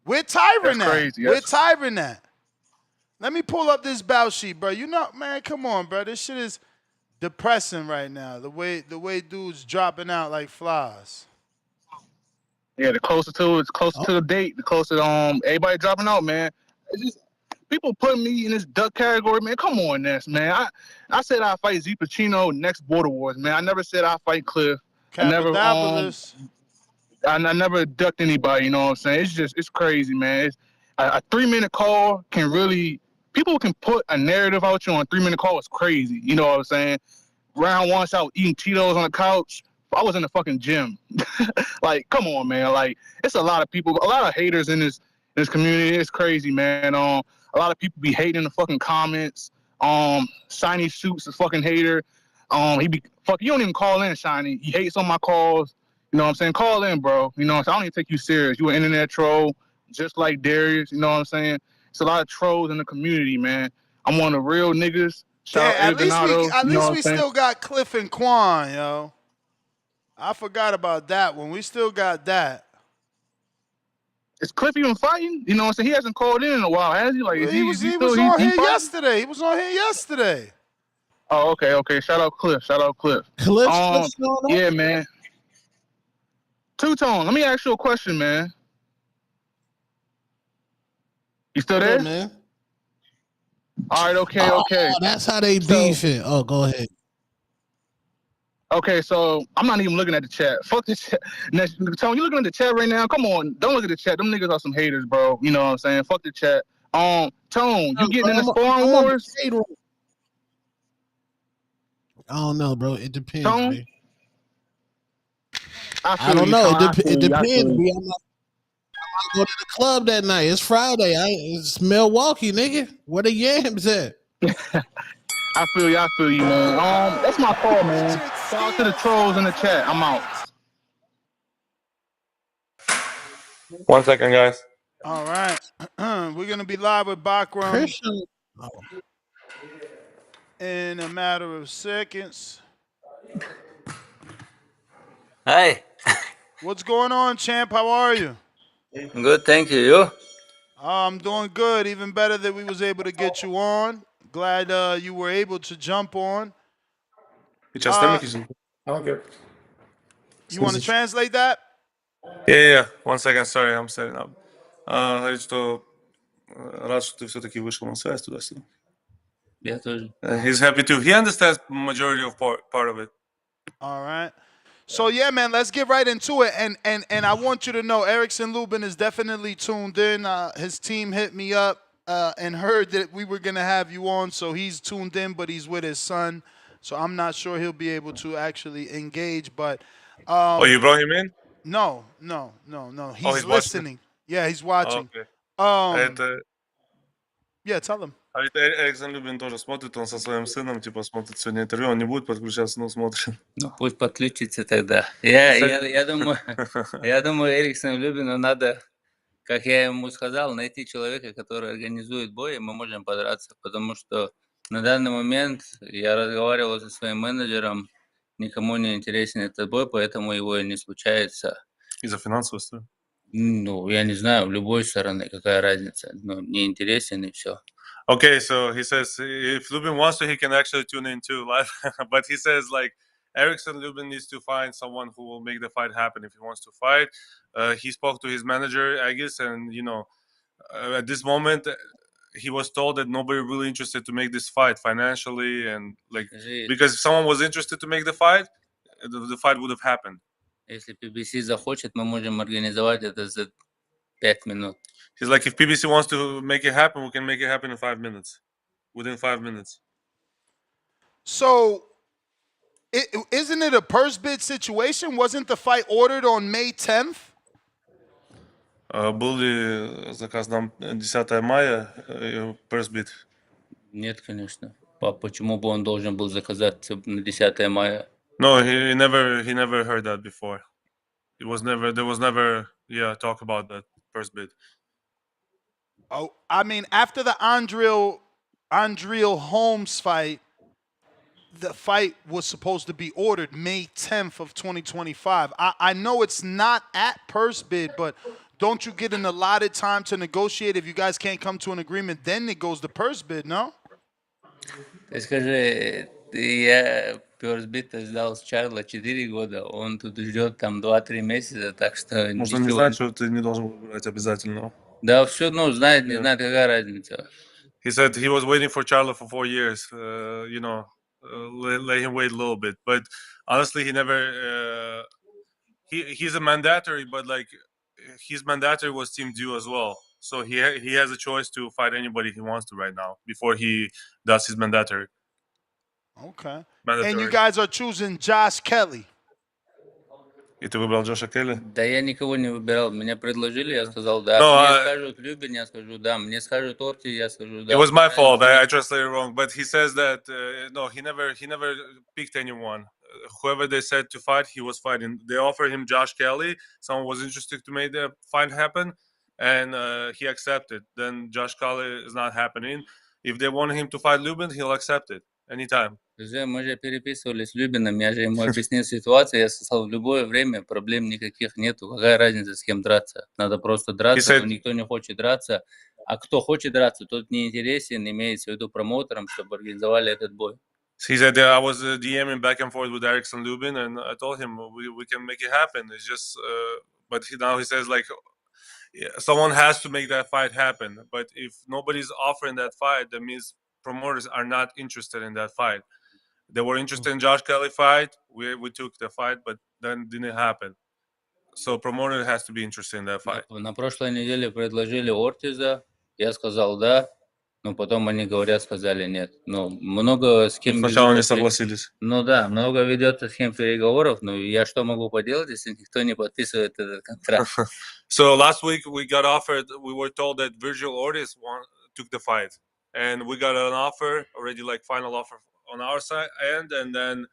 Where Tyron at? Crazy. Where Tyron at? Let me pull up this bout sheet, bro. You know, man, come on, bro. This shit is depressing right now. The way dudes dropping out like flies. Yeah, the closer to the date, the closer everybody dropping out, man. It's just people putting me in this duck category, man. Come on, Ness, man. I said I fight Z Pacino next Border Wars, man. I never said I fight Cliff. I never ducked anybody. You know what I'm saying? It's crazy, man. It's a 3-minute call can really people can put a narrative out you on a 3-minute call. It's crazy. You know what I'm saying? Round one, I was eating Cheetos on the couch. I was in the fucking gym. Like, come on, man. Like, it's a lot of people, a lot of haters in this community. It's crazy, man. A lot of people be hating in the fucking comments. Shiny Suits a fucking hater. You don't even call in, Shiny. He hates on my calls. You know what I'm saying? Call in, bro. You know what I'm saying? I don't even take you serious. You an internet troll, just like Darius. You know what I'm saying? It's a lot of trolls in the community, man. I'm one of the real niggas. At least we still got Cliff and Quan, yo. I forgot about that one. We still got that. Is Cliff even fighting? You know what I'm saying? He hasn't called in a while, has he? Like, he was on here yesterday. He was on here yesterday. Oh, okay. Shout out Cliff. Yeah, man. Two-Tone, let me ask you a question, man. You still there? Man. All right, okay. That's how they So- beefing. Oh, go ahead. Okay, so I'm not even looking at the chat. Fuck the chat. Tone, you looking at the chat right now? Come on, don't look at the chat. Them niggas are some haters, bro. You know what I'm saying? Fuck the chat. Tone, you getting in the sparring wars? I don't know, bro. It depends, Tone? man. I I don't know. It feel you, depends. Tone. B. I might go to the club that night. It's Friday. It's Milwaukee, nigga. Where the yams at? I feel you, man. That's my call, man. Shout out to the trolls in the chat. I'm out. 1 second, guys. All right. We're going to be live with Bakram Christian. in a matter of seconds. Hi. What's going on, champ? How are you? Good, thank you. You? I'm doing good. Even better that we was able to get you on. Glad you were able to jump on. Okay. You want to translate that? Yeah. 1 second, sorry, I'm setting up. Говорит, что рад, что ты все-таки вышел на связь туда-сюда. Я тоже. He's happy too. He understands majority of part of it. All right. So yeah, man, let's get right into it. And I want you to know, Erickson Lubin is definitely tuned in. His team hit me up and heard that we were gonna have you on, so he's tuned in, but he's with his son, so I'm not sure he'll be able to actually engage. But you brought him in? No. He's he's listening. Yeah, he's watching. Okay. Yeah, tell him. А ведь Эриксон Любин тоже смотрит, он со своим сыном, типа, смотрит сегодня интервью, он не будет подключаться, но смотрит. Ну, пусть подключится тогда. Я думаю, Эриксону Любину надо, как я ему сказал, найти человека, который организует бой, и мы можем подраться, потому что на данный момент я разговаривал со своим менеджером, никому не интересен этот бой, поэтому его и не случается. Из-за финансовой стороны? Ну, я не знаю, в любой стороне, какая разница. Ну, не интересен и все. Okay, so he says if Lubin wants to, he can actually tune in too live. But he says like Erickson Lubin needs to find someone who will make the fight happen if he wants to fight. He spoke to his manager, Agis, and at this moment he was told that nobody really interested to make this fight financially, and because if someone was interested to make the fight would have happened. Если PBC захочет, мы можем организовать это за 5 минут. He's like, if PBC wants to make it happen, we can make it happen in 5 minutes. Within 5 minutes. So, isn't it a purse bid situation? Wasn't the fight ordered on May 10th? Был ли заказ на 10 мая purse bid? Нет, конечно. Почему бы он должен был заказать на 10 мая? No, he never heard that before. There was never talk about that purse bid. Oh, I mean, after the Andriel Holmes fight, the fight was supposed to be ordered May 10th of 2025. I know it's not at purse bid, but don't you get an allotted time to negotiate? If you guys can't come to an agreement, then it goes to purse bid, no? Ты скажи, я purse bid ждал с Чарла 4 года, он тут ждет там 2-3 месяца, так что... Можно не знать, что ты не должен выбирать обязательно. Да, все, знает, не знает, какая разница. He said he was waiting for Charlo for 4 years. Let him wait a little bit. But honestly, he never. He's a mandatory, but like his mandatory was Team Dew as well. So he has a choice to fight anybody he wants to right now before he does his mandatory. Okay. Mandatory. And you guys are choosing Josh Kelly. И ты выбрал Джоша Келли? Да я никого не выбирал. Меня предложили, я сказал да. Мне скажут Любин, я скажу да. Мне скажут Орти, я скажу да. It was my fault. I translated wrong. But he says that no, he never picked anyone. Whoever they said to fight, he was fighting. They offered him Josh Kelly. Someone was interested to make the fight happen, and he accepted. Then Josh Kelly is not happening. If they want him to fight Lubin, he'll accept it anytime. Мы же переписывались с Любиным, я же ему объяснил ситуацию, я сказал, в любое время проблем никаких нету, какая разница, с кем драться, надо просто драться, но никто не хочет драться, а кто хочет драться, тот не интересен, имеется в виду промоутером, чтобы организовали этот бой. He said I was DMing back and forth with Erickson Lubin, and I told him we can make it happen. It's just, but now he says like, someone has to make that fight happen. But if nobody's offering that fight, that means promoters are not interested in that fight. They were interested in Josh Kelly fight. We took the fight, but then didn't happen. So promoter has to be interested in that fight. На прошлой неделе предложили Ортиза, я сказал да, но потом они говорят, сказали нет. Ну, много с кем Сначала не ведется согласились. Ну да, много ведется с кем переговоров, но я что могу поделать, если никто не подписывает этот контракт? So last week we got offered. We were told that Virgil Ortiz took the fight, and we got an offer already, like final offer on our side, and then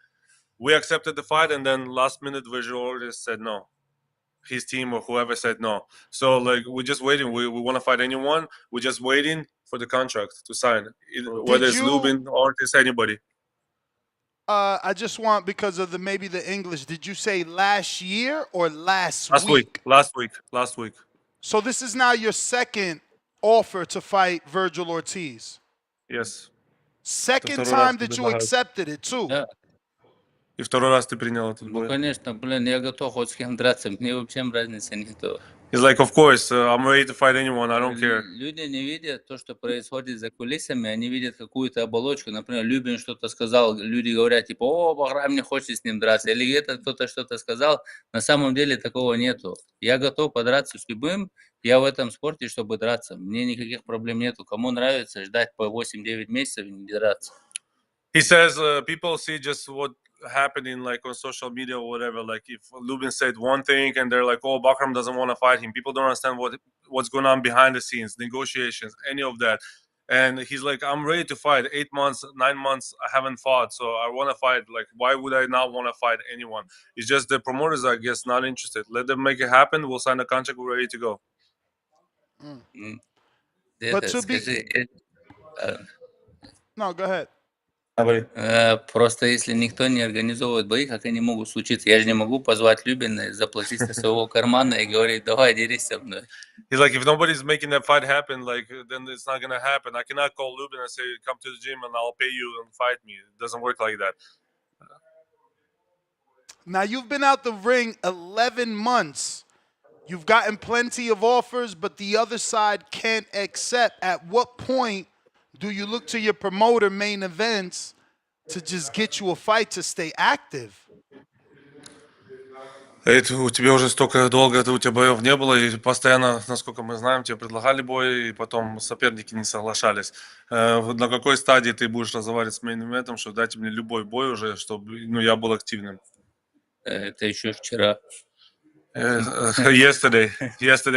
we accepted the fight, and then last minute Virgil Ortiz said no. His team or whoever said no. So like we're just waiting. We want to fight anyone. We're just waiting for the contract to sign, whether it's Lubin, Ortiz, anybody. I just want, because of maybe the English, did you say last year or last week? Last week. So this is now your second offer to fight Virgil Ortiz. Yes. Second time that you accepted it too. Да. И второй раз ты принял этот бой. Ну, конечно, блин, я готов хоть с кем драться, мне вообще разницы нету. He's like, of course, I'm ready to fight anyone. I don't care. Люди не видят то, что происходит за кулисами, они видят какую-то оболочку. Например, Любин что-то сказал, люди говорят, типа, о, Бахрам не хочет с ним драться. Или это кто-то что-то сказал. На самом деле такого нету. Я готов подраться с любым, я в этом спорте, чтобы драться. Мне никаких проблем нету. Кому нравится ждать по 8-9 месяцев и не драться. He says people see just what happening like on social media or whatever. Like if Lubin said one thing and they're like, oh, Bakram doesn't want to fight him. People don't understand what's going on behind the scenes, negotiations, any of that. And he's like, I'm ready to fight. 8 months, 9 months, I haven't fought, so I want to fight. Like, why would I not want to fight anyone? It's just the promoters, I guess, not interested. Let them make it happen. We'll sign a contract. We're ready to go. But to be... No, go ahead. Просто если никто не организовывает бои, как они могут случиться? Я же не могу позвать Любина, заплатить со своего кармана и говорить, давай дерись со мной. He's like, if nobody's making that fight happen, like, then it's not gonna happen. I cannot call Lubin and say, come to the gym and I'll pay you and fight me. It doesn't work like that. Now you've been out the ring 11 months. You've gotten plenty of offers, but the other side can't accept. At what point do you look to your promoter main events to just get you a fight to stay active? Это у тебя уже столько долго у тебя боев не было, и постоянно, насколько мы знаем, тебе предлагали бой, и потом соперники не соглашались. На какой стадии ты будешь разговаривать с мейн-ивентом, что дайте мне любой бой уже, чтобы я был активным? Это еще вчера. Yesterday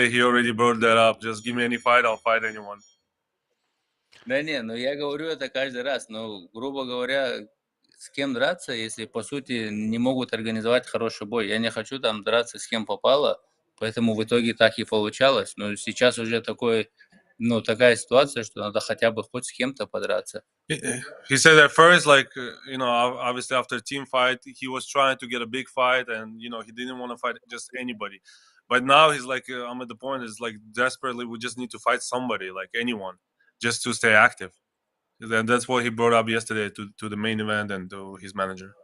he already brought that up. Just give me any fight, I'll fight anyone. Да не, ну я говорю это каждый раз, но, грубо говоря, с кем драться, если, по сути, не могут организовать хороший бой. Я не хочу там драться с кем попало, поэтому в итоге так и получалось. Но сейчас уже такая ситуация, что надо хотя бы хоть с кем-то подраться. He said at first, like, obviously after team fight, he was trying to get a big fight and, he didn't want to fight just anybody. But now he's like, I'm at the point, it's like desperately, we just need to fight somebody, like anyone, just to stay active. And that's what he brought up yesterday to the main event and to his manager.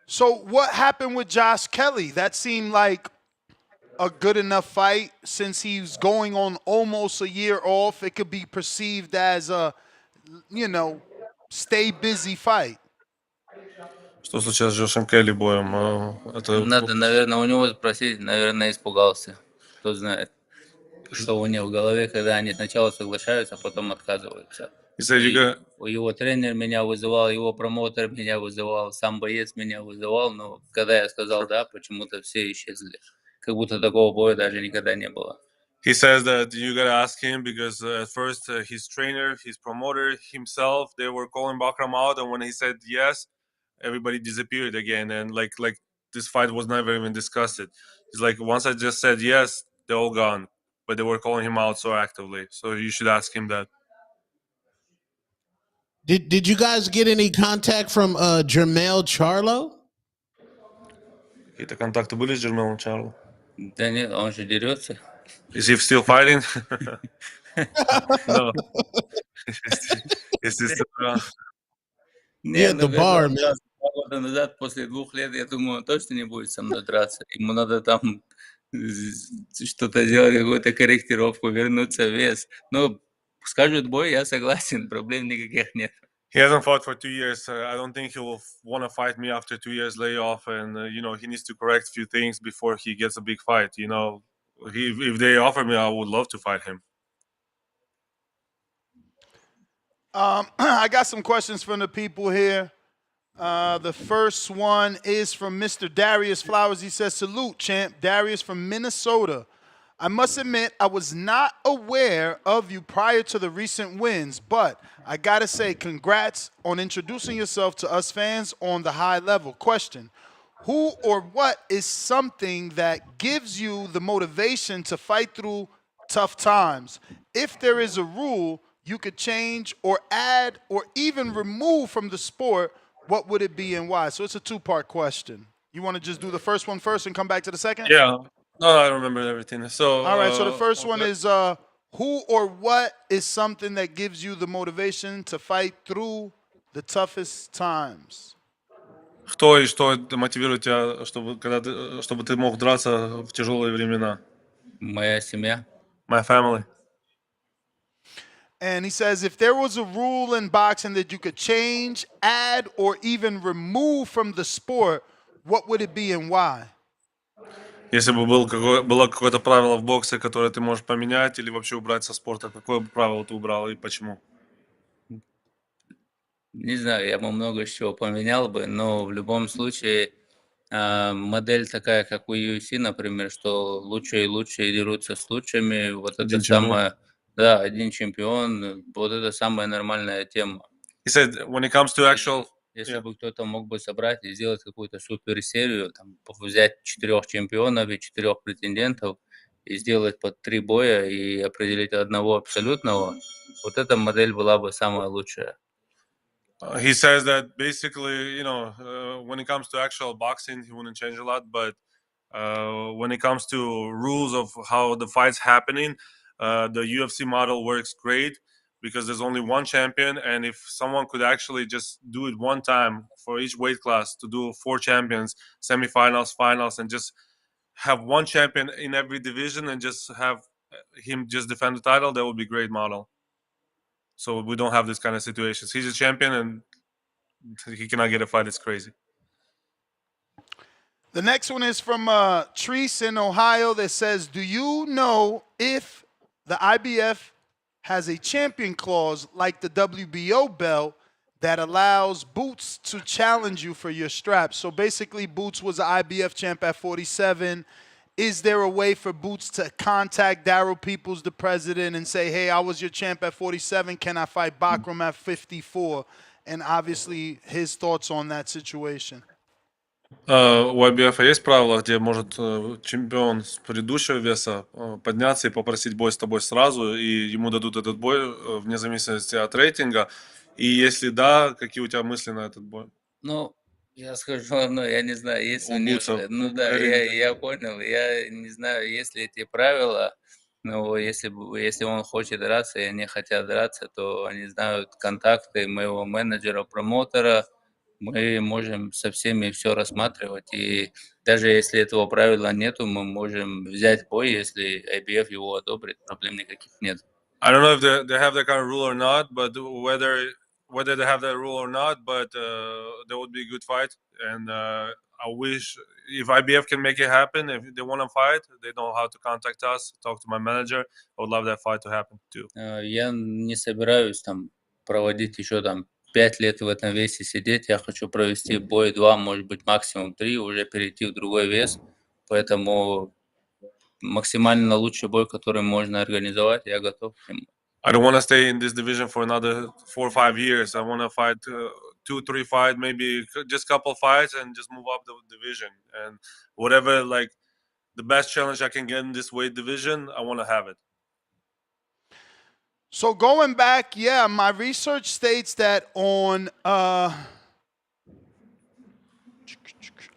So what happened with Josh Kelly? That seemed like a good enough fight since he's going on almost a year off. It could be perceived as a, stay busy fight. Что случилось с Джошем Келли боем? Надо, наверное, у него спросить, наверное, испугался. Кто знает, что у него в голове, когда они сначала соглашаются, а потом отказываются. Его тренер меня вызывал, его промоутер меня вызывал, сам боец меня вызывал, но когда я сказал да, почему-то все исчезли. Как будто такого боя даже никогда не было. He says that you gotta ask him because at first his trainer, his promoter, himself, they were calling Bakram out, and when he said yes, everybody disappeared again, and like this fight was never even discussed. He's like, once I just said yes, they're all gone, but they were calling him out so actively. So you should ask him that. Did you guys get any contact from Jermell Charlo? Какие-то контакты были с Джермелом Чарло? Да нет, он же дерется. Is he still fighting? No. Is he still around? Нет, the bar, man. 2 года назад, после 2 лет, я думаю, он точно не будет со мной драться. Ему надо там что-то сделать, какую-то корректировку, вернуться в вес. Но скажут бой, я согласен, проблем никаких нет. He hasn't fought for 2 years. I don't think he will want to fight me after 2 years layoff, and he needs to correct a few things before he gets a big fight. If they offer me, I would love to fight him. I got some questions from the people here. The first one is from Mr. Darius Flowers. He says, "Salute, champ. Darius from Minnesota. I must admit I was not aware of you prior to the recent wins, but I gotta say congrats on introducing yourself to us fans on the high level. Question, who or what is something that gives you the motivation to fight through tough times? If there is a rule you could change or add or even remove from the sport, what would it be and why?" So it's a two-part question. You want to just do the first one first and come back to the second? Yeah. No, I remember everything. So all right, so the first one is who or what is something that gives you the motivation to fight through the toughest times? Кто и что мотивирует тебя, чтобы ты мог драться в тяжелые времена? Моя семья. My family. And he says, if there was a rule in boxing that you could change, add, or even remove from the sport, what would it be and why? Если бы было какое-то правило в боксе, которое ты можешь поменять или вообще убрать со спорта, какое бы правило ты убрал и почему? Не знаю, я бы много чего поменял бы, но в любом случае модель такая, как у UFC, например, что лучшие и лучшие дерутся с лучшими, вот это самое, да, один чемпион, вот это самая нормальная тема. He said, when it comes to actual... Если бы кто-то мог бы собрать и сделать какую-то суперсерию, там, взять 4 чемпионов и 4 претендентов и сделать под 3 боя и определить одного абсолютного, вот эта модель была бы самая лучшая. He says that basically, when it comes to actual boxing, he wouldn't change a lot. But when it comes to rules of how the fight's happening, the UFC model works great because there's only one champion. And if someone could actually just do it one time for each weight class to do 4 champions, semifinals, finals, and just have one champion in every division and just have him just defend the title, that would be a great model. So we don't have this kind of situations. He's a champion and he cannot get a fight. It's crazy. The next one is from Treese in Ohio that says, do you know if the IBF has a champion clause like the WBO belt that allows Boots to challenge you for your strap? So basically, Boots was an IBF champ at 47. Is there a way for Boots to contact Daryl Peoples, the president, and say, hey, I was your champ at 47. Can I fight Bakram at 54? And obviously, his thoughts on that situation. У IBF есть правила, где может чемпион с предыдущего веса подняться и попросить бой с тобой сразу, и ему дадут этот бой вне зависимости от рейтинга. И если да, какие у тебя мысли на этот бой? Ну, я скажу одно, я не знаю, есть у них... Ну да, я понял, я не знаю, есть ли эти правила, но если он хочет драться, и они хотят драться, то они знают контакты моего менеджера, промоутера, мы можем со всеми все рассматривать, и даже если этого правила нету, мы можем взять бой, если IBF его одобрит, проблем никаких нет. I don't know if they have that kind of rule or not, but whether they have that rule or not, but there would be a good fight, and I wish if IBF can make it happen, if they want to fight, they know how to contact us, talk to my manager. I would love that fight to happen too. Я не собираюсь там проводить еще там 5 лет в этом весе сидеть, я хочу провести бой 2, может быть максимум 3, уже перейти в другой вес, поэтому максимально лучший бой, который можно организовать, я готов к нему. I don't want to stay in this division for another 4 or 5 years. I want to fight 2-3 fights, maybe just couple fights, and just move up the division. And whatever, like the best challenge I can get in this weight division, I want to have it. So going back, yeah, my research states that on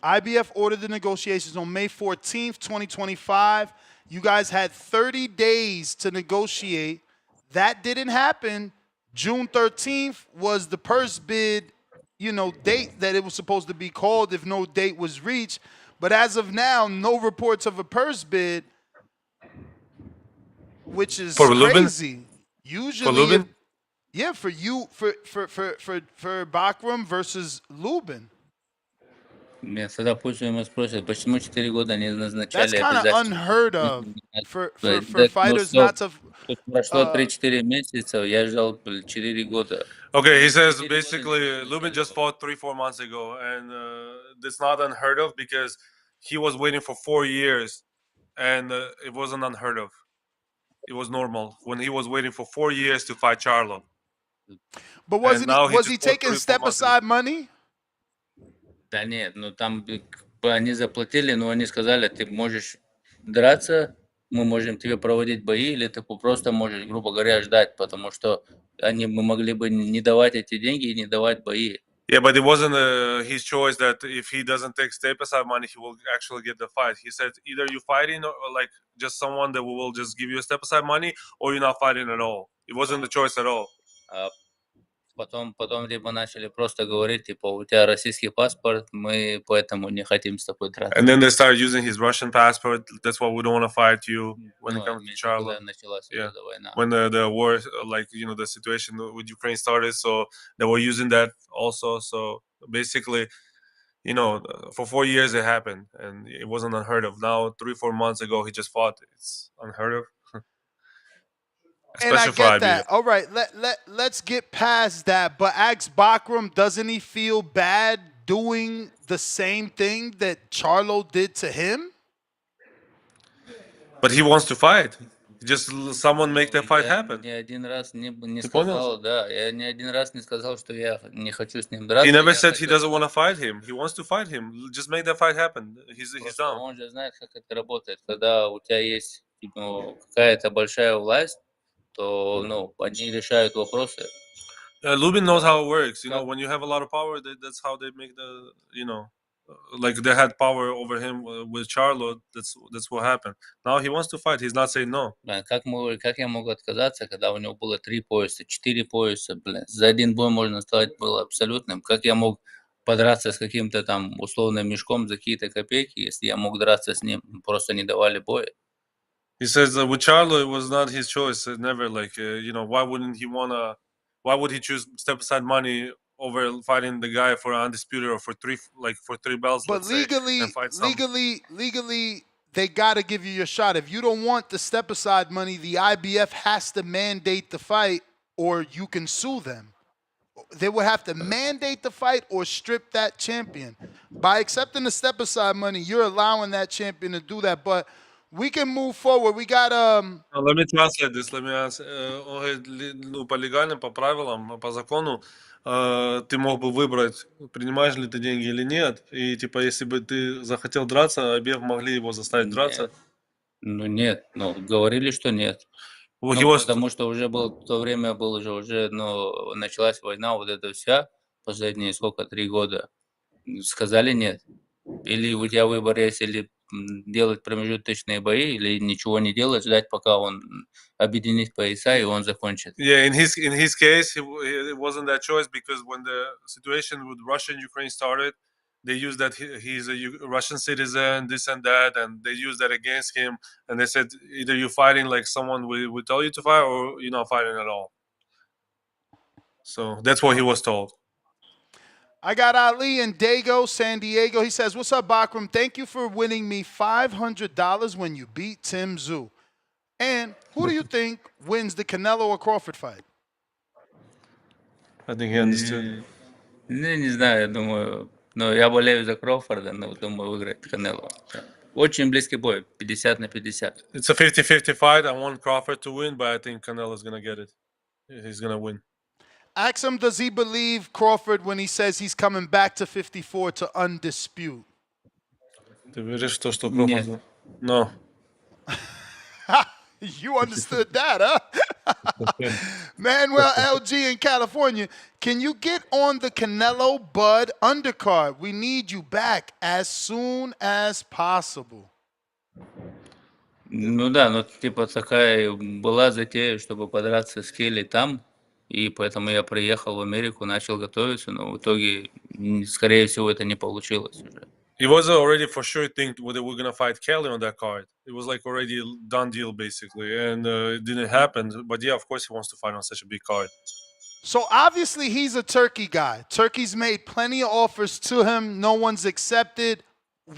IBF ordered the negotiations on May 14th, 2025. You guys had 30 days to negotiate. That didn't happen. June 13th was the purse bid, date that it was supposed to be called if no date was reached. But as of now, no reports of a purse bid, which is for crazy. Lubin? Yeah, for you, for Bakram versus Lubin. Нет, тогда пусть ему спросят, почему 4 года не That's назначали kind of обязательно. unheard of for Да, ну fighters что, not to. тут прошло 3-4 месяца, я ждал 4 года. Okay, he says basically Lubin just fought 3-4 months ago, and that's not unheard of because he was waiting for 4 years, and it wasn't unheard of. It was normal when he was waiting for 4 years to fight Charlo. But was he taking step aside money? Да нет, ну там они заплатили, но они сказали, ты можешь драться, мы можем тебе проводить бои, или ты просто можешь, грубо говоря, ждать, потому что мы могли бы не давать эти деньги и не давать бои. Yeah, but it wasn't his choice that if he doesn't take step aside money, he will actually get the fight. He said either you fighting or like just someone that will just give you a step aside money, or you're not fighting at all. It wasn't the choice at all. Потом либо начали просто говорить, типа, у тебя российский паспорт, мы поэтому не хотим с тобой драться. And then they started using his Russian passport. That's why we don't want to fight you when it comes to Charlo. Yeah. When the war, like, you know, the situation with Ukraine started, so they were using that also. So basically, you know, for 4 years it happened, and it wasn't unheard of. Now, 3-4 months ago, he just fought. It's unheard of. And I get that. All right, let's get past that. But ask Bakram, doesn't he feel bad doing the same thing that Charlo did to him? But he wants to fight. Just someone make that fight happen. Ни один раз не сказал, да, я ни один раз не сказал, что я не хочу с ним драться. He never said he doesn't want to fight him. He wants to fight him. Just make that fight happen. He's down. Он же знает, как это работает. Когда у тебя есть какая-то большая власть, то, ну, они решают вопросы. Lubin knows how it works. You know, when you have a lot of power, that's how they make the, you know, like they had power over him with Charlo. That's what happened. Now he wants to fight. He's not saying no. Как я могу отказаться, когда у него было 3 пояса, 4 пояса, блин. За один бой можно стать было абсолютным. Как я мог подраться с каким-то там условным мешком за какие-то копейки, если я мог драться с ним, просто не давали боя. He says that with Charlo, it was not his choice. Never, like, you know, why would he choose step aside money over fighting the guy for undisputed or for 3 belts? But legally, they got to give you your shot. If you don't want the step aside money, the IBF has to mandate the fight, or you can sue them. They would have to mandate the fight or strip that champion. By accepting the step aside money, you're allowing that champion to do that. But we can move forward. We got Let me translate this. Let me ask. Ну, по легальным, по правилам, по закону, ты мог бы выбрать, принимаешь ли ты деньги или нет. И типа, если бы ты захотел драться, IBF могли его заставить драться. Ну нет, ну говорили, что нет. Потому что уже в то время уже началась война, вот эта вся, последние 3 года. Сказали нет. Или у тебя выбор есть, или делать промежуточные бои, или ничего не делать, ждать, пока он объединит пояса, и он закончит. Yeah, in his case, it wasn't that choice, because when the situation with Russia and Ukraine started, they used that he's a Russian citizen, this and that, and they used that against him. And they said either you're fighting like someone we tell you to fight, or you're not fighting at all. So that's what he was told. I got Ali in Dago, San Diego. He says, "What's up, Bakram? Thank you for winning me $500 when you beat Tim Tszyu. And who do you think wins the Canelo or Crawford fight?" I think he understood. Не знаю, я думаю, но я болею за Кроуфорда, но думаю, выиграет Канело. Очень близкий бой, 50-50. It's a 50-50 fight. I want Crawford to win, but I think Canelo's gonna get it. He's gonna win. Ask him, does he believe Crawford when he says he's coming back to 54 to undispute? Ты веришь в то, что Crawford? No. You understood that, huh? Manuel LG in California, can you get on the Canelo Bud undercard? We need you back as soon as possible. Ну да, ну типа такая была затея, чтобы подраться с Келли там, и поэтому я приехал в Америку, начал готовиться, но в итоге, скорее всего, это не получилось уже. It was already for sure think whether we're gonna fight Kelly on that card. It was like already a done deal basically, and it didn't happen. But yeah, of course he wants to fight on such a big card. So obviously he's a Turkey guy. Turkey's made plenty of offers to him. No one's accepted.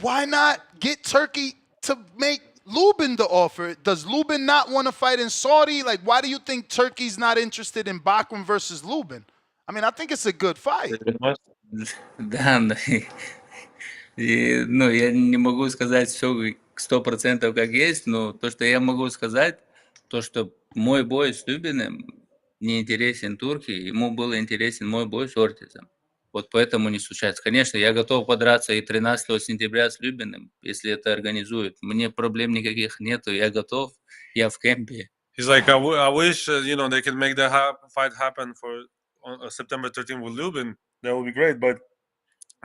Why not get Turkey to make Lubin the offer? Does Lubin not want to fight in Saudi? Like, why do you think Turkey's not interested in Bakram versus Lubin? I mean, I think it's a good fight. Да, и, ну, я не могу сказать все 100% как есть, но то, что я могу сказать, то, что мой бой с Любиным не интересен Турке, ему был интересен мой бой с Ортизом. Вот поэтому не случается. Конечно, я готов подраться и 13 сентября с Любиным, если это организуют. Мне проблем никаких нету, я готов, я в кемпе. He's like, I wish they can make that fight happen for September 13th with Lubin. That would be great. But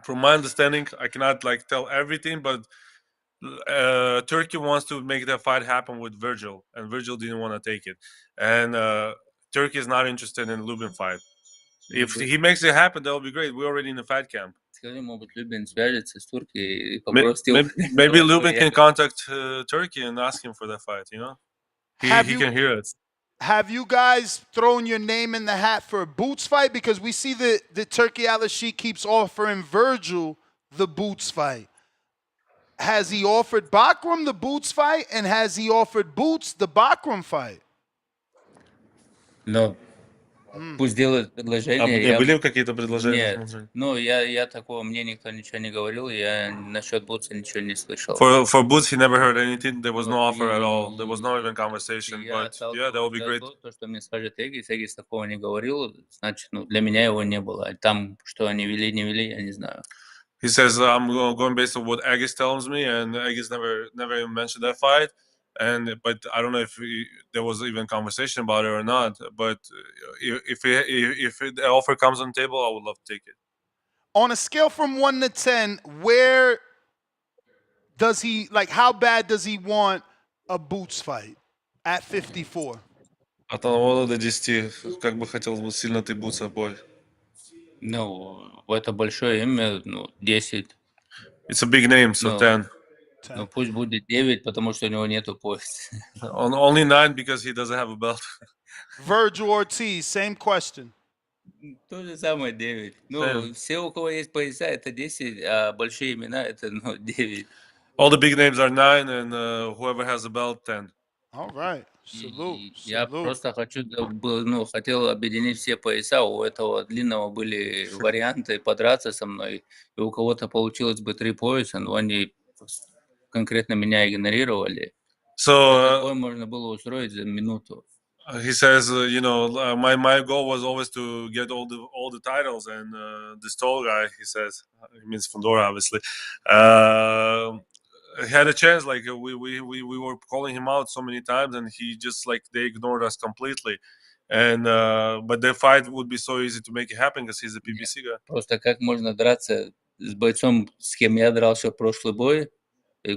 from my understanding, I cannot tell everything. But Turkey wants to make that fight happen with Virgil, and Virgil didn't want to take it. And Turkey is not interested in Lubin fight. If he makes it happen, that would be great. We're already in the fight camp. Скажи, может быть, Любин свяжется с Туркией и попросил... Maybe Lubin can contact Turkey and ask him for that fight. He can hear it. Have you guys thrown your name in the hat for a Boots fight? Because we see the Turkey Al-Sheikh keeps offering Virgil the Boots fight. Has he offered Bakram the Boots fight? And has he offered Boots the Bakram fight? No. Пусть делают предложение. А были какие-то предложения? Нет. Ну, я такого, мне никто ничего не говорил, я насчет Бутса ничего не слышал. For Boots, he never heard anything. There was no offer at all. There was no even conversation. But yeah, that would be great. То, что мне скажет Эгис такого не говорил, значит, для меня его не было. Там, что они вели, не вели, я не знаю. He says, I'm going based on what Agis tells me, and Agis never even mentioned that fight. But I don't know if there was even conversation about it or not. But if the offer comes on the table, I would love to take it. On a scale from 1 to 10, where does he how bad does he want a Boots fight at 54? От 1 до 10, как бы хотел бы сильно ты Бутса бой? Ну, это большое имя, 10. It's a big name, so 10. Ну, пусть будет 9, потому что у него нету пояса. Only 9 because he doesn't have a belt. Virgil Ortiz, same question. То же самое 9. Ну, все, у кого есть пояса, это 10, а большие имена, это 9. All the big names are 9, and whoever has a belt, 10. All right. Salute. Я просто хотел объединить все пояса. У этого длинного были варианты подраться со мной. И у кого-то получилось бы 3 пояса, но они конкретно меня игнорировали. Такое можно было устроить за минуту. He says, my goal was always to get all the titles, and this tall guy, he says, he means Fondora, obviously, had a chance. Like we were calling him out so many times, and he just they ignored us completely. And but the fight would be so easy to make it happen because he's a PBC guy. Просто как можно драться с бойцом, с кем я дрался в прошлый бой,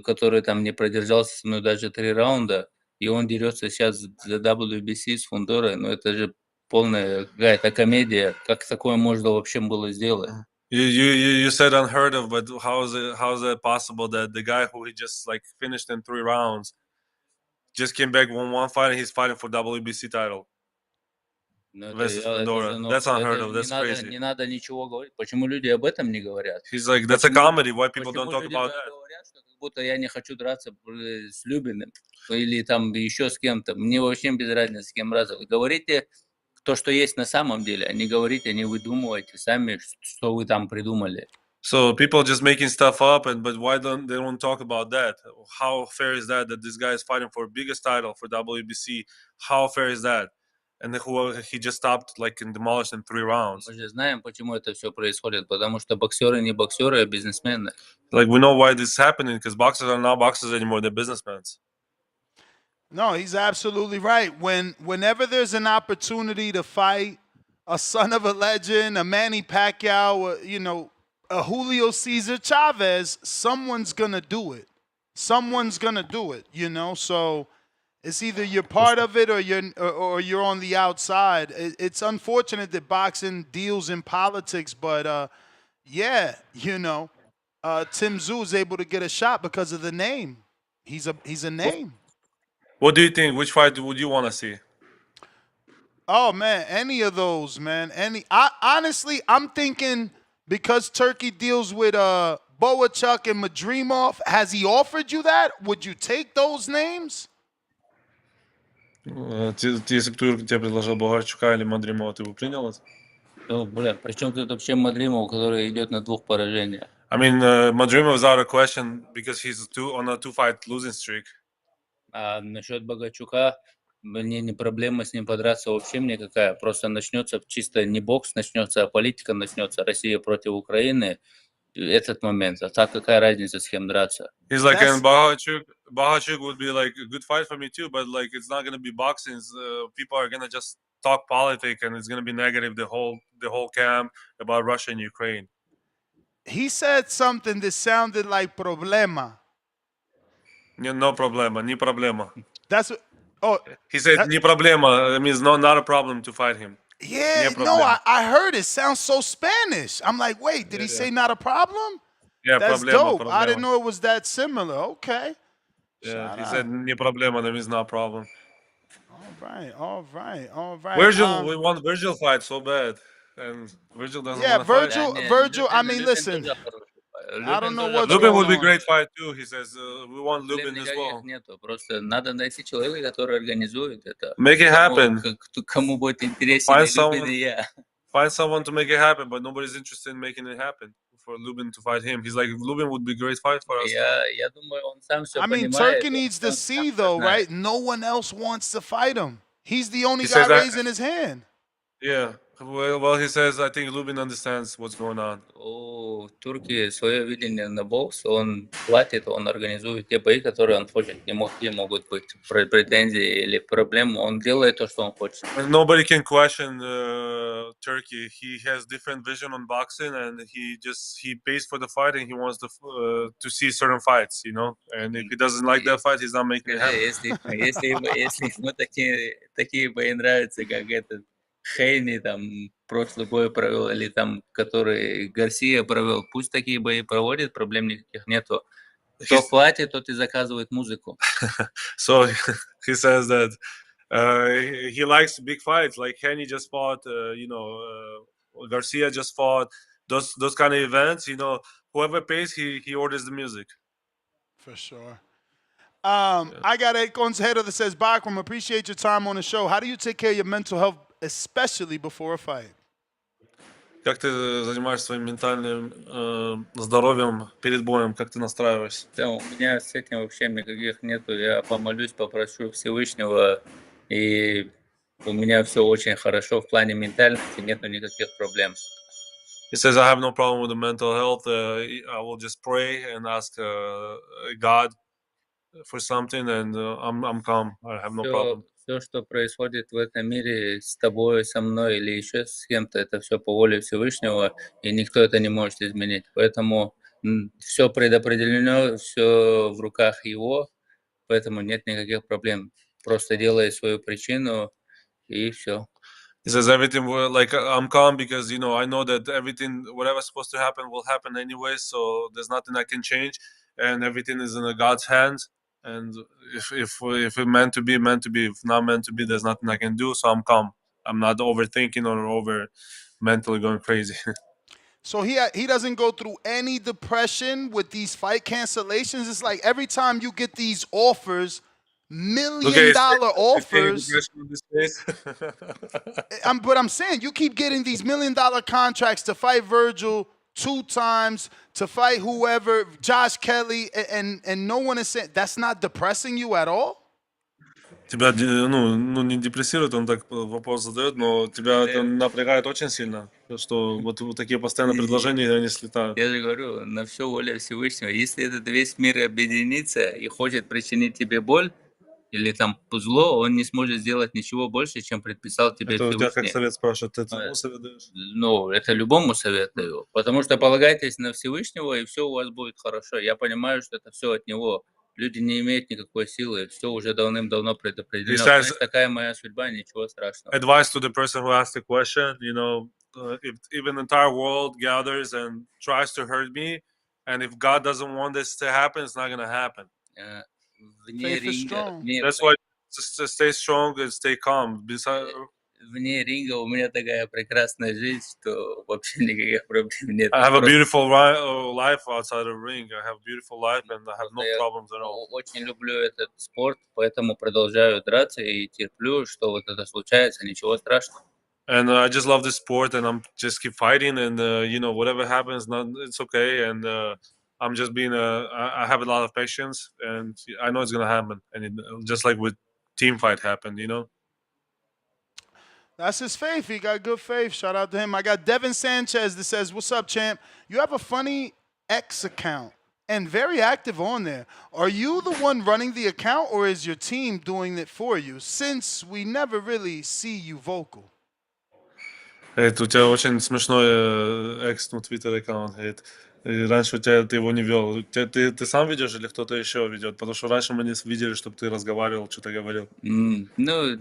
который там не продержался со мной даже 3 раунда, и он дерется сейчас за WBC с Фондорой, но это же полная какая-то комедия. Как такое можно вообще было сделать? You said unheard of, but how is it possible that the guy who he just finished in 3 rounds just came back, won 1 fight, and he's fighting for WBC title? Versus Fondora. That's unheard of. That's crazy. Не надо ничего говорить. Почему люди об этом не говорят? He's like, that's a comedy. Why people don't talk about that? Говорят, что как будто я не хочу драться с Любиным или там еще с кем-то. Мне вообще без разницы, с кем драться. Говорите то, что есть на самом деле, а не говорите, не выдумывайте сами, что вы там придумали. So people just making stuff up, but why don't they talk about that? How fair is that this guy is fighting for biggest title for WBC? How fair is that? And he just stopped and demolished in 3 rounds. Мы же знаем, почему это все происходит, потому что боксеры не боксеры, а бизнесмены. We know why this is happening because boxers are not boxers anymore; they're businessmen. No, he's absolutely right. Whenever there's an opportunity to fight a son of a legend, a Manny Pacquiao, a Julio Cesar Chavez, someone's gonna do it. Someone's gonna do it. So it's either you're part of it or you're on the outside. It's unfortunate that boxing deals in politics, but Tim Tszyu is able to get a shot because of the name. He's a name. What do you think? Which fight would you want to see? Oh man, any of those, man. Honestly, I'm thinking because Turkey deals with Boachuk and Madrimov, has he offered you that? Would you take those names? Если бы Турк тебе предложил Богарчука или Мадримова, ты бы принял это? Ну, бля, при чем тут вообще Мадримов, который идет на 2 поражениях? I mean, Madrimov is out of question because he's on a 2-fight losing streak. А насчет Богачука, мне не проблема с ним подраться вообще мне какая. Просто начнется чисто не бокс начнется, а политика начнется. Россия против Украины. Этот момент. А так какая разница, с кем драться? He's like, and Bogarchuk would be like a good fight for me too, but like it's not gonna be boxing. People are gonna just talk politics, and it's gonna be negative the whole camp about Russia and Ukraine. He said something that sounded like problema. No problema, ni problema. That's what. Oh, he said ni problema. It means not a problem to fight him. Yeah, no, I heard it sounds so Spanish. I'm like, wait, did he say not a problem? Yeah, that's problema, dope. I didn't know it was that similar. Okay. Yeah, he said ni problema. That means not a problem. All right. Virgil, we want Virgil fight so bad, and Virgil doesn't want to fight. Virgil. I mean, listen. I don't know what's Lubin going would be on. great fight too. He says we want Lubin as well. Нету, просто надо найти человека, который организует это. Make it happen. Кому будет интереснее, Лубин и я. Find someone to make it happen, but nobody's interested in making it happen for Lubin to fight him. He's like, Lubin would be a great fight for us. Я думаю, он сам все I mean, Turkey needs to see though, right? No one else wants to fight him. He's the only guy raising his hand. Yeah. Well, he says, I think Lubin understands what's going on. У Турции свое видение на бокс, он платит, он организует те бои, которые он хочет. Какие могут быть претензии или проблемы, он делает то, что он хочет. Nobody can question Turkey. He has different vision on boxing, and he pays for the fight, and he wants to see certain fights, you know. And if he doesn't like that fight, he's not making it happen. Если ему такие бои нравятся, как этот Хейни там прошлый бой провел, или там, который Гарсия провел, пусть такие бои проводит, проблем никаких нету. Кто платит, тот и заказывает музыку. So he says that he likes big fights, like Henny just fought, Garcia just fought, those kind of events, you know, whoever pays, he orders the music. For sure. I got a consejero that says, Bakram, appreciate your time on the show. How do you take care of your mental health, especially before a fight? Как ты занимаешься своим ментальным здоровьем перед боем? Как ты настраиваешься? Да, у меня с этим вообще никаких нету. Я помолюсь, попрошу Всевышнего, и у меня все очень хорошо в плане ментальности, нету никаких проблем. He says, I have no problem with the mental health. I will just pray and ask God for something, and I'm calm. I have no problem. Все, что происходит в этом мире с тобой, со мной или еще с кем-то, это все по воле Всевышнего, и никто это не может изменить. Поэтому все предопределено, все в руках Его, поэтому нет никаких проблем. Просто делай свою причину, и все. He says everything like I'm calm because I know that everything, whatever's supposed to happen, will happen anyway. So there's nothing I can change, and everything is in God's hands. And if it meant to be, meant to be. If not meant to be, there's nothing I can do. So I'm calm. I'm not overthinking or over mentally going crazy. So he doesn't go through any depression with these fight cancellations. It's like every time you get these offers, $1 million offers. But I'm saying you keep getting these $1 million contracts to fight Virgil 2 times, to fight whoever, Josh Kelly, and no one is saying that's not depressing you at all. Тебя, не депрессирует, он так вопрос задает, но тебя это напрягает очень сильно, что вот такие постоянные предложения, они слетают. Я же говорю, на все воля Всевышнего. Если этот весь мир объединится и хочет причинить тебе боль, или там зло, он не сможет сделать ничего больше, чем предписал тебе Это у Всевышний. тебя как совет спрашивают, ты этому совет даешь? Ну, это любому советую, потому что полагайтесь на Всевышнего, и все у вас будет хорошо. Я понимаю, что это все от Него. Люди не имеют никакой силы, все уже давным-давно предопределено. Знаешь, такая моя судьба, ничего страшного. Advice to the person who asked the question, if even the entire world gathers and tries to hurt me, and if God doesn't want this to happen, it's not going to happen. Вне ринга, That's why just stay strong and stay calm. вне ринга у меня такая прекрасная жизнь, что вообще никаких проблем нет. I have a Просто beautiful life outside the ring. I have a beautiful life and I have no я problems at all. очень люблю этот спорт, поэтому продолжаю драться и терплю, что вот это случается, ничего страшного. And I just love this sport, and I'm just keep fighting, and you know, whatever happens, it's okay. And I'm just being I have a lot of patience, and I know it's gonna happen. And just like with team fight happened, you know. That's his faith. He got good faith. Shout out to him. I got Devin Sanchez that says, "What's up, champ? You have a funny X account and very active on there. Are you the one running the account, or is your team doing it for you? Since we never really see you vocal." Это у тебя очень смешной экс, ну, твиттер аккаунт. Раньше ты его не вел. Ты сам ведешь или кто-то еще ведет? Потому что раньше мы не видели, чтобы ты разговаривал, что-то говорил. Ну,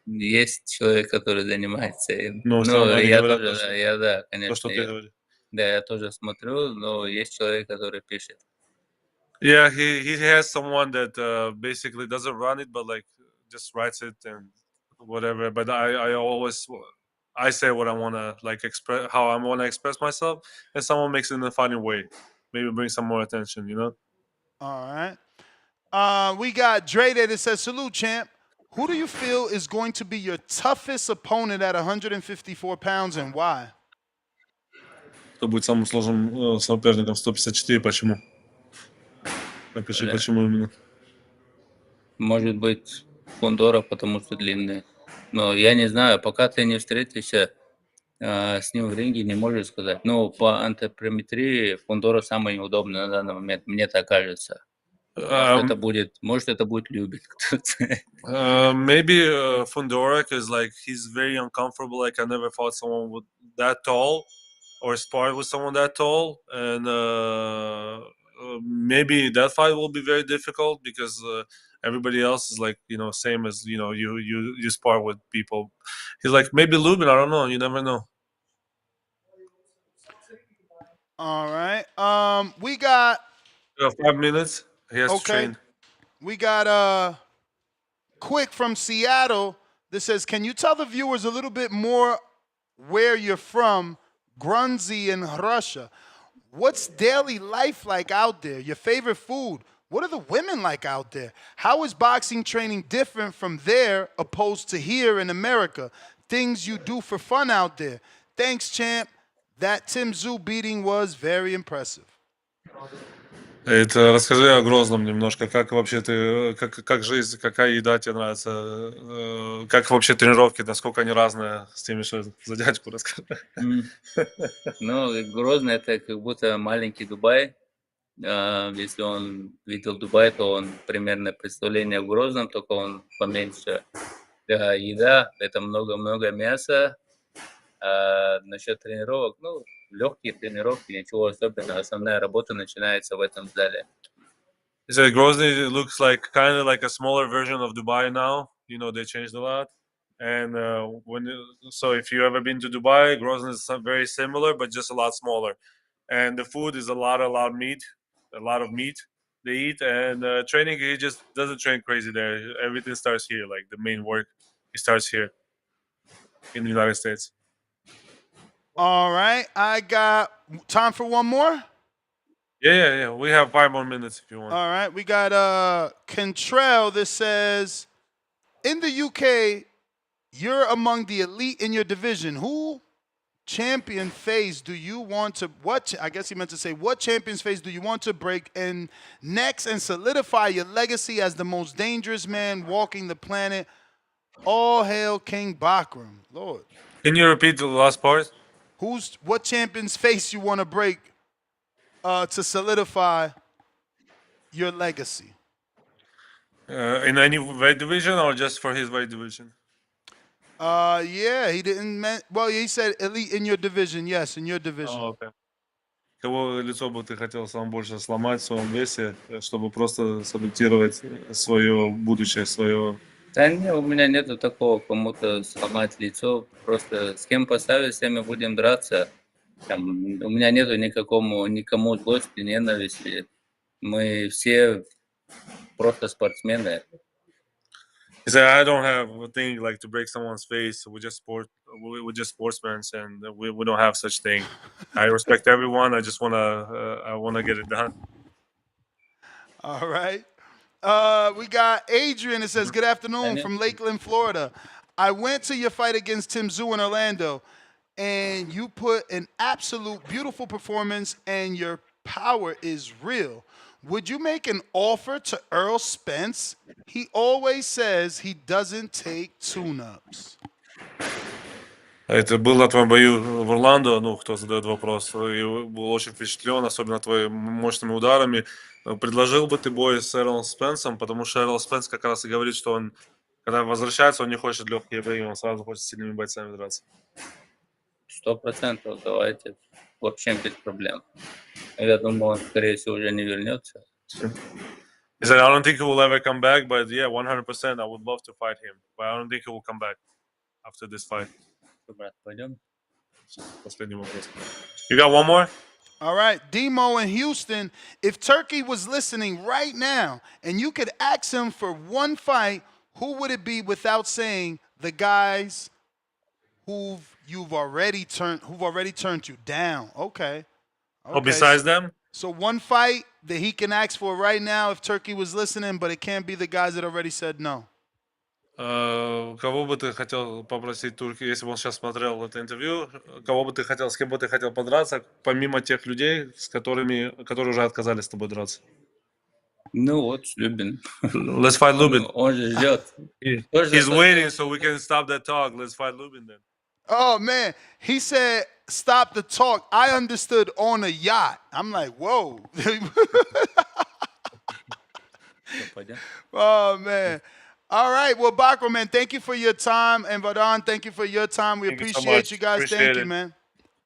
есть человек, который занимается им. Но все Ну, равно они я говорят тоже, то, что, да, то, конечно, что ты говоришь. да, я тоже смотрю, но есть человек, который пишет. Yeah, he has someone that basically doesn't run it, but like just writes it and whatever. But I say what I wanna like express, how I wanna express myself, and someone makes it in a funny way, maybe bring some more attention, you know. All right. We got Dre there that says, "Salute, champ. Who do you feel is going to be your toughest opponent at 154 pounds and why?" Кто будет самым сложным соперником 154? Почему? Напиши, Да. почему именно. Может быть, Фондора, потому что длинная. Но я не знаю, пока ты не встретишься с ним в ринге, не можешь сказать. Ну, по антропометрии Фондора самый неудобный на данный момент, мне так кажется. Может, это будет любить кто-то. Maybe Fundora, because like he's very uncomfortable. Like I never fought someone with that tall, or sparred with someone that tall, and maybe that fight will be very difficult because everybody else is like, you know, same as, you know, you spar with people. He's like maybe Lubin. I don't know. You never know. All right. We got 5 minutes. He has to train. We got Quick from Seattle that says, "Can you tell the viewers a little bit more where you're from, Grunzy in Russia? What's daily life like out there? Your favorite food? What are the women like out there? How is boxing training different from there opposed to here in America? Things you do for fun out there. Thanks, champ. That Tim Tszyu beating was very impressive." Это расскажи о Грозном немножко, как вообще ты, как жизнь, какая еда тебе нравится, как вообще тренировки, насколько они разные, с теми, что за дядьку расскажи. Ну, Грозный — это как будто маленький Дубай. Если он видел Дубай, то он примерно представление о Грозном, только он поменьше. Еда — это много-много мяса. Насчет тренировок, ну, легкие тренировки, ничего особенного. Основная работа начинается в этом зале. He said Grozny looks like kind of like a smaller version of Dubai now. You know, they changed a lot. And so if you ever been to Dubai, Grozny is very similar, but just a lot smaller. And the food is a lot of meat they eat. And training, he just doesn't train crazy there. Everything starts here, like the main work, it starts here in the United States. All right. I got time for one more. Yeah. We have 5 more minutes if you want. All right. We got Cantrell that says, "In the UK, you're among the elite in your division. Who champion phase do you want to, I guess he meant to say, what champion's phase do you want to break and next and solidify your legacy as the most dangerous man walking the planet? All hail King Bakram." Lord. Can you repeat the last part? What champion's face you want to break to solidify your legacy? In any weight division or just for his weight division? Yeah, he didn't well, he said elite in your division. Yes, in your division. Okay. Кого лицо бы ты хотел сам больше сломать в своем весе, чтобы просто саботировать свое будущее, свое... Да нет, у меня нету такого, кому-то сломать лицо. Просто с кем поставить, с тем и будем драться. Там, у меня нету никому злости, ненависти. Мы все просто спортсмены. He said, I don't have a thing like to break someone's face. We're just sportsmen, and we don't have such thing. I respect everyone. I just wanna get it done. All right. We got Adrian. It says, good afternoon from Lakeland, Florida. I went to your fight against Tim Tszyu in Orlando, and you put an absolute beautiful performance, and your power is real. Would you make an offer to Earl Spence? He always says he doesn't take tune-ups. Это был на твоем бою в Орландо, ну, кто задает вопрос, и был очень впечатлен, особенно твоими мощными ударами. Предложил бы ты бой с Эрлом Спенсом, потому что Эрл Спенс как раз и говорит, что он, когда возвращается, он не хочет легкие бои, он сразу хочет с сильными бойцами драться. 100%, давайте. Вообще без проблем. Я думаю, он, скорее всего, уже не вернется. He said, I don't think he will ever come back, but yeah, 100%, I would love to fight him. But I don't think he will come back after this fight. Последний вопрос. You got one more? All right, Demo in Houston. If Turkey was listening right now and you could ask him for one fight, who would it be without saying the guys who've already turned you down? Okay. Oh, besides them? So one fight that he can ask for right now if Turkey was listening, but it can't be the guys that already said no. Кого бы ты хотел попросить Турки, если бы он сейчас смотрел это интервью, с кем бы ты хотел подраться, помимо тех людей, которые уже отказались с тобой драться? Ну вот, Любин. Let's fight Lubin. Он же ждет. He's waiting, so we can stop that talk. Let's fight Lubin then. Oh, man. He said, stop the talk. I understood on a yacht. I'm like, whoa. Oh, man. All right. Well, Bakro, man, thank you for your time. And Vadan, thank you for your time. We appreciate you guys. Thank you, man.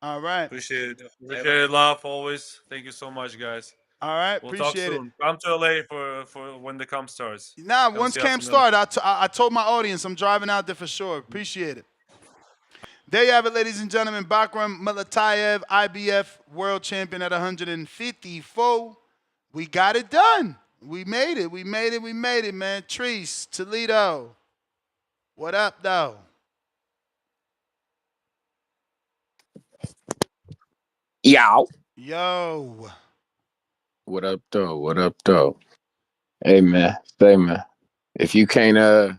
All right. Appreciate it. Appreciate it, love, always. Thank you so much, guys. All right. We'll Appreciate talk soon. Come to LA for when the camp starts. Nah, once camp starts, I told my audience I'm driving out there for sure. Appreciate it. There you have it, ladies and gentlemen. Bakram Khataev, IBF world champion at 154. We got it done. We made it. We made it. We made it, man. Treese, Toledo. What up, though? Yo. Yo. What up, though? What up, though? Hey, man. Say, man. If you can't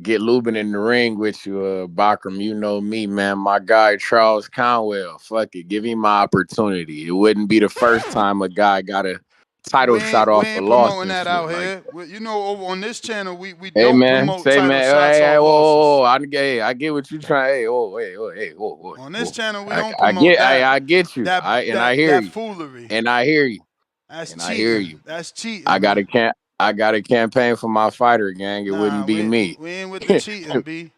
get Lubin in the ring with you, Bakram, you know me, man. My guy, Charles Conwell. Fuck it. Give him my opportunity. It wouldn't be the first time a guy got a title shot off a loss. Promoting that out here. You know, over on this channel, we hey, don't man, promote say, title man, shots hey, off losses. I get what you trying. Hey, On this channel, we don't promote that. I get you. I hear you. That foolery. And I hear you. That's and cheating. I hear you. That's cheating. I got a campaign for my fighter, gang. It wouldn't be me. We ain't with the cheating, B.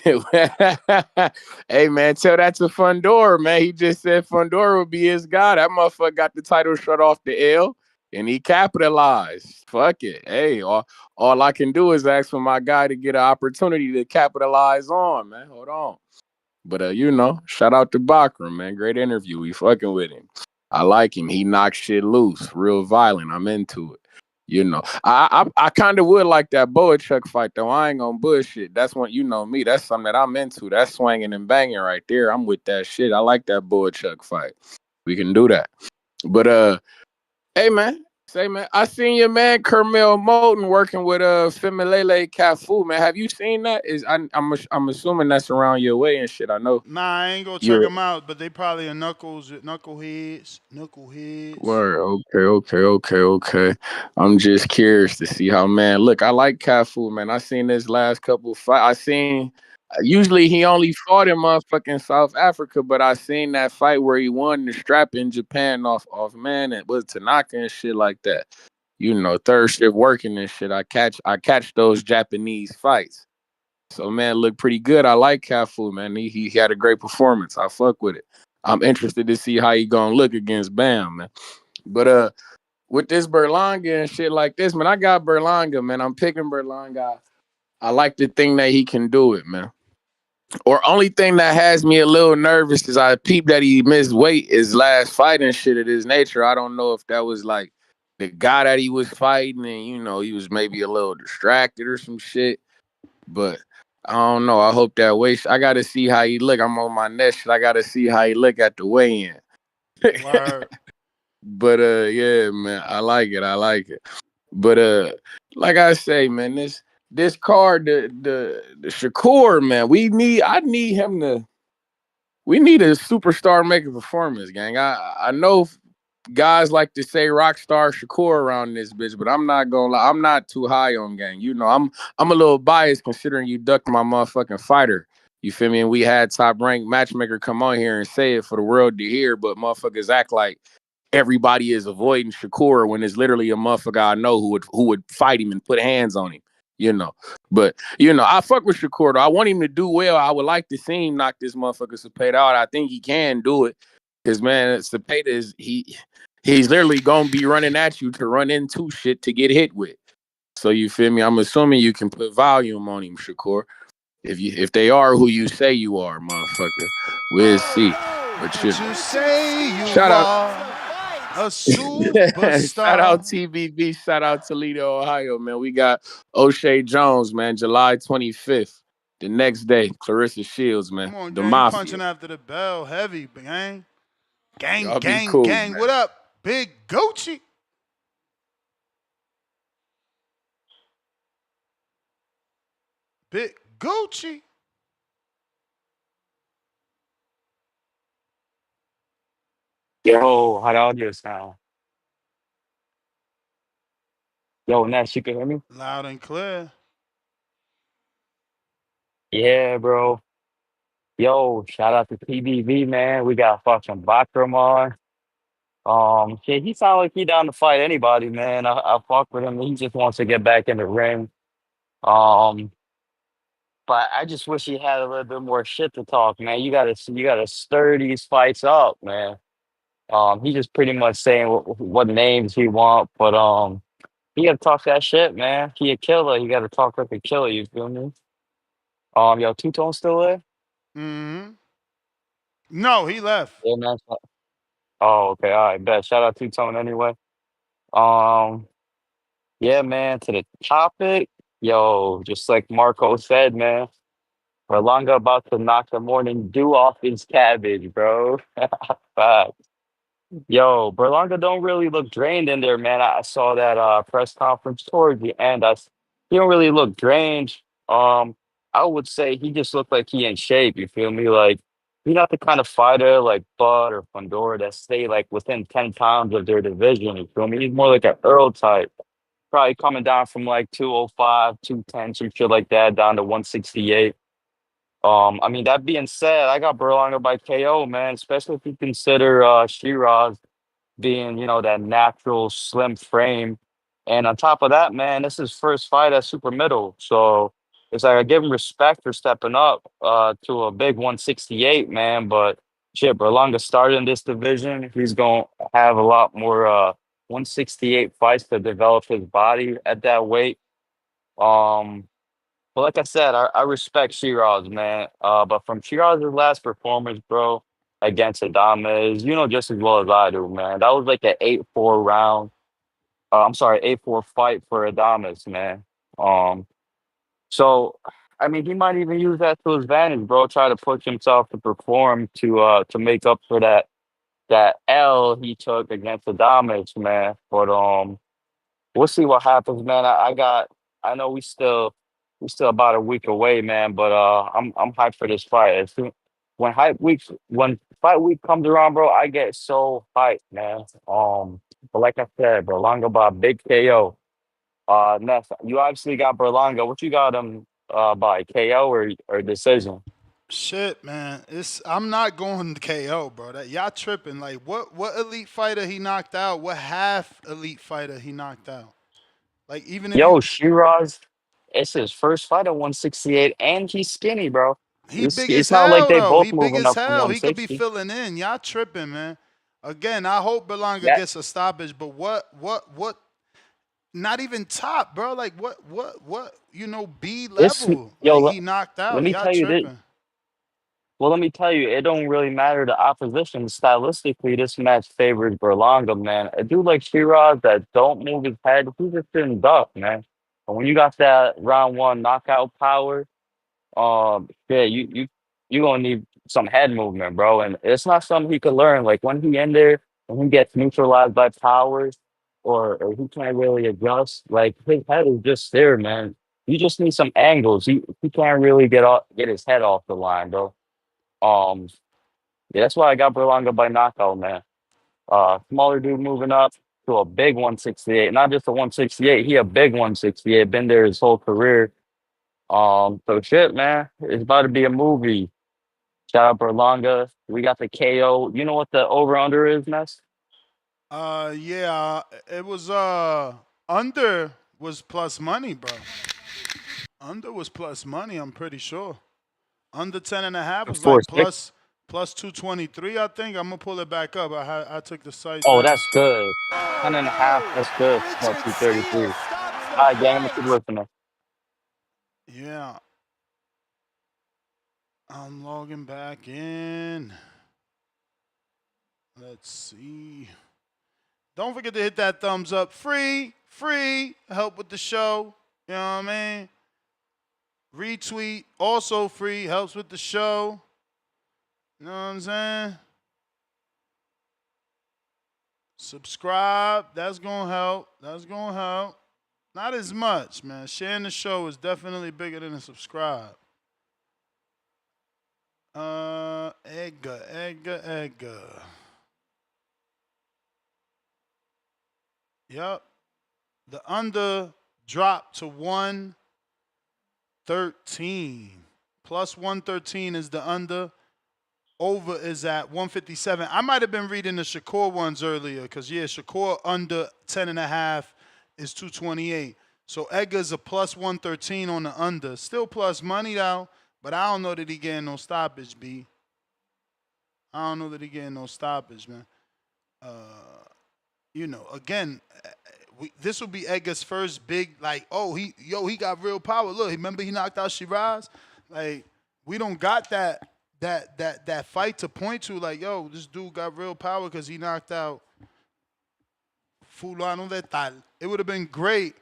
Hey, man, tell that to Fundora, man. He just said Fundora would be his guy. That motherfucker got the title shut off the L, and he capitalized. Fuck it. Hey, all I can do is ask for my guy to get an opportunity to capitalize on, man. Hold on. But, you know, shout out to Bakram, man. Great interview. We fucking with him. I like him. He knocks shit loose. Real violent. I'm into it. You know, I kind of would like that Boachuk fight, though. I ain't gonna bullshit. That's what, you know me. That's something that I'm into. That's swinging and banging right there. I'm with that shit. I like that Boachuk fight. We can do that. But, hey, man. Say, man, I seen your man Kermel Moulton working with Femilele Cafu, man. Have you seen that? I'm assuming that's around your way and shit. I know. Nah, I ain't gonna check them out, but they probably are knuckleheads. Word. Okay. I'm just curious to see how, man. Look, I like Cafu, man. I seen this last couple fights. Usually he only fought in motherfucking South Africa, but I seen that fight where he won the strap in Japan off man, and was Tanaka and shit like that. You know, third shift working and shit. I catch those Japanese fights. So, man, look pretty good. I like Cafu, man. He had a great performance. I fuck with it. I'm interested to see how he gonna look against Bam, man. But with this Berlanga and shit like this, man, I got Berlanga, man. I'm picking Berlanga. I like the thing that he can do it, man. Or only thing that has me a little nervous is I peeped that he missed weight his last fight and shit of his nature. I don't know if that was like the guy that he was fighting, and you know, he was maybe a little distracted or some shit. But I don't know. I hope that way. I gotta see how he look. I'm on my next shit. I gotta see how he look at the weigh-in. Word. But yeah, man, I like it. I like it. But like I say, man, this card, the Shakur, man, I need him to. We need a superstar making performance, gang. I know guys like to say Rockstar Shakur around this bitch, but I'm not gonna lie, I'm not too high on gang. You know, I'm a little biased considering you ducked my motherfucking fighter. You feel me? And we had Top Rank Matchmaker come on here and say it for the world to hear, but motherfuckers act like everybody is avoiding Shakur when it's literally a motherfucker I know who would fight him and put hands on him. You know, but you know, I fuck with Shakur though. I want him to do well. I would like to see him knock this motherfucker Zepeda out. I think he can do it. Cause man, Zepeda is he's literally gonna be running at you to run into shit to get hit with. So you feel me? I'm assuming you can put volume on him, Shakur. If they are who you say you are, motherfucker, we'll see. But you say you shout out. are a superstar. Shout out TBV. Shout out Toledo, Ohio, man. We got O'Shea Jones, man. July 25th. The next day, Clarissa Shields, man. Come on, the gang, Mafia. punching after the bell, heavy, gang. Gang, Y'all be gang, cool, gang. man. What up, Big Gucci? Big Gucci. Yo, how the audio sound? Yo, Ness, you can hear me? Loud and clear. Yeah, bro. Yo, shout out to PBV, man. We got fucking Bakram on. Shit, he sound like he down to fight anybody, man. I fuck with him. He just wants to get back in the ring. Um, but I just wish he had a little bit more shit to talk, man. You gotta stir these fights up, man. He just pretty much saying what names he want, but he gotta talk that shit, man. He a killer. You gotta talk like a killer. You feel me? Yo, Two-Tone still there? Mm-hmm. No, he left. Yeah, man. Oh, okay. All right, bet. Shout out Two-Tone anyway. Um, yeah, man. To the topic, yo, just like Marco said, man. Berlanga about to knock the morning dew off his cabbage, bro. Facts. Yo, Berlanga don't really look drained in there, man. I saw that press conference towards the end. He don't really look drained. I would say he just looked like he in shape. You feel me? Like he's not the kind of fighter like Bud or Fundora that stay like within 10 pounds of their division. You feel me? He's more like an Earl type, probably coming down from like 205, 210, some shit like that, down to 168. I mean, that being said, I got Berlanga by KO, man, especially if you consider Shiraz being, that natural slim frame. And on top of that, man, this is his first fight at super middle. So it's like I give him respect for stepping up to a big 168, man. But shit, Berlanga started in this division. He's going to have a lot more 168 fights to develop his body at that weight. But like I said, I respect Shiraz, man. But from Shiraz's last performance, bro, against Adames, you know just as well as I do, man. That was like an 8-4 round. I'm sorry, 8-4 fight for Adames, man. So I mean, he might even use that to his advantage, bro. Try to push himself to perform to make up for that L he took against Adames, man. But we'll see what happens, man. I know we still about a week away, man. But I'm hyped for this fight. When fight week comes around, bro, I get so hyped, man. But like I said, Berlanga by big KO. Ness, you obviously got Berlanga. What you got him by KO or decision? Shit, man. I'm not going to KO, bro. Y'all tripping. Like what elite fighter he knocked out? What half elite fighter he knocked out? Like even if Yo, Shiraz, it's his first fight at 168, and he's skinny, bro. he big as It's not like hell they though. both He big moving as up from hell. He could be 160. filling in. Y'all tripping, man. Again, I hope Berlanga Yeah, gets a stoppage, but what not even top, bro. Like what B this level. yo, Like he knocked let out. me Y'all tell you this. tripping. Well, let me tell you, it don't really matter the opposition. Stylistically, this match favors Berlanga, man. A dude like Shiraz that don't move his head, he just didn't duck, man. And when you got that round one knockout power, yeah, you gonna need some head movement, bro. And it's not something he could learn. Like when he in there and he gets neutralized by power, or he can't really adjust. Like his head is just there, man. You just need some angles. He can't really get his head off the line, bro. Um, yeah, that's why I got Berlanga by knockout, man. Smaller dude moving up to a big 168. Not just a 168, he a big 168. Been there his whole career. So shit, man. It's about to be a movie. Shout out Berlanga. We got the KO. You know what the over under is, Ness? Yeah, it was under was plus money, bro. Under was plus money, I'm pretty sure. Under 10.5 was like plus 223, I think. I'm gonna pull it back up. I took the site Oh, down. that's good. 10.5, that's good. Plus 233. All right, gang, I'm gonna keep listening. Yeah. I'm logging back in. Let's see. Don't forget to hit that thumbs up. Free. Help with the show. You know what I mean? Retweet, also free. Helps with the show. You know what I'm saying? Subscribe. That's going to help. Not as much, man. Sharing the show is definitely bigger than a subscribe. Edgar. Yep. The under dropped to 113. Plus 113 is the under. Over is at 157. I might have been reading the Shakur ones earlier because, yeah, Shakur under 10.5 is 228. So Edgar's a plus 113 on the under. Still plus money, though, but I don't know that he getting no stoppage, B. I don't know that he getting no stoppage, man. You know, again, this will be Edgar's first big, like, oh, he got real power. Look, remember he knocked out Shiraz? Like, we don't got that fight to point to, like, yo, this dude got real power because he knocked out Fulano de Tal. It would have been great.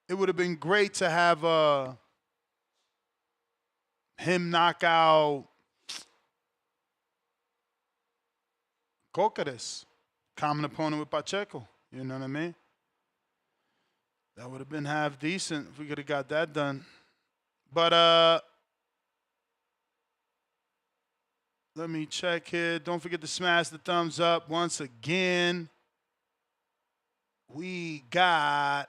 It would have been great to have him knock out Cocares, common opponent with Pacheco. You know what I mean? That would have been half decent if we could have got that done. But let me check here. Don't forget to smash the thumbs up once again. We got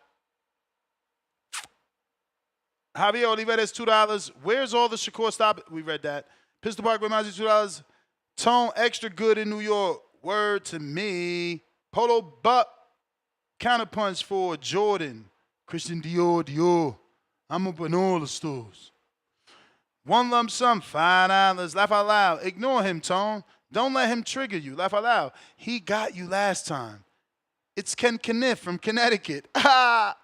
Javier Olivares, $2. Where's all the Shakur stop? We read that. Pistol Park with Mazzy, $2. Tone extra good in New York. Word to me. Polo Buck. Counterpunch for Jordan. Christian Dior. I'm up in all the stores. One lump sum, $5. Laugh out loud. Ignore him, Tone. Don't let him trigger you. Laugh out loud. He got you last time. It's Ken Kniff from Connecticut. Shout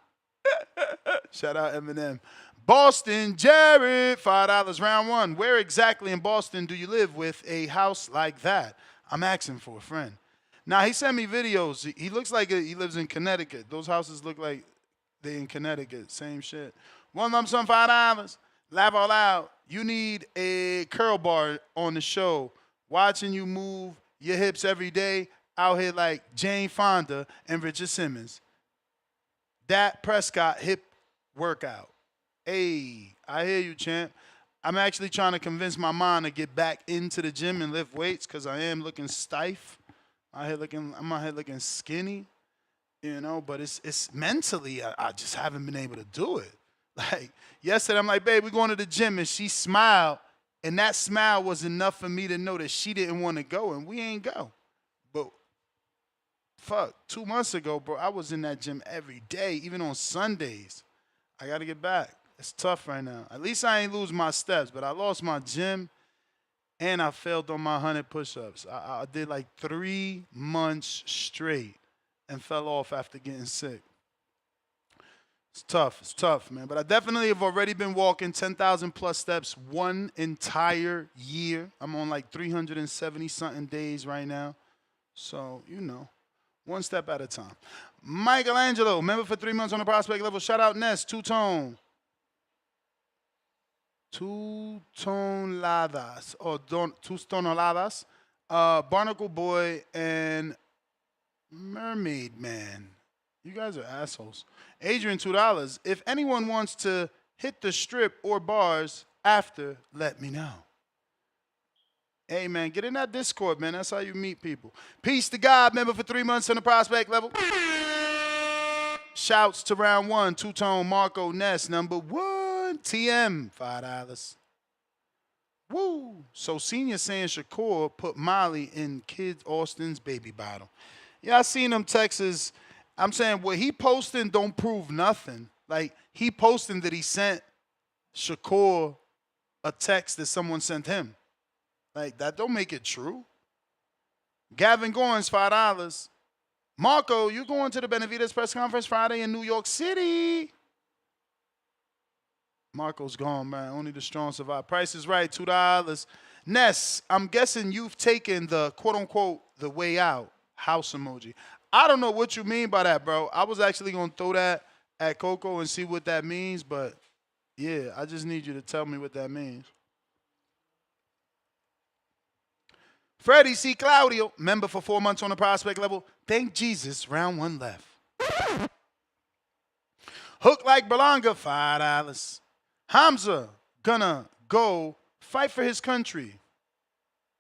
out Eminem. Boston, Jared, $5 round one. Where exactly in Boston do you live with a house like that? I'm asking for a friend. Now, he sent me videos. He looks like he lives in Connecticut. Those houses look like they in Connecticut. Same shit. One lump sum, $5. Laugh out loud. You need a curl bar on the show. Watching you move your hips every day out here like Jane Fonda and Richard Simmons. Dak Prescott hip workout. Hey, I hear you, champ. I'm actually trying to convince my mom to get back into the gym and lift weights because I am looking stiff. I'm out here looking skinny, you know, but it's mentally, I just haven't been able to do it. Like, yesterday, I'm like, babe, we're going to the gym, and she smiled, and that smile was enough for me to know that she didn't want to go, and we ain't go. But, fuck, 2 months ago, bro, I was in that gym every day, even on Sundays. I got to get back. It's tough right now. At least I ain't lose my steps, but I lost my gym, and I failed on my 100 push-ups. I did like 3 months straight and fell off after getting sick. It's tough, man. But I definitely have already been walking 10,000 plus steps one entire year. I'm on like 370 something days right now. So, you know, one step at a time. Michelangelo, member for 3 months on the prospect level. Shout out Ness, two-tone. Two-toneladas, or two-toneladas. Barnacle Boy and Mermaid Man. You guys are assholes. Adrian, $2. If anyone wants to hit the strip or bars after, let me know. Hey, man, get in that Discord, man. That's how you meet people. Peace to God, member for 3 months on the prospect level. Shouts to round one, two-tone Marco Ness, number one. TM, $5. Woo. So senior saying Shakur put Molly in Kid Austin's baby bottle. Yeah, I seen them texts. I'm saying what he posting don't prove nothing. Like, he posting that he sent Shakur a text that someone sent him. Like, that don't make it true. Gavin Goins, $5. Marco, you going to the Benavides press conference Friday in New York City? Marco's gone, man. Only the strong survive. Price is right, $2. Ness, I'm guessing you've taken the quote-unquote the way out house emoji. I don't know what you mean by that, bro. I was actually going to throw that at Coco and see what that means, but yeah, I just need you to tell me what that means. Freddie C. Claudio, member for 4 months on the prospect level. Thank Jesus, round one left. Hook like Berlanga, $5. Hamzah gonna go fight for his country.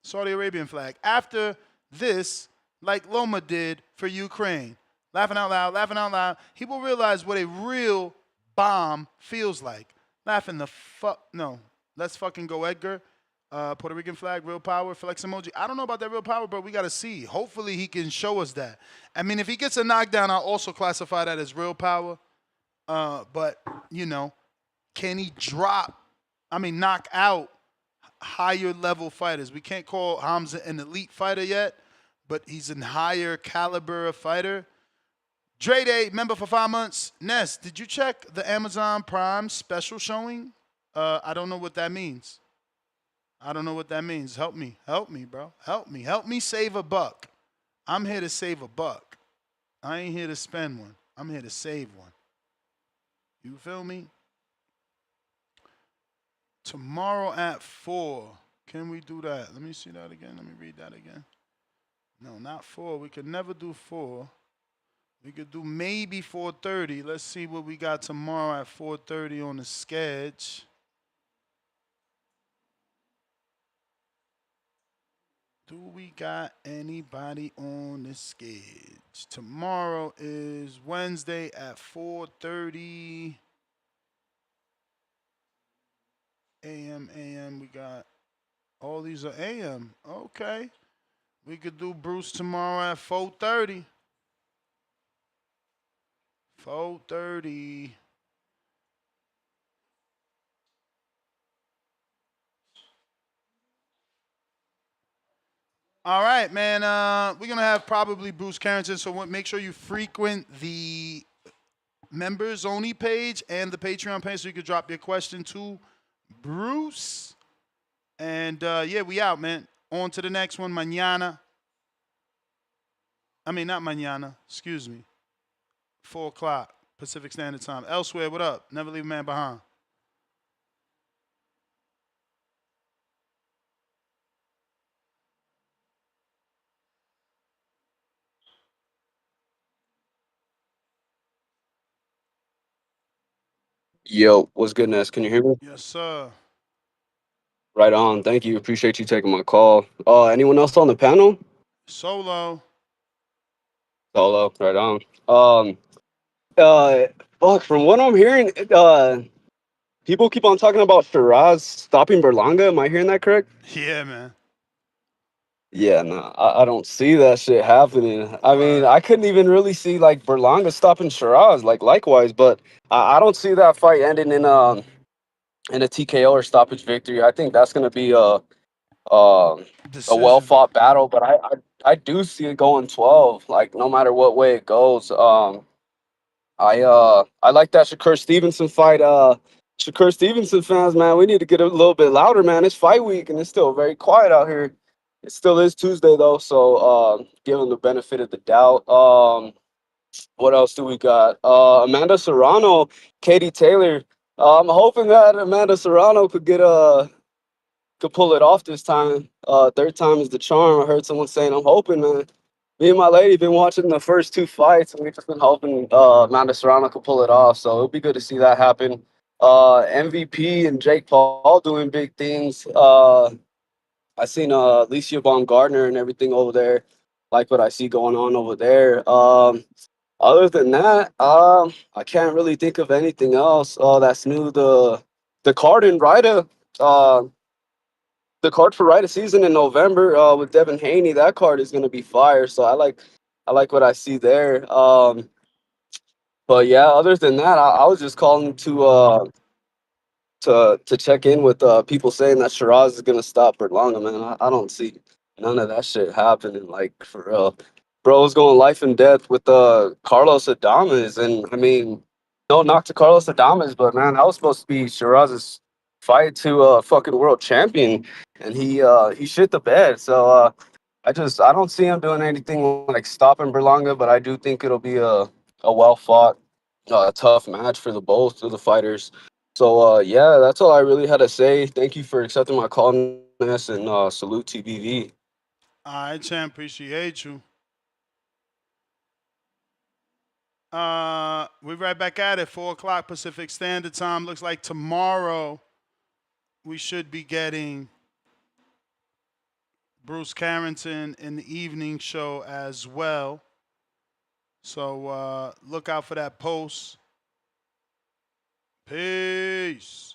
Saudi Arabian flag. After this, like Loma did for Ukraine. Laughing out loud, laughing out loud. He will realize what a real bomb feels like. Laughing the fuck. No, let's fucking go, Edgar. Puerto Rican flag, real power, flex emoji. I don't know about that real power, but we got to see. Hopefully he can show us that. I mean, if he gets a knockdown, I'll also classify that as real power. But, you know, can he knock out higher level fighters? We can't call Hamzah an elite fighter yet, but he's a higher caliber of fighter. Dre Day, member for 5 months. Ness, did you check the Amazon Prime special showing? I don't know what that means. I don't know what that means. Help me, bro. Help me save $1. I'm here to save $1. I ain't here to spend one. I'm here to save one. You feel me? Tomorrow at 4. Can we do that? Let me see that again. Let me read that again. No, not 4. We could never do 4. We could do maybe 4:30. Let's see what we got tomorrow at 4:30 on the sketch. Do we got anybody on the sketch? Tomorrow is Wednesday at 4:30 a.m. We got all these are a.m. Okay. We could do Bruce tomorrow at 4:30. 4:30. All right, man. We're going to have probably Bruce Carrington, so make sure you frequent the members-only page and the Patreon page so you can drop your question to Bruce. And, yeah, we out, man. On to the next one, mañana. I mean, not mañana. Excuse me. 4 o'clock Pacific Standard Time. Elsewhere, what up? Never leave a man behind. Yo, what's good, Ness? Can you hear me? Yes, sir. Right on. Thank you. Appreciate you taking my call. Anyone else on the panel? Solo. Right on. Fuck, from what I'm hearing, people keep on talking about Shiraz stopping Berlanga. Am I hearing that correct? Yeah, man. Yeah, no, I don't see that shit happening. I mean, I couldn't even really see like Berlanga stopping Shiraz, like likewise, but I don't see that fight ending in a TKO or stoppage victory. I think that's gonna be a well fought battle, but I do see it going 12, like no matter what way it goes. I like that Shakur Stevenson fight. Shakur Stevenson fans, man, we need to get a little bit louder, man. It's fight week and it's still very quiet out here. It still is Tuesday though, so give them the benefit of the doubt. What else do we got? Amanda Serrano, Katie Taylor. I'm hoping that Amanda Serrano could pull it off this time. Third time is the charm. I heard someone saying, I'm hoping, man. Me and my lady been watching the first two fights, and we've just been hoping Amanda Serrano could pull it off. So it'll be good to see that happen. MVP and Jake Paul doing big things. I seen Alicia Baumgardner and everything over there. Like what I see going on over there. Other than that, I can't really think of anything else that's new. The card in Ryder, the card for Ryder season in November with Devin Haney, that card is gonna be fire. So I like what I see there. But yeah, other than that, I was just calling to check in with people saying that Shiraz is gonna stop Berlanga, man. I don't see none of that shit happening, like for real. Bro's going life and death with Carlos Adames, and I mean, no knock to Carlos Adames, but man, that was supposed to be Shiraz's fight to a fucking world champion, and he shit the bed. So I don't see him doing anything like stopping Berlanga, but I do think it'll be a well fought, tough match for the both of the fighters. So yeah, that's all I really had to say. Thank you for accepting my call, Ness, and salute TBV. All right, champ. Appreciate you. We're right back at it. 4 o'clock Pacific Standard Time. Looks like tomorrow we should be getting Bruce Carrington in the evening show as well. So look out for that post. Peace.